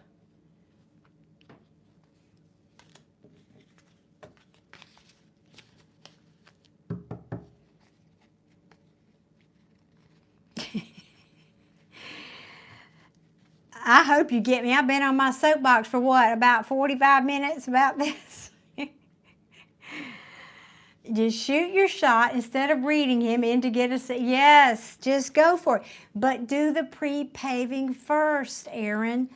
I hope you get me. I've been on my soapbox for what, about 45 minutes about this? Just shoot your shot instead of reading him in to get a... Yes, just go for it. But do the pre-paving first, Aaron.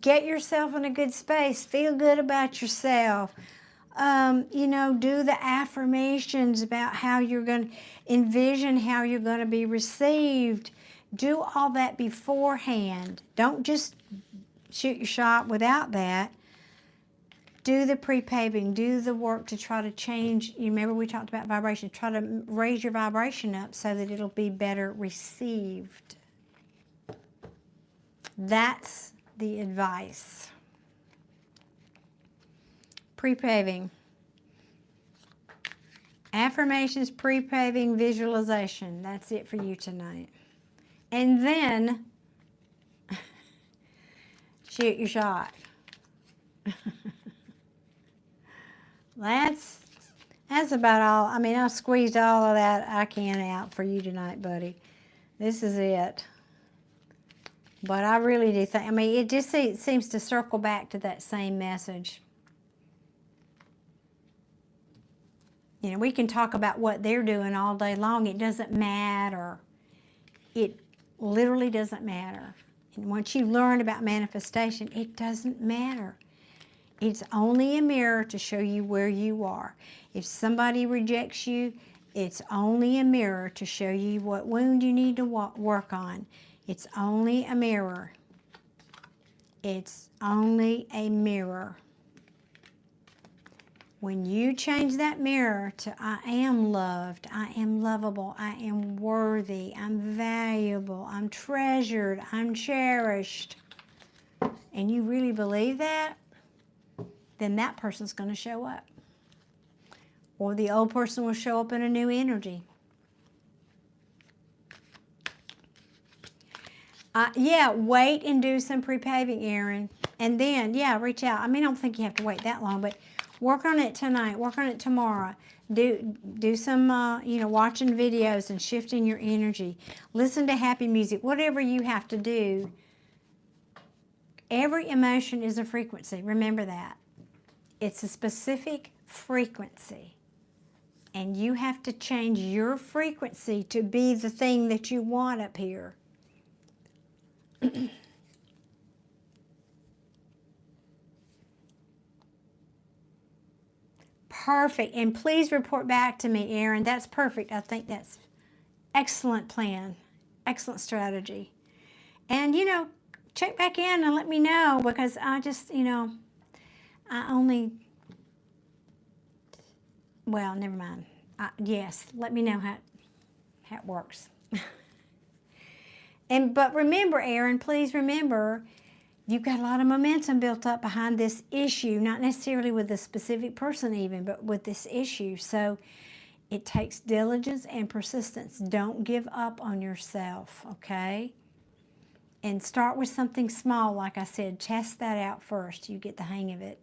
Get yourself in a good space. Feel good about yourself. Do the affirmations about how you're going to envision how you're going to be received. Do all that beforehand. Don't just shoot your shot without that. Do the pre-paving. Do the work to try to change. You remember we talked about vibration. Try to raise your vibration up so that it'll be better received. That's the advice. Pre-paving. Affirmations, pre-paving, visualization. That's it for you tonight. And then, shoot your shot. That's about all. I mean, I've squeezed all of that I can out for you tonight, buddy. This is it. But I really do think, it just seems to circle back to that same message. We can talk about what they're doing all day long. It doesn't matter. It literally doesn't matter. And once you learn about manifestation, it doesn't matter. It's only a mirror to show you where you are. If somebody rejects you, it's only a mirror to show you what wound you need to work on. It's only a mirror. It's only a mirror. When you change that mirror to I am loved, I am lovable, I am worthy, I'm valuable, I'm treasured, I'm cherished, and you really believe that, then that person's going to show up. Or the old person will show up in a new energy. Yeah, wait and do some pre-paving, Erin. And then, yeah, reach out. I mean, I don't think you have to wait that long, but work on it tonight. Work on it tomorrow. Do some, watching videos and shifting your energy. Listen to happy music. Whatever you have to do. Every emotion is a frequency. Remember that. It's a specific frequency. And you have to change your frequency to be the thing that you want up here. Perfect. And please report back to me, Erin. That's perfect. I think that's excellent plan. Excellent strategy. And, check back in and let me know, because I just, well, never mind. Yes, let me know how it works. But remember, Erin, please remember, you've got a lot of momentum built up behind this issue, not necessarily with a specific person even, but with this issue. So it takes diligence and persistence. Don't give up on yourself, okay? And start with something small, like I said. Test that out first. You get the hang of it.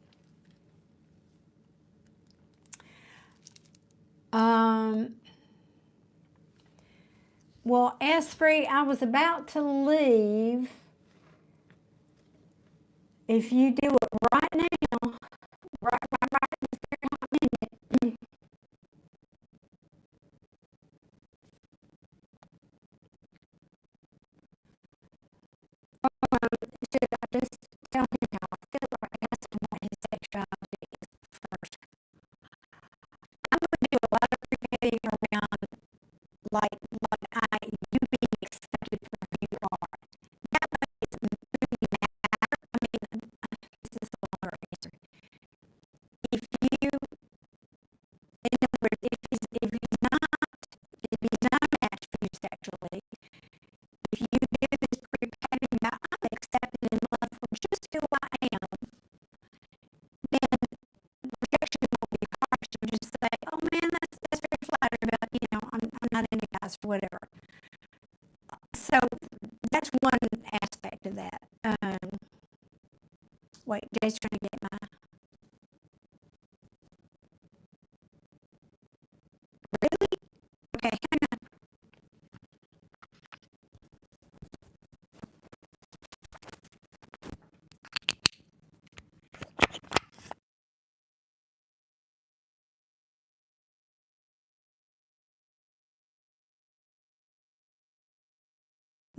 Well, S-Free, I was about to leave. If you do it right now, right in this very hot minute. Should I just tell him how I feel, or ask him what his sexuality is first? I'm going to do a lot of preparing around, you being accepted for who you are. That way it doesn't really matter. I mean, this is a longer answer. If you, in other words, if he's not a match for you sexually, if you do this preparing about I'm accepted and loved for just who I am, then rejection will be harsh. You'll just say, oh man, that's very flattering, but I'm not into guys or whatever. So that's one aspect of that. Wait, Jay's trying to get my... Really? Okay, hang on.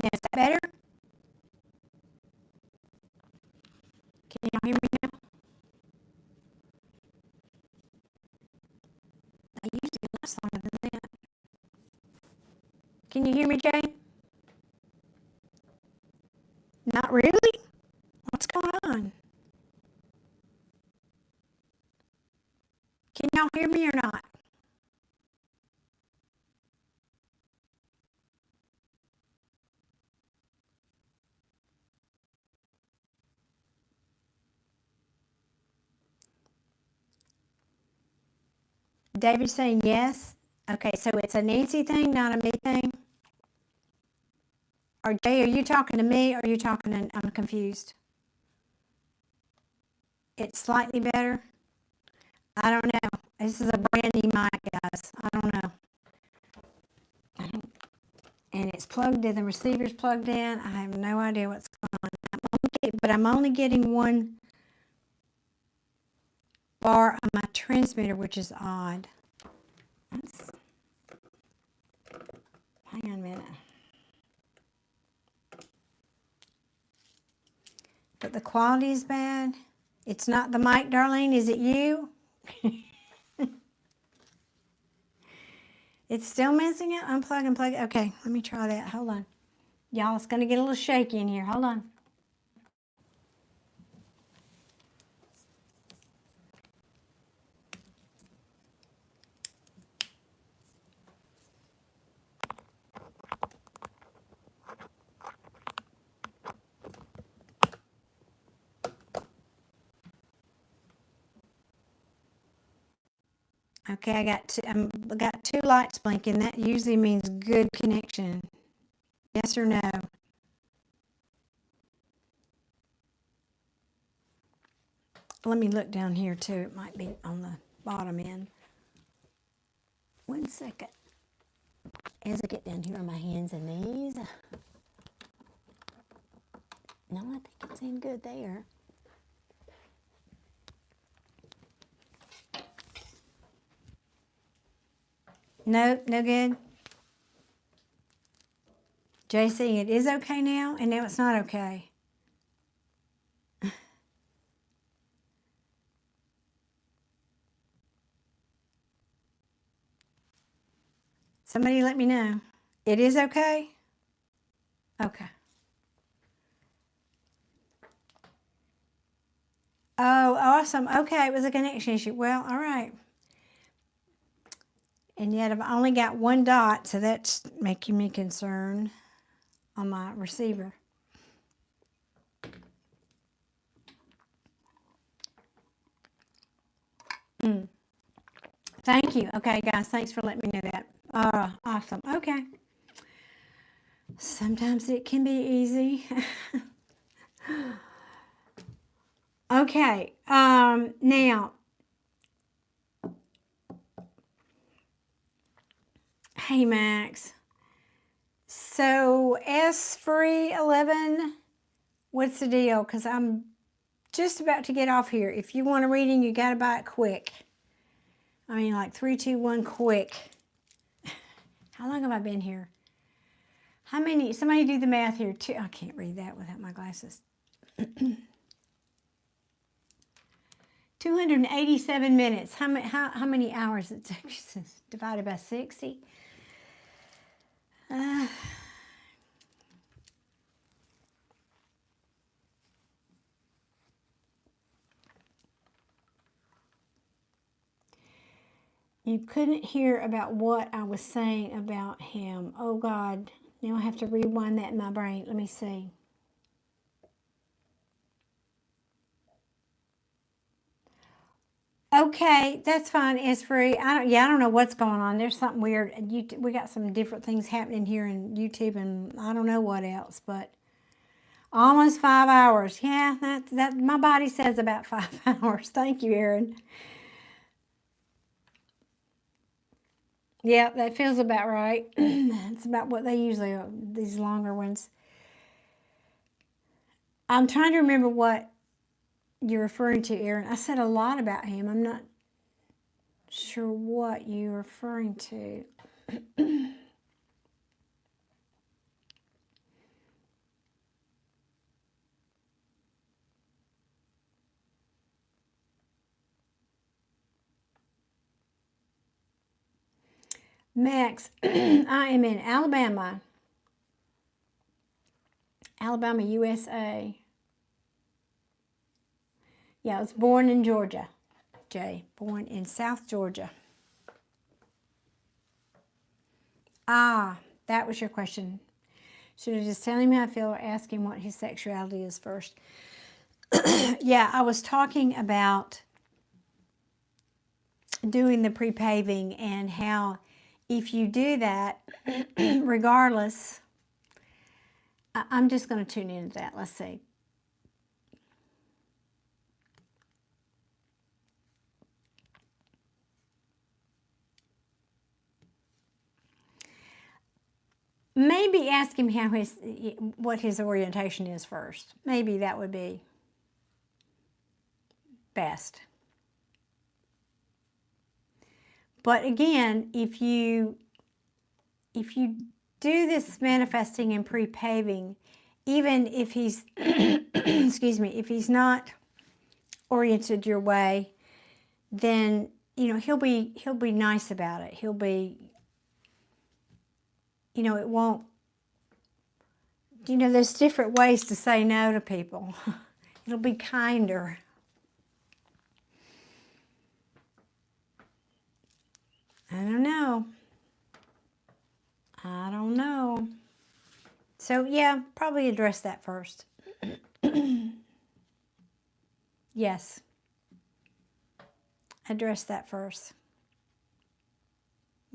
Now, is that better? Can y'all hear me now? I usually last longer than that. Can you hear me, Jay? Not really? What's going on? Can y'all hear me or not? David's saying yes. Okay, so it's a Nancy thing, not a me thing. Or Jay, are you talking to me, or are you talking to... I'm confused. It's slightly better. I don't know. This is a brand new mic, guys. I don't know. And it's plugged in. The receiver's plugged in. I have no idea what's going on. But I'm only getting one bar on my transmitter, which is odd. Hang on a minute. but the quality is bad. It's not the mic, Darlene. Is it you? It's still messing up. Unplug and plug. Okay, let me try that. Hold on. Y'all, it's going to get a little shaky in here. Hold on. Okay, I got two lights blinking. That usually means good connection. Yes or no? Let me look down here too. It might be on the bottom end. 1 second. As I get down here on my hands and knees. No, I think it's in good there. Nope, no good. JC, it is okay now, and now it's not okay. Somebody let me know. It is okay? Okay. Oh, awesome. Okay, it was a connection issue. Well, all right. And yet I've only got one dot, so that's making me concerned on my receiver. Thank you. Okay, guys, thanks for letting me know that. Awesome. Okay. Sometimes it can be easy. Okay, now, hey, Max. So, S-Free 11, what's the deal? Because I'm just about to get off here. If you want a reading, you got to buy it quick. I mean, like 3, 2, 1, quick. How long have I been here? How many? Somebody do the math here. I can't read that without my glasses. 287 minutes. How many hours it takes? Divided by 60. You couldn't hear about what I was saying about him. Oh, God. Now I have to rewind that in my brain. Let me see. Okay, that's fine. It's free. I don't know what's going on. There's something weird. We got some different things happening here in YouTube, and I don't know what else, but almost 5 hours. Yeah, that my body says about 5 hours. Thank you, Erin. Yeah, that feels about right. It's about what they usually are, these longer ones. I'm trying to remember what you're referring to, Erin. I said a lot about him. I'm not sure what you're referring to. Max, I am in Alabama. Alabama, USA. Yeah, I was born in Georgia. Jay, born in South Georgia. Ah, that was your question. Should I just tell him how I feel or ask him what his sexuality is first? Yeah, I was talking about doing the pre-paving and how if you do that, regardless, I'm just going to tune into that. Let's see. Maybe ask him how what his orientation is first. Maybe that would be best. But again, if you do this manifesting and pre-paving, even if he's, excuse me, if he's not oriented your way, then, you know, he'll be nice about it. He'll be, you know, it won't, you know, there's different ways to say no to people. It'll be kinder. I don't know. I don't know. So, yeah, probably address that first. Yes. Address that first.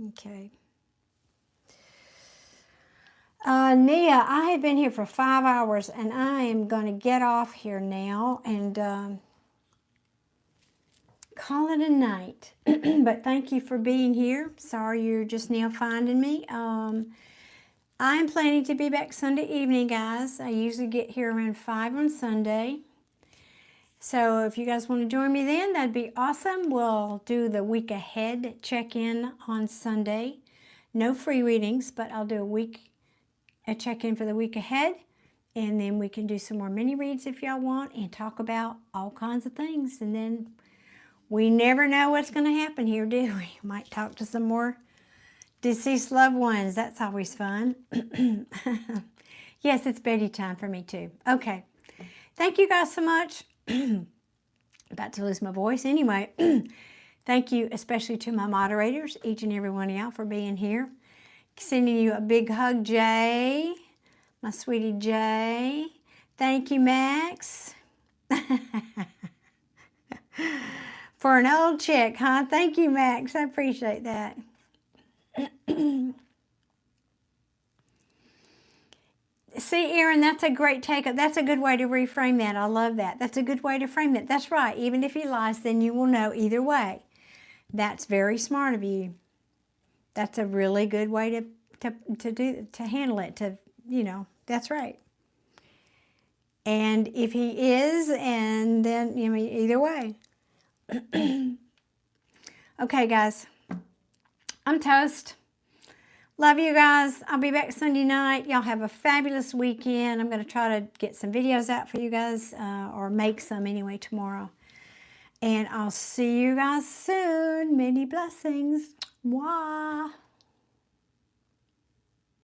Okay. Nia, I have been here for 5 hours, and I am going to get off here now and call it a night. But thank you for being here. Sorry you're just now finding me. I'm planning to be back Sunday evening, guys. I usually get here around 5 on Sunday. So if you guys want to join me then, that'd be awesome. We'll do the week ahead check-in on Sunday. No free readings, but I'll do a check-in for the week ahead. And then we can do some more mini reads if y'all want and talk about all kinds of things. And then we never know what's going to happen here, do we? Might talk to some more deceased loved ones. That's always fun. Yes, it's bedtime time for me too. Okay. Thank you guys so much. About to lose my voice anyway. Thank you especially to my moderators, each and every one of y'all, for being here. Sending you a big hug, Jay. My sweetie Jay. Thank you, Max. For an old chick, huh? Thank you, Max. I appreciate that. See, Erin, that's a great take-up. That's a good way to reframe that. I love that. That's a good way to frame that. That's right. Even if he lies, then you will know either way. That's very smart of you. That's a really good way to handle it. You know, that's right. And if he is, and then, you know, either way. Okay, guys. I'm toast. Love you guys. I'll be back Sunday night. Y'all have a fabulous weekend. I'm going to try to get some videos out for you guys, or make some anyway tomorrow. And I'll see you guys soon. Many blessings. Mwah.